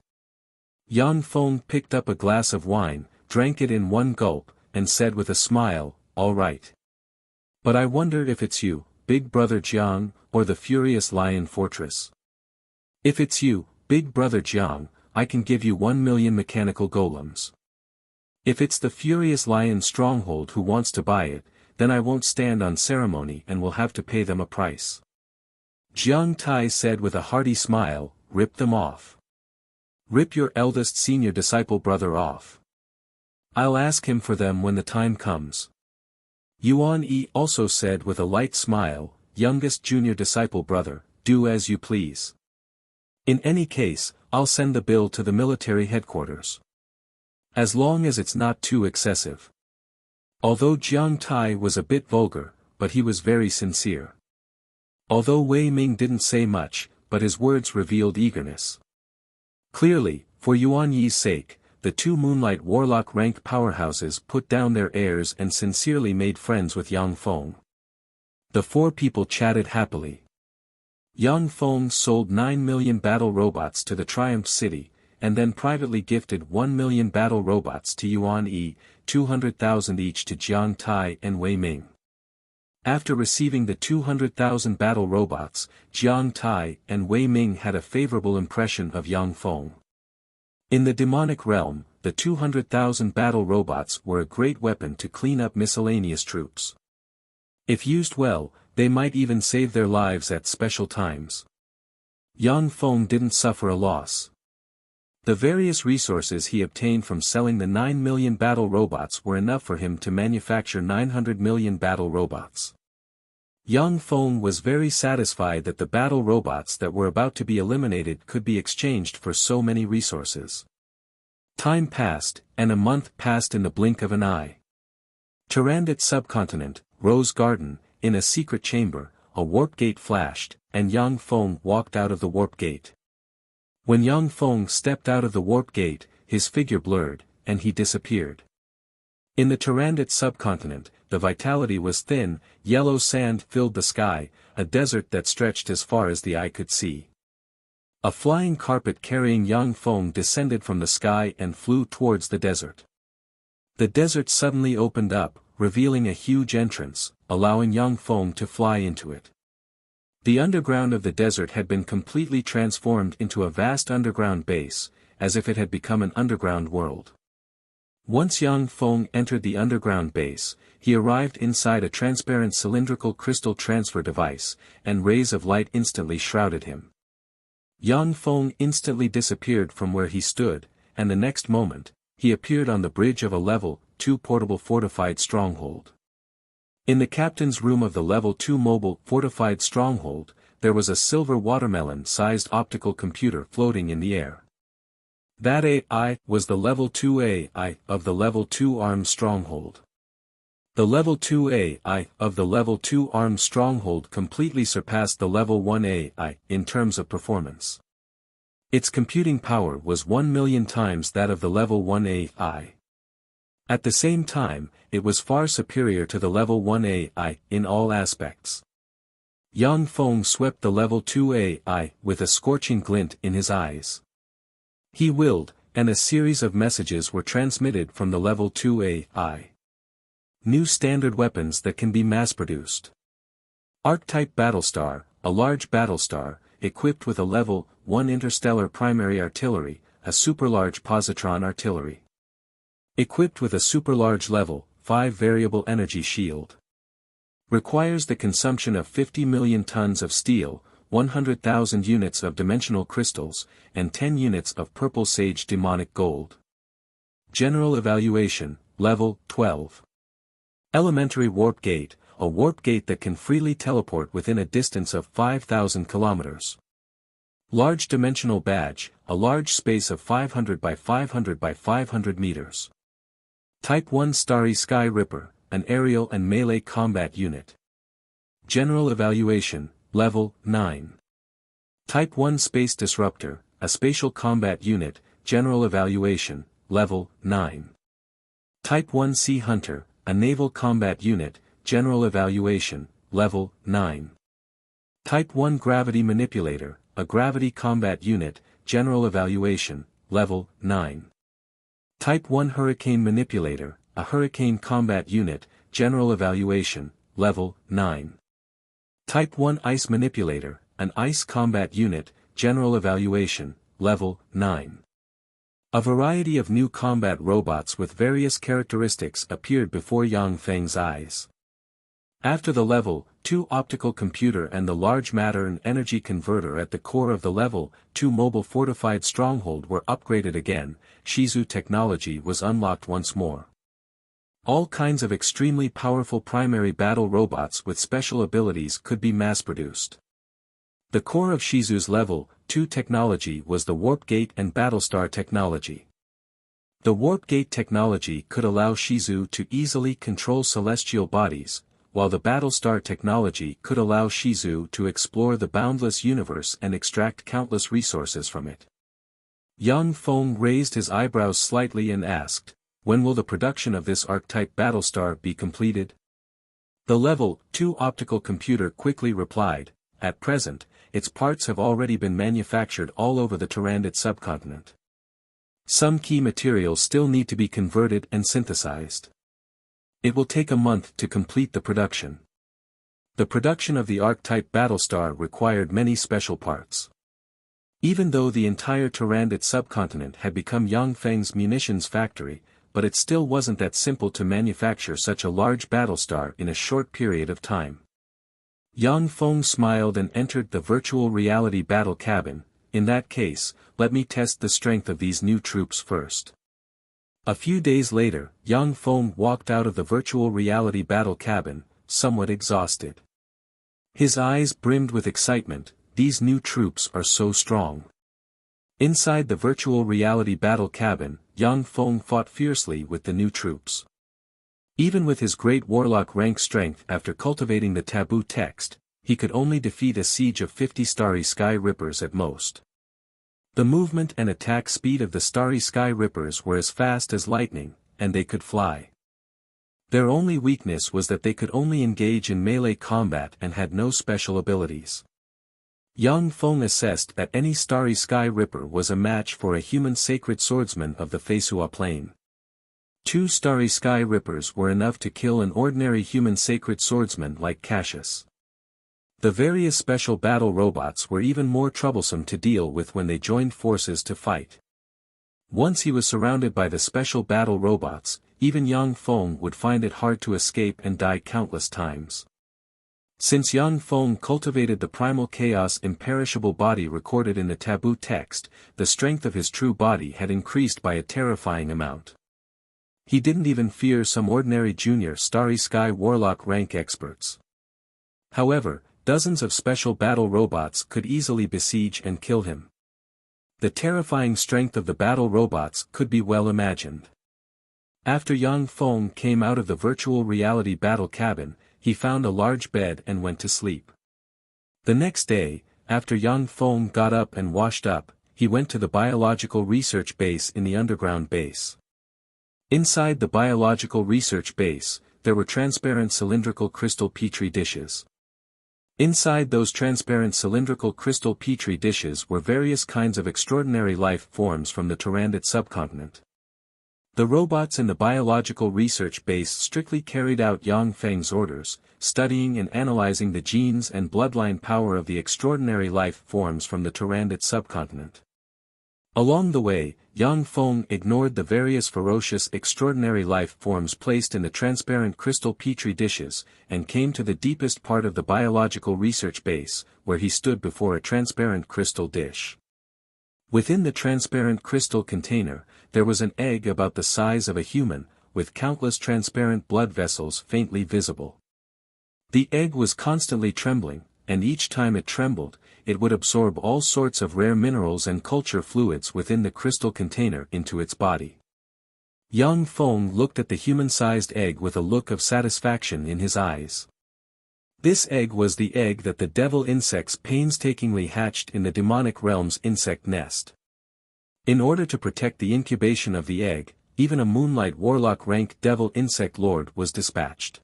Yang Feng picked up a glass of wine, drank it in one gulp, and said with a smile, all right. But I wonder if it's you, Big Brother Jiang, or the Furious Lion Fortress. If it's you, Big Brother Jiang, I can give you 1 million mechanical golems. If it's the Furious Lion Stronghold who wants to buy it, then I won't stand on ceremony and will have to pay them a price. Jiang Tai said with a hearty smile, rip them off. Rip your eldest senior disciple brother off. I'll ask him for them when the time comes. Yuan Yi also said with a light smile, youngest junior disciple brother, do as you please. In any case, I'll send the bill to the military headquarters. As long as it's not too excessive. Although Jiang Tai was a bit vulgar, but he was very sincere. Although Wei Ming didn't say much, but his words revealed eagerness. Clearly, for Yuan Yi's sake, the two Moonlight Warlock rank powerhouses put down their airs and sincerely made friends with Yang Feng. The four people chatted happily. Yang Feng sold 9 million battle robots to the Triumph City, and then privately gifted 1 million battle robots to Yuan Yi, 200,000 each to Jiang Tai and Wei Ming. After receiving the 200,000 battle robots, Jiang Tai and Wei Ming had a favorable impression of Yang Feng. In the demonic realm, the 200,000 battle robots were a great weapon to clean up miscellaneous troops. If used well, they might even save their lives at special times. Yang Feng didn't suffer a loss. The various resources he obtained from selling the 9 million battle robots were enough for him to manufacture 900 million battle robots. Yang Feng was very satisfied that the battle robots that were about to be eliminated could be exchanged for so many resources. Time passed, and a month passed in the blink of an eye. Tyrandot subcontinent, Rose Garden, in a secret chamber, a warp gate flashed, and Yang Feng walked out of the warp gate. When Yang Feng stepped out of the warp gate, his figure blurred, and he disappeared. In the Tyrandot subcontinent, the vitality was thin, yellow sand filled the sky, a desert that stretched as far as the eye could see. A flying carpet carrying Yang Feng descended from the sky and flew towards the desert. The desert suddenly opened up, revealing a huge entrance, allowing Yang Feng to fly into it. The underground of the desert had been completely transformed into a vast underground base, as if it had become an underground world. Once Yang Feng entered the underground base, he arrived inside a transparent cylindrical crystal transfer device, and rays of light instantly shrouded him. Yang Feng instantly disappeared from where he stood, and the next moment, he appeared on the bridge of a level 2 portable fortified stronghold. In the captain's room of the level 2 mobile fortified stronghold, there was a silver watermelon-sized optical computer floating in the air. That AI was the level 2 AI of the level 2 armed stronghold. The level 2 AI of the level 2 armed stronghold completely surpassed the level 1 AI in terms of performance. Its computing power was 1 million times that of the level 1 AI. At the same time, it was far superior to the level 1 AI in all aspects. Yang Feng swept the level 2 AI with a scorching glint in his eyes. He willed, and a series of messages were transmitted from the level 2 AI. New standard weapons that can be mass-produced. Archetype Battlestar, a large battlestar, equipped with a level 1 interstellar primary artillery, a super-large positron artillery. Equipped with a super-large level 5 variable energy shield. Requires the consumption of 50 million tons of steel, 100,000 units of dimensional crystals, and 10 units of purple sage demonic gold. General evaluation, level 12. Elementary warp gate, a warp gate that can freely teleport within a distance of 5,000 kilometers. Large dimensional badge, a large space of 500 by 500 by 500 meters. Type 1 Starry Sky Ripper, an aerial and melee combat unit. General evaluation, level 9. Type 1 Space Disruptor, a spatial combat unit, general evaluation, level 9. Type 1 Sea Hunter, a naval combat unit, general evaluation, level 9. Type 1 Gravity Manipulator, a gravity combat unit, general evaluation, level 9. Type 1 Hurricane Manipulator, a hurricane combat unit, general evaluation, level 9. Type 1 Ice Manipulator, an ice combat unit, general evaluation, level 9. A variety of new combat robots with various characteristics appeared before Yang Feng's eyes. After the Level 2 optical computer and the large matter and energy converter at the core of the Level 2 mobile fortified stronghold were upgraded again, Shizu technology was unlocked once more. All kinds of extremely powerful primary battle robots with special abilities could be mass-produced. The core of Shizu's Level 2 technology was the Warp Gate and Battlestar technology. The Warp Gate technology could allow Shizu to easily control celestial bodies, while the Battlestar technology could allow Shizu to explore the boundless universe and extract countless resources from it. Yang Feng raised his eyebrows slightly and asked, "When will the production of this archetype Battlestar be completed?" The Level 2 optical computer quickly replied, "At present, its parts have already been manufactured all over the Tyrannid subcontinent. Some key materials still need to be converted and synthesized. It will take a month to complete the production." The production of the archetype Battlestar required many special parts. Even though the entire Tyrannid subcontinent had become Yang Feng's munitions factory, but it still wasn't that simple to manufacture such a large Battlestar in a short period of time. Yang Feng smiled and entered the virtual reality battle cabin. "In that case, let me test the strength of these new troops first." A few days later, Yang Feng walked out of the virtual reality battle cabin, somewhat exhausted. His eyes brimmed with excitement. "These new troops are so strong." Inside the virtual reality battle cabin, Yang Feng fought fiercely with the new troops. Even with his great warlock rank strength after cultivating the taboo text, he could only defeat a siege of 50 Starry Sky Rippers at most. The movement and attack speed of the Starry Sky Rippers were as fast as lightning, and they could fly. Their only weakness was that they could only engage in melee combat and had no special abilities. Yang Feng assessed that any Starry Sky Ripper was a match for a human sacred swordsman of the Feisua Plain. 2 Starry Sky Rippers were enough to kill an ordinary human sacred swordsman like Cassius. The various special battle robots were even more troublesome to deal with when they joined forces to fight. Once he was surrounded by the special battle robots, even Yang Feng would find it hard to escape and die countless times. Since Yang Feng cultivated the primal chaos imperishable body recorded in the taboo text, the strength of his true body had increased by a terrifying amount. He didn't even fear some ordinary junior Starry Sky Warlock rank experts. However, dozens of special battle robots could easily besiege and kill him. The terrifying strength of the battle robots could be well imagined. After Yang Feng came out of the virtual reality battle cabin, he found a large bed and went to sleep. The next day, after Yang Feng got up and washed up, he went to the biological research base in the underground base. Inside the biological research base, there were transparent cylindrical crystal petri dishes. Inside those transparent cylindrical crystal petri dishes were various kinds of extraordinary life forms from the Tyrannid subcontinent. The robots in the biological research base strictly carried out Yang Feng's orders, studying and analyzing the genes and bloodline power of the extraordinary life forms from the Tyrannid subcontinent. Along the way, Yang Feng ignored the various ferocious extraordinary life forms placed in the transparent crystal petri dishes, and came to the deepest part of the biological research base, where he stood before a transparent crystal dish. Within the transparent crystal container, there was an egg about the size of a human, with countless transparent blood vessels faintly visible. The egg was constantly trembling, and each time it trembled, it would absorb all sorts of rare minerals and culture fluids within the crystal container into its body. Yang Feng looked at the human-sized egg with a look of satisfaction in his eyes. This egg was the egg that the devil insects painstakingly hatched in the demonic realm's insect nest. In order to protect the incubation of the egg, even a Moonlight Warlock rank devil insect lord was dispatched.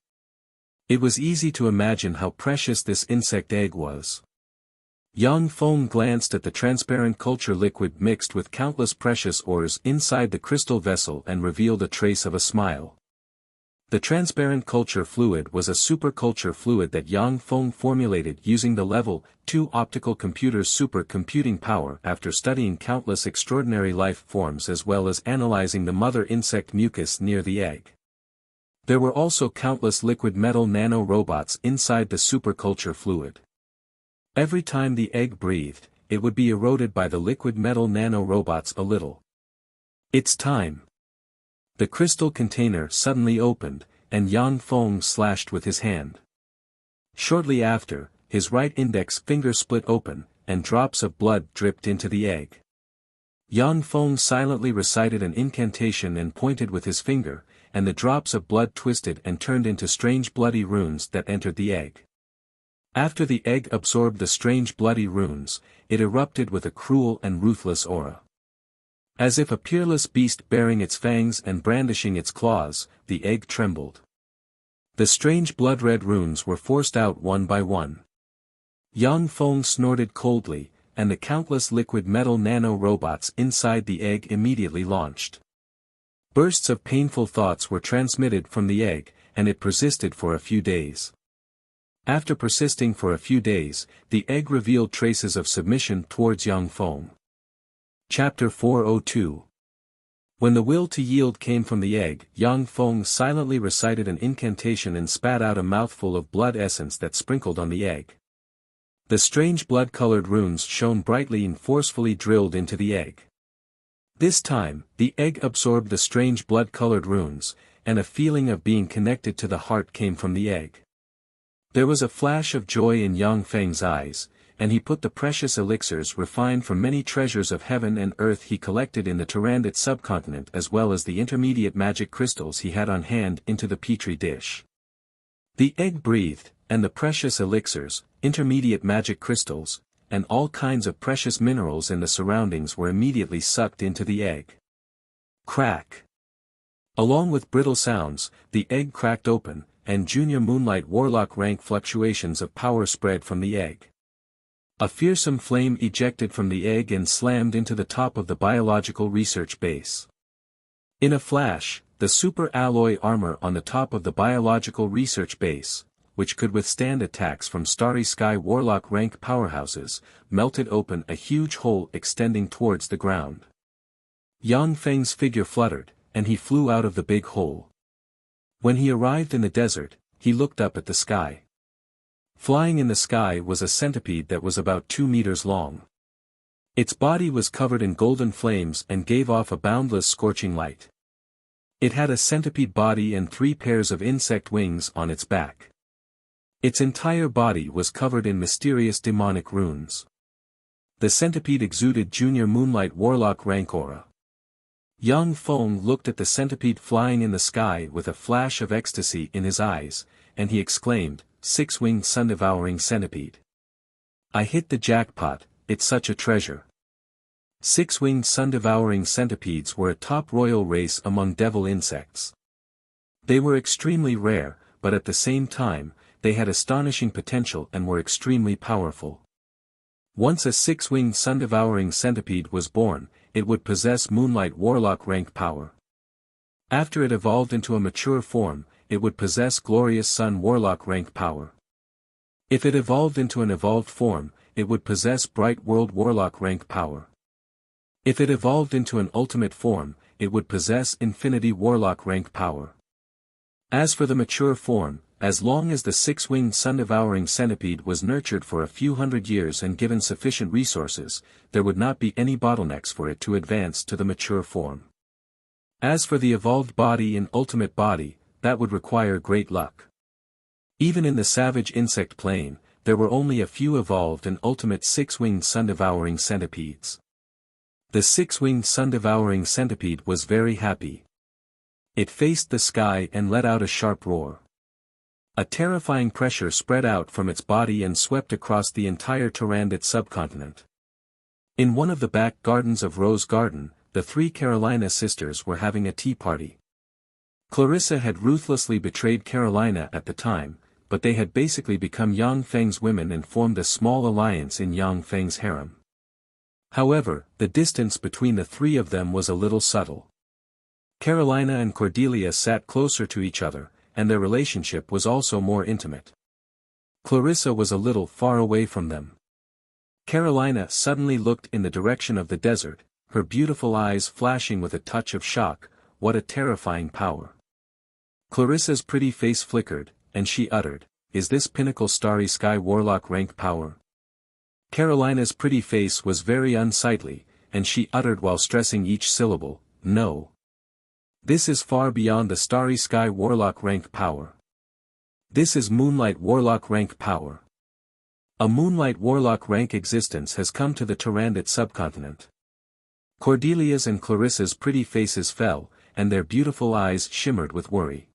It was easy to imagine how precious this insect egg was. Yang Feng glanced at the transparent culture liquid mixed with countless precious ores inside the crystal vessel and revealed a trace of a smile. The transparent culture fluid was a superculture fluid that Yang Feng formulated using the Level 2 optical computer's supercomputing power after studying countless extraordinary life forms as well as analyzing the mother insect mucus near the egg. There were also countless liquid metal nano-robots inside the superculture fluid. Every time the egg breathed, it would be eroded by the liquid metal nano-robots a little. It's time. The crystal container suddenly opened, and Yang Feng slashed with his hand. Shortly after, his right index finger split open, and drops of blood dripped into the egg. Yang Feng silently recited an incantation and pointed with his finger, and the drops of blood twisted and turned into strange bloody runes that entered the egg. After the egg absorbed the strange bloody runes, it erupted with a cruel and ruthless aura. As if a peerless beast baring its fangs and brandishing its claws, the egg trembled. The strange blood-red runes were forced out one by one. Yang Feng snorted coldly, and the countless liquid metal nano-robots inside the egg immediately launched. Bursts of painful thoughts were transmitted from the egg, and it persisted for a few days. After persisting for a few days, the egg revealed traces of submission towards Yang Feng. Chapter 402. When the will to yield came from the egg, Yang Feng silently recited an incantation and spat out a mouthful of blood essence that sprinkled on the egg. The strange blood-colored runes shone brightly and forcefully drilled into the egg. This time, the egg absorbed the strange blood-colored runes, and a feeling of being connected to the heart came from the egg. There was a flash of joy in Yang Feng's eyes, and he put the precious elixirs refined from many treasures of heaven and earth he collected in the Turandot subcontinent as well as the intermediate magic crystals he had on hand into the petri dish. The egg breathed, and the precious elixirs, intermediate magic crystals, and all kinds of precious minerals in the surroundings were immediately sucked into the egg. Crack! Along with brittle sounds, the egg cracked open, and junior moonlight warlock rank fluctuations of power spread from the egg. A fearsome flame ejected from the egg and slammed into the top of the biological research base. In a flash, the super alloy armor on the top of the biological research base, which could withstand attacks from Starry Sky warlock rank powerhouses, melted open a huge hole extending towards the ground. Yang Feng's figure fluttered, and he flew out of the big hole. When he arrived in the desert, he looked up at the sky. Flying in the sky was a centipede that was about 2 meters long. Its body was covered in golden flames and gave off a boundless scorching light. It had a centipede body and 3 pairs of insect wings on its back. Its entire body was covered in mysterious demonic runes. The centipede exuded junior moonlight warlock rank aura. Yang Feng looked at the centipede flying in the sky with a flash of ecstasy in his eyes, and he exclaimed, "Six-winged sun-devouring centipede. I hit the jackpot, it's such a treasure." Six-winged sun-devouring centipedes were a top royal race among devil insects. They were extremely rare, but at the same time, they had astonishing potential and were extremely powerful. Once a six-winged sun-devouring centipede was born, it would possess moonlight warlock rank power. After it evolved into a mature form, it would possess glorious sun warlock rank power. If it evolved into an evolved form, it would possess bright world warlock rank power. If it evolved into an ultimate form, it would possess infinity warlock rank power. As for the mature form, as long as the six-winged sun-devouring centipede was nurtured for a few hundred years and given sufficient resources, there would not be any bottlenecks for it to advance to the mature form. As for the evolved body and ultimate body, that would require great luck. Even in the savage insect plane, there were only a few evolved and ultimate six-winged sun-devouring centipedes. The six-winged sun-devouring centipede was very happy. It faced the sky and let out a sharp roar. A terrifying pressure spread out from its body and swept across the entire Turandot subcontinent. In one of the back gardens of Rose Garden, the 3 Carolina sisters were having a tea party. Clarissa had ruthlessly betrayed Carolina at the time, but they had basically become Yang Feng's women and formed a small alliance in Yang Feng's harem. However, the distance between the 3 of them was a little subtle. Carolina and Cordelia sat closer to each other, and their relationship was also more intimate. Clarissa was a little far away from them. Carolina suddenly looked in the direction of the desert, her beautiful eyes flashing with a touch of shock. What a terrifying power. Clarissa's pretty face flickered, and she uttered, "Is this pinnacle starry sky warlock rank power?" Carolina's pretty face was very unsightly, and she uttered while stressing each syllable, "No. This is far beyond the starry sky warlock rank power. This is moonlight warlock rank power. A moonlight warlock rank existence has come to the Tarandit subcontinent." Cordelia's and Clarissa's pretty faces fell, and their beautiful eyes shimmered with worry.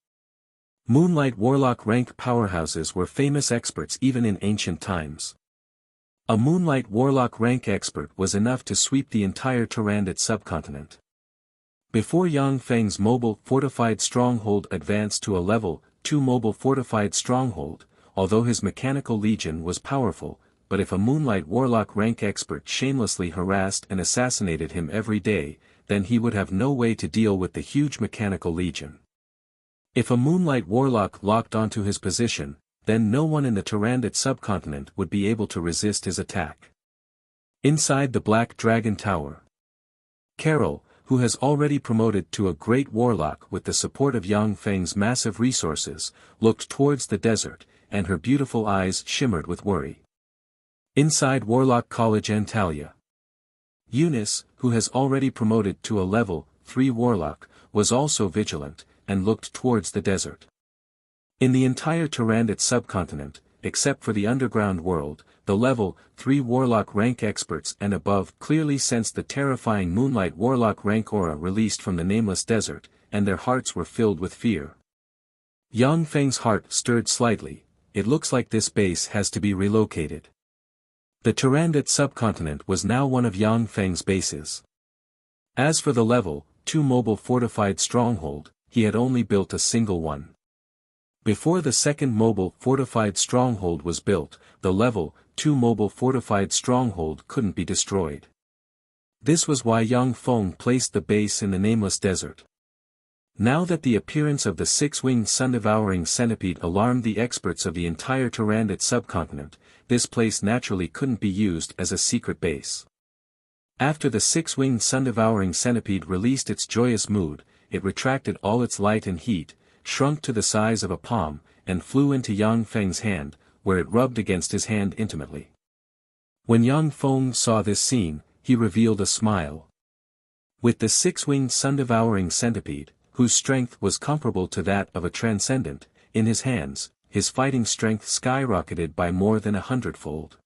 Moonlight warlock rank powerhouses were famous experts even in ancient times. A moonlight warlock rank expert was enough to sweep the entire Tarandit subcontinent. Before Yang Feng's mobile fortified stronghold advanced to a level 2 mobile fortified stronghold, although his mechanical legion was powerful, but if a moonlight warlock rank expert shamelessly harassed and assassinated him every day, then he would have no way to deal with the huge mechanical legion. If a moonlight warlock locked onto his position, then no one in the Tarandit subcontinent would be able to resist his attack. Inside the Black Dragon Tower, Carol, who has already promoted to a great warlock with the support of Yang Feng's massive resources, looked towards the desert, and her beautiful eyes shimmered with worry. Inside Warlock College Antalya, Eunice, who has already promoted to a level 3 warlock, was also vigilant, and looked towards the desert. In the entire Tarandit subcontinent, except for the underground world, the level 3 warlock rank experts and above clearly sensed the terrifying moonlight warlock rank aura released from the nameless desert, and their hearts were filled with fear. Yang Feng's heart stirred slightly. It looks like this base has to be relocated. The Tarandit subcontinent was now one of Yang Feng's bases. As for the level 2 mobile fortified stronghold, he had only built a single one. Before the second mobile fortified stronghold was built, the level 2 mobile fortified stronghold couldn't be destroyed. This was why Yang Feng placed the base in the nameless desert. Now that the appearance of the 6-winged sun-devouring centipede alarmed the experts of the entire Tarandit subcontinent, this place naturally couldn't be used as a secret base. After the 6-winged sun-devouring centipede released its joyous mood, it retracted all its light and heat, shrunk to the size of a palm, and flew into Yang Feng's hand, where it rubbed against his hand intimately. When Yang Feng saw this scene, he revealed a smile. With the 6-winged sun-devouring centipede, whose strength was comparable to that of a transcendent, in his hands, his fighting strength skyrocketed by more than 100-fold.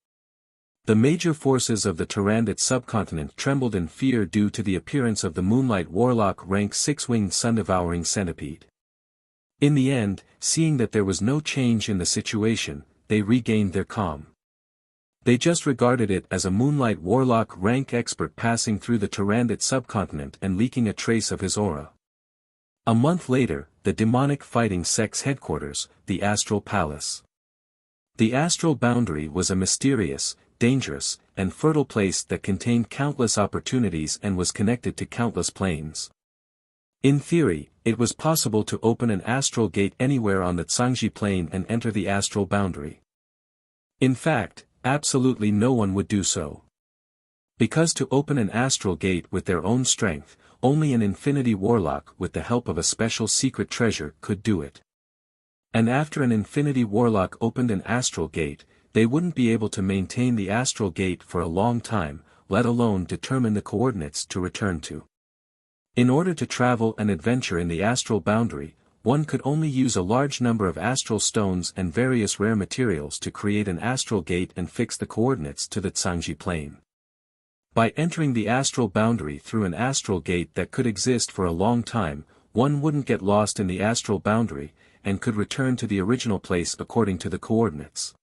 The major forces of the Tarandit subcontinent trembled in fear due to the appearance of the moonlight warlock rank 6-winged sun-devouring centipede. In the end, seeing that there was no change in the situation, they regained their calm. They just regarded it as a moonlight warlock rank expert passing through the Tarandit subcontinent and leaking a trace of his aura. A month later, the demonic fighting sect's headquarters, the Astral Palace. The Astral Boundary was a mysterious, dangerous, and fertile place that contained countless opportunities and was connected to countless planes. In theory, it was possible to open an astral gate anywhere on the Tsangji plane and enter the Astral Boundary. In fact, absolutely no one would do so. Because to open an astral gate with their own strength, only an infinity warlock with the help of a special secret treasure could do it. And after an infinity warlock opened an astral gate, they wouldn't be able to maintain the astral gate for a long time, let alone determine the coordinates to return to. In order to travel and adventure in the Astral Boundary, one could only use a large number of astral stones and various rare materials to create an astral gate and fix the coordinates to the Tsangji plane. By entering the Astral Boundary through an astral gate that could exist for a long time, one wouldn't get lost in the Astral Boundary, and could return to the original place according to the coordinates.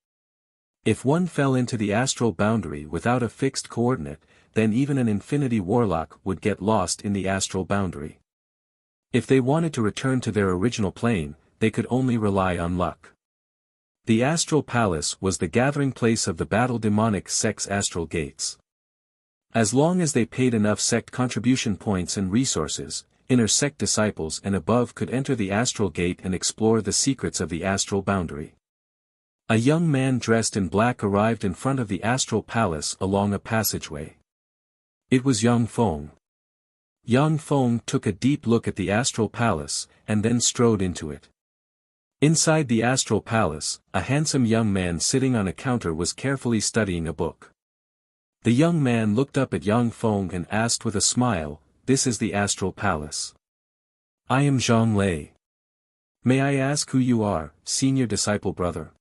If one fell into the Astral Boundary without a fixed coordinate, then even an infinity warlock would get lost in the Astral Boundary. If they wanted to return to their original plane, they could only rely on luck. The Astral Palace was the gathering place of the battle demonic sect's astral gates. As long as they paid enough sect contribution points and resources, inner sect disciples and above could enter the astral gate and explore the secrets of the Astral Boundary. A young man dressed in black arrived in front of the Astral Palace along a passageway. It was Yang Feng. Yang Feng took a deep look at the Astral Palace, and then strode into it. Inside the astral palace, a handsome young man sitting on a counter was carefully studying a book. The young man looked up at Yang Feng and asked with a smile, "This is the astral palace. I am Zhang Lei. May I ask who you are, senior disciple brother?"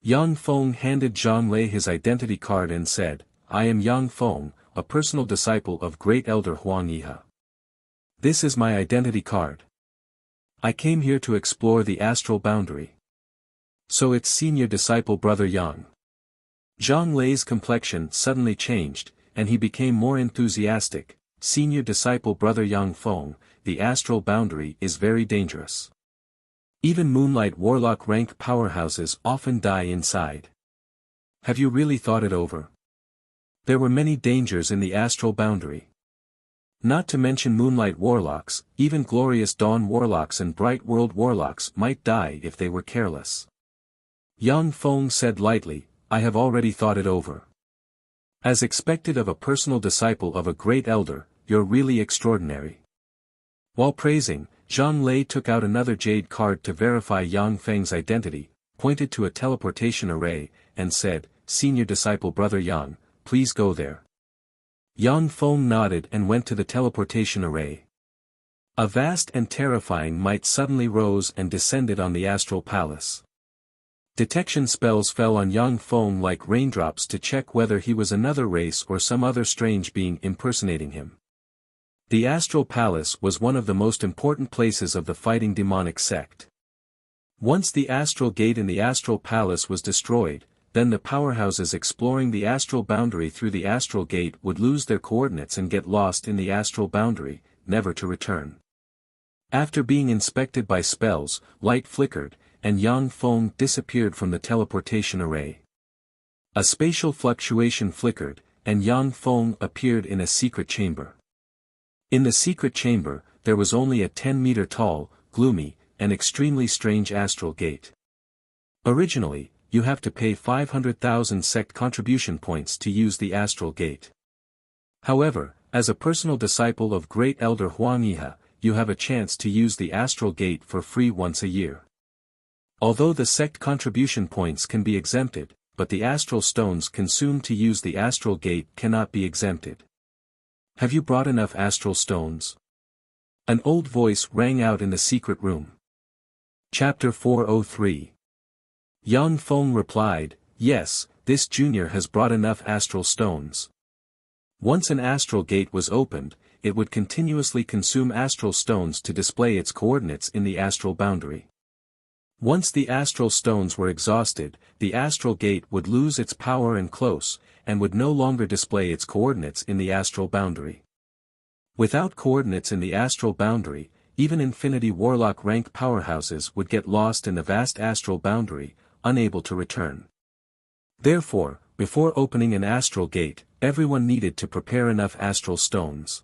Yang Feng handed Zhang Lei his identity card and said, "I am Yang Feng, a personal disciple of great elder Huang Yihe. This is my identity card. I came here to explore the astral boundary." "So it's senior disciple brother Yang." Zhang Lei's complexion suddenly changed, and he became more enthusiastic. "Senior disciple brother Yang Feng, the astral boundary is very dangerous. Even Moonlight Warlock rank powerhouses often die inside. Have you really thought it over? There were many dangers in the astral boundary. Not to mention Moonlight Warlocks, even Glorious Dawn Warlocks and Bright World Warlocks might die if they were careless." Yang Feng said lightly, "I have already thought it over. As expected of a personal disciple of a great elder, you're really extraordinary." While praising, Zhang Lei took out another jade card to verify Yang Feng's identity, pointed to a teleportation array, and said, "Senior disciple brother Yang, please go there." Yang Feng nodded and went to the teleportation array. A vast and terrifying might suddenly rose and descended on the astral palace. Detection spells fell on Yang Feng like raindrops to check whether he was another race or some other strange being impersonating him. The astral palace was one of the most important places of the fighting demonic sect. Once the astral gate in the astral palace was destroyed, then the powerhouses exploring the astral boundary through the astral gate would lose their coordinates and get lost in the astral boundary, never to return. After being inspected by spells, light flickered, and Yang Feng disappeared from the teleportation array. A spatial fluctuation flickered, and Yang Feng appeared in a secret chamber. In the secret chamber, there was only a 10-meter tall, gloomy, and extremely strange astral gate. Originally, you have to pay 500,000 sect contribution points to use the astral gate. However, as a personal disciple of great elder Huang Yihe, you have a chance to use the astral gate for free once a year. Although the sect contribution points can be exempted, but the astral stones consumed to use the astral gate cannot be exempted. Have you brought enough astral stones? An old voice rang out in the secret room. Chapter 403. Yang Feng replied, "Yes, this junior has brought enough astral stones." Once an astral gate was opened, it would continuously consume astral stones to display its coordinates in the astral boundary. Once the astral stones were exhausted, the astral gate would lose its power and close, and would no longer display its coordinates in the astral boundary. Without coordinates in the astral boundary, even Infinity Warlock rank powerhouses would get lost in the vast astral boundary, unable to return. Therefore, before opening an astral gate, everyone needed to prepare enough astral stones.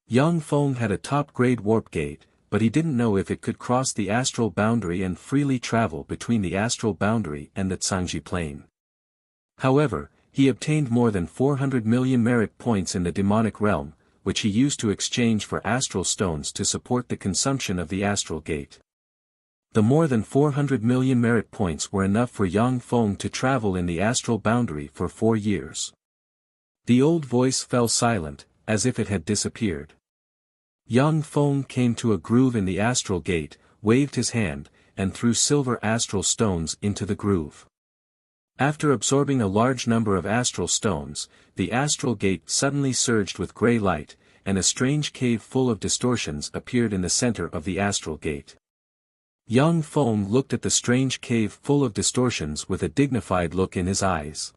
Yang Feng had a top-grade warp gate, but he didn't know if it could cross the astral boundary and freely travel between the astral boundary and the Cangji plane. However, he obtained more than 400 million merit points in the demonic realm, which he used to exchange for astral stones to support the consumption of the astral gate. The more than 400 million merit points were enough for Yang Feng to travel in the astral boundary for 4 years. The old voice fell silent, as if it had disappeared. Yang Feng came to a groove in the astral gate, waved his hand, and threw silver astral stones into the groove. After absorbing a large number of astral stones, the astral gate suddenly surged with grey light, and a strange cave full of distortions appeared in the center of the astral gate. Yang Feng looked at the strange cave full of distortions with a dignified look in his eyes.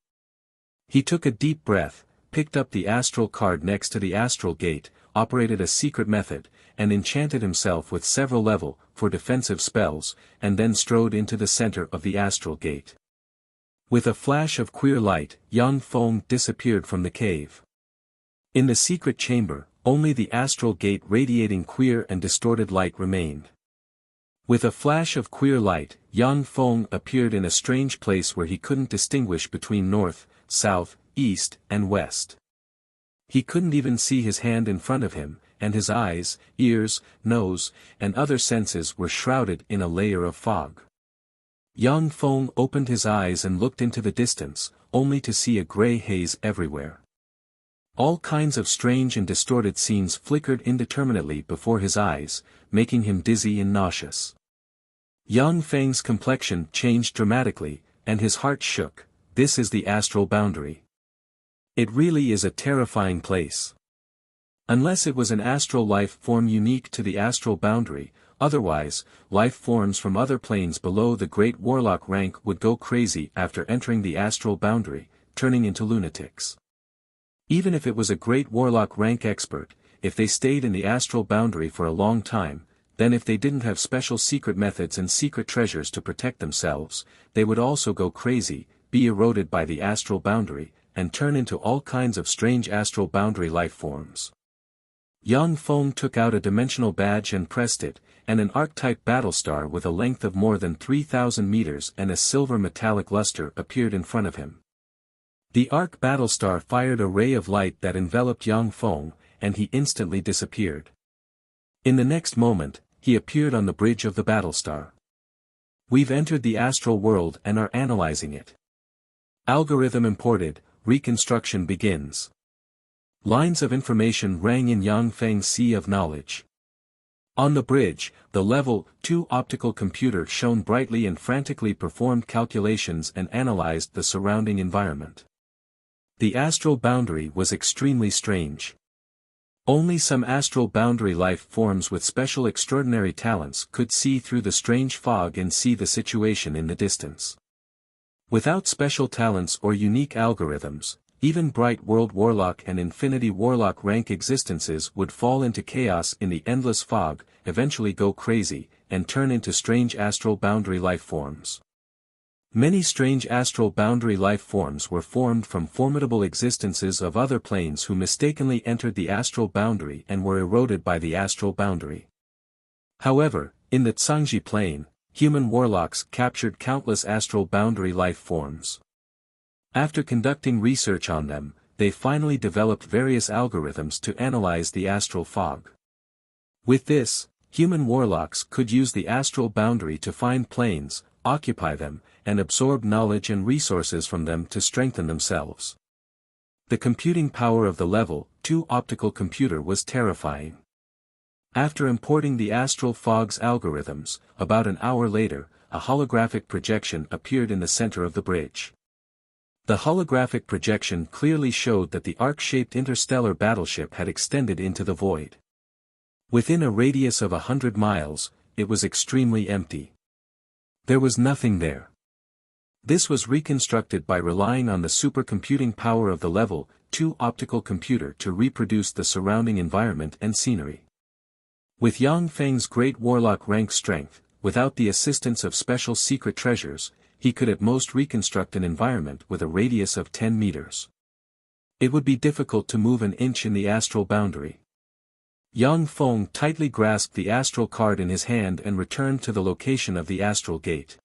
He took a deep breath, picked up the astral card next to the astral gate, operated a secret method, and enchanted himself with several level 4 defensive spells, and then strode into the center of the astral gate. With a flash of queer light, Yang Feng disappeared from the cave. In the secret chamber, only the astral gate radiating queer and distorted light remained. With a flash of queer light, Yang Feng appeared in a strange place where he couldn't distinguish between north, south, east, and west. He couldn't even see his hand in front of him, and his eyes, ears, nose, and other senses were shrouded in a layer of fog. Yang Feng opened his eyes and looked into the distance, only to see a gray haze everywhere. All kinds of strange and distorted scenes flickered indeterminately before his eyes, making him dizzy and nauseous. Yang Feng's complexion changed dramatically, and his heart shook. This is the astral boundary. It really is a terrifying place. Unless it was an astral life form unique to the astral boundary, otherwise, life forms from other planes below the Great Warlock rank would go crazy after entering the astral boundary, turning into lunatics. Even if it was a Great Warlock rank expert, if they stayed in the astral boundary for a long time, then if they didn't have special secret methods and secret treasures to protect themselves, they would also go crazy, be eroded by the astral boundary, and turn into all kinds of strange astral boundary life forms. Yang Feng took out a dimensional badge and pressed it, and an arc-type battlestar with a length of more than 3,000 meters and a silver metallic luster appeared in front of him. The arc battlestar fired a ray of light that enveloped Yang Feng, and he instantly disappeared. In the next moment, he appeared on the bridge of the battlestar. We've entered the astral world and are analyzing it. Algorithm imported, reconstruction begins. Lines of information rang in Yang Feng's sea of knowledge. On the bridge, the Level 2 optical computer shone brightly and frantically performed calculations and analyzed the surrounding environment. The astral boundary was extremely strange. Only some astral boundary life forms with special extraordinary talents could see through the strange fog and see the situation in the distance. Without special talents or unique algorithms, even Bright World Warlock and Infinity Warlock rank existences would fall into chaos in the endless fog, eventually go crazy, and turn into strange astral boundary life forms. Many strange astral boundary life forms were formed from formidable existences of other planes who mistakenly entered the astral boundary and were eroded by the astral boundary. However, in the Tsangji plane, human warlocks captured countless astral boundary life forms. After conducting research on them, they finally developed various algorithms to analyze the astral fog. With this, human warlocks could use the astral boundary to find planes, occupy them, and absorb knowledge and resources from them to strengthen themselves. The computing power of the Level 2 optical computer was terrifying. After importing the astral fog's algorithms, about an hour later, a holographic projection appeared in the center of the bridge. The holographic projection clearly showed that the arc-shaped interstellar battleship had extended into the void. Within a radius of 100 miles, it was extremely empty. There was nothing there. This was reconstructed by relying on the supercomputing power of the Level 2 optical computer to reproduce the surrounding environment and scenery. With Yang Feng's great warlock rank strength, without the assistance of special secret treasures, he could at most reconstruct an environment with a radius of 10 meters. It would be difficult to move an inch in the astral boundary. Yang Feng tightly grasped the astral card in his hand and returned to the location of the astral gate.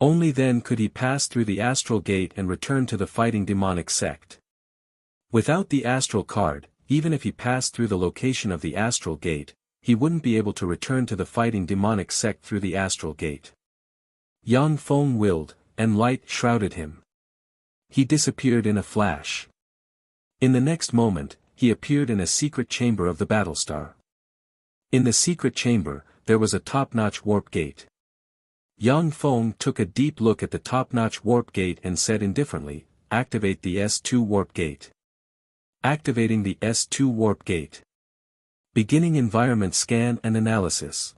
Only then could he pass through the astral gate and return to the fighting demonic sect. Without the astral card, even if he passed through the location of the astral gate, he wouldn't be able to return to the fighting demonic sect through the astral gate. Yang Feng willed, and light shrouded him. He disappeared in a flash. In the next moment, he appeared in a secret chamber of the battlestar. In the secret chamber, there was a top-notch warp gate. Yang Feng took a deep look at the top-notch warp gate and said indifferently, "Activate the S2 warp gate." Activating the S2 warp gate. Beginning environment scan and analysis.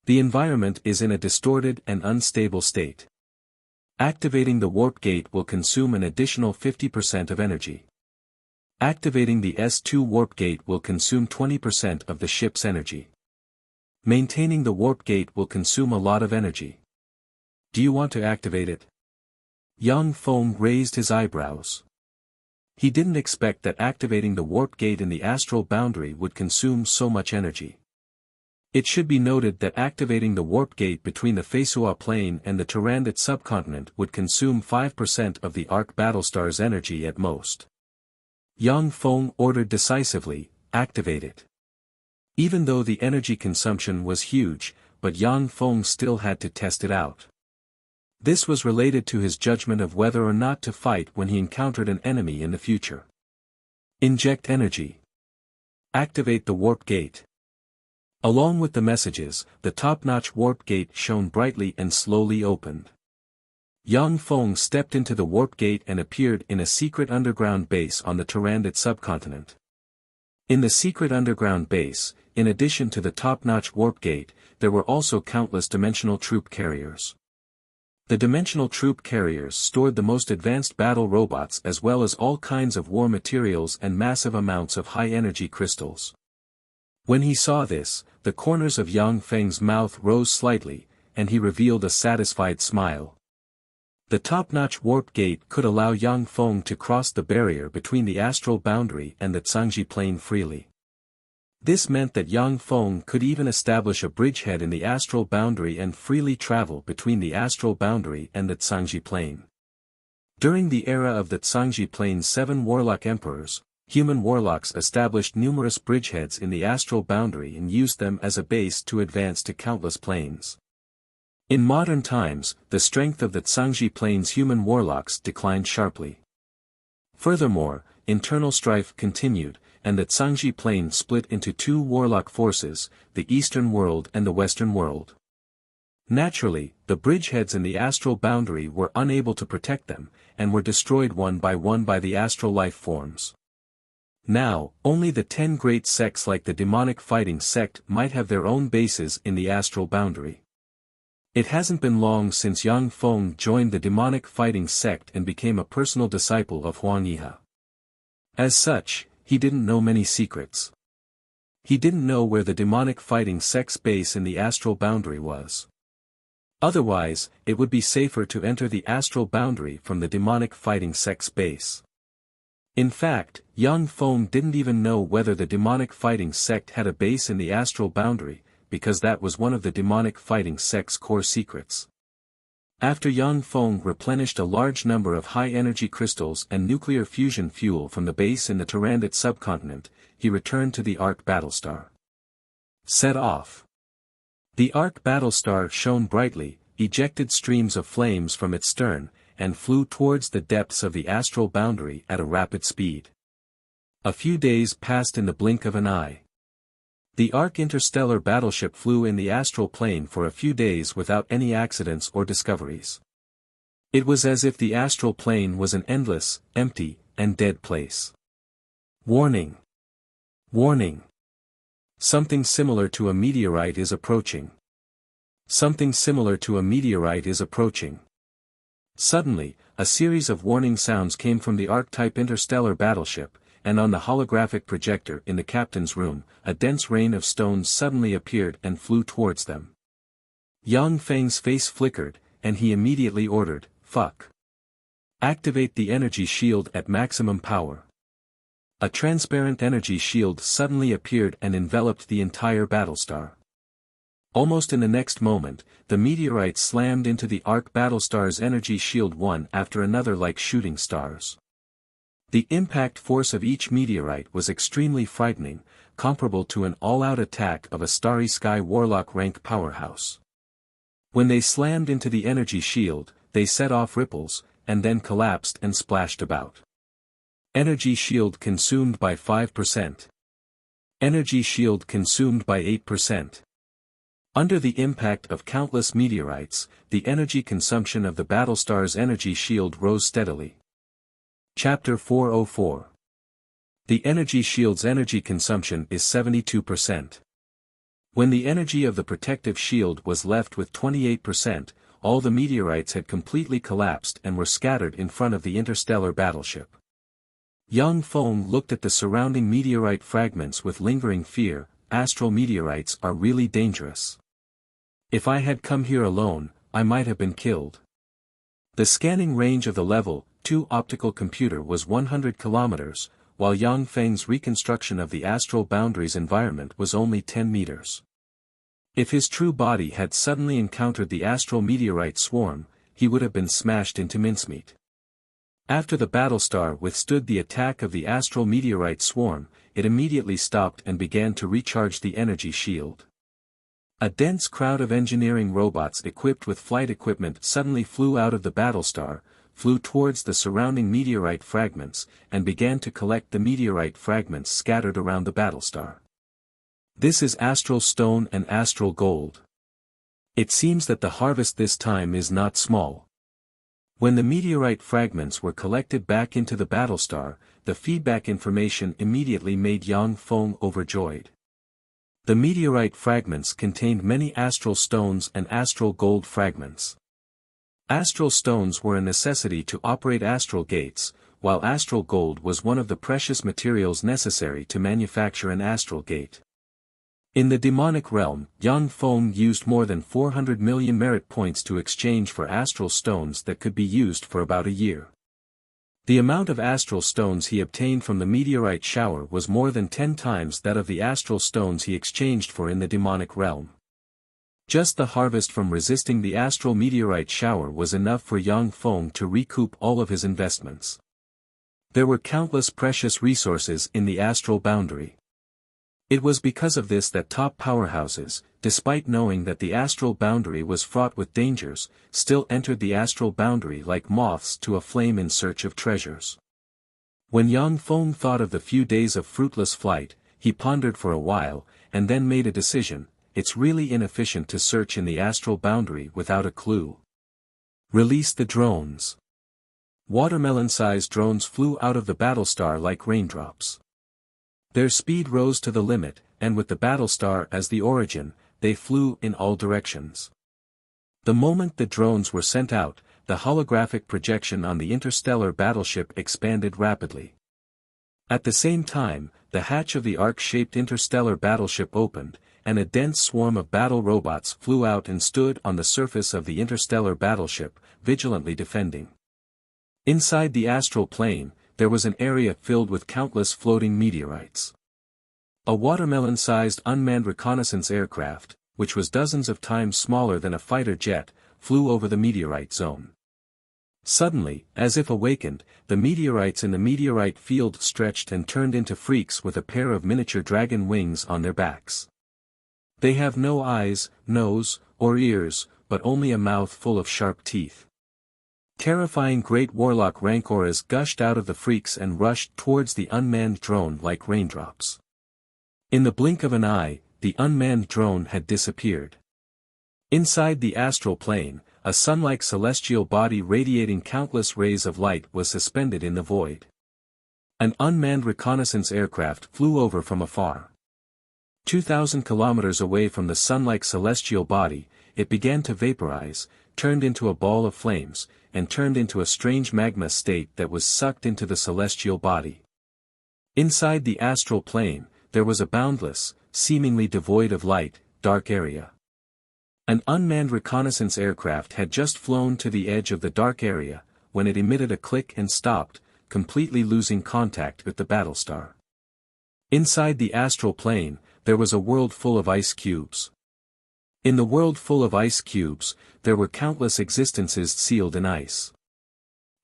The environment is in a distorted and unstable state. Activating the warp gate will consume an additional 50% of energy. Activating the S2 warp gate will consume 20% of the ship's energy. Maintaining the warp gate will consume a lot of energy. Do you want to activate it? Yang Feng raised his eyebrows. He didn't expect that activating the warp gate in the astral boundary would consume so much energy. It should be noted that activating the warp gate between the Feisua plane and the Turandot subcontinent would consume 5% of the Arc Battlestar's energy at most. Yang Feng ordered decisively, "Activate it." Even though the energy consumption was huge, but Yang Feng still had to test it out. This was related to his judgment of whether or not to fight when he encountered an enemy in the future. Inject energy. Activate the warp gate. Along with the messages, the top-notch warp gate shone brightly and slowly opened. Yang Feng stepped into the warp gate and appeared in a secret underground base on the Tyrannid subcontinent. In the secret underground base, in addition to the top-notch warp gate, there were also countless dimensional troop carriers. The dimensional troop carriers stored the most advanced battle robots as well as all kinds of war materials and massive amounts of high-energy crystals. When he saw this, the corners of Yang Feng's mouth rose slightly, and he revealed a satisfied smile. The top-notch warp gate could allow Yang Feng to cross the barrier between the astral boundary and the Zhangji plane freely. This meant that Yang Feng could even establish a bridgehead in the astral boundary and freely travel between the astral boundary and the Zhangji plane. During the era of the Zhangji plane's 7 warlock emperors, human warlocks established numerous bridgeheads in the astral boundary and used them as a base to advance to countless planes. In modern times, the strength of the Zhangji plane's human warlocks declined sharply. Furthermore, internal strife continued, and the Zhangji plane split into 2 warlock forces, the Eastern World and the Western World. Naturally, the bridgeheads in the astral boundary were unable to protect them, and were destroyed one by the astral life forms. Now, only the 10 great sects like the demonic fighting sect might have their own bases in the astral boundary. It hasn't been long since Yang Feng joined the demonic fighting sect and became a personal disciple of Huang Yihe. As such, he didn't know many secrets. He didn't know where the demonic fighting sect's base in the astral boundary was. Otherwise, it would be safer to enter the astral boundary from the demonic fighting sect's base. In fact, Yang Feng didn't even know whether the demonic fighting sect had a base in the astral boundary, because that was one of the demonic fighting sect's core secrets. After Yang Feng replenished a large number of high-energy crystals and nuclear fusion fuel from the base in the Tyrannid subcontinent, he returned to the Ark Battlestar. Set off. The Ark Battlestar shone brightly, ejected streams of flames from its stern, and flew towards the depths of the astral boundary at a rapid speed. A few days passed in the blink of an eye. The Ark interstellar battleship flew in the astral plane for a few days without any accidents or discoveries. It was as if the astral plane was an endless, empty, and dead place. Warning! Warning! Something similar to a meteorite is approaching. Something similar to a meteorite is approaching. Suddenly, a series of warning sounds came from the Arc-type interstellar battleship, and on the holographic projector in the captain's room, a dense rain of stones suddenly appeared and flew towards them. Yang Feng's face flickered, and he immediately ordered, "Fuck. Activate the energy shield at maximum power." A transparent energy shield suddenly appeared and enveloped the entire Battlestar. Almost in the next moment, the meteorites slammed into the Ark Battlestar's energy shield one after another like shooting stars. The impact force of each meteorite was extremely frightening, comparable to an all-out attack of a Starry Sky Warlock rank powerhouse. When they slammed into the energy shield, they set off ripples, and then collapsed and splashed about. Energy shield consumed by 5%. Energy shield consumed by 8%. Under the impact of countless meteorites, the energy consumption of the Battlestar's energy shield rose steadily. Chapter 404. The energy shield's energy consumption is 72%. When the energy of the protective shield was left with 28%, all the meteorites had completely collapsed and were scattered in front of the interstellar battleship. Yang Feng looked at the surrounding meteorite fragments with lingering fear. Astral meteorites are really dangerous. If I had come here alone, I might have been killed. The scanning range of the Level 2 optical computer was 100 kilometers, while Yang Feng's reconstruction of the astral boundary's environment was only 10 meters. If his true body had suddenly encountered the astral meteorite swarm, he would have been smashed into mincemeat. After the Battlestar withstood the attack of the astral meteorite swarm, it immediately stopped and began to recharge the energy shield. A dense crowd of engineering robots equipped with flight equipment suddenly flew out of the battlestar, flew towards the surrounding meteorite fragments, and began to collect the meteorite fragments scattered around the battlestar. This is astral stone and astral gold. It seems that the harvest this time is not small. When the meteorite fragments were collected back into the battlestar, the feedback information immediately made Yang Feng overjoyed. The meteorite fragments contained many astral stones and astral gold fragments. Astral stones were a necessity to operate astral gates, while astral gold was one of the precious materials necessary to manufacture an astral gate. In the demonic realm, Yang Feng used more than 400 million merit points to exchange for astral stones that could be used for about a year. The amount of astral stones he obtained from the meteorite shower was more than 10 times that of the astral stones he exchanged for in the demonic realm. Just the harvest from resisting the astral meteorite shower was enough for Yang Feng to recoup all of his investments. There were countless precious resources in the astral boundary. It was because of this that top powerhouses, despite knowing that the astral boundary was fraught with dangers, still entered the astral boundary like moths to a flame in search of treasures. When Yang Feng thought of the few days of fruitless flight, he pondered for a while, and then made a decision: it's really inefficient to search in the astral boundary without a clue. Release the drones. Watermelon-sized drones flew out of the battlestar like raindrops. Their speed rose to the limit, and with the battlestar as the origin, they flew in all directions. The moment the drones were sent out, the holographic projection on the interstellar battleship expanded rapidly. At the same time, the hatch of the arc-shaped interstellar battleship opened, and a dense swarm of battle robots flew out and stood on the surface of the interstellar battleship, vigilantly defending. Inside the astral plane, there was an area filled with countless floating meteorites. A watermelon-sized unmanned reconnaissance aircraft, which was dozens of times smaller than a fighter jet, flew over the meteorite zone. Suddenly, as if awakened, the meteorites in the meteorite field stretched and turned into freaks with a pair of miniature dragon wings on their backs. They have no eyes, nose, or ears, but only a mouth full of sharp teeth. Terrifying great warlock rancoras gushed out of the freaks and rushed towards the unmanned drone like raindrops. In the blink of an eye, the unmanned drone had disappeared. Inside the astral plane, a sun-like celestial body radiating countless rays of light was suspended in the void. An unmanned reconnaissance aircraft flew over from afar. 2,000 kilometers away from the sun-like celestial body, it began to vaporize, turned into a ball of flames, and turned into a strange magma state that was sucked into the celestial body. Inside the astral plane, there was a boundless, seemingly devoid of light, dark area. An unmanned reconnaissance aircraft had just flown to the edge of the dark area, when it emitted a click and stopped, completely losing contact with the battlestar. Inside the astral plane, there was a world full of ice cubes. In the world full of ice cubes, there were countless existences sealed in ice.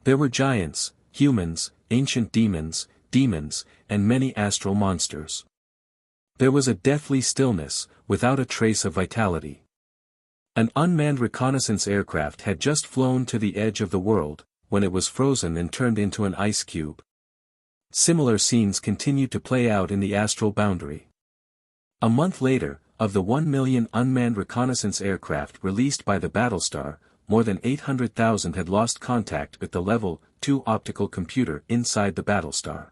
There were giants, humans, ancient demons, and many astral monsters. There was a deathly stillness, without a trace of vitality. An unmanned reconnaissance aircraft had just flown to the edge of the world, when it was frozen and turned into an ice cube. Similar scenes continued to play out in the astral boundary. A month later, of the 1 million unmanned reconnaissance aircraft released by the battlestar, more than 800,000 had lost contact with the Level 2 optical computer inside the battlestar.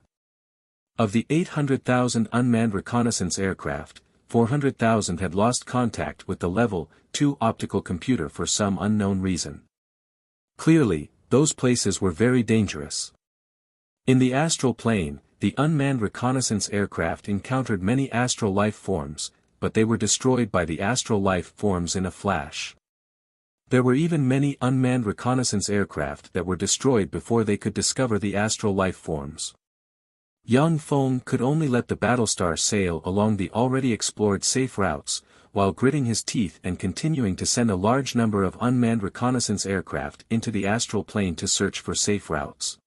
Of the 800,000 unmanned reconnaissance aircraft, 400,000 had lost contact with the Level 2 optical computer for some unknown reason. Clearly, those places were very dangerous. In the astral plane, the unmanned reconnaissance aircraft encountered many astral life forms, but they were destroyed by the astral life forms in a flash. There were even many unmanned reconnaissance aircraft that were destroyed before they could discover the astral life forms. Yang Feng could only let the battlestar sail along the already explored safe routes, while gritting his teeth and continuing to send a large number of unmanned reconnaissance aircraft into the astral plane to search for safe routes.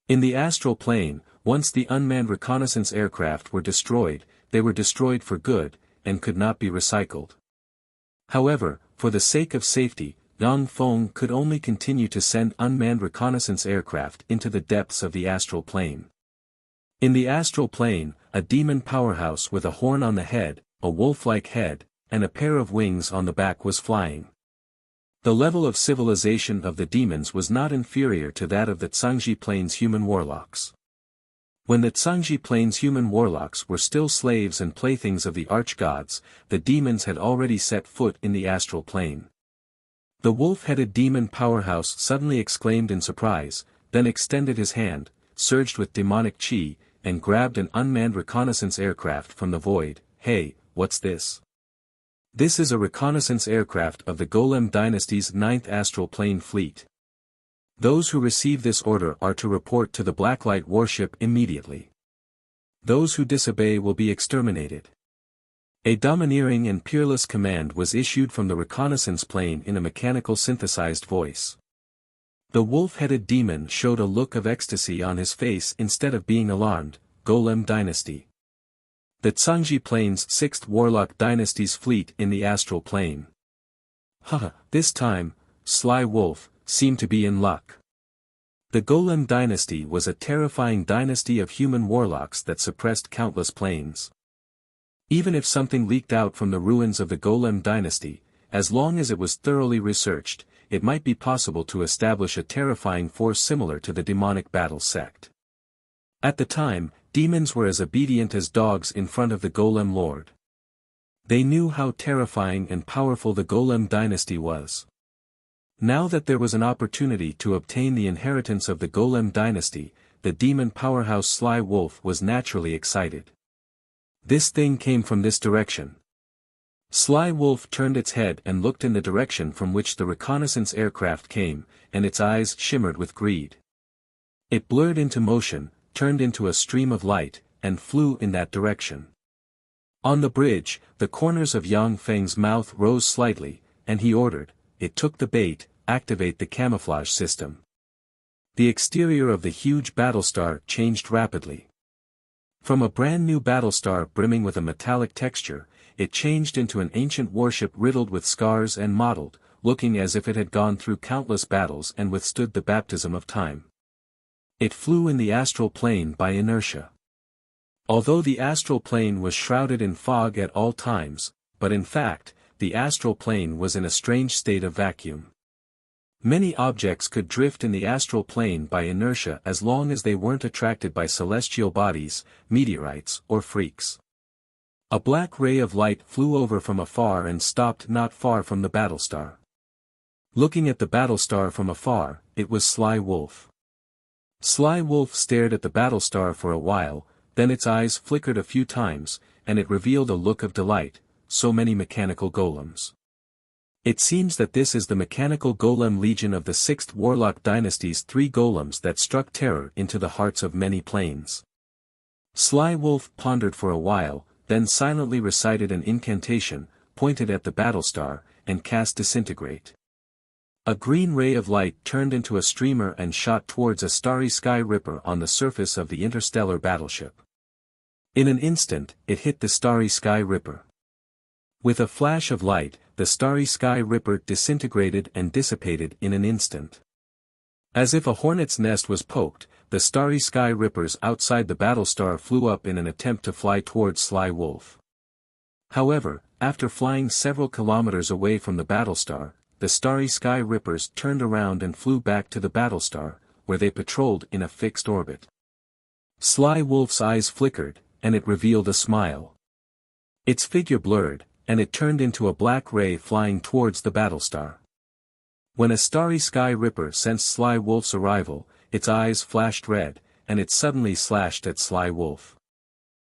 In the astral plane, Once the unmanned reconnaissance aircraft were destroyed, they were destroyed for good, and could not be recycled. However, for the sake of safety, Yang Feng could only continue to send unmanned reconnaissance aircraft into the depths of the astral plane. In the astral plane, a demon powerhouse with a horn on the head, a wolf-like head, and a pair of wings on the back was flying. The level of civilization of the demons was not inferior to that of the Tsangji Plains human warlocks. When the Tsangji Plains human warlocks were still slaves and playthings of the arch-gods, the demons had already set foot in the astral plane. The wolf-headed demon powerhouse suddenly exclaimed in surprise, then extended his hand, surged with demonic chi, and grabbed an unmanned reconnaissance aircraft from the void. "Hey, what's this?" "This is a reconnaissance aircraft of the Golem dynasty's 9th astral plane fleet. Those who receive this order are to report to the Blacklight warship immediately. Those who disobey will be exterminated." A domineering and peerless command was issued from the reconnaissance plane in a mechanical synthesized voice. The wolf-headed demon showed a look of ecstasy on his face instead of being alarmed. Golem dynasty. The Tsangji Plains 6th Warlock dynasty's fleet in the astral plane. Haha, this time, Sly Wolf seemed to be in luck. The Golem dynasty was a terrifying dynasty of human warlocks that suppressed countless planes. Even if something leaked out from the ruins of the Golem dynasty, as long as it was thoroughly researched, it might be possible to establish a terrifying force similar to the demonic battle sect. At the time, demons were as obedient as dogs in front of the Golem Lord. They knew how terrifying and powerful the Golem dynasty was. Now that there was an opportunity to obtain the inheritance of the Golem dynasty, the demon powerhouse Sly Wolf was naturally excited. This thing came from this direction. Sly Wolf turned its head and looked in the direction from which the reconnaissance aircraft came, and its eyes shimmered with greed. It blurred into motion, turned into a stream of light, and flew in that direction. On the bridge, the corners of Yang Feng's mouth rose slightly, and he ordered, "It took the bait, activate the camouflage system." The exterior of the huge battlestar changed rapidly. From a brand new battlestar brimming with a metallic texture, it changed into an ancient warship riddled with scars and mottled, looking as if it had gone through countless battles and withstood the baptism of time. It flew in the astral plane by inertia. Although the astral plane was shrouded in fog at all times, but in fact, the astral plane was in a strange state of vacuum. Many objects could drift in the astral plane by inertia as long as they weren't attracted by celestial bodies, meteorites, or freaks. A black ray of light flew over from afar and stopped not far from the battlestar. Looking at the battlestar from afar, it was Sly Wolf. Sly Wolf stared at the battlestar for a while, then its eyes flickered a few times, and it revealed a look of delight. So many mechanical golems. It seems that this is the mechanical golem legion of the 6th Warlock dynasty's 3 golems that struck terror into the hearts of many planes. Sly Wolf pondered for a while, then silently recited an incantation, pointed at the battlestar, and cast Disintegrate. A green ray of light turned into a streamer and shot towards a starry sky ripper on the surface of the interstellar battleship. In an instant, it hit the starry sky ripper. With a flash of light, the starry sky ripper disintegrated and dissipated in an instant. As if a hornet's nest was poked, the starry sky rippers outside the battlestar flew up in an attempt to fly towards Sly Wolf. However, after flying several kilometers away from the battlestar, the starry sky rippers turned around and flew back to the battlestar, where they patrolled in a fixed orbit. Sly Wolf's eyes flickered, and it revealed a smile. Its figure blurred, and it turned into a black ray flying towards the battlestar. When a starry sky ripper sensed Sly Wolf's arrival, its eyes flashed red, and it suddenly slashed at Sly Wolf.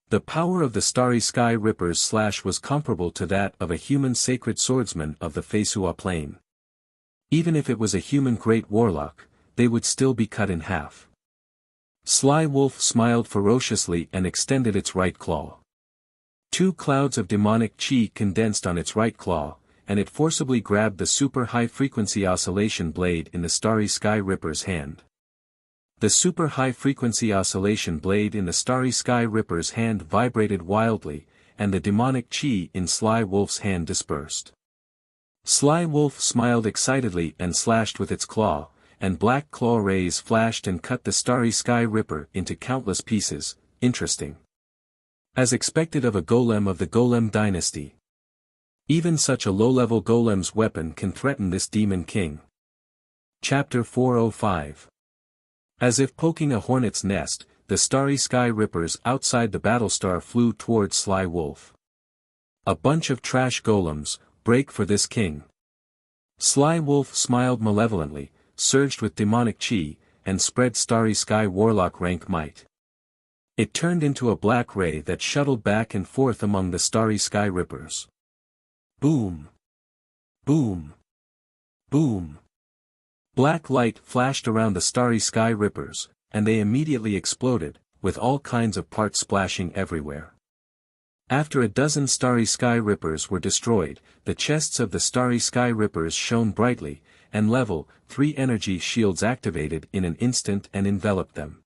The power of the starry sky ripper's slash was comparable to that of a human sacred swordsman of the Feisua plane. Even if it was a human great warlock, they would still be cut in half. Sly Wolf smiled ferociously and extended its right claw. 2 clouds of demonic chi condensed on its right claw, and it forcibly grabbed the super high-frequency oscillation blade in the starry sky ripper's hand. The super high-frequency oscillation blade in the Starry Sky Ripper's hand vibrated wildly, and the demonic chi in Sly Wolf's hand dispersed. Sly Wolf smiled excitedly and slashed with its claw, and black claw rays flashed and cut the Starry Sky Ripper into countless pieces. Interesting. As expected of a golem of the Golem dynasty. Even such a low-level golem's weapon can threaten this Demon King. Chapter 405. As if poking a hornet's nest, the Starry Sky Rippers outside the Battlestar flew towards Sly Wolf. A bunch of trash golems, break for this king. Sly Wolf smiled malevolently, surged with demonic chi, and spread Starry Sky Warlock rank might. It turned into a black ray that shuttled back and forth among the Starry Sky Rippers. Boom! Boom! Boom! Black light flashed around the Starry Sky Rippers, and they immediately exploded, with all kinds of parts splashing everywhere. After a dozen Starry Sky Rippers were destroyed, the chests of the Starry Sky Rippers shone brightly, and level 3 energy shields activated in an instant and enveloped them.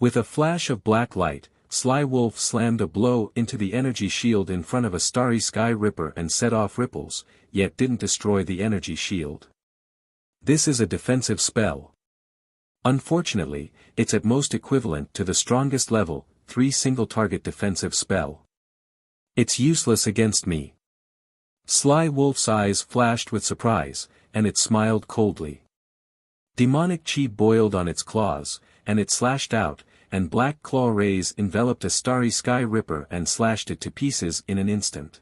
With a flash of black light, Sly Wolf slammed a blow into the energy shield in front of a Starry Sky Ripper and set off ripples, yet didn't destroy the energy shield. This is a defensive spell. Unfortunately, it's at most equivalent to the strongest level 3 single-target defensive spell. It's useless against me. Sly Wolf's eyes flashed with surprise, and it smiled coldly. Demonic chi boiled on its claws, and it slashed out, and black claw rays enveloped a Starry Sky Ripper and slashed it to pieces in an instant.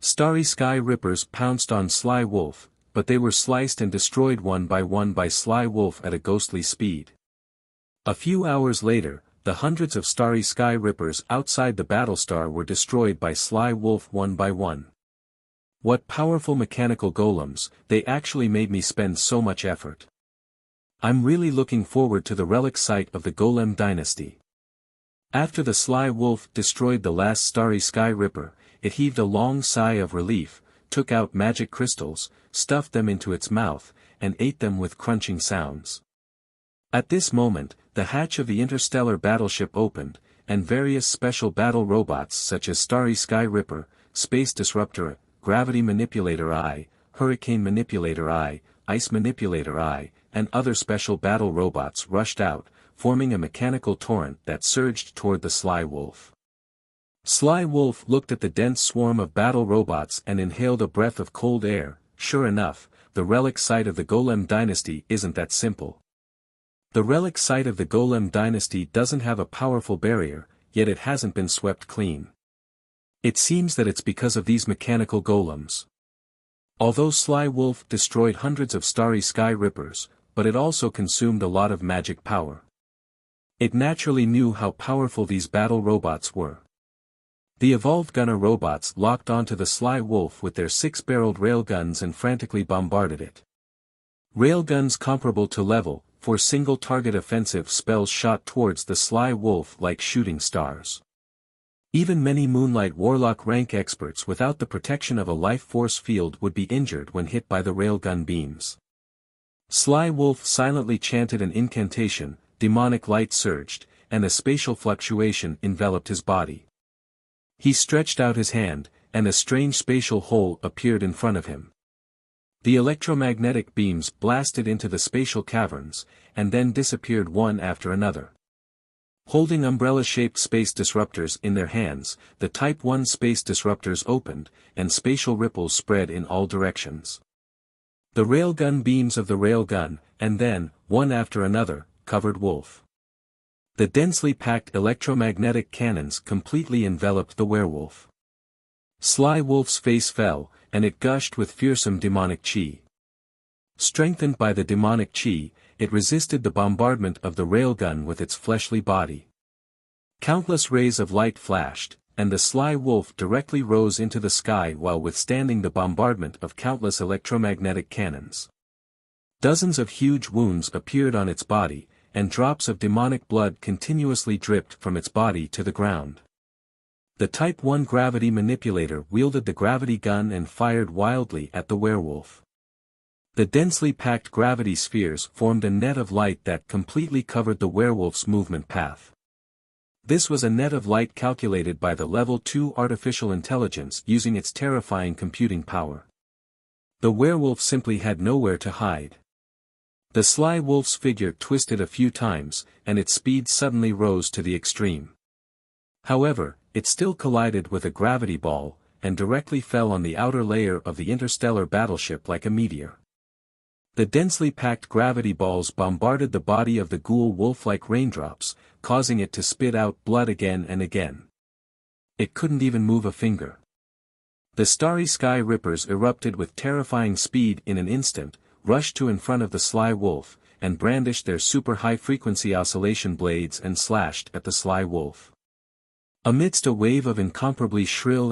Starry Sky Rippers pounced on Sly Wolf, but they were sliced and destroyed one by Sly Wolf at a ghostly speed. A few hours later, the hundreds of Starry Sky Rippers outside the Battlestar were destroyed by Sly Wolf one by one. What powerful mechanical golems, they actually made me spend so much effort. I'm really looking forward to the relic site of the Golem dynasty. After the Sly Wolf destroyed the last Starry Sky Ripper, it heaved a long sigh of relief, took out magic crystals, stuffed them into its mouth, and ate them with crunching sounds. At this moment, the hatch of the interstellar battleship opened, and various special battle robots such as Starry Sky Ripper, Space Disruptor, Gravity Manipulator I, Hurricane Manipulator I, Ice Manipulator I, and other special battle robots rushed out, forming a mechanical torrent that surged toward the Sly Wolf. Sly Wolf looked at the dense swarm of battle robots and inhaled a breath of cold air. Sure enough, the relic site of the Golem dynasty isn't that simple. The relic site of the Golem dynasty doesn't have a powerful barrier, yet it hasn't been swept clean. It seems that it's because of these mechanical golems. Although Sly Wolf destroyed hundreds of Starry Sky Rippers, but it also consumed a lot of magic power. It naturally knew how powerful these battle robots were. The evolved gunner robots locked onto the Sly Wolf with their 6-barreled railguns and frantically bombarded it. Railguns comparable to level 4 single-target offensive spells shot towards the Sly Wolf like shooting stars. Even many Moonlight Warlock rank experts without the protection of a life force field would be injured when hit by the railgun beams. Sly Wolf silently chanted an incantation, demonic light surged, and a spatial fluctuation enveloped his body. He stretched out his hand, and a strange spatial hole appeared in front of him. The electromagnetic beams blasted into the spatial caverns, and then disappeared one after another. Holding umbrella-shaped space disruptors in their hands, the Type 1 space disruptors opened, and spatial ripples spread in all directions. The railgun beams of the railgun, and then, one after another, covered Wolf. The densely packed electromagnetic cannons completely enveloped the werewolf. Sly Wolf's face fell, and it gushed with fearsome demonic chi. Strengthened by the demonic chi, it resisted the bombardment of the railgun with its fleshly body. Countless rays of light flashed, and the Sly Wolf directly rose into the sky while withstanding the bombardment of countless electromagnetic cannons. Dozens of huge wounds appeared on its body, and drops of demonic blood continuously dripped from its body to the ground. The Type 1 gravity manipulator wielded the gravity gun and fired wildly at the werewolf. The densely packed gravity spheres formed a net of light that completely covered the werewolf's movement path. This was a net of light calculated by the Level 2 artificial intelligence using its terrifying computing power. The werewolf simply had nowhere to hide. The sly wolf's figure twisted a few times, and its speed suddenly rose to the extreme. However, it still collided with a gravity ball, and directly fell on the outer layer of the interstellar battleship like a meteor. The densely packed gravity balls bombarded the body of the ghoul wolf like raindrops, causing it to spit out blood again and again. It couldn't even move a finger. The starry sky rippers erupted with terrifying speed in an instant, rushed to in front of the sly wolf, and brandished their super high-frequency oscillation blades and slashed at the sly wolf. Amidst a wave of incomparably shrill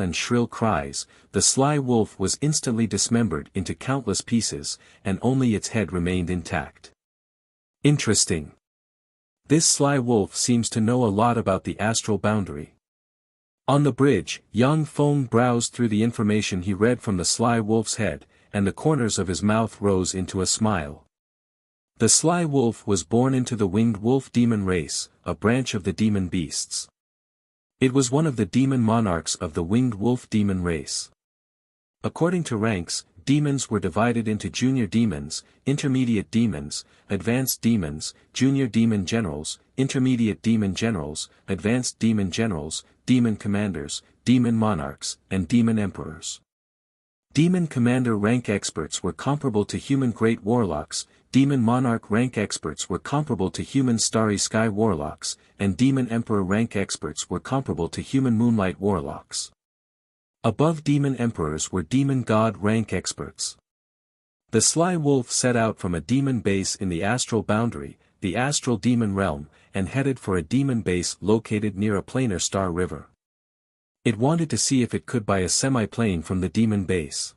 cries, the sly wolf was instantly dismembered into countless pieces, and only its head remained intact. Interesting. This sly wolf seems to know a lot about the astral boundary. On the bridge, Yang Feng browsed through the information he read from the sly wolf's head, and the corners of his mouth rose into a smile. The sly wolf was born into the winged wolf demon race, a branch of the demon beasts. It was one of the demon monarchs of the winged wolf demon race. According to ranks, demons were divided into junior demons, intermediate demons, advanced demons, junior demon generals, intermediate demon generals, advanced demon generals, demon commanders, demon monarchs, and demon emperors. Demon commander rank experts were comparable to human great warlocks, demon monarch rank experts were comparable to human starry sky warlocks, and demon emperor rank experts were comparable to human moonlight warlocks. Above demon emperors were demon god rank experts. The sly wolf set out from a demon base in the astral boundary, the astral demon realm, and headed for a demon base located near a planar star river. It wanted to see if it could buy a semi-plane from the demon base.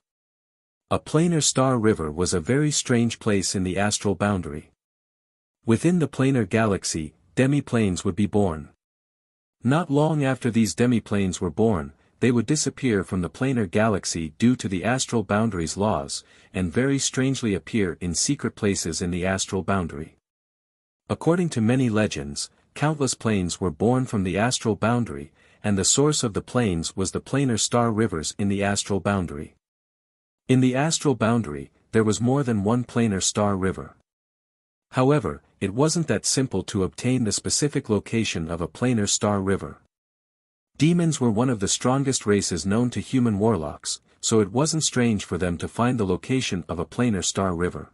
A planar star river was a very strange place in the astral boundary. Within the planar galaxy, demi-planes would be born. Not long after these demi-planes were born, they would disappear from the planar galaxy due to the astral boundary's laws, and very strangely appear in secret places in the astral boundary. According to many legends, countless planes were born from the astral boundary, and the source of the planes was the planar star rivers in the astral boundary. In the astral boundary, there was more than one planar star river. However, it wasn't that simple to obtain the specific location of a planar star river. Demons were one of the strongest races known to human warlocks, so it wasn't strange for them to find the location of a planar star river.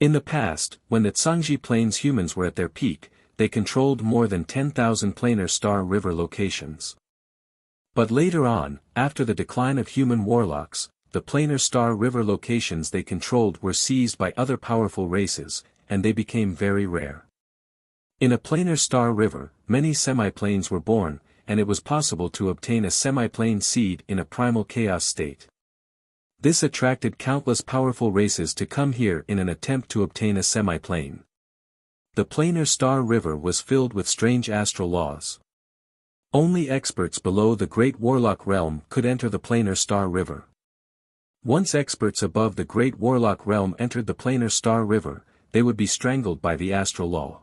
In the past, when the Tsangji Plains humans were at their peak, they controlled more than 10,000 planar star river locations. But later on, after the decline of human warlocks, the planar star river locations they controlled were seized by other powerful races, and they became very rare. In a planar star river, many semi-planes were born, and it was possible to obtain a semi-plane seed in a primal chaos state. This attracted countless powerful races to come here in an attempt to obtain a semi-plane. The planar star river was filled with strange astral laws. Only experts below the Great Warlock realm could enter the planar star river. Once experts above the Great Warlock realm entered the planar star river, they would be strangled by the astral law.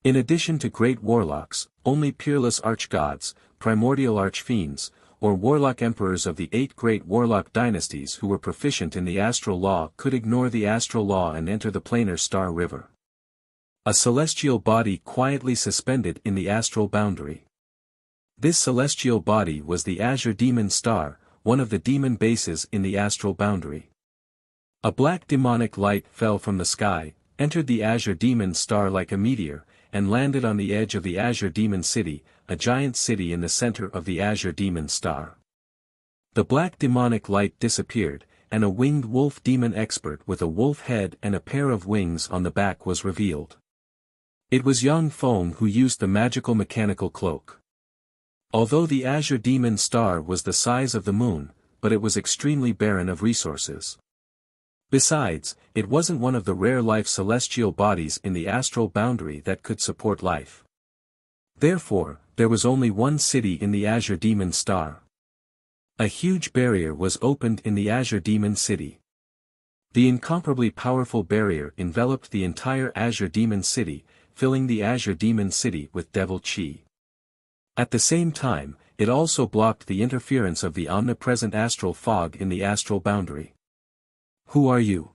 In addition to great warlocks, only peerless archgods, primordial archfiends, or warlock emperors of the 8 great warlock dynasties who were proficient in the astral law could ignore the astral law and enter the planar star river. A celestial body quietly suspended in the astral boundary. This celestial body was the Azure Demon Star, one of the demon bases in the astral boundary. A black demonic light fell from the sky, entered the Azure Demon Star like a meteor, and landed on the edge of the Azure Demon City, a giant city in the center of the Azure Demon Star. The black demonic light disappeared, and a winged wolf demon expert with a wolf head and a pair of wings on the back was revealed. It was Yang Feng who used the magical mechanical cloak. Although the Azure Demon Star was the size of the moon, but it was extremely barren of resources. Besides, it wasn't one of the rare life celestial bodies in the astral boundary that could support life. Therefore, there was only one city in the Azure Demon Star. A huge barrier was opened in the Azure Demon City. The incomparably powerful barrier enveloped the entire Azure Demon City, filling the Azure Demon City with devil chi. At the same time, it also blocked the interference of the omnipresent astral fog in the astral boundary. Who are you?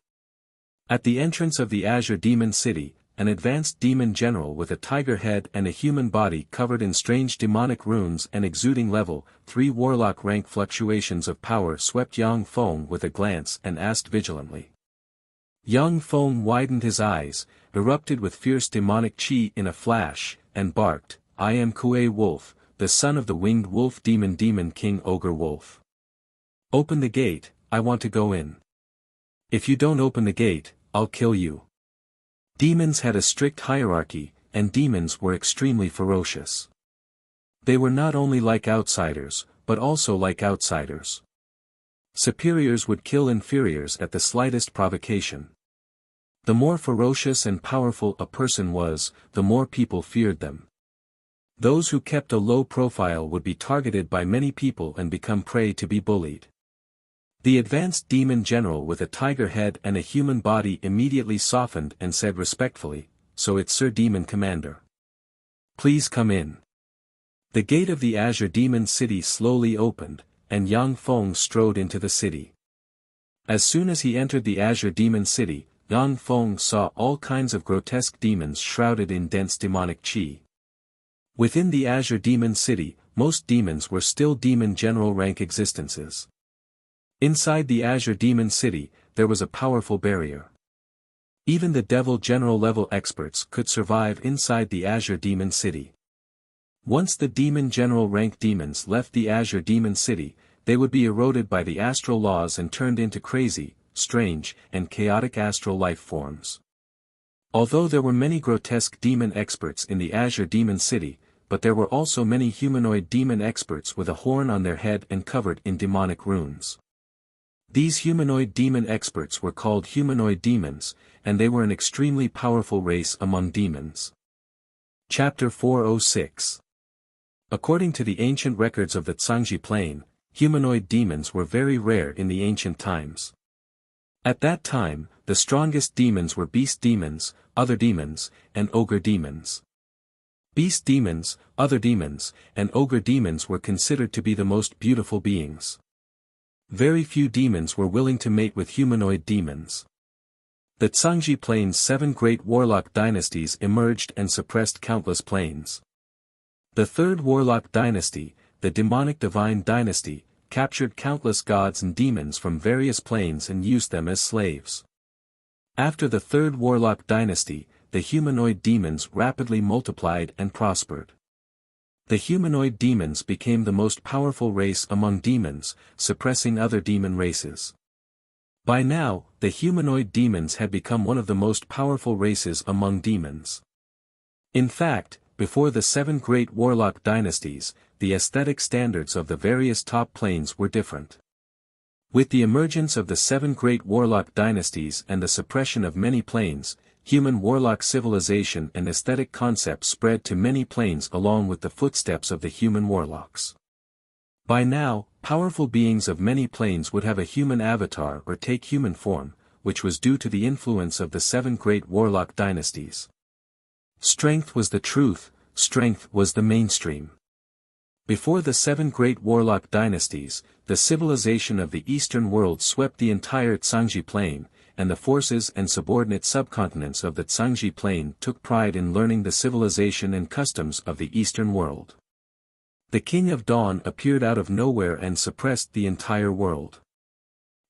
At the entrance of the Azure Demon City, an advanced demon general with a tiger head and a human body covered in strange demonic runes and exuding level 3 warlock rank fluctuations of power swept Yang Feng with a glance and asked vigilantly. Yang Feng widened his eyes, erupted with fierce demonic chi in a flash, and barked, "I am Kuei Wolf, the son of the winged wolf demon king ogre wolf. Open the gate, I want to go in. If you don't open the gate, I'll kill you." Demons had a strict hierarchy, and demons were extremely ferocious. They were not only like outsiders, but also like outsiders. Superiors would kill inferiors at the slightest provocation. The more ferocious and powerful a person was, the more people feared them. Those who kept a low profile would be targeted by many people and become prey to be bullied. The advanced demon general with a tiger head and a human body immediately softened and said respectfully, "So it's Sir Demon Commander. Please come in." The gate of the Azure Demon City slowly opened, and Yang Feng strode into the city. As soon as he entered the Azure Demon City, Yang Feng saw all kinds of grotesque demons shrouded in dense demonic chi. Within the Azure Demon City, most demons were still demon general rank existences. Inside the Azure Demon City, there was a powerful barrier. Even the devil general level experts could survive inside the Azure Demon City. Once the demon general rank demons left the Azure Demon City, they would be eroded by the astral laws and turned into crazy, strange, and chaotic astral life forms. Although there were many grotesque demon experts in the Azure Demon City, but there were also many humanoid demon experts with a horn on their head and covered in demonic runes. These humanoid demon experts were called humanoid demons, and they were an extremely powerful race among demons. Chapter 406. According to the ancient records of the Zhangji Plain, humanoid demons were very rare in the ancient times. At that time, the strongest demons were beast demons, other demons, and ogre demons. Beast demons, other demons, and ogre demons were considered to be the most beautiful beings. Very few demons were willing to mate with humanoid demons. The Zhangji Plain's 7 great warlock dynasties emerged and suppressed countless planes. The third warlock dynasty, the demonic divine dynasty, captured countless gods and demons from various planes and used them as slaves. After the third warlock dynasty, the humanoid demons rapidly multiplied and prospered. The humanoid demons became the most powerful race among demons, suppressing other demon races. By now, the humanoid demons had become one of the most powerful races among demons. In fact, before the 7 great warlock dynasties, the aesthetic standards of the various top planes were different. With the emergence of the 7 great warlock dynasties and the suppression of many planes, human warlock civilization and aesthetic concepts spread to many planes along with the footsteps of the human warlocks. By now, powerful beings of many planes would have a human avatar or take human form, which was due to the influence of the 7 great warlock dynasties. Strength was the truth, strength was the mainstream. Before the 7 great warlock dynasties, the civilization of the eastern world swept the entire Zhangji Plain, and the forces and subordinate subcontinents of the Zhangji Plain took pride in learning the civilization and customs of the eastern world. The King of Dawn appeared out of nowhere and suppressed the entire world.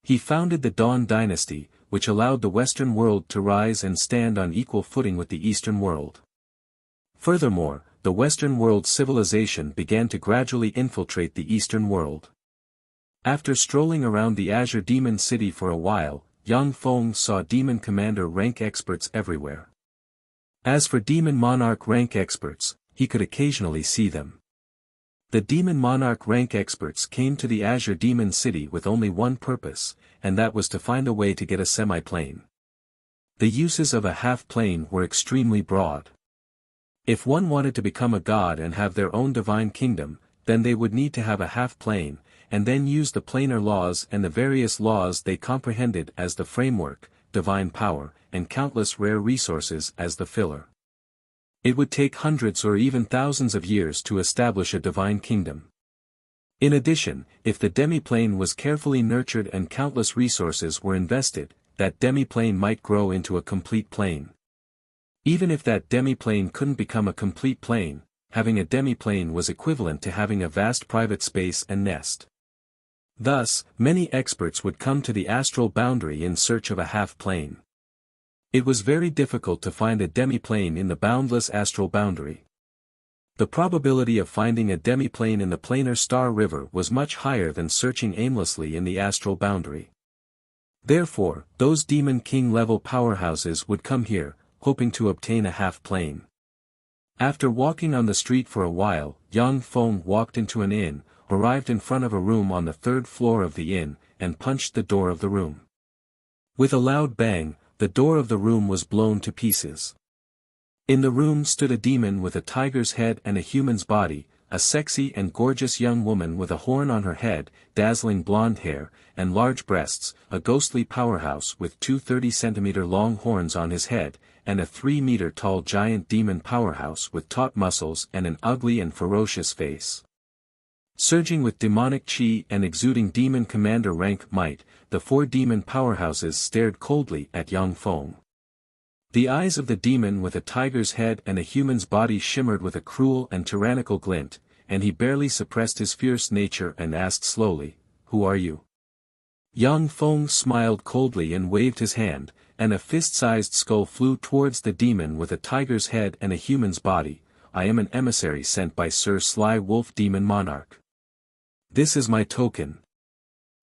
He founded the Dawn dynasty, which allowed the Western world to rise and stand on equal footing with the Eastern world. Furthermore, the Western world civilization began to gradually infiltrate the Eastern world. After strolling around the Azure Demon City for a while, Yang Feng saw Demon Commander rank experts everywhere. As for Demon Monarch rank experts, he could occasionally see them. The Demon Monarch rank experts came to the Azure Demon City with only one purpose, and that was to find a way to get a semi-plane. The uses of a half-plane were extremely broad. If one wanted to become a god and have their own divine kingdom, then they would need to have a half-plane, and then used the planar laws and the various laws they comprehended as the framework, divine power, and countless rare resources as the filler. It would take hundreds or even thousands of years to establish a divine kingdom. In addition, if the demiplane was carefully nurtured and countless resources were invested, that demiplane might grow into a complete plane. Even if that demiplane couldn't become a complete plane, having a demiplane was equivalent to having a vast private space and nest. Thus, many experts would come to the astral boundary in search of a half-plane. It was very difficult to find a demiplane in the boundless astral boundary. The probability of finding a demiplane in the planar star river was much higher than searching aimlessly in the astral boundary. Therefore, those demon king level powerhouses would come here, hoping to obtain a half-plane. After walking on the street for a while, Yang Feng walked into an inn, arrived in front of a room on the third floor of the inn, and punched the door of the room. With a loud bang, the door of the room was blown to pieces. In the room stood a demon with a tiger's head and a human's body, a sexy and gorgeous young woman with a horn on her head, dazzling blonde hair, and large breasts, a ghostly powerhouse with two 30-centimeter-long horns on his head, and a 3-meter-tall giant demon powerhouse with taut muscles and an ugly and ferocious face. Surging with demonic chi and exuding demon commander rank might, the four demon powerhouses stared coldly at Yang Feng. The eyes of the demon with a tiger's head and a human's body shimmered with a cruel and tyrannical glint, and he barely suppressed his fierce nature and asked slowly, "Who are you?" Yang Feng smiled coldly and waved his hand, and a fist-sized skull flew towards the demon with a tiger's head and a human's body. "I am an emissary sent by Sir Sly Wolf Demon Monarch. This is my token."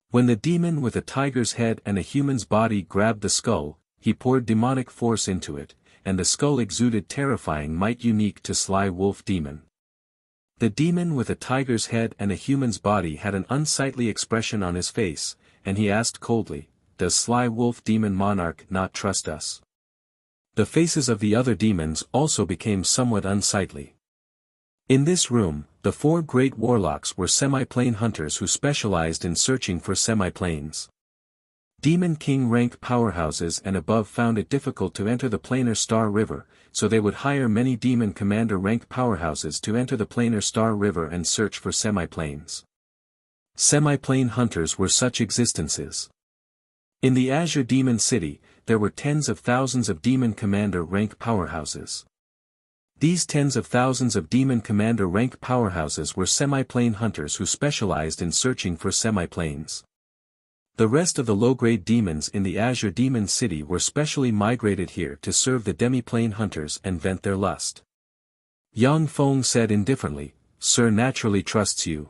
When the demon with a tiger's head and a human's body grabbed the skull, he poured demonic force into it, and the skull exuded terrifying might unique to Sly Wolf Demon. The demon with a tiger's head and a human's body had an unsightly expression on his face, and he asked coldly, "Does Sly Wolf Demon Monarch not trust us?" The faces of the other demons also became somewhat unsightly. In this room, the four great warlocks were semi-plane hunters who specialized in searching for semi-planes. Demon King rank powerhouses and above found it difficult to enter the planar star river, so they would hire many demon commander rank powerhouses to enter the planar star river and search for semi-planes. Semi-plane hunters were such existences. In the Azure Demon City, there were tens of thousands of demon commander rank powerhouses. These tens of thousands of demon commander rank powerhouses were semi-plane hunters who specialized in searching for semi-planes. The rest of the low-grade demons in the Azure Demon City were specially migrated here to serve the demi-plane hunters and vent their lust. Yang Feng said indifferently, "Sir naturally trusts you.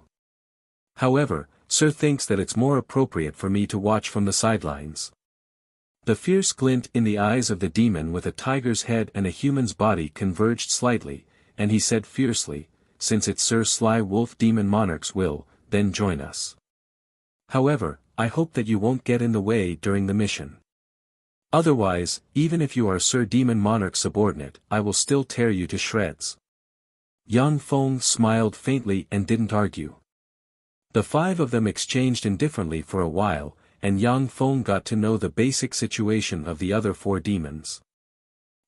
However, Sir thinks that it's more appropriate for me to watch from the sidelines." The fierce glint in the eyes of the demon with a tiger's head and a human's body converged slightly, and he said fiercely, "Since it's Sir Sly Wolf Demon Monarch's will, then join us. However, I hope that you won't get in the way during the mission. Otherwise, even if you are Sir Demon Monarch's subordinate, I will still tear you to shreds." Yang Feng smiled faintly and didn't argue. The five of them exchanged indifferently for a while, and Yang Feng got to know the basic situation of the other four demons.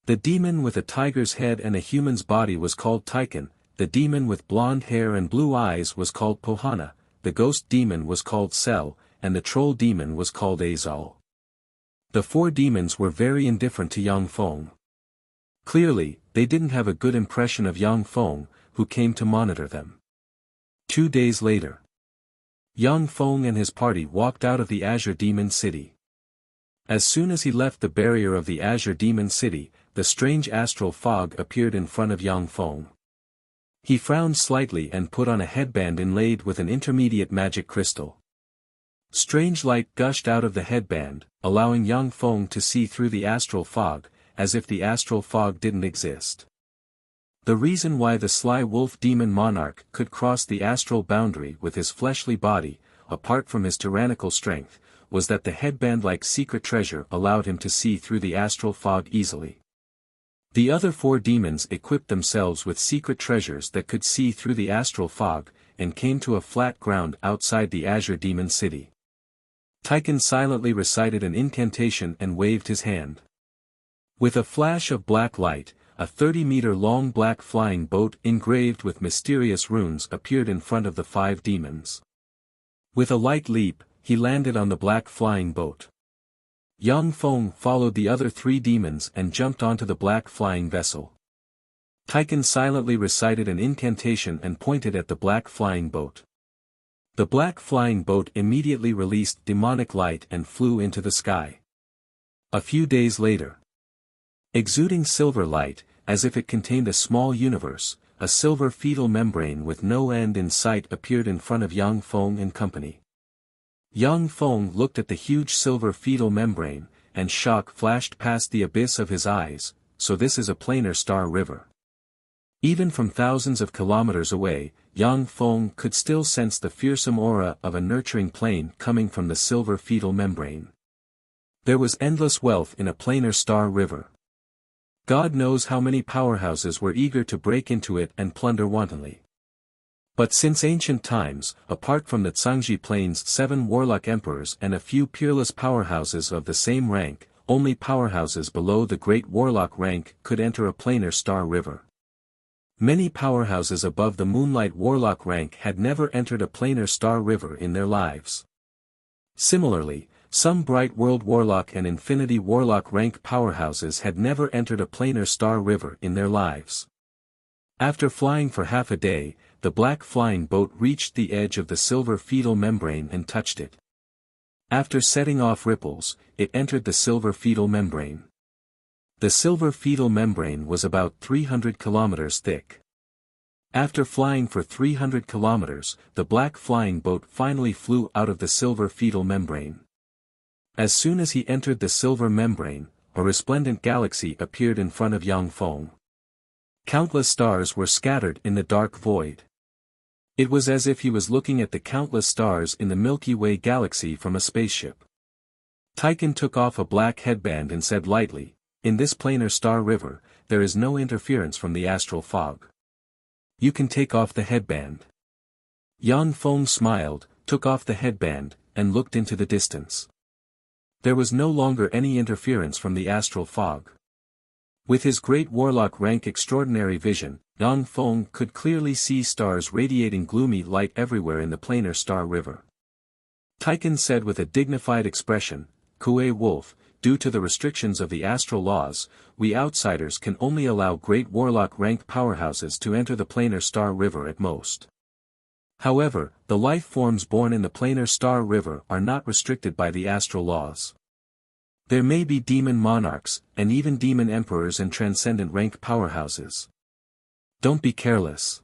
The demon with a tiger's head and a human's body was called Taikan, the demon with blonde hair and blue eyes was called Pohana, the ghost demon was called Sel, and the troll demon was called Azal. The four demons were very indifferent to Yang Feng. Clearly, they didn't have a good impression of Yang Feng, who came to monitor them. 2 days later, Yang Feng and his party walked out of the Azure Demon City. As soon as he left the barrier of the Azure Demon City, the strange astral fog appeared in front of Yang Feng. He frowned slightly and put on a headband inlaid with an intermediate magic crystal. Strange light gushed out of the headband, allowing Yang Feng to see through the astral fog, as if the astral fog didn't exist. The reason why the Sly Wolf Demon Monarch could cross the astral boundary with his fleshly body, apart from his tyrannical strength, was that the headband-like secret treasure allowed him to see through the astral fog easily. The other four demons equipped themselves with secret treasures that could see through the astral fog, and came to a flat ground outside the Azure Demon City. Tychon silently recited an incantation and waved his hand. With a flash of black light, a 30-meter-long black flying boat engraved with mysterious runes appeared in front of the 5 demons. With a light leap, he landed on the black flying boat. Yang Feng followed the other 3 demons and jumped onto the black flying vessel. Tychon silently recited an incantation and pointed at the black flying boat. The black flying boat immediately released demonic light and flew into the sky. A few days later, exuding silver light, as if it contained a small universe, a silver fetal membrane with no end in sight appeared in front of Yang Feng and company. Yang Feng looked at the huge silver fetal membrane, and shock flashed past the abyss of his eyes. So this is a planar star river. Even from thousands of kilometers away, Yang Feng could still sense the fearsome aura of a nurturing plane coming from the silver fetal membrane. There was endless wealth in a planar star river. God knows how many powerhouses were eager to break into it and plunder wantonly. But since ancient times, apart from the Zhangji Plains' 7 warlock emperors and a few peerless powerhouses of the same rank, only powerhouses below the great warlock rank could enter a planar star river. Many powerhouses above the Moonlight Warlock rank had never entered a planar star river in their lives. Similarly, some Bright World Warlock and Infinity Warlock rank powerhouses had never entered a planar star river in their lives. After flying for half a day, the black flying boat reached the edge of the silver fetal membrane and touched it. After setting off ripples, it entered the silver fetal membrane. The silver fetal membrane was about 300 kilometers thick. After flying for 300 kilometers, the black flying boat finally flew out of the silver fetal membrane. As soon as he entered the silver membrane, a resplendent galaxy appeared in front of Yang Feng. Countless stars were scattered in the dark void. It was as if he was looking at the countless stars in the Milky Way galaxy from a spaceship. Tychon took off a black headband and said lightly, "In this planar star river, there is no interference from the astral fog. You can take off the headband." Yang Feng smiled, took off the headband, and looked into the distance. There was no longer any interference from the astral fog. With his great warlock rank extraordinary vision, Yang Feng could clearly see stars radiating gloomy light everywhere in the planar star river. Tychon said with a dignified expression, "Kue Wolf, due to the restrictions of the astral laws, we outsiders can only allow great warlock rank powerhouses to enter the planar star river at most. However, the life forms born in the planar star river are not restricted by the astral laws. There may be demon monarchs, and even demon emperors and transcendent rank powerhouses. Don't be careless."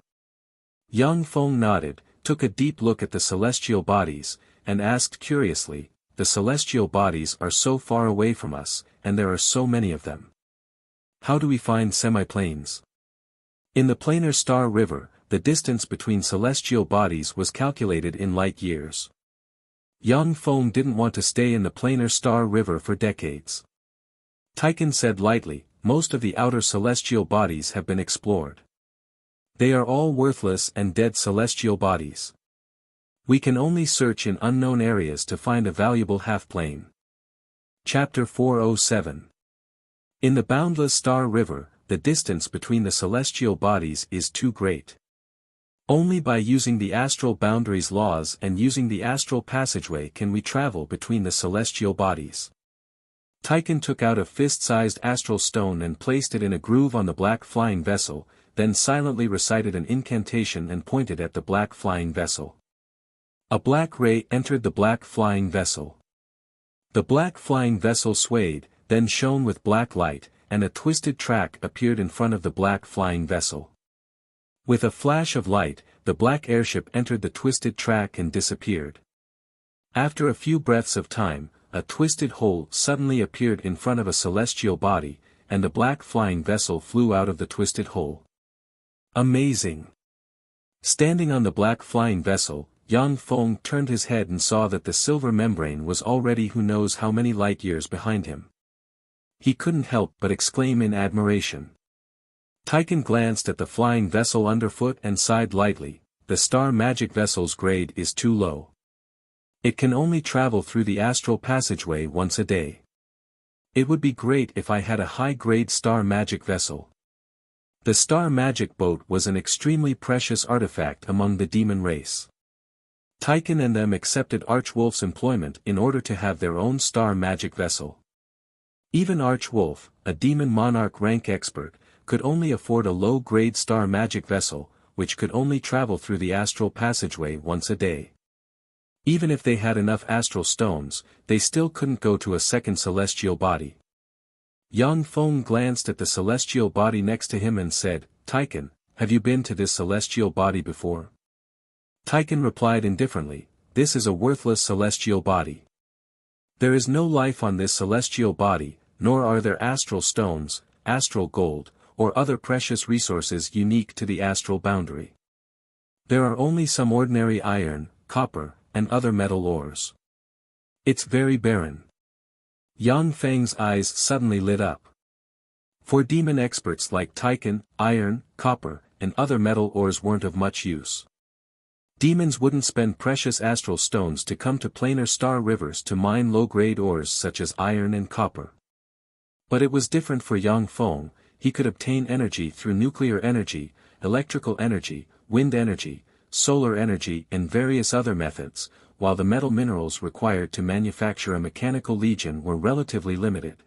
Yang Feng nodded, took a deep look at the celestial bodies, and asked curiously, "The celestial bodies are so far away from us, and there are so many of them. How do we find semiplanes?" In the planar star river, the distance between celestial bodies was calculated in light years. Yang Feng didn't want to stay in the planar star river for decades. Tychon said lightly, "Most of the outer celestial bodies have been explored. They are all worthless and dead celestial bodies. We can only search in unknown areas to find a valuable half-plane." Chapter 407. In the boundless star river, the distance between the celestial bodies is too great. Only by using the astral boundaries laws and using the astral passageway can we travel between the celestial bodies. Tychon took out a fist-sized astral stone and placed it in a groove on the black flying vessel, then silently recited an incantation and pointed at the black flying vessel. A black ray entered the black flying vessel. The black flying vessel swayed, then shone with black light, and a twisted track appeared in front of the black flying vessel. With a flash of light, the black airship entered the twisted track and disappeared. After a few breaths of time, a twisted hole suddenly appeared in front of a celestial body, and the black flying vessel flew out of the twisted hole. Amazing! Standing on the black flying vessel, Yang Feng turned his head and saw that the silver membrane was already who knows how many light years behind him. He couldn't help but exclaim in admiration. Tychon glanced at the flying vessel underfoot and sighed lightly. the star magic vessel's grade is too low. It can only travel through the astral passageway once a day. It would be great if I had a high-grade star magic vessel. The star magic boat was an extremely precious artifact among the demon race. Tychon and them accepted Archwolf's employment in order to have their own star magic vessel. Even Archwolf, a demon monarch rank expert, could only afford a low-grade star magic vessel, which could only travel through the astral passageway once a day. Even if they had enough astral stones, they still couldn't go to a second celestial body. Yang Feng glanced at the celestial body next to him and said, "Tychon, have you been to this celestial body before?" Tychon replied indifferently, "This is a worthless celestial body. There is no life on this celestial body, nor are there astral stones, astral gold, or other precious resources unique to the astral boundary. There are only some ordinary iron, copper, and other metal ores. It's very barren." Yang Feng's eyes suddenly lit up. For demon experts like Tychon, iron, copper, and other metal ores weren't of much use. Demons wouldn't spend precious astral stones to come to planar star rivers to mine low-grade ores such as iron and copper. But it was different for Yang Feng. He could obtain energy through nuclear energy, electrical energy, wind energy, solar energy and various other methods, while the metal minerals required to manufacture a mechanical legion were relatively limited.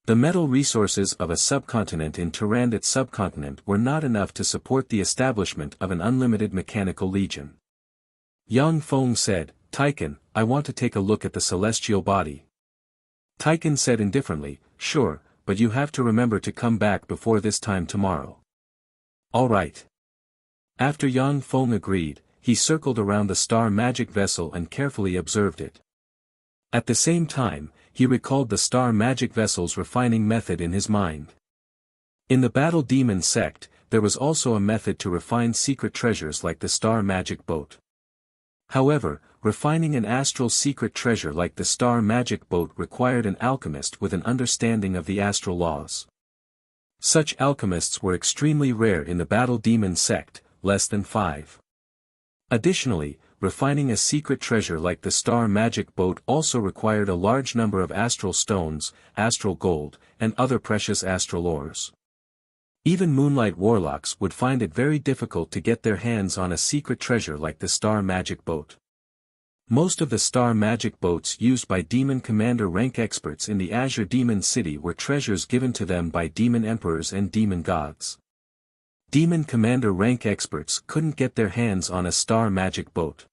The metal resources of a subcontinent in Tyrannid subcontinent were not enough to support the establishment of an unlimited mechanical legion. Yang Feng said, "Tychon, I want to take a look at the celestial body." Tychon said indifferently, "Sure, but you have to remember to come back before this time tomorrow." "All right." After Yang Feng agreed, he circled around the star magic vessel and carefully observed it. At the same time, he recalled the star magic vessel's refining method in his mind. In the battle demon sect, there was also a method to refine secret treasures like the star magic boat. However, refining an astral secret treasure like the star magic boat required an alchemist with an understanding of the astral laws. Such alchemists were extremely rare in the battle demon sect, less than 5. Additionally, refining a secret treasure like the star magic boat also required a large number of astral stones, astral gold, and other precious astral ores. Even moonlight warlocks would find it very difficult to get their hands on a secret treasure like the star magic boat. Most of the star magic boats used by demon commander rank experts in the Azure Demon City were treasures given to them by demon emperors and demon gods. Demon commander rank experts couldn't get their hands on a star magic boat.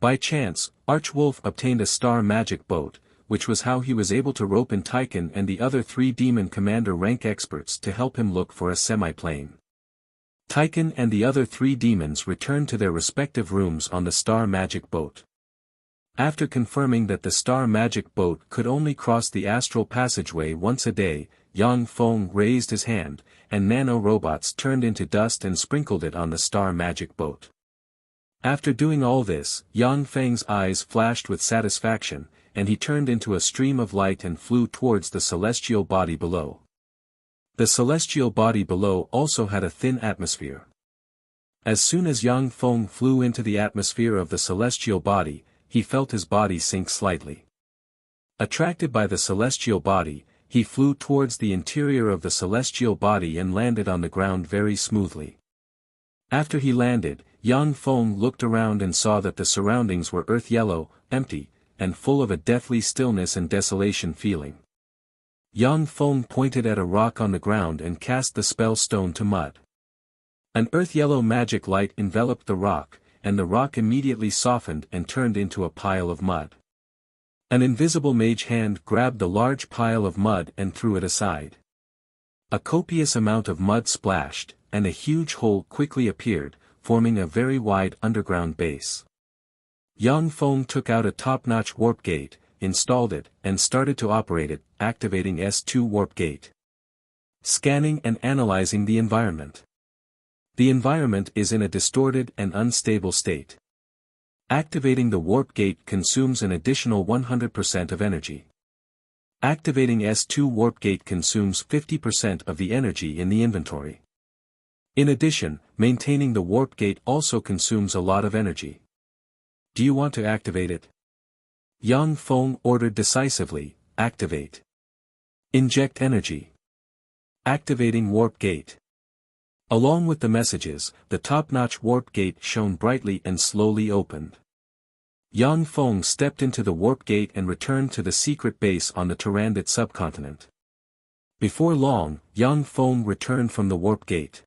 By chance, Archwolf obtained a star magic boat, which was how he was able to rope in Tychon and the other 3 demon commander rank experts to help him look for a semi-plane. Tychon and the other 3 demons returned to their respective rooms on the star magic boat. After confirming that the star magic boat could only cross the astral passageway once a day, Yang Feng raised his hand, and nano-robots turned into dust and sprinkled it on the star magic boat. After doing all this, Yang Feng's eyes flashed with satisfaction, and he turned into a stream of light and flew towards the celestial body below. The celestial body below also had a thin atmosphere. As soon as Yang Feng flew into the atmosphere of the celestial body, he felt his body sink slightly. Attracted by the celestial body, he flew towards the interior of the celestial body and landed on the ground very smoothly. After he landed, Yang Feng looked around and saw that the surroundings were earth-yellow, empty, and full of a deathly stillness and desolation feeling. Yang Feng pointed at a rock on the ground and cast the spell stone to mud. An earth-yellow magic light enveloped the rock, and the rock immediately softened and turned into a pile of mud. An invisible mage hand grabbed the large pile of mud and threw it aside. A copious amount of mud splashed, and a huge hole quickly appeared, forming a very wide underground base. Yang Feng took out a top-notch warp gate, installed it, and started to operate it, activating S2 warp gate. Scanning and analyzing the environment. The environment is in a distorted and unstable state. Activating the warp gate consumes an additional 100% of energy. Activating S2 warp gate consumes 50% of the energy in the inventory. In addition, maintaining the warp gate also consumes a lot of energy. Do you want to activate it? Yang Feng ordered decisively, activate. Inject energy. Activating warp gate. Along with the messages, the top-notch warp gate shone brightly and slowly opened. Yang Feng stepped into the warp gate and returned to the secret base on the Tyrannid subcontinent. Before long, Yang Feng returned from the warp gate.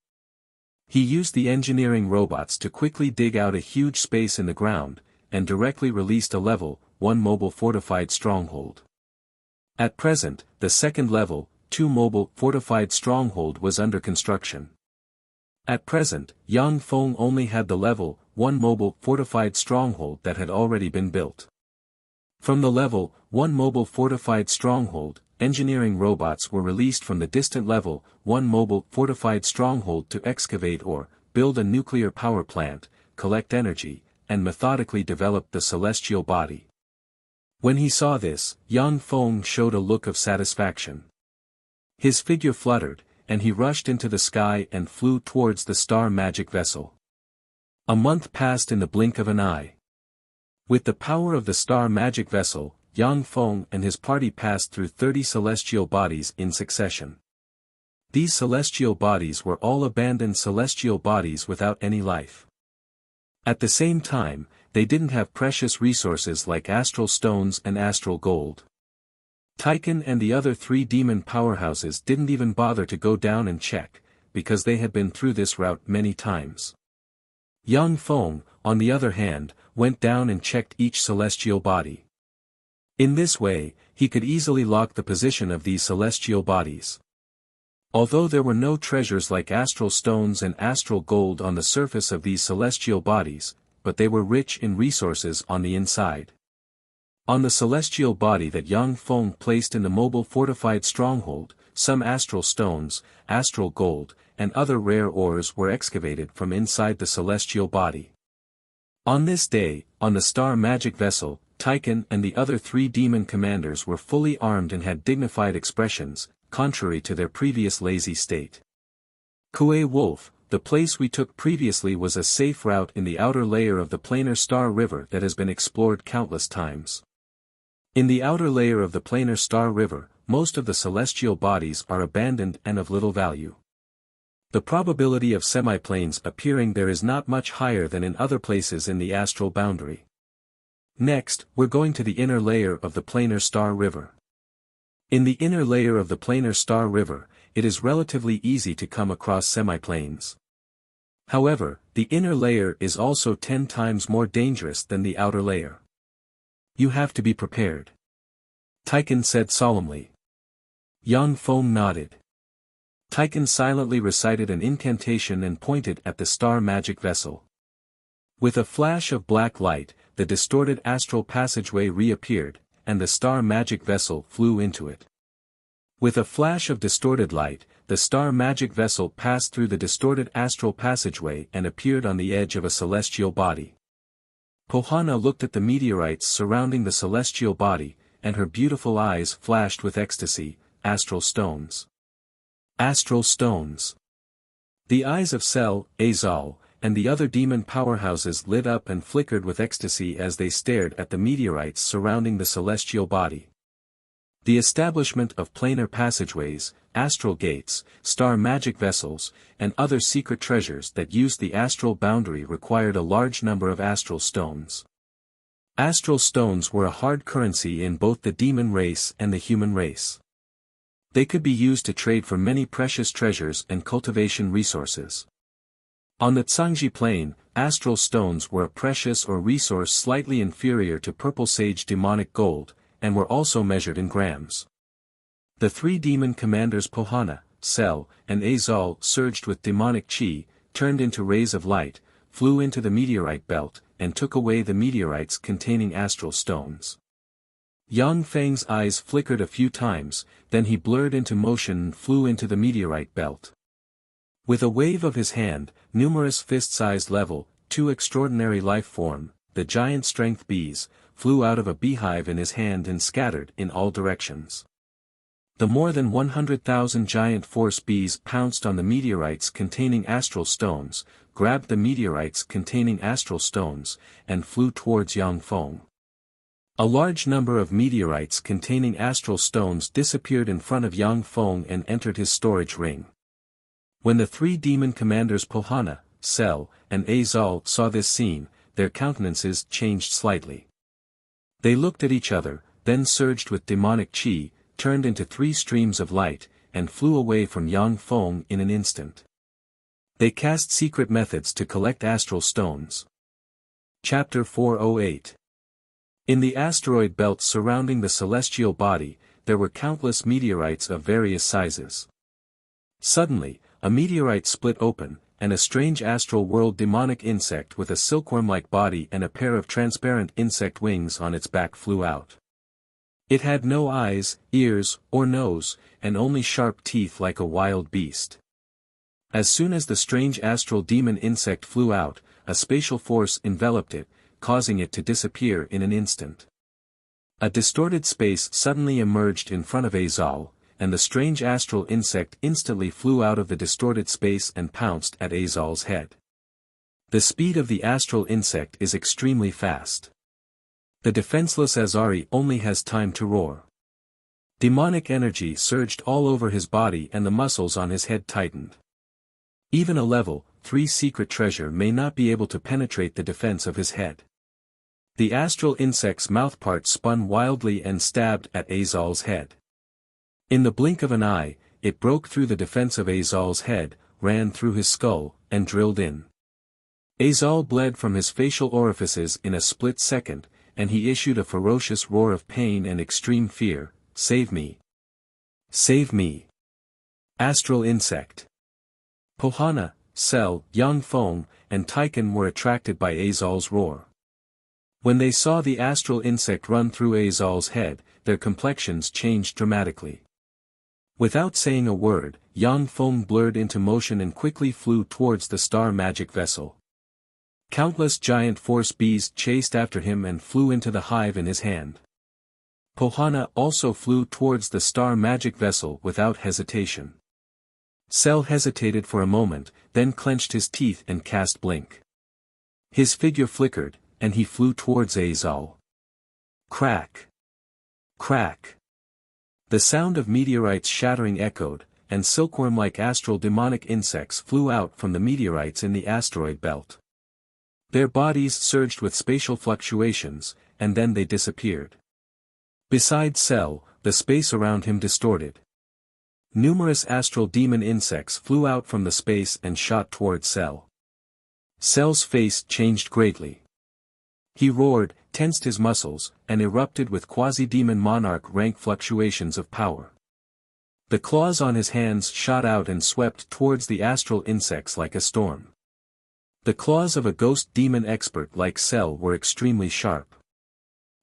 He used the engineering robots to quickly dig out a huge space in the ground, and directly released a level 1 mobile fortified stronghold. At present, the second level 2 mobile fortified stronghold was under construction. At present, Yang Feng only had the level 1 mobile fortified stronghold that had already been built. From the level 1 mobile fortified stronghold, engineering robots were released from the distant level 1 mobile fortified stronghold to excavate or build a nuclear power plant, collect energy, and methodically develop the celestial body. When he saw this, Yang Feng showed a look of satisfaction. His figure fluttered, and he rushed into the sky and flew towards the star magic vessel. A month passed in the blink of an eye. With the power of the star magic vessel, Yang Feng and his party passed through 30 celestial bodies in succession. These celestial bodies were all abandoned celestial bodies without any life. At the same time, they didn't have precious resources like astral stones and astral gold. Taiken and the other 3 demon powerhouses didn't even bother to go down and check, because they had been through this route many times. Yang Feng, on the other hand, went down and checked each celestial body. In this way, he could easily lock the position of these celestial bodies. Although there were no treasures like astral stones and astral gold on the surface of these celestial bodies, but they were rich in resources on the inside. On the celestial body that Yang Feng placed in the mobile fortified stronghold, some astral stones, astral gold, and other rare ores were excavated from inside the celestial body. On this day, on the star magic vessel, Taiken and the other 3 demon commanders were fully armed and had dignified expressions, contrary to their previous lazy state. Kuei Wolf, the place we took previously was a safe route in the outer layer of the planar star river that has been explored countless times. In the outer layer of the planar star river, most of the celestial bodies are abandoned and of little value. The probability of semiplanes appearing there is not much higher than in other places in the astral boundary. Next, we're going to the inner layer of the planar star river. In the inner layer of the planar star river, it is relatively easy to come across semiplanes. However, the inner layer is also 10 times more dangerous than the outer layer. You have to be prepared. Taiken said solemnly. Yang Feng nodded. Taiken silently recited an incantation and pointed at the star magic vessel. With a flash of black light, the distorted astral passageway reappeared, and the star magic vessel flew into it. With a flash of distorted light, the star magic vessel passed through the distorted astral passageway and appeared on the edge of a celestial body. Pohana looked at the meteorites surrounding the celestial body, and her beautiful eyes flashed with ecstasy. Astral stones. Astral stones. The eyes of Cell, Azal, and the other demon powerhouses lit up and flickered with ecstasy as they stared at the meteorites surrounding the celestial body. The establishment of planar passageways, astral gates, star magic vessels, and other secret treasures that used the astral boundary required a large number of astral stones. Astral stones were a hard currency in both the demon race and the human race. They could be used to trade for many precious treasures and cultivation resources. On the Tsangji plane, astral stones were a precious or resource slightly inferior to purple sage demonic gold, and were also measured in grams. The 3 demon commanders Pohana, Cell, and Azal surged with demonic chi, turned into rays of light, flew into the meteorite belt, and took away the meteorites containing astral stones. Yang Feng's eyes flickered a few times, then he blurred into motion and flew into the meteorite belt. With a wave of his hand, numerous fist-sized level, 2 extraordinary life form, the giant strength bees, flew out of a beehive in his hand and scattered in all directions. The more than 100,000 giant force bees pounced on the meteorites containing astral stones, grabbed the meteorites containing astral stones, and flew towards Yang Feng. A large number of meteorites containing astral stones disappeared in front of Yang Feng and entered his storage ring. When the three demon commanders Pohana, Cell, and Azal saw this scene, their countenances changed slightly. They looked at each other, then surged with demonic chi, turned into three streams of light, and flew away from Yang Feng in an instant. They cast secret methods to collect astral stones. Chapter 408. In the asteroid belt surrounding the celestial body, there were countless meteorites of various sizes. Suddenly, a meteorite split open, and a strange astral world demonic insect with a silkworm-like body and a pair of transparent insect wings on its back flew out. It had no eyes, ears, or nose, and only sharp teeth like a wild beast. As soon as the strange astral demon insect flew out, a spatial force enveloped it, causing it to disappear in an instant. A distorted space suddenly emerged in front of Azal, and the strange astral insect instantly flew out of the distorted space and pounced at Azal's head. The speed of the astral insect is extremely fast. The defenseless Azari only has time to roar. Demonic energy surged all over his body and the muscles on his head tightened. Even a level 3 secret treasure may not be able to penetrate the defense of his head. The astral insect's mouthparts spun wildly and stabbed at Azal's head. In the blink of an eye, it broke through the defense of Azal's head, ran through his skull, and drilled in. Azal bled from his facial orifices in a split second, and he issued a ferocious roar of pain and extreme fear. "Save me! Save me!" Astral insect. Pohana, Cell, Yang Feng, and Taikan were attracted by Azal's roar. When they saw the astral insect run through Azal's head, their complexions changed dramatically. Without saying a word, Yang Feng blurred into motion and quickly flew towards the star magic vessel. Countless giant force bees chased after him and flew into the hive in his hand. Pohana also flew towards the star magic vessel without hesitation. Cell hesitated for a moment, then clenched his teeth and cast blink. His figure flickered, and he flew towards Azal. Crack! Crack! The sound of meteorites shattering echoed, and silkworm-like astral demonic insects flew out from the meteorites in the asteroid belt. Their bodies surged with spatial fluctuations, and then they disappeared. Beside Cell, the space around him distorted. Numerous astral demon insects flew out from the space and shot towards Cell. Cell's face changed greatly. He roared, tensed his muscles, and erupted with quasi-demon monarch rank fluctuations of power. The claws on his hands shot out and swept towards the astral insects like a storm. The claws of a ghost demon expert like Cell were extremely sharp.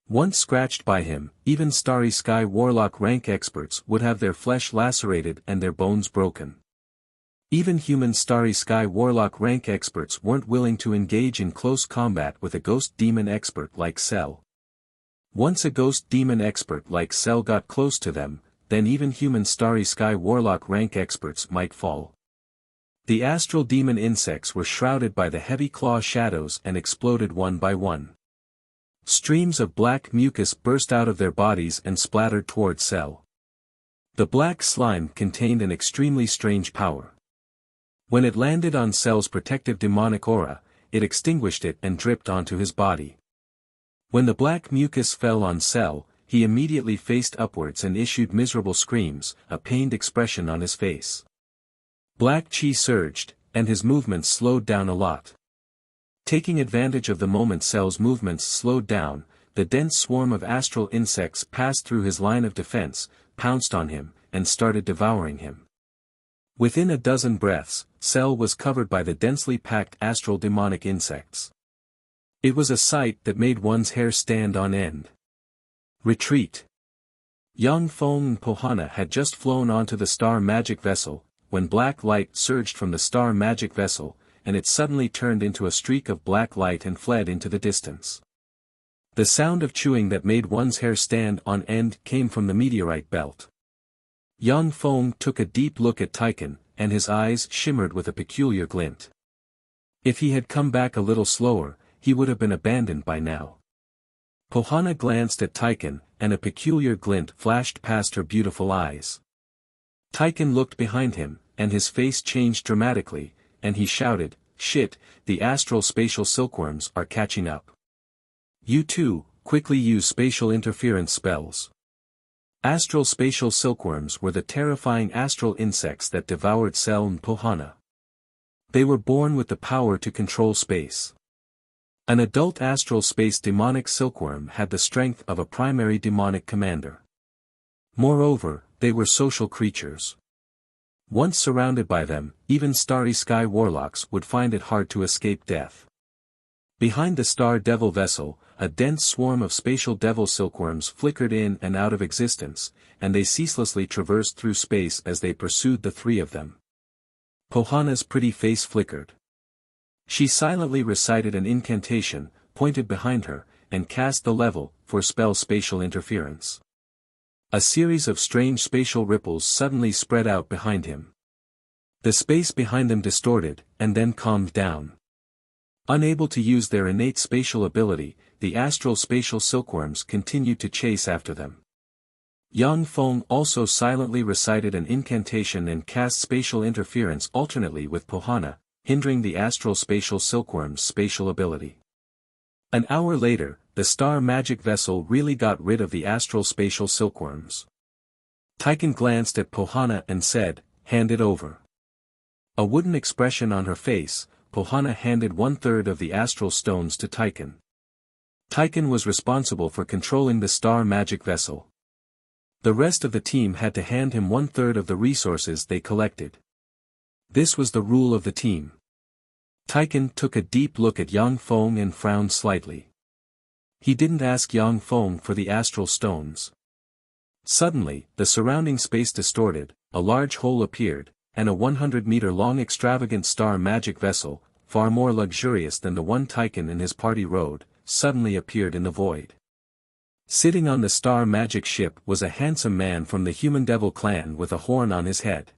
Once scratched by him, even Starry Sky Warlock rank experts would have their flesh lacerated and their bones broken. Even human Starry Sky Warlock rank experts weren't willing to engage in close combat with a ghost demon expert like Cell. Once a ghost demon expert like Cell got close to them, then even human Starry Sky Warlock rank experts might fall. The astral demon insects were shrouded by the heavy claw shadows and exploded one by one. Streams of black mucus burst out of their bodies and splattered towards Cell. The black slime contained an extremely strange power. When it landed on Cell's protective demonic aura, it extinguished it and dripped onto his body. When the black mucus fell on Cell, he immediately faced upwards and issued miserable screams, a pained expression on his face. Black chi surged, and his movements slowed down a lot. Taking advantage of the moment Cell's movements slowed down, the dense swarm of astral insects passed through his line of defense, pounced on him, and started devouring him. Within a dozen breaths, Cell was covered by the densely packed astral demonic insects. It was a sight that made one's hair stand on end. Retreat! Yang Feng and Pohana had just flown onto the star magic vessel, when black light surged from the star magic vessel, and it suddenly turned into a streak of black light and fled into the distance. The sound of chewing that made one's hair stand on end came from the meteorite belt. Yang Feng took a deep look at Taiken, and his eyes shimmered with a peculiar glint. If he had come back a little slower, he would have been abandoned by now. Pohana glanced at Taiken, and a peculiar glint flashed past her beautiful eyes. Taiken looked behind him, and his face changed dramatically, and he shouted, "Shit, the astral spatial silkworms are catching up. You too, quickly use spatial interference spells." Astral spatial silkworms were the terrifying astral insects that devoured Sel and Pohana. They were born with the power to control space. An adult astral space demonic silkworm had the strength of a primary demonic commander. Moreover, they were social creatures. Once surrounded by them, even starry sky warlocks would find it hard to escape death. Behind the star devil vessel, a dense swarm of spatial devil silkworms flickered in and out of existence, and they ceaselessly traversed through space as they pursued the three of them. Pohana's pretty face flickered. She silently recited an incantation, pointed behind her, and cast the level for spell spatial interference. A series of strange spatial ripples suddenly spread out behind him. The space behind them distorted, and then calmed down. Unable to use their innate spatial ability, the astral spatial silkworms continued to chase after them. Yang Feng also silently recited an incantation and cast spatial interference alternately with Pohana, hindering the astral spatial silkworm's spatial ability. An hour later, the star magic vessel really got rid of the astral spatial silkworms. Taiken glanced at Pohana and said, "Hand it over." A wooden expression on her face, Pohana handed 1/3 of the astral stones to Taiken. Taiken was responsible for controlling the star magic vessel. The rest of the team had to hand him 1/3 of the resources they collected. This was the rule of the team. Taiken took a deep look at Yang Feng and frowned slightly. He didn't ask Yang Feng for the astral stones. Suddenly, the surrounding space distorted, a large hole appeared, and a 100-meter-long extravagant star magic vessel, far more luxurious than the one Taiken and his party rode, suddenly appeared in the void. Sitting on the star magic ship was a handsome man from the Human Devil clan with a horn on his head.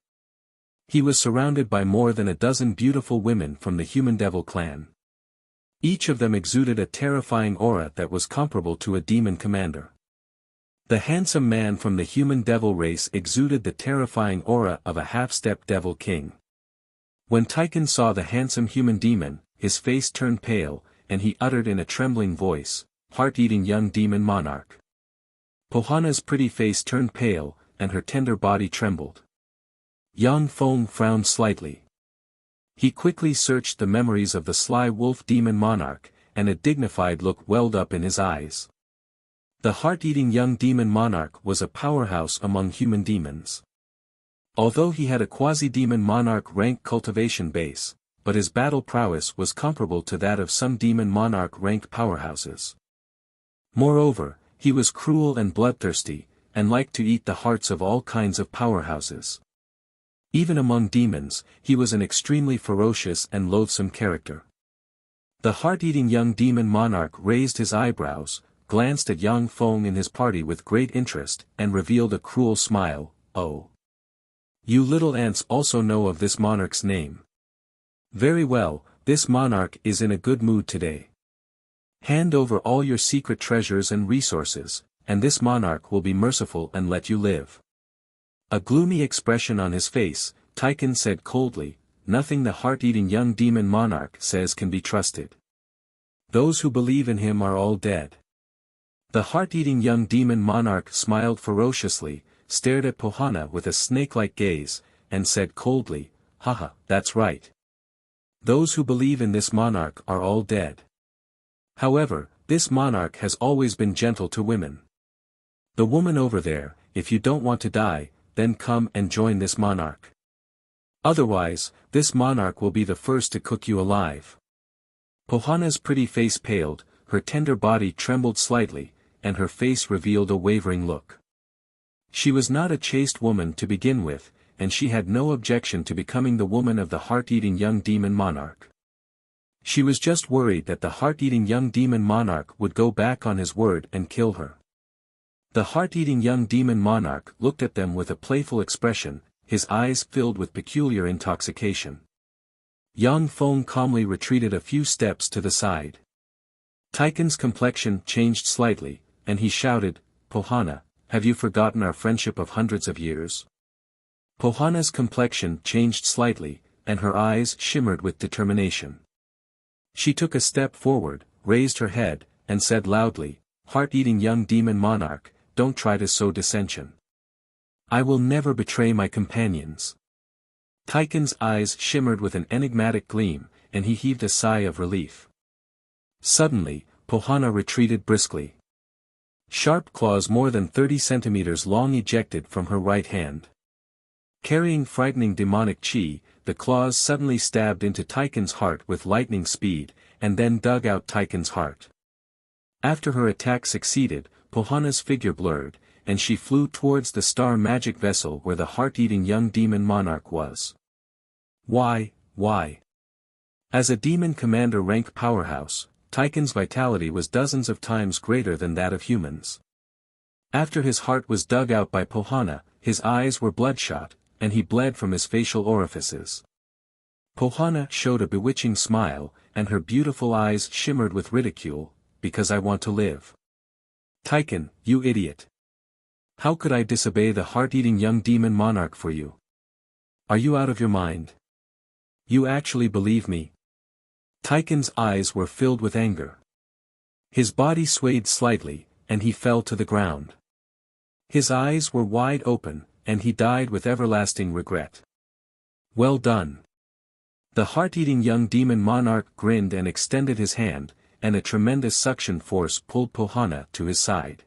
He was surrounded by more than a dozen beautiful women from the Human Devil clan. Each of them exuded a terrifying aura that was comparable to a demon commander. The handsome man from the Human Devil race exuded the terrifying aura of a half-step devil king. When Taiken saw the handsome human demon, his face turned pale, and he uttered in a trembling voice, "Heart-eating young demon monarch." Pohana's pretty face turned pale, and her tender body trembled. Yang Feng frowned slightly. He quickly searched the memories of the sly wolf demon monarch, and a dignified look welled up in his eyes. The heart-eating young demon monarch was a powerhouse among human demons. Although he had a quasi-demon monarch rank cultivation base, but his battle prowess was comparable to that of some demon monarch rank powerhouses. Moreover, he was cruel and bloodthirsty, and liked to eat the hearts of all kinds of powerhouses. Even among demons, he was an extremely ferocious and loathsome character. The heart-eating young demon monarch raised his eyebrows, glanced at Yang Feng and his party with great interest, and revealed a cruel smile. "Oh. You little ants also know of this monarch's name. Very well, this monarch is in a good mood today. Hand over all your secret treasures and resources, and this monarch will be merciful and let you live." A gloomy expression on his face, Taiken said coldly, "Nothing the heart-eating young demon monarch says can be trusted. Those who believe in him are all dead." The heart-eating young demon monarch smiled ferociously, stared at Pohana with a snake-like gaze, and said coldly, "Haha, that's right. Those who believe in this monarch are all dead. However, this monarch has always been gentle to women. The woman over there, if you don't want to die, then come and join this monarch. Otherwise, this monarch will be the first to cook you alive." Pohana's pretty face paled, her tender body trembled slightly, and her face revealed a wavering look. She was not a chaste woman to begin with, and she had no objection to becoming the woman of the heart-eating young demon monarch. She was just worried that the heart-eating young demon monarch would go back on his word and kill her. The heart-eating young demon monarch looked at them with a playful expression, his eyes filled with peculiar intoxication. Yang Feng calmly retreated a few steps to the side. Taikon's complexion changed slightly, and he shouted, "Pohana, have you forgotten our friendship of hundreds of years?" Pohana's complexion changed slightly, and her eyes shimmered with determination. She took a step forward, raised her head, and said loudly, "Heart-eating young demon monarch, don't try to sow dissension. I will never betray my companions." Taikon's eyes shimmered with an enigmatic gleam, and he heaved a sigh of relief. Suddenly, Pohana retreated briskly. Sharp claws more than 30 centimeters long ejected from her right hand. Carrying frightening demonic chi, the claws suddenly stabbed into Taikon's heart with lightning speed, and then dug out Taikon's heart. After her attack succeeded, Pohana's figure blurred, and she flew towards the star magic vessel where the heart-eating young demon monarch was. Why? As a demon commander rank powerhouse, Taikon's vitality was dozens of times greater than that of humans. After his heart was dug out by Pohana, his eyes were bloodshot, and he bled from his facial orifices. Pohana showed a bewitching smile, and her beautiful eyes shimmered with ridicule, "Because I want to live." "Taikon, you idiot. How could I disobey the heart-eating young demon monarch for you? Are you out of your mind? You actually believe me?" Taikon's eyes were filled with anger. His body swayed slightly, and he fell to the ground. His eyes were wide open, and he died with everlasting regret. "Well done." The heart-eating young demon monarch grinned and extended his hand, and a tremendous suction force pulled Pohana to his side.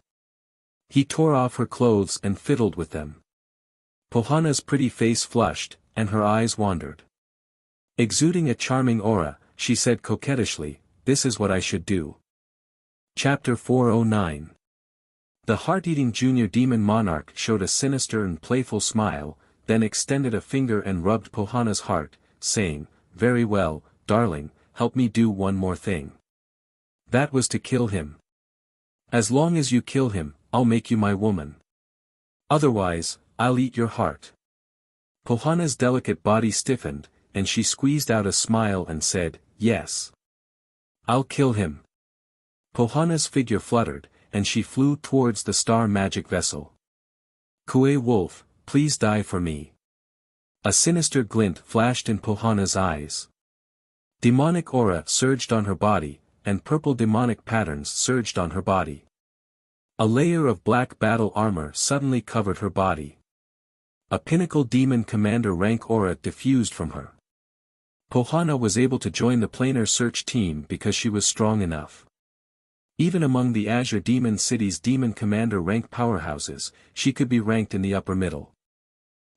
He tore off her clothes and fiddled with them. Pohana's pretty face flushed, and her eyes wandered. Exuding a charming aura, she said coquettishly, "This is what I should do." Chapter 409. The heart-eating junior demon monarch showed a sinister and playful smile, then extended a finger and rubbed Pohana's heart, saying, "Very well, darling, help me do one more thing. That was to kill him. As long as you kill him, I'll make you my woman. Otherwise, I'll eat your heart." Pohana's delicate body stiffened, and she squeezed out a smile and said, "Yes. I'll kill him." Pohana's figure fluttered, and she flew towards the star magic vessel. "Kue Wolf, please die for me." A sinister glint flashed in Pohana's eyes. Demonic aura surged on her body, and purple demonic patterns surged on her body. A layer of black battle armor suddenly covered her body. A pinnacle demon commander rank aura diffused from her. Pohana was able to join the planar search team because she was strong enough. Even among the Azure Demon City's demon commander rank powerhouses, she could be ranked in the upper middle.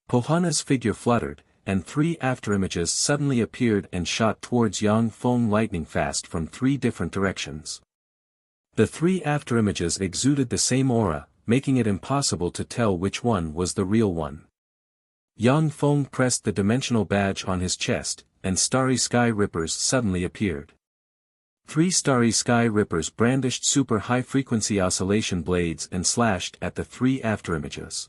Pohana's figure fluttered, and 3 afterimages suddenly appeared and shot towards Yang Feng lightning fast from 3 different directions. The 3 afterimages exuded the same aura, making it impossible to tell which one was the real one. Yang Feng pressed the dimensional badge on his chest, and starry sky rippers suddenly appeared. 3 starry sky rippers brandished super high-frequency oscillation blades and slashed at the 3 afterimages.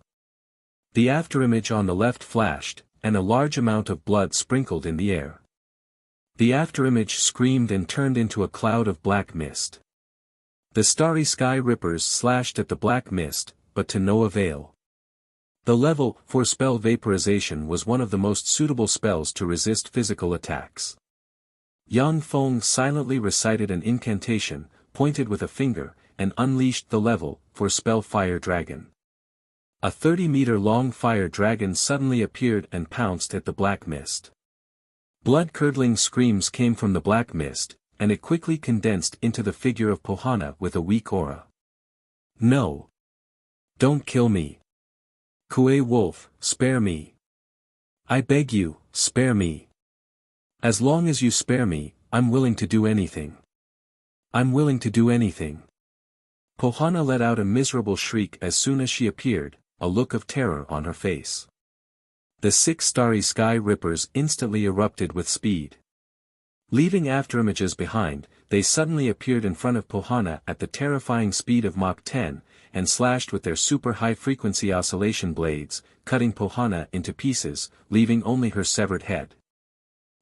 The afterimage on the left flashed, and a large amount of blood sprinkled in the air. The afterimage screamed and turned into a cloud of black mist. The starry sky rippers slashed at the black mist, but to no avail. The level 4 spell vaporization was one of the most suitable spells to resist physical attacks. Yang Feng silently recited an incantation, pointed with a finger, and unleashed the level 4 spell Fire Dragon. A 30-meter-long fire dragon suddenly appeared and pounced at the black mist. Blood-curdling screams came from the black mist, and it quickly condensed into the figure of Pohana with a weak aura. "No! Don't kill me! Kue Wolf, spare me! I beg you, spare me! As long as you spare me, I'm willing to do anything. I'm willing to do anything." Pohana let out a miserable shriek as soon as she appeared, a look of terror on her face. The 6 starry sky rippers instantly erupted with speed. Leaving afterimages behind, they suddenly appeared in front of Pohana at the terrifying speed of Mach 10, and slashed with their super high-frequency oscillation blades, cutting Pohana into pieces, leaving only her severed head.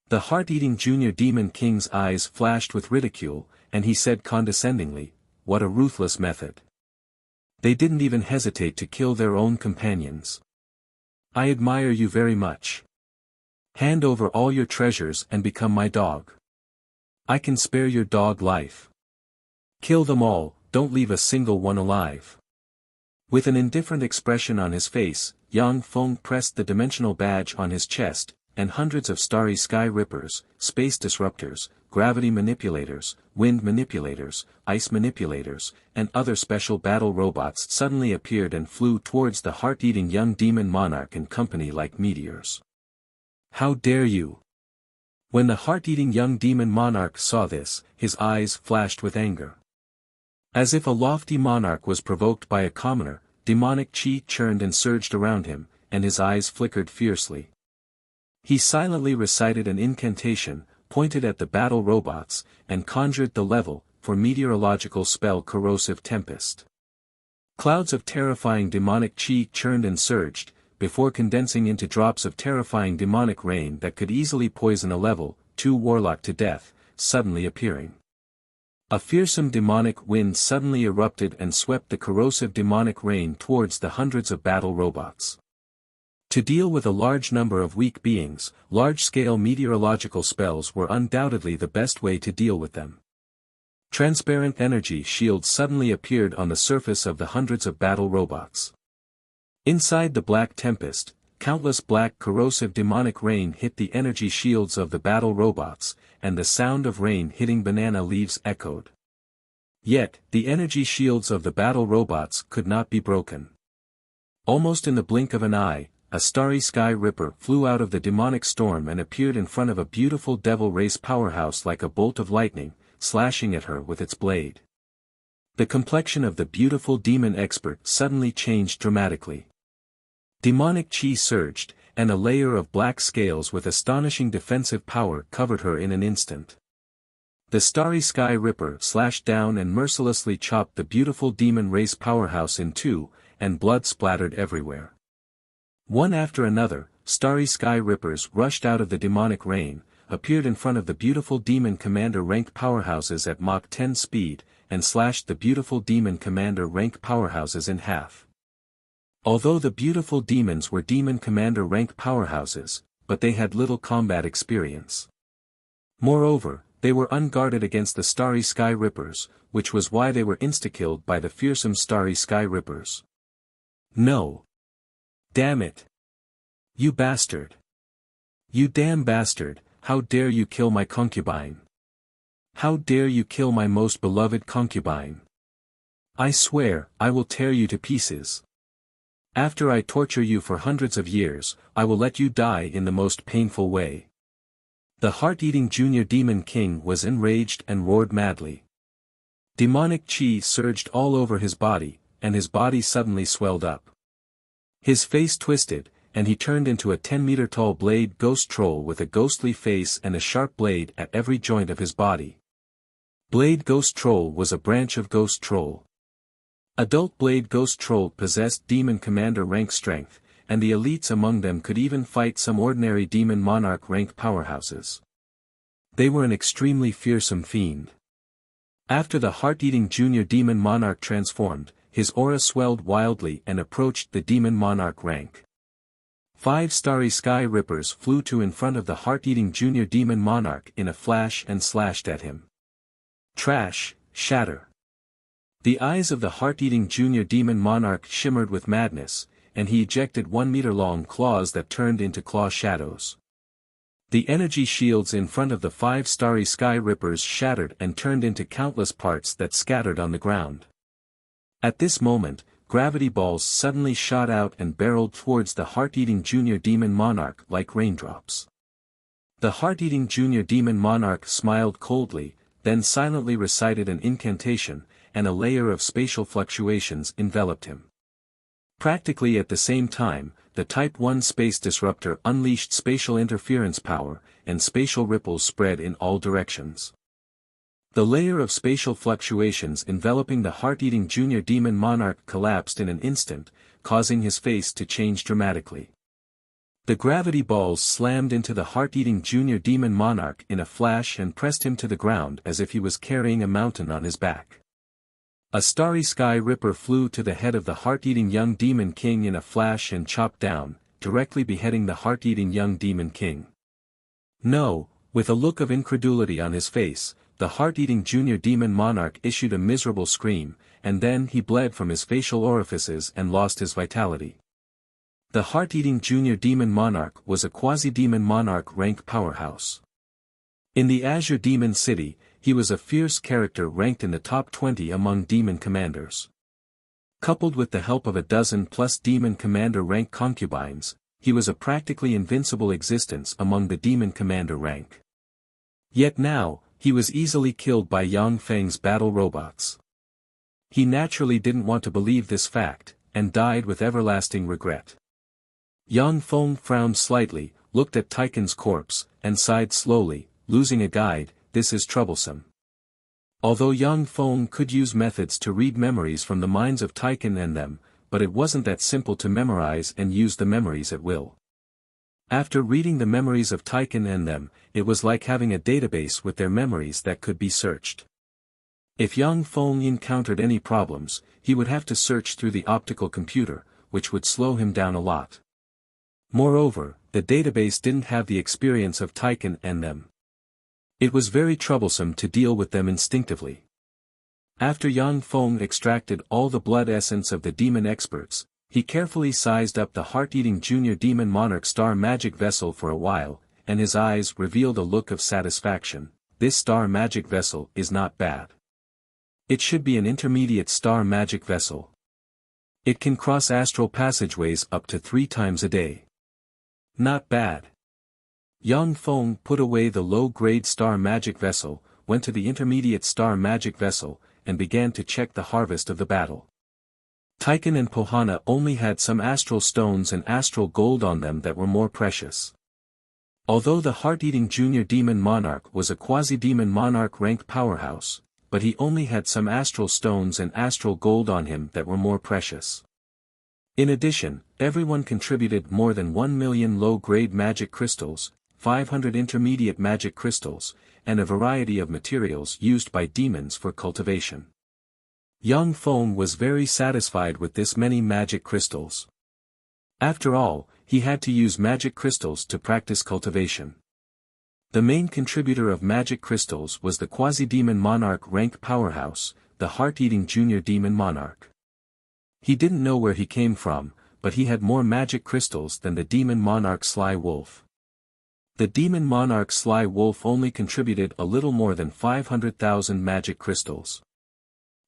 The heart-eating junior demon king's eyes flashed with ridicule, and he said condescendingly, "What a ruthless method. They didn't even hesitate to kill their own companions. I admire you very much. Hand over all your treasures and become my dog. I can spare your dog life. Kill them all, don't leave a single one alive." With an indifferent expression on his face, Yang Feng pressed the dimensional badge on his chest, and hundreds of starry sky rippers, space disruptors, gravity manipulators, wind manipulators, ice manipulators, and other special battle robots suddenly appeared and flew towards the heart-eating young demon monarch and company like meteors. "How dare you!" When the heart-eating young demon monarch saw this, his eyes flashed with anger. As if a lofty monarch was provoked by a commoner, demonic chi churned and surged around him, and his eyes flickered fiercely. He silently recited an incantation, pointed at the battle robots, and conjured the level, for meteorological spell corrosive tempest. Clouds of terrifying demonic chi churned and surged, before condensing into drops of terrifying demonic rain that could easily poison a level 2 warlock to death, suddenly appearing. A fearsome demonic wind suddenly erupted and swept the corrosive demonic rain towards the hundreds of battle robots. To deal with a large number of weak beings, large-scale meteorological spells were undoubtedly the best way to deal with them. Transparent energy shields suddenly appeared on the surface of the hundreds of battle robots. Inside the black tempest, countless black corrosive demonic rain hit the energy shields of the battle robots, and the sound of rain hitting banana leaves echoed. Yet, the energy shields of the battle robots could not be broken. Almost in the blink of an eye, a starry sky ripper flew out of the demonic storm and appeared in front of a beautiful devil race powerhouse like a bolt of lightning, slashing at her with its blade. The complexion of the beautiful demon expert suddenly changed dramatically. Demonic chi surged, and a layer of black scales with astonishing defensive power covered her in an instant. The starry sky ripper slashed down and mercilessly chopped the beautiful demon race powerhouse in two, and blood splattered everywhere. One after another, starry sky rippers rushed out of the demonic rain, appeared in front of the beautiful demon commander rank powerhouses at Mach 10 speed, and slashed the beautiful demon commander rank powerhouses in half. Although the beautiful demons were demon commander rank powerhouses, but they had little combat experience. Moreover, they were unguarded against the starry sky rippers, which was why they were insta-killed by the fearsome starry sky rippers. "No! Damn it! You bastard! You damn bastard, how dare you kill my concubine? How dare you kill my most beloved concubine? I swear, I will tear you to pieces. After I torture you for hundreds of years, I will let you die in the most painful way." The heart-eating junior demon king was enraged and roared madly. Demonic chi surged all over his body, and his body suddenly swelled up. His face twisted, and he turned into a 10-meter-tall blade ghost troll with a ghostly face and a sharp blade at every joint of his body. Blade Ghost Troll was a branch of Ghost Troll. Adult Blade Ghost Troll possessed Demon Commander rank strength, and the elites among them could even fight some ordinary Demon Monarch rank powerhouses. They were an extremely fearsome fiend. After the heart-eating junior Demon Monarch transformed, his aura swelled wildly and approached the Demon Monarch rank. 5 starry sky rippers flew to in front of the heart-eating junior Demon Monarch in a flash and slashed at him. Trash, shatter. The eyes of the heart-eating junior demon monarch shimmered with madness, and he ejected 1-meter-long claws that turned into claw shadows. The energy shields in front of the 5 starry sky rippers shattered and turned into countless parts that scattered on the ground. At this moment, gravity balls suddenly shot out and barreled towards the heart-eating junior demon monarch like raindrops. The heart-eating junior demon monarch smiled coldly, then silently recited an incantation, and a layer of spatial fluctuations enveloped him. Practically at the same time, the Type 1 space disruptor unleashed spatial interference power, and spatial ripples spread in all directions. The layer of spatial fluctuations enveloping the heart-eating junior demon monarch collapsed in an instant, causing his face to change dramatically. The gravity balls slammed into the heart-eating junior demon monarch in a flash and pressed him to the ground as if he was carrying a mountain on his back. A starry sky ripper flew to the head of the heart-eating young demon king in a flash and chopped down, directly beheading the heart-eating young demon king. No, with a look of incredulity on his face, the heart-eating junior demon monarch issued a miserable scream, and then he bled from his facial orifices and lost his vitality. The heart-eating junior demon monarch was a quasi-demon monarch rank powerhouse. In the Azure Demon City, he was a fierce character ranked in the top 20 among demon commanders. Coupled with the help of a dozen-plus demon commander rank concubines, he was a practically invincible existence among the demon commander rank. Yet now, he was easily killed by Yang Feng's battle robots. He naturally didn't want to believe this fact, and died with everlasting regret. Yang Feng frowned slightly, looked at Taikon's corpse, and sighed slowly, losing a guide, this is troublesome. Although Yang Feng could use methods to read memories from the minds of Taikon and them, but it wasn't that simple to memorize and use the memories at will. After reading the memories of Taikon and them, it was like having a database with their memories that could be searched. If Yang Feng encountered any problems, he would have to search through the optical computer, which would slow him down a lot. Moreover, the database didn't have the experience of Taikon and them. It was very troublesome to deal with them instinctively. After Yang Feng extracted all the blood essence of the demon experts, he carefully sized up the heart-eating junior demon monarch star magic vessel for a while, and his eyes revealed a look of satisfaction. This star magic vessel is not bad. It should be an intermediate star magic vessel. It can cross astral passageways up to 3 times a day. Not bad. Yang Feng put away the low-grade star magic vessel, went to the intermediate star magic vessel, and began to check the harvest of the battle. Taikon and Pohana only had some astral stones and astral gold on them that were more precious. Although the heart-eating junior demon monarch was a quasi-demon monarch rank powerhouse, but he only had some astral stones and astral gold on him that were more precious. In addition, everyone contributed more than 1 million low-grade magic crystals, 500 intermediate magic crystals, and a variety of materials used by demons for cultivation. Yang Feng was very satisfied with this many magic crystals. After all, he had to use magic crystals to practice cultivation. The main contributor of magic crystals was the quasi-demon monarch rank powerhouse, the heart-eating junior demon monarch. He didn't know where he came from, but he had more magic crystals than the demon monarch Sly Wolf. The demon monarch Sly Wolf only contributed a little more than 500,000 magic crystals.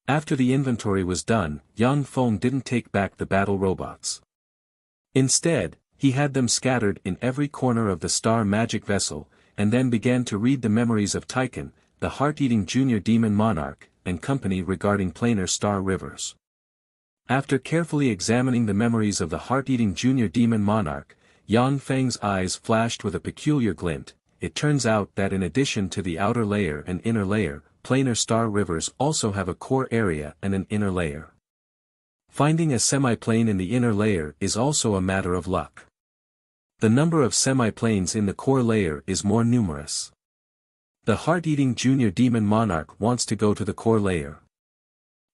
After the inventory was done, Yang Feng didn't take back the battle robots. Instead, he had them scattered in every corner of the star magic vessel, and then began to read the memories of Taikon, the heart-eating junior demon monarch, and company regarding planar star rivers. After carefully examining the memories of the heart-eating junior demon monarch, Yang Feng's eyes flashed with a peculiar glint. It turns out that in addition to the outer layer and inner layer, planar star rivers also have a core area and an inner layer. Finding a semiplane in the inner layer is also a matter of luck. The number of semiplanes in the core layer is more numerous. The heart-eating junior demon monarch wants to go to the core layer.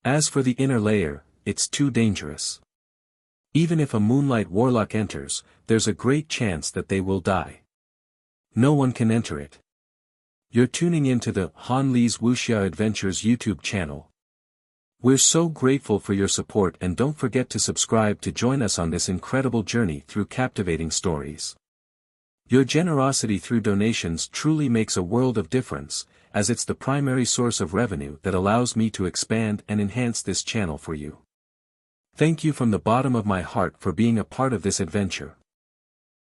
As for the inner layer, it's too dangerous. Even if a moonlight warlock enters, there's a great chance that they will die. No one can enter it. You're tuning into the Han Li's Wuxia Adventures YouTube channel. We're so grateful for your support, and don't forget to subscribe to join us on this incredible journey through captivating stories. Your generosity through donations truly makes a world of difference, as it's the primary source of revenue that allows me to expand and enhance this channel for you. Thank you from the bottom of my heart for being a part of this adventure.